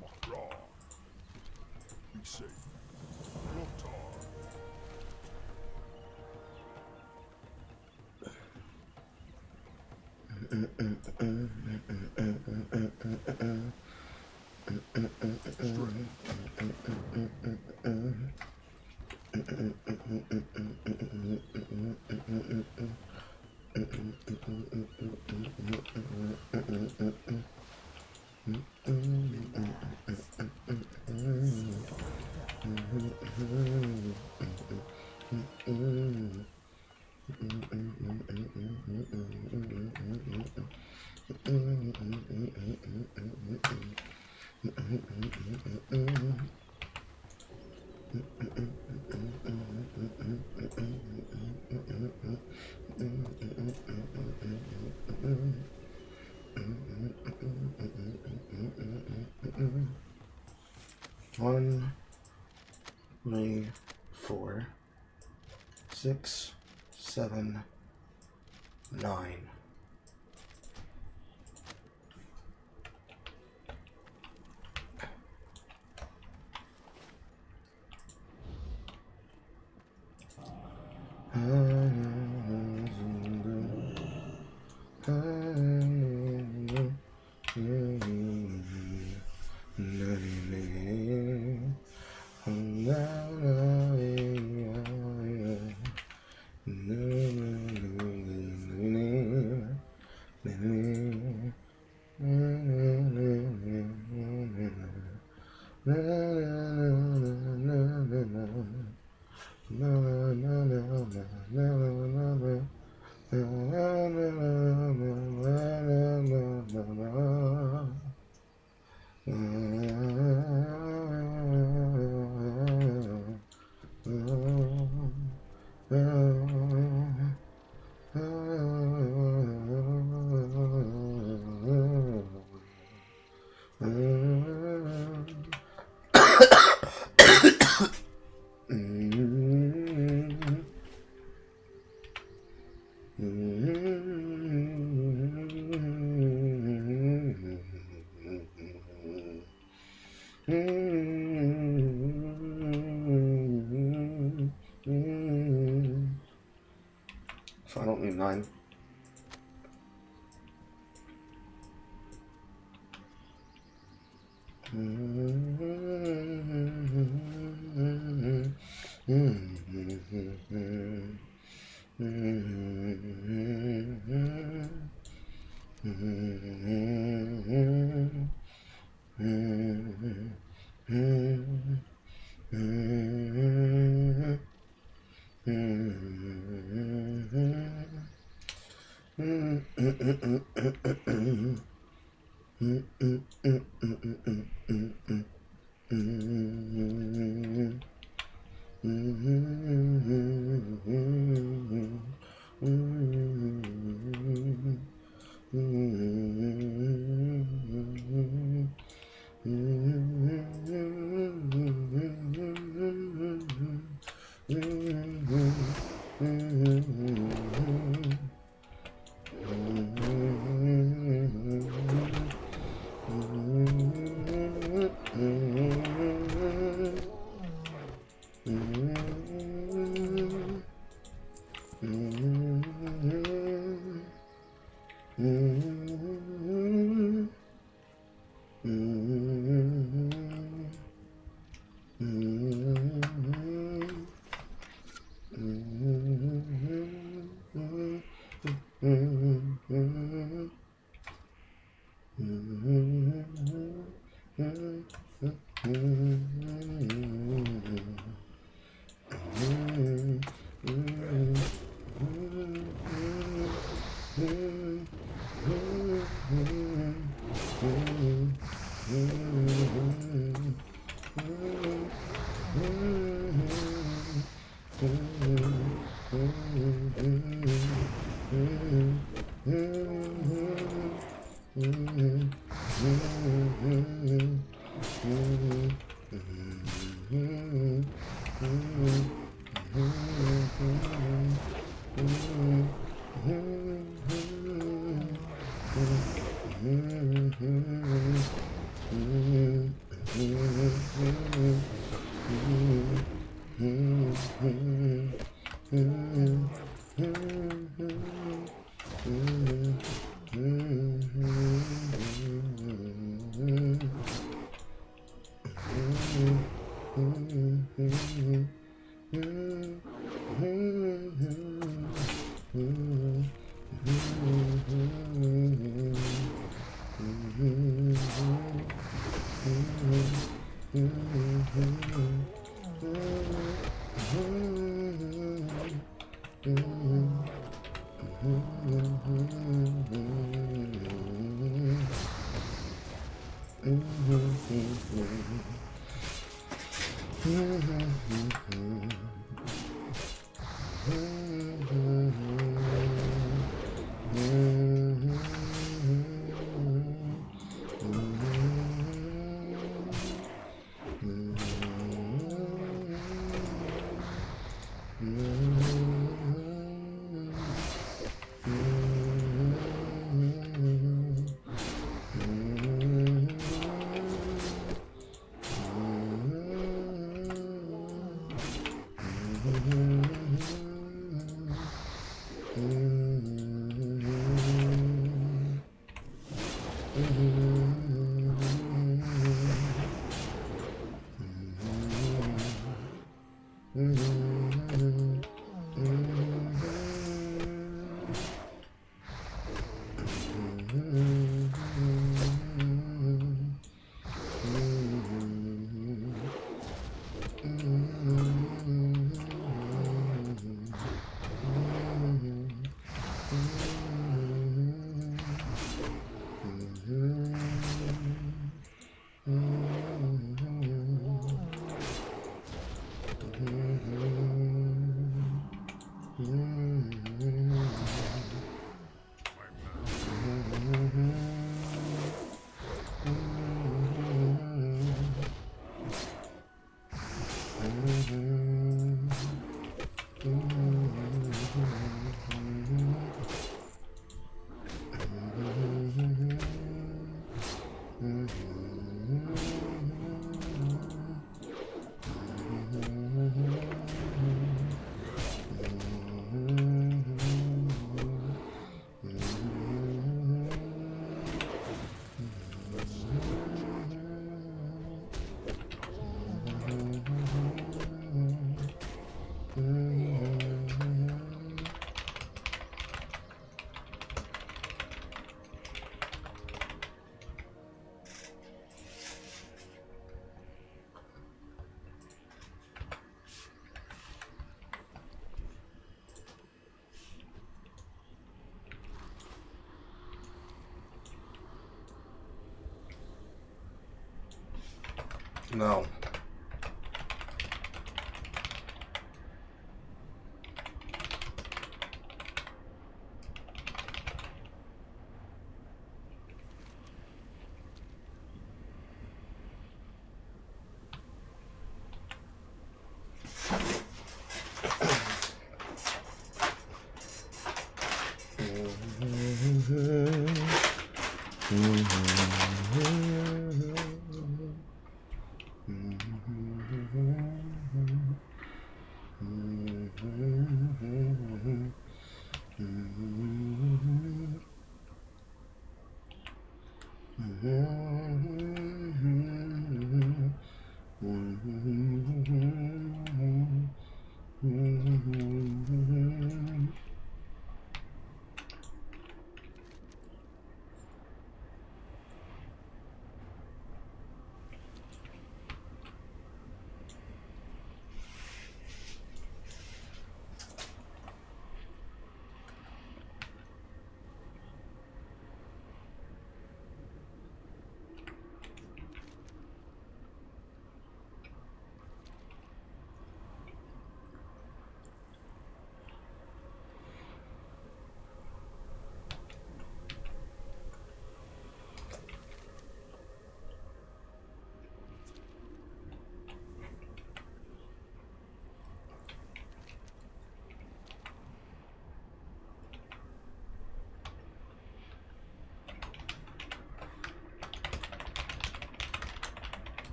Makra. Be safe. Lotar. One, three, 4, 6, 7, 9. So I don't need 9. No.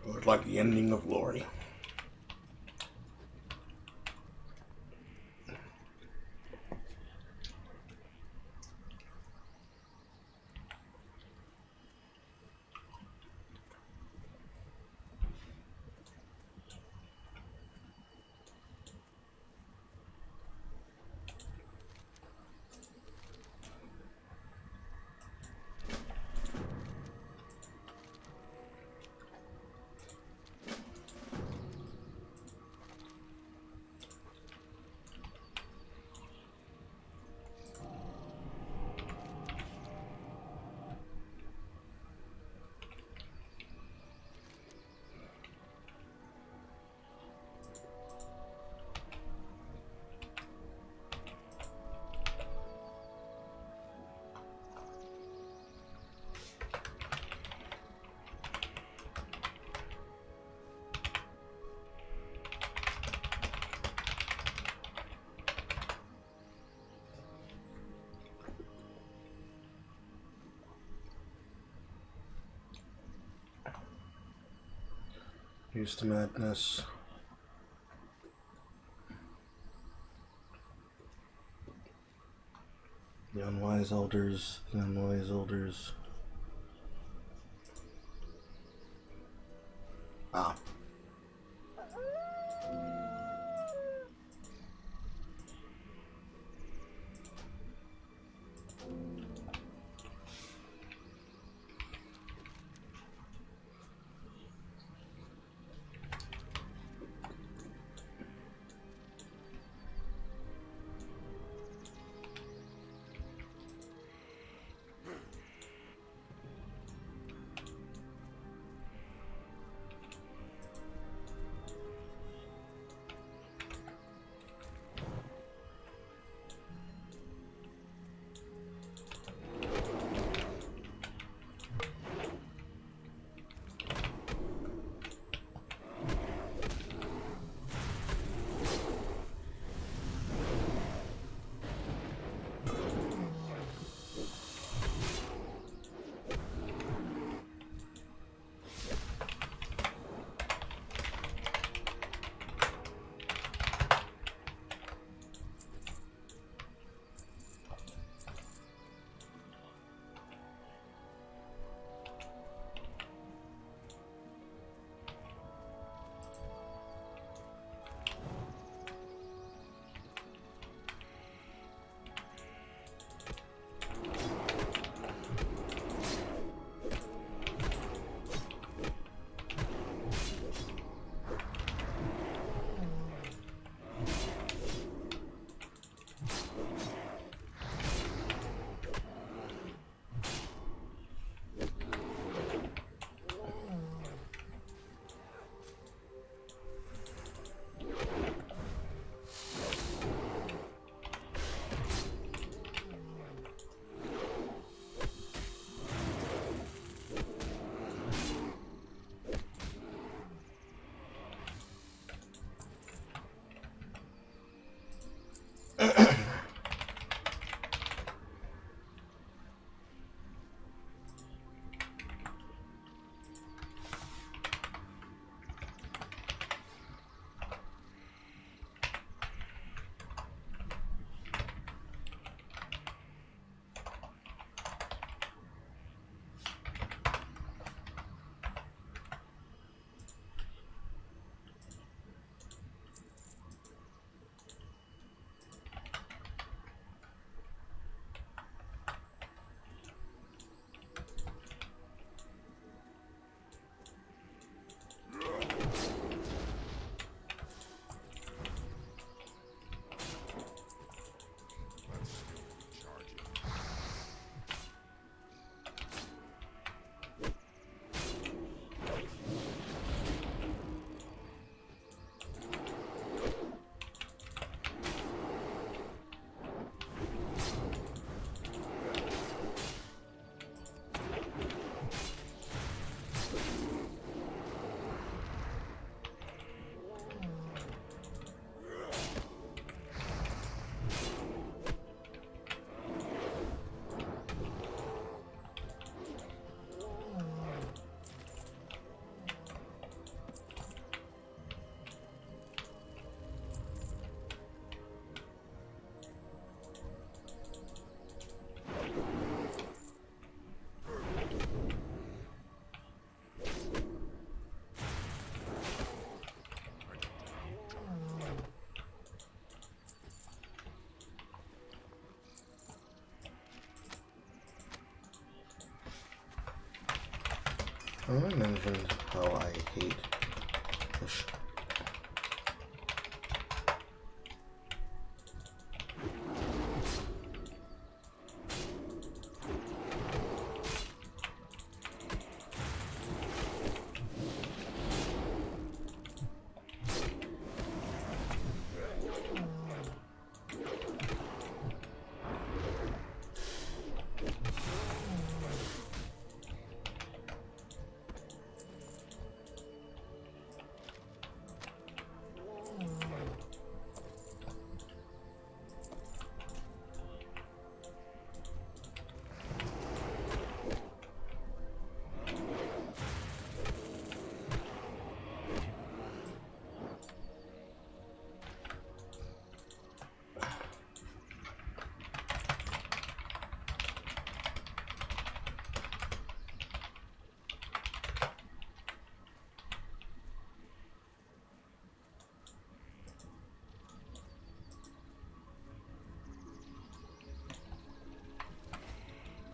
Or like the ending of Glory. Used to madness. The unwise elders, the unwise elders. Ah. I mentioned how I hate fish.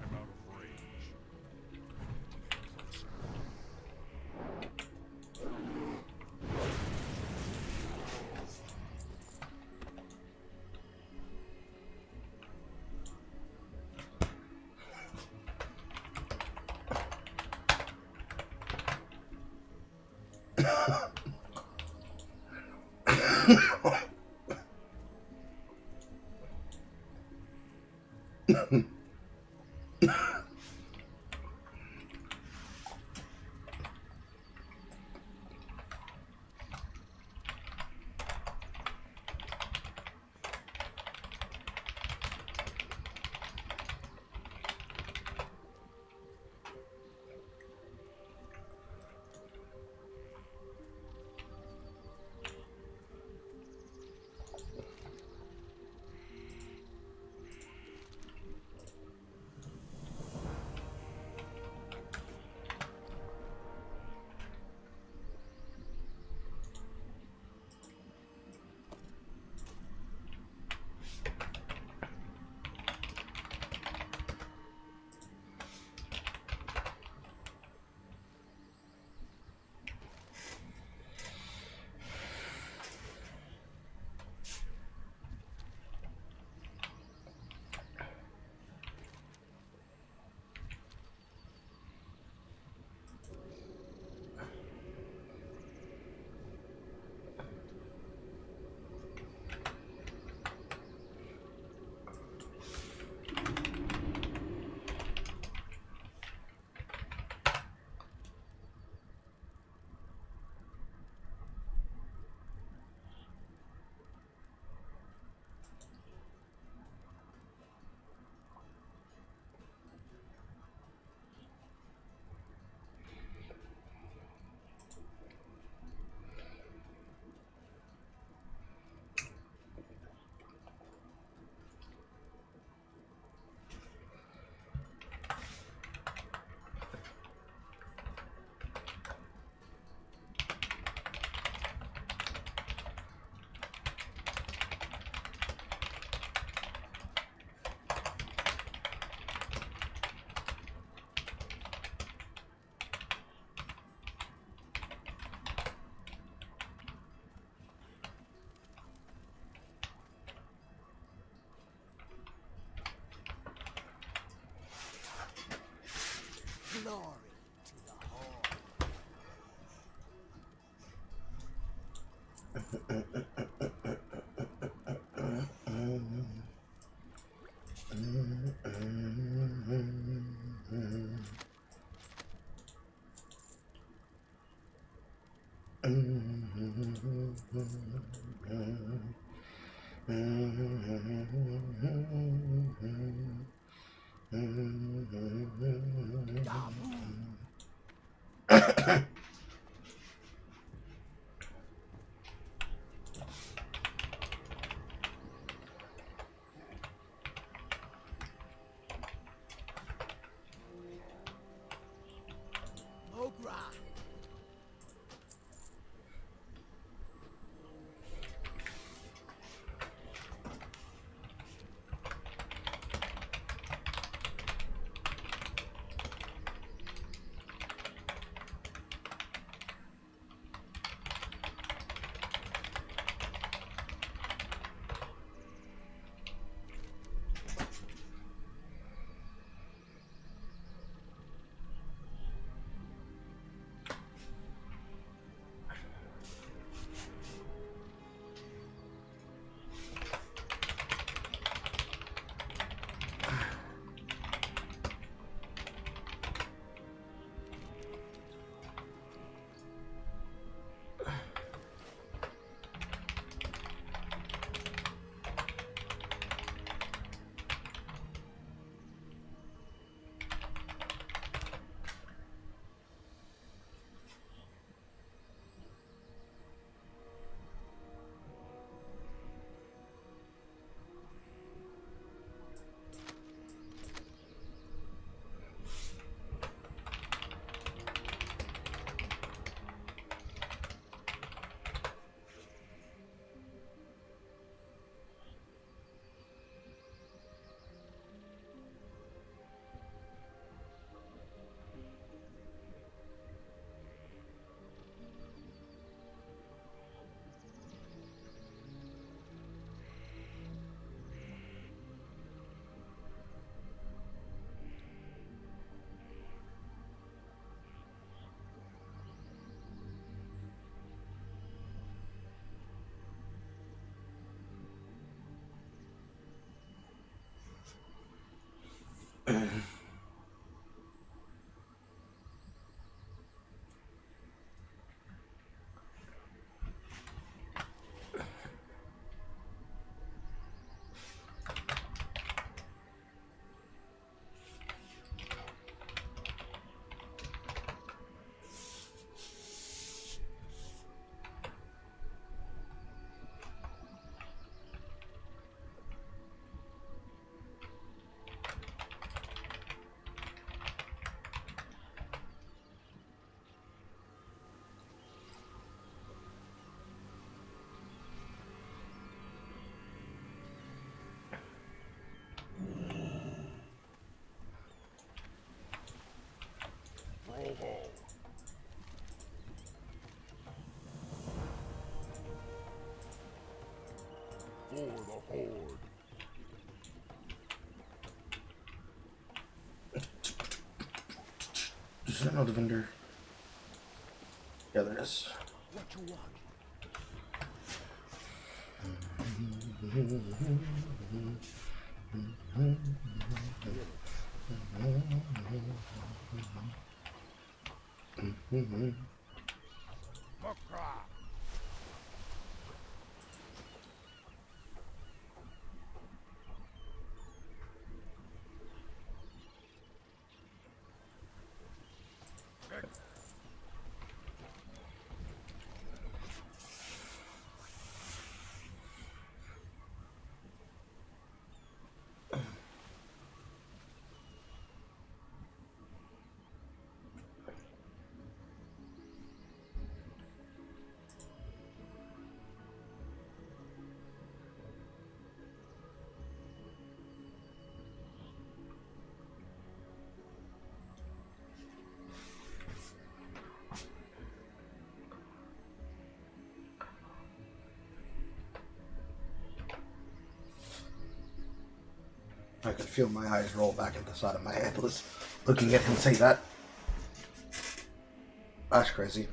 I'm out of range. Glory to the Horde. Ogra. Is there another vendor? Yeah, there is. What you want? Makra. I could feel my eyes roll back at the side of my head looking at him say that. That's crazy.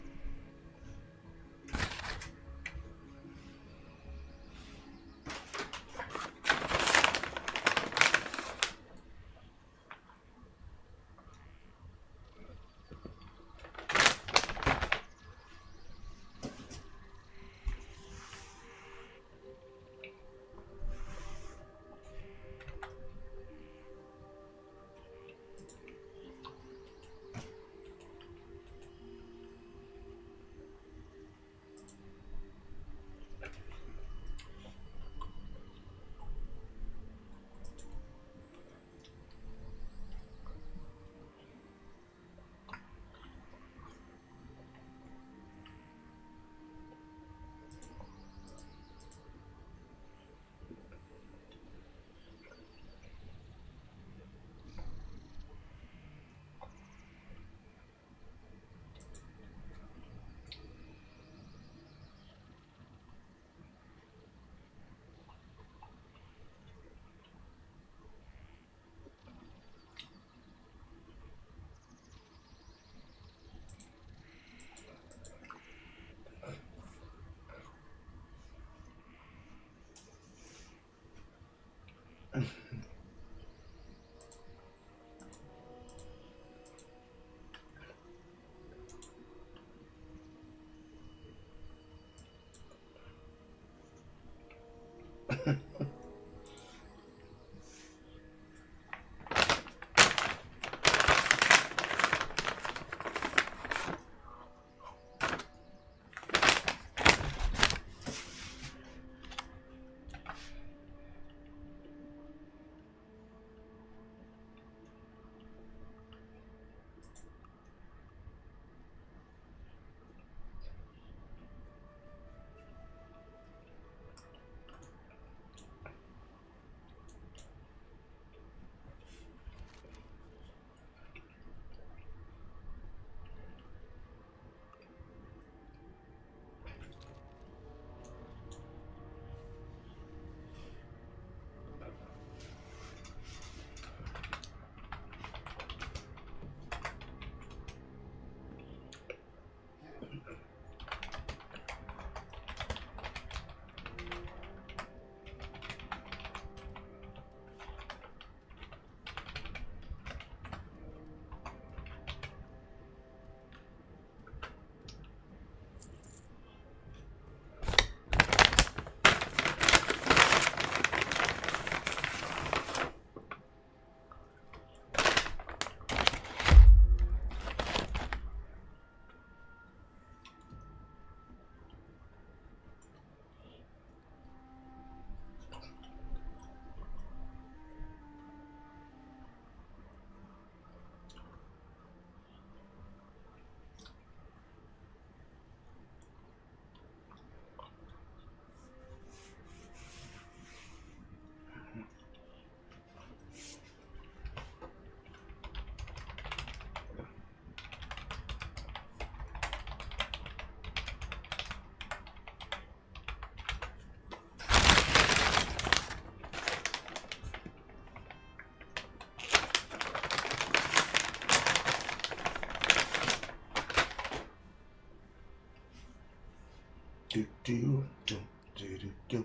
do do do do do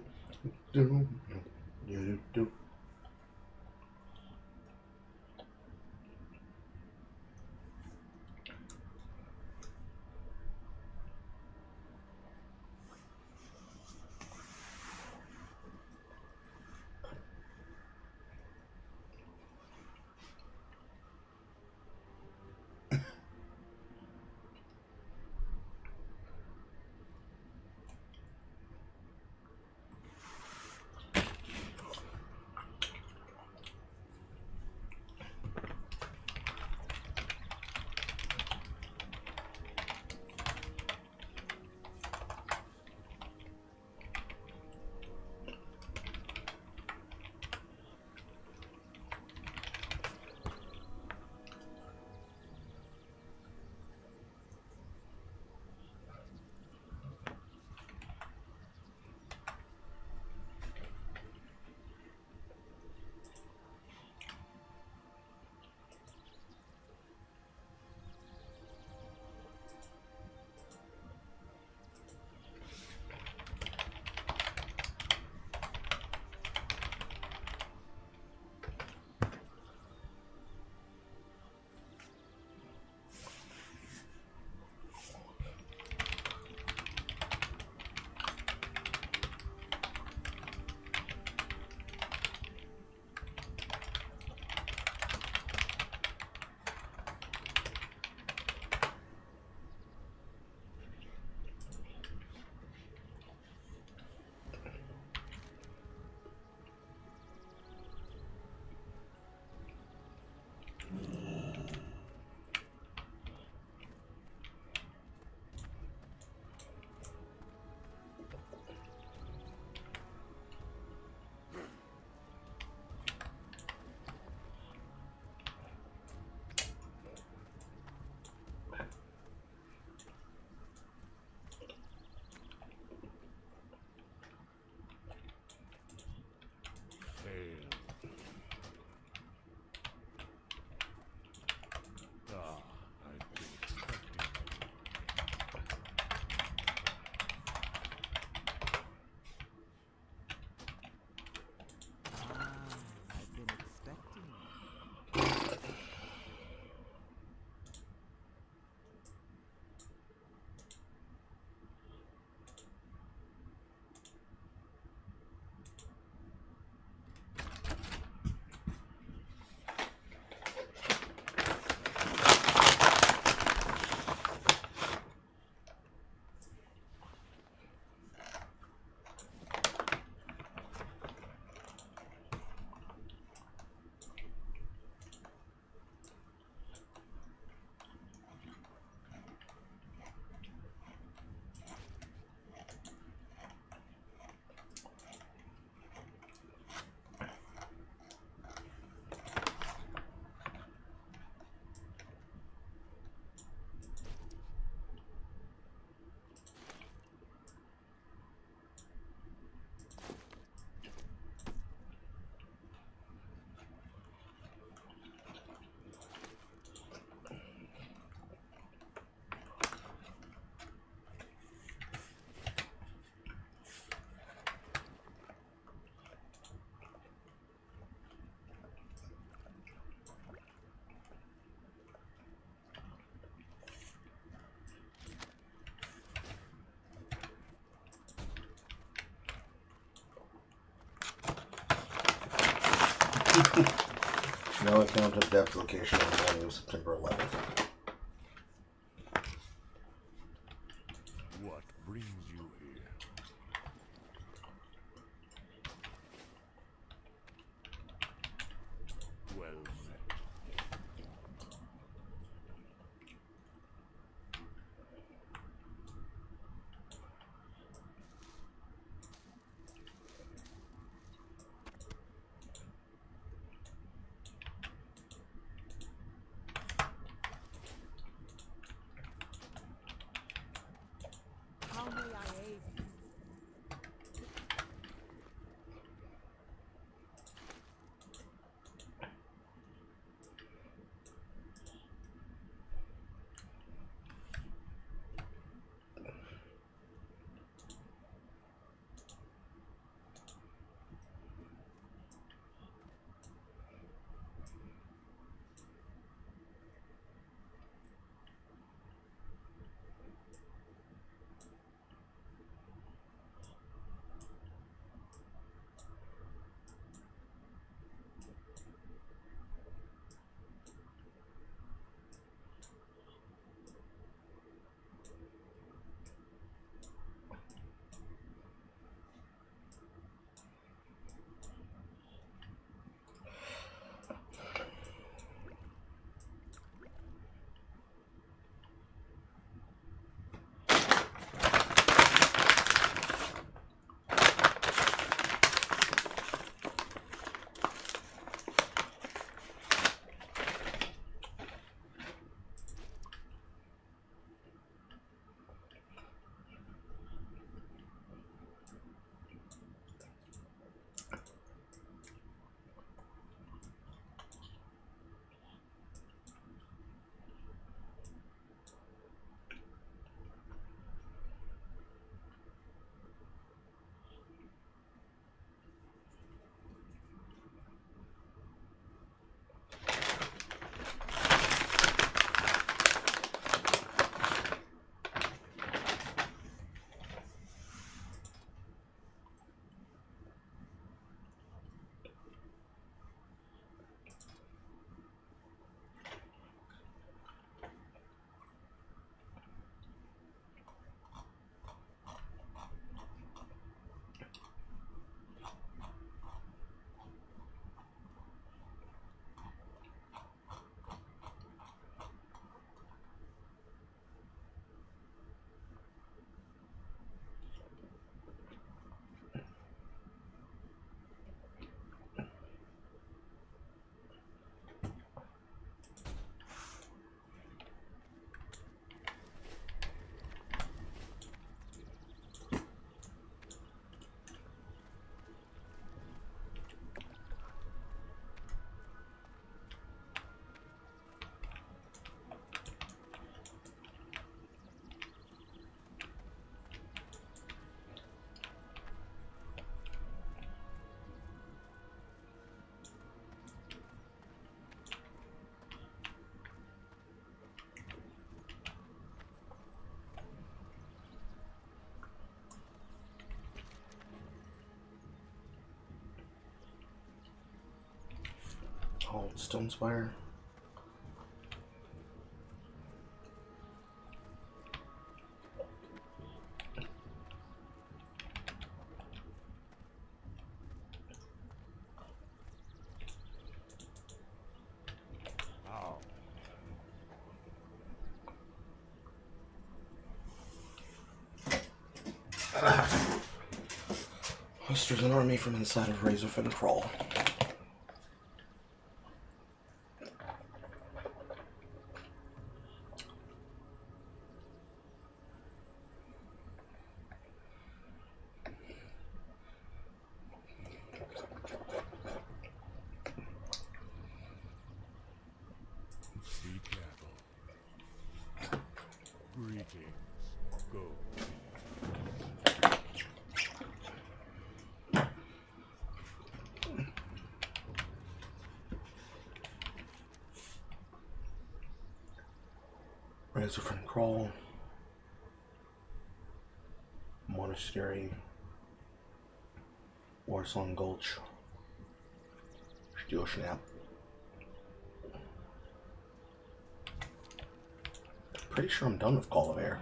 do do do. I've been expecting. No account of depth location on the morning of September 11th. What brings you here? Well met. How may I tall stone spire. How? Musters an army from inside of Razorfin Crawl. Be careful. Greetings. Go. Razorfin Crawl. Monastery. Warsong Gulch. Steel Snap. Pretty sure I'm done with Call of Air.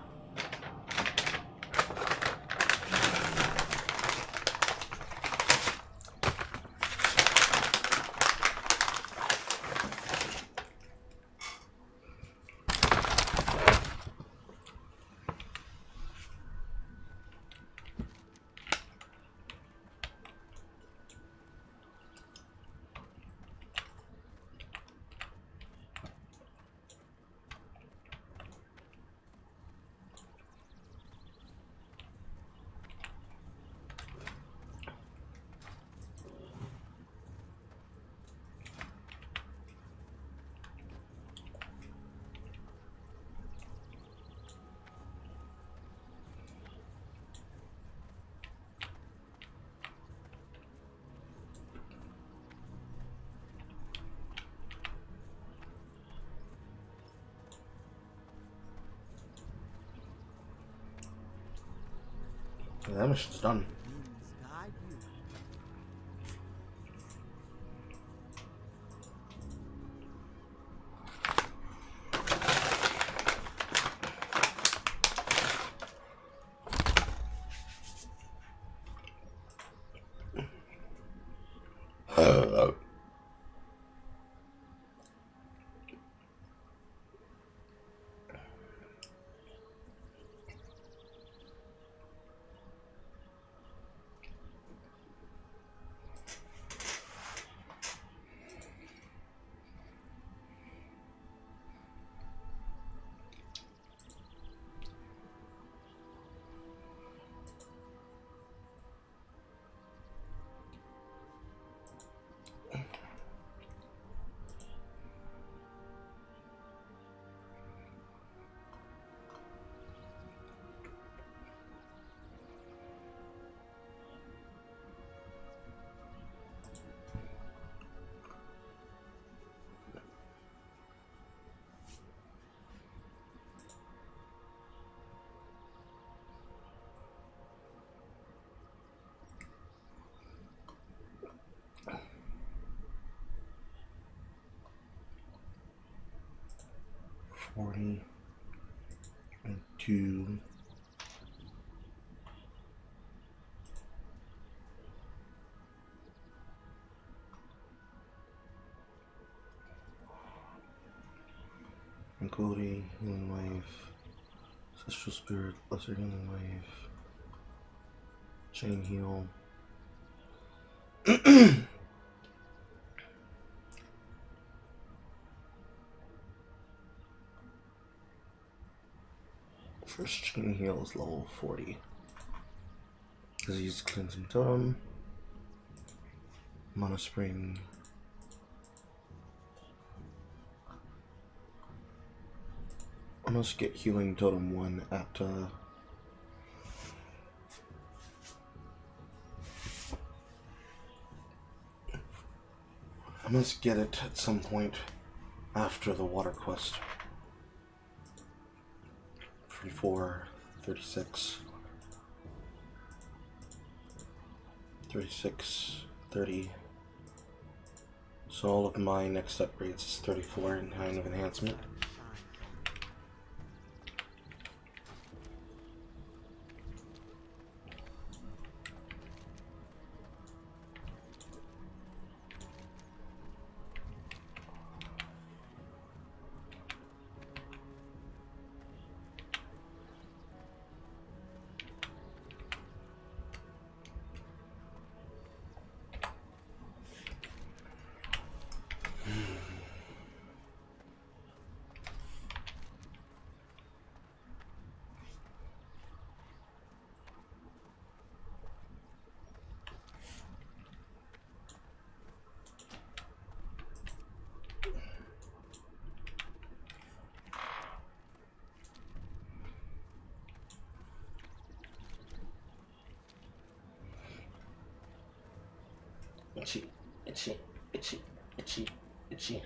That mission's done. Guide you. $40 and 2. Tranquility, Healing Wave, Ancestral Spirit, Lesser Healing Wave, Chain Heal. First Chain Heal is level 40. Disease Cleansing Totem, Mana Spring. I must get Healing Totem 1 at I must get it at some point after the water quest. 34, 36, 36, 30. So all of my next upgrades is 34 in kind of enhancement. Itchy, itchy, itchy, itchy, itchy.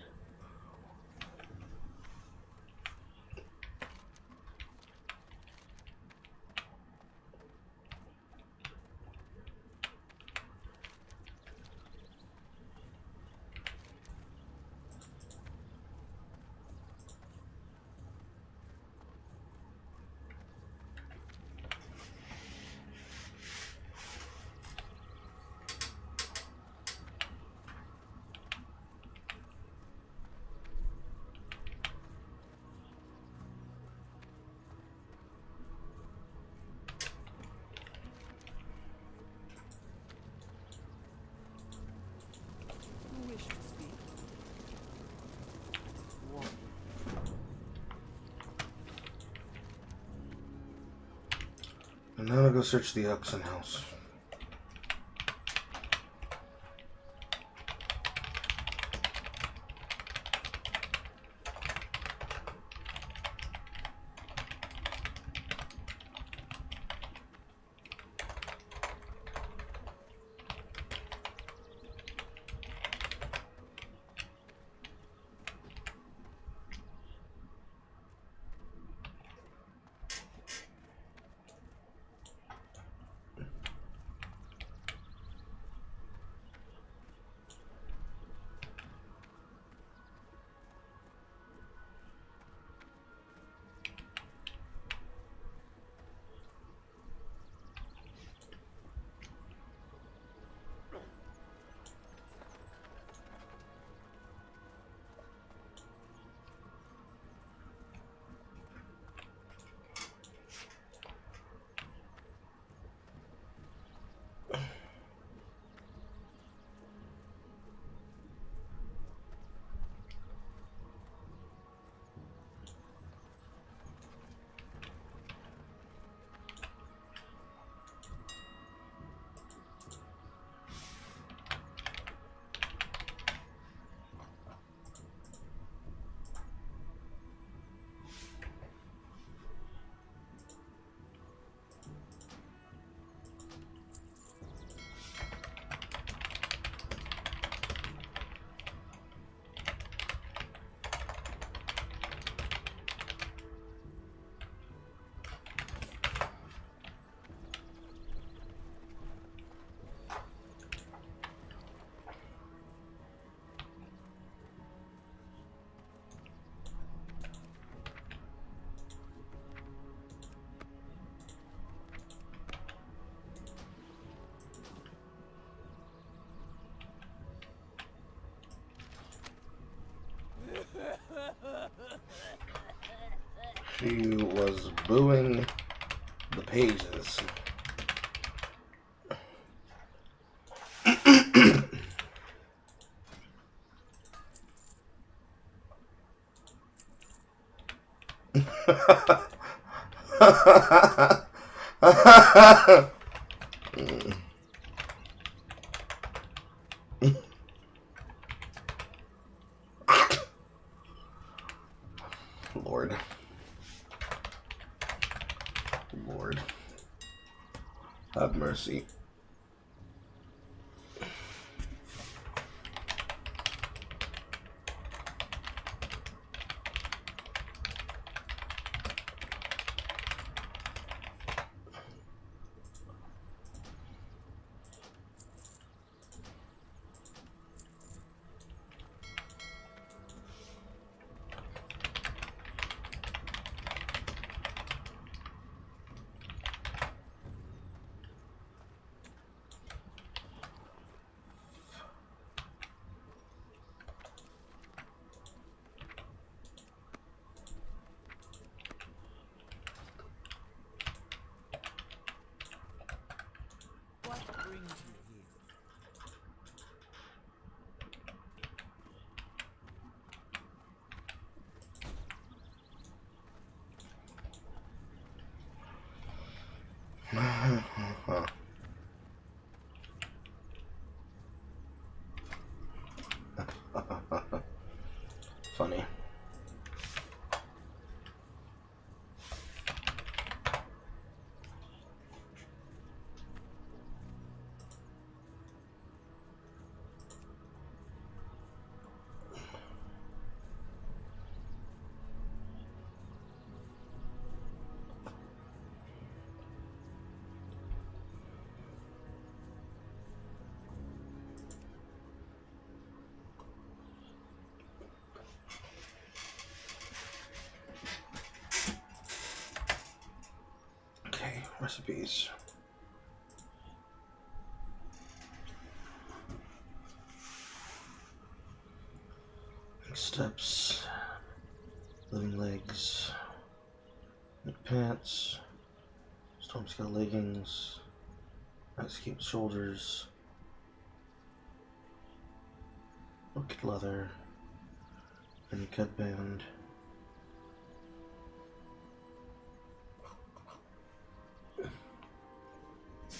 Who wished to speak? One. And now I'll go search the oxen house. She was booing the pages. Lord. Lord. Have mercy. Funny. Okay, recipes. Steps, living legs, mid pants, storm scale leggings, escape shoulders, bucket leather, and cut band.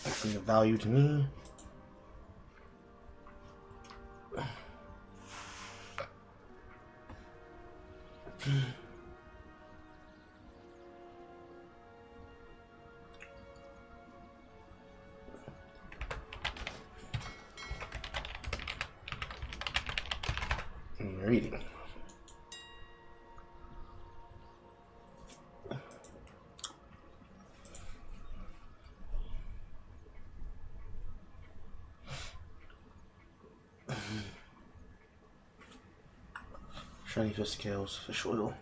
Nothing of value to me. Reading. Shiny fish scales, fish oil.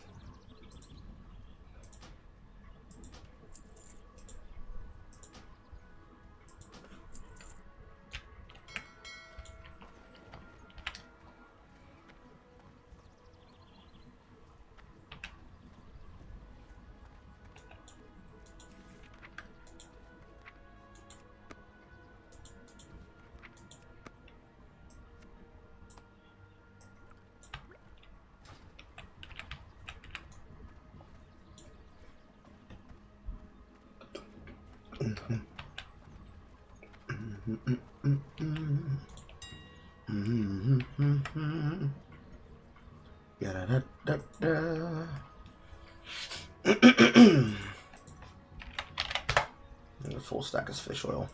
Da-da-da-da-da. And a full stack of fish oil.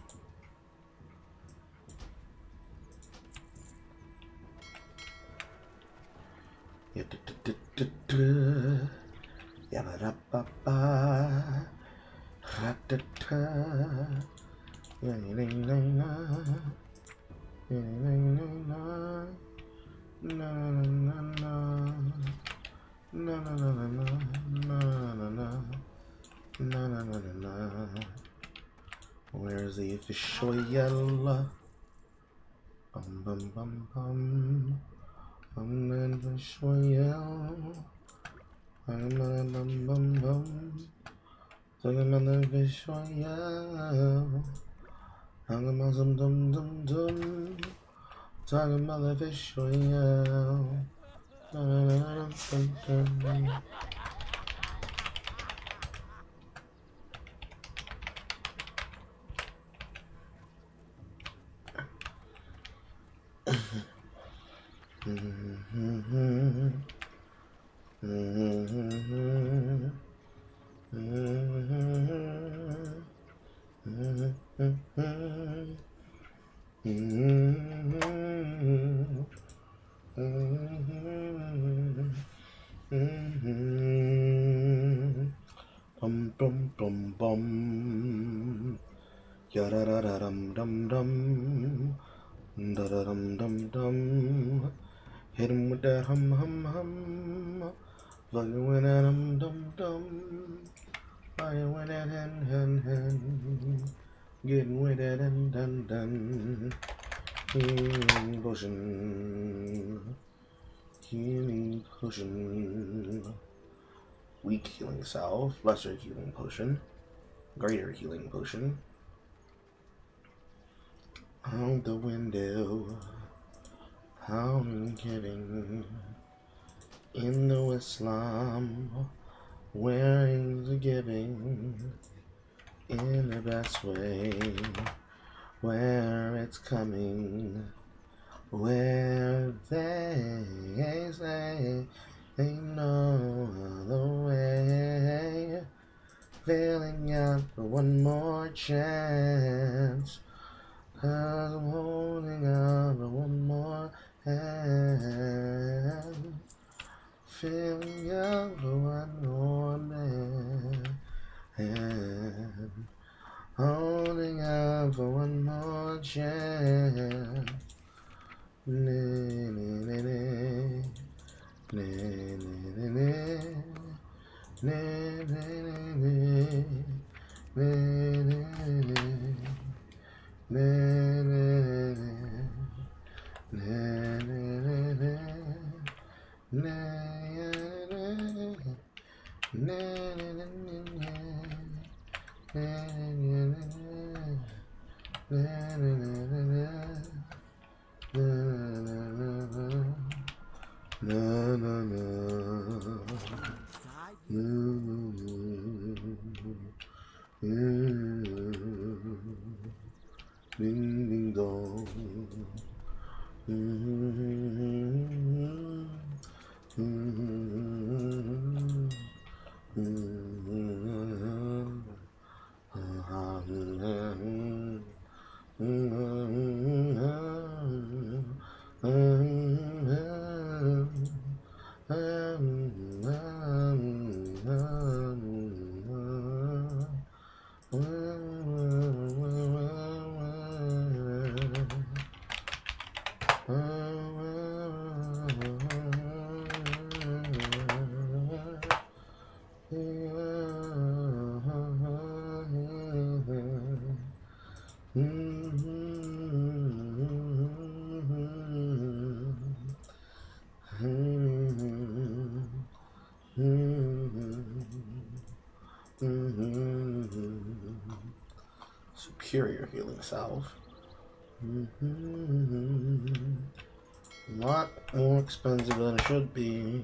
Yabba-dabba-ba. Ra-da-da. Ya-na-na-na. Ya-na-na-na. Na-na-na-na. Na-na-na-na-na. Na-na-na-na. Where's the fish oil? Bum bum bum bum. And fish oil. Bum bum bum bum. Talking about the fish oil. Talking about some dum dum dum. Talking about the fish oil. Dun-dun-dun-dun-dun. Bum bum bum bum. Ya da da da dum dum dum. Da da dum dum dum. Hit him with that hum hum hum. Fucking with that dum dum dum. Fire with that hen. Getting with that dun. Healing potion. Weak healing salve. Lesser healing potion. Greater healing potion. Out the window. How I'm getting in the Islam. Wearing the giving. in the best way, where it's coming, where they say ain't no other way, filling out for one more chance, 'cause I'm holding out for one more hand, filling out for one more man, holding out for one more chance. Ding ding dong. Superior healing salve. A lot more expensive than it should be.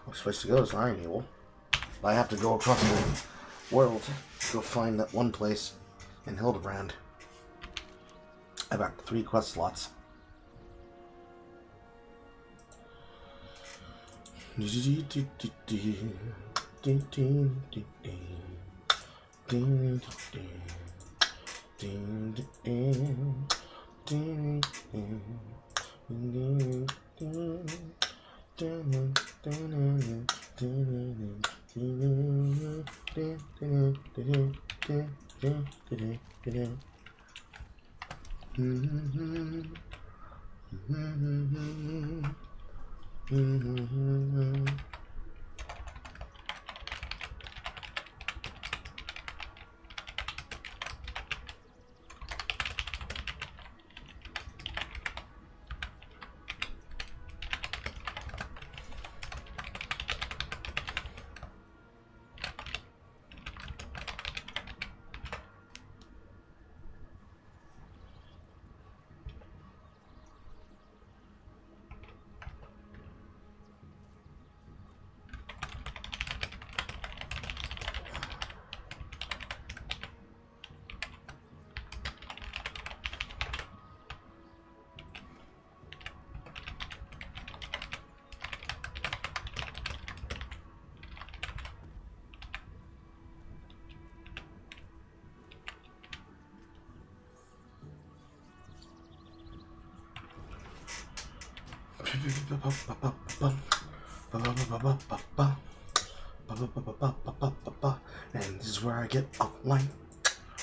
We're supposed to go is Iron Evil. I have to go across the world to go find that one place in Hildebrand. I've got 3 quest slots. And this is where I get offline.